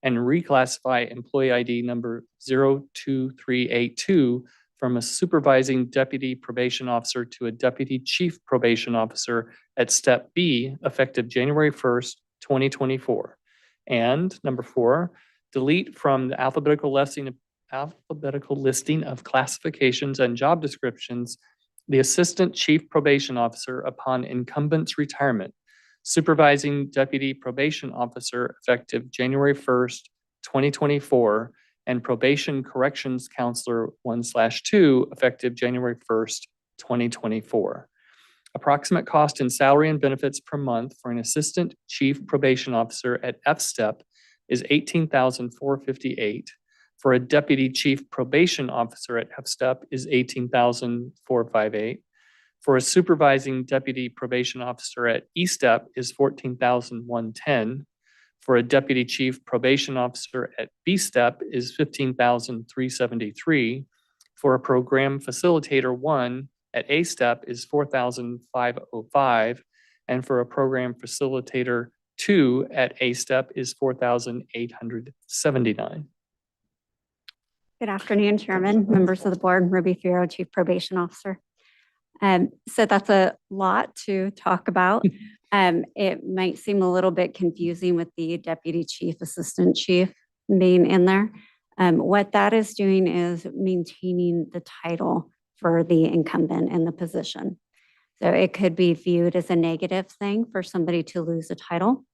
and reclassify employee ID number 02382 from a supervising deputy probation officer to a deputy chief probation officer at step B, effective January 1st, 2024. And number 4, delete from the alphabetical listing of classifications and job descriptions the assistant chief probation officer upon incumbent's retirement, supervising deputy probation officer effective January 1st, 2024, and probation corrections counselor 1/2 effective January 1st, 2024. Approximate cost in salary and benefits per month for an assistant chief probation officer at F step is $18,458. For a deputy chief probation officer at F step is $18,458. For a supervising deputy probation officer at E step is $14,110. For a deputy chief probation officer at B step is $15,373. For a program facilitator 1 at A step is $4,505. And for a program facilitator 2 at A step is $4,879. Good afternoon, Chairman, members of the board, Ruby Fierro, Chief Probation Officer. So that's a lot to talk about. It might seem a little bit confusing with the deputy chief, assistant chief being in there. What that is doing is maintaining the title for the incumbent in the position. So it could be viewed as a negative thing for somebody to lose a title.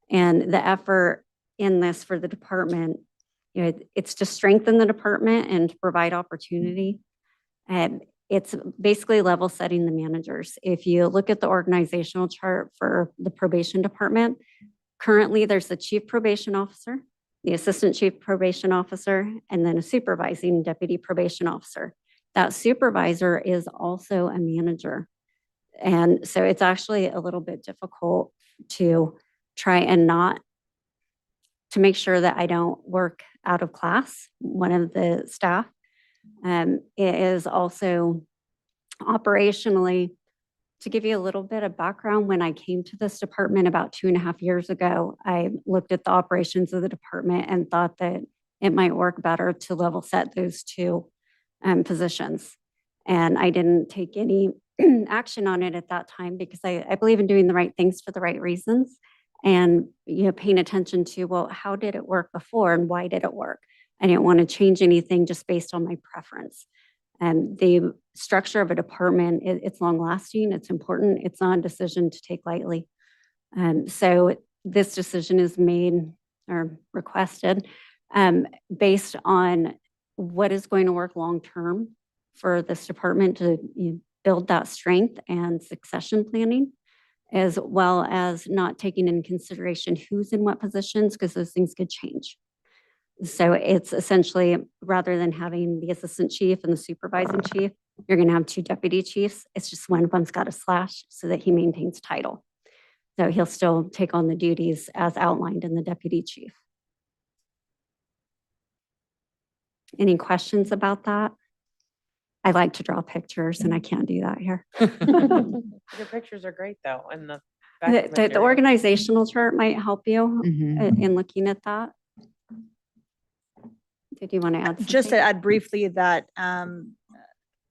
And the effort in this for the department, it's to strengthen the department and to provide opportunity. It's basically level setting the managers. If you look at the organizational chart for the probation department, currently there's the chief probation officer, the assistant chief probation officer, and then a supervising deputy probation officer. That supervisor is also a manager. And so it's actually a little bit difficult to try and to make sure that I don't work out of class, one of the staff. It is also operationally, to give you a little bit of background, when I came to this department about 2.5 years ago, I looked at the operations of the department and thought that it might work better to level set those two positions. And I didn't take any action on it at that time because I believe in doing the right things for the right reasons and paying attention to, well, how did it work before and why did it work? I didn't want to change anything just based on my preference. And the structure of a department, it's long lasting, it's important, it's not a decision to take lightly. So this decision is made or requested based on what is going to work long term for this department to build that strength and succession planning, as well as not taking into consideration who's in what positions, because those things could change. So it's essentially, rather than having the assistant chief and the supervising chief You're going to have 2 deputy chiefs. It's just one of them's got a slash so that he maintains title. So he'll still take on the duties as outlined in the deputy chief. Any questions about that? I like to draw pictures and I can't do that here. Your pictures are great though, and the backup The material. organizational chart might help you in looking at that. Did you want to add something? Just to add briefly that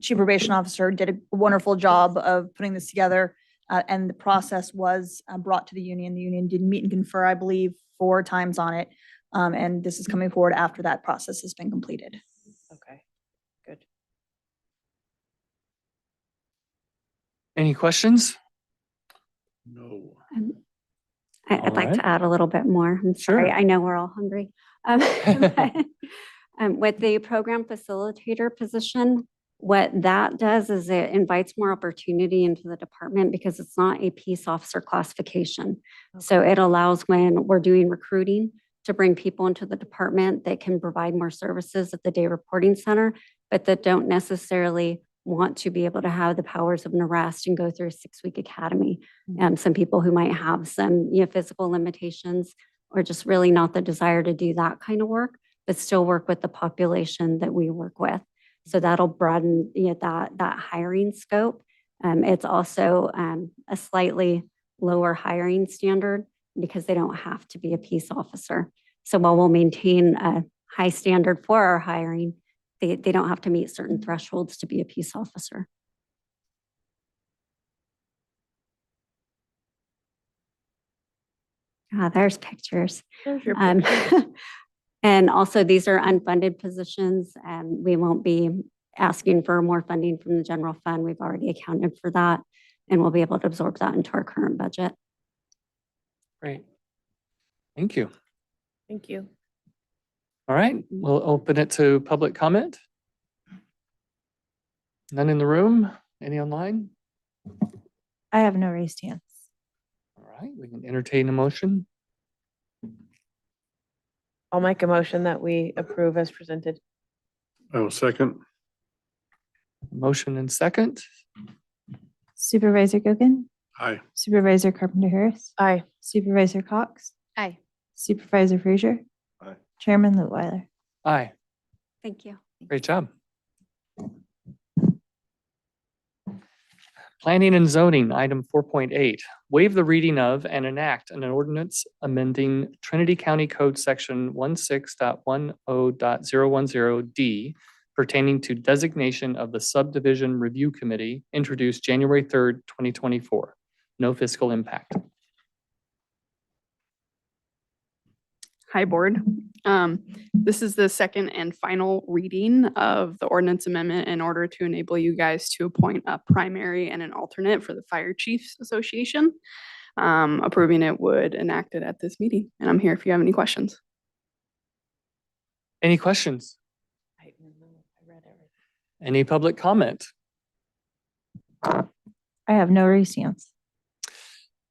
Chief Probation Officer did a wonderful job of putting this together, and the process was brought to the union. The union did meet and confer, I believe, 4 times on it, and this is coming forward after that process has been completed. Okay, good. Any questions? No. I'd like to add a little bit more. I'm sorry. I know we're all hungry. With the program facilitator position, what that does is it invites more opportunity into the department because it's not a peace officer classification. So it allows when we're doing recruiting to bring people into the department that can provide more services at the day reporting center, but that don't necessarily want to be able to have the powers of an arrest and go through a 6-week academy. Some people who might have some physical limitations or just really not the desire to do that kind of work, but still work with the population that we work with. So that'll broaden that hiring scope. It's also a slightly lower hiring standard because they don't have to be a peace officer. So while we'll maintain a high standard for our hiring, they don't have to meet certain thresholds to be a peace officer. There's pictures. There's your And also these are unfunded positions and we won't be asking for more funding from the general fund. We've already accounted for that and we'll be able to absorb that into our current budget. Great. Thank you. Thank you. All right, we'll open it to public comment. None in the room? Any online? I have no raised hands. All right, we can entertain a motion. I'll make a motion that we approve as presented. I will second. Motion and second. Supervisor Gogan, Aye. Supervisor Carpenter Harris, Aye. Supervisor Cox, Aye. Supervisor Frazier, Aye. Chairman Lutwiler. Aye. Thank you. Great job. Planning and zoning, item 4.8, waive the reading of and enact an ordinance amending Trinity County Code Section 16.10.010D pertaining to designation of the subdivision review committee introduced January 3rd, 2024. No fiscal impact. Hi, Board. This is the second and final reading of the ordinance amendment in order to enable you guys to appoint a primary and an alternate for the Fire Chiefs Association. Approving it would enact it at this meeting, and I'm here if you have any questions. Any questions? I read everything. Any public comment? I have no raised hands.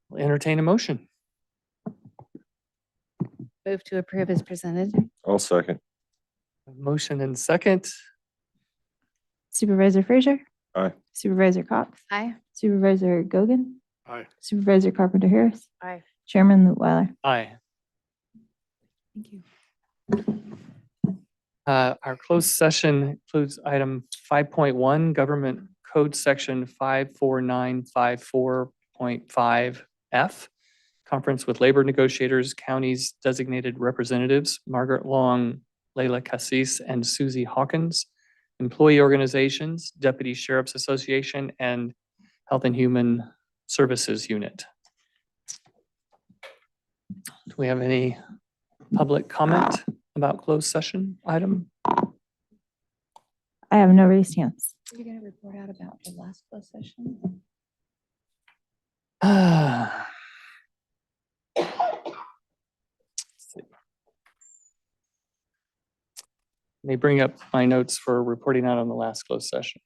We'll entertain a motion. Move to approve as presented. I'll second. Motion and second. Supervisor Frazier, Aye. Supervisor Cox, Aye. Supervisor Gogan, Aye. Supervisor Carpenter Harris, Aye. Chairman Lutwiler. Aye. Thank you. Our closed session includes item 5.1, Government Code Section 54954.5F, conference with labor negotiators, counties designated representatives, Margaret Long, Layla Cassis, and Susie Hawkins, employee organizations, Deputy Sheriff's Association, and Health and Human Services Unit. Do we have any public comment about closed session item? I have no raised hands. Are you going to report out about the last closed session? Let me bring up my notes for reporting out on the last closed session.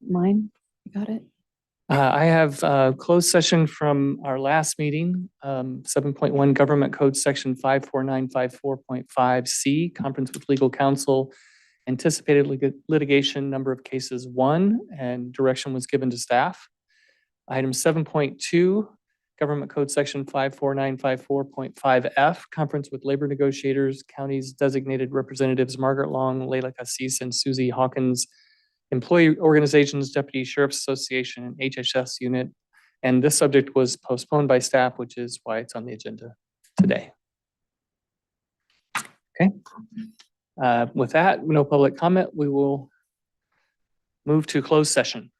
Mine, you got it? I have a closed session from our last meeting, 7.1 Government Code Section 54954.5C, conference with legal counsel, anticipated litigation, number of cases 1, and direction was given to staff. Item 7.2, Government Code Section 54954.5F, conference with labor negotiators, county's designated representatives Margaret Long, Leila Cassis, and Susie Hawkins, employee organizations, Deputy Sheriff's Association, and HHS unit. And this subject was postponed by staff, which is why it's on the agenda today. Okay. With that, no public comment, we will move to closed session.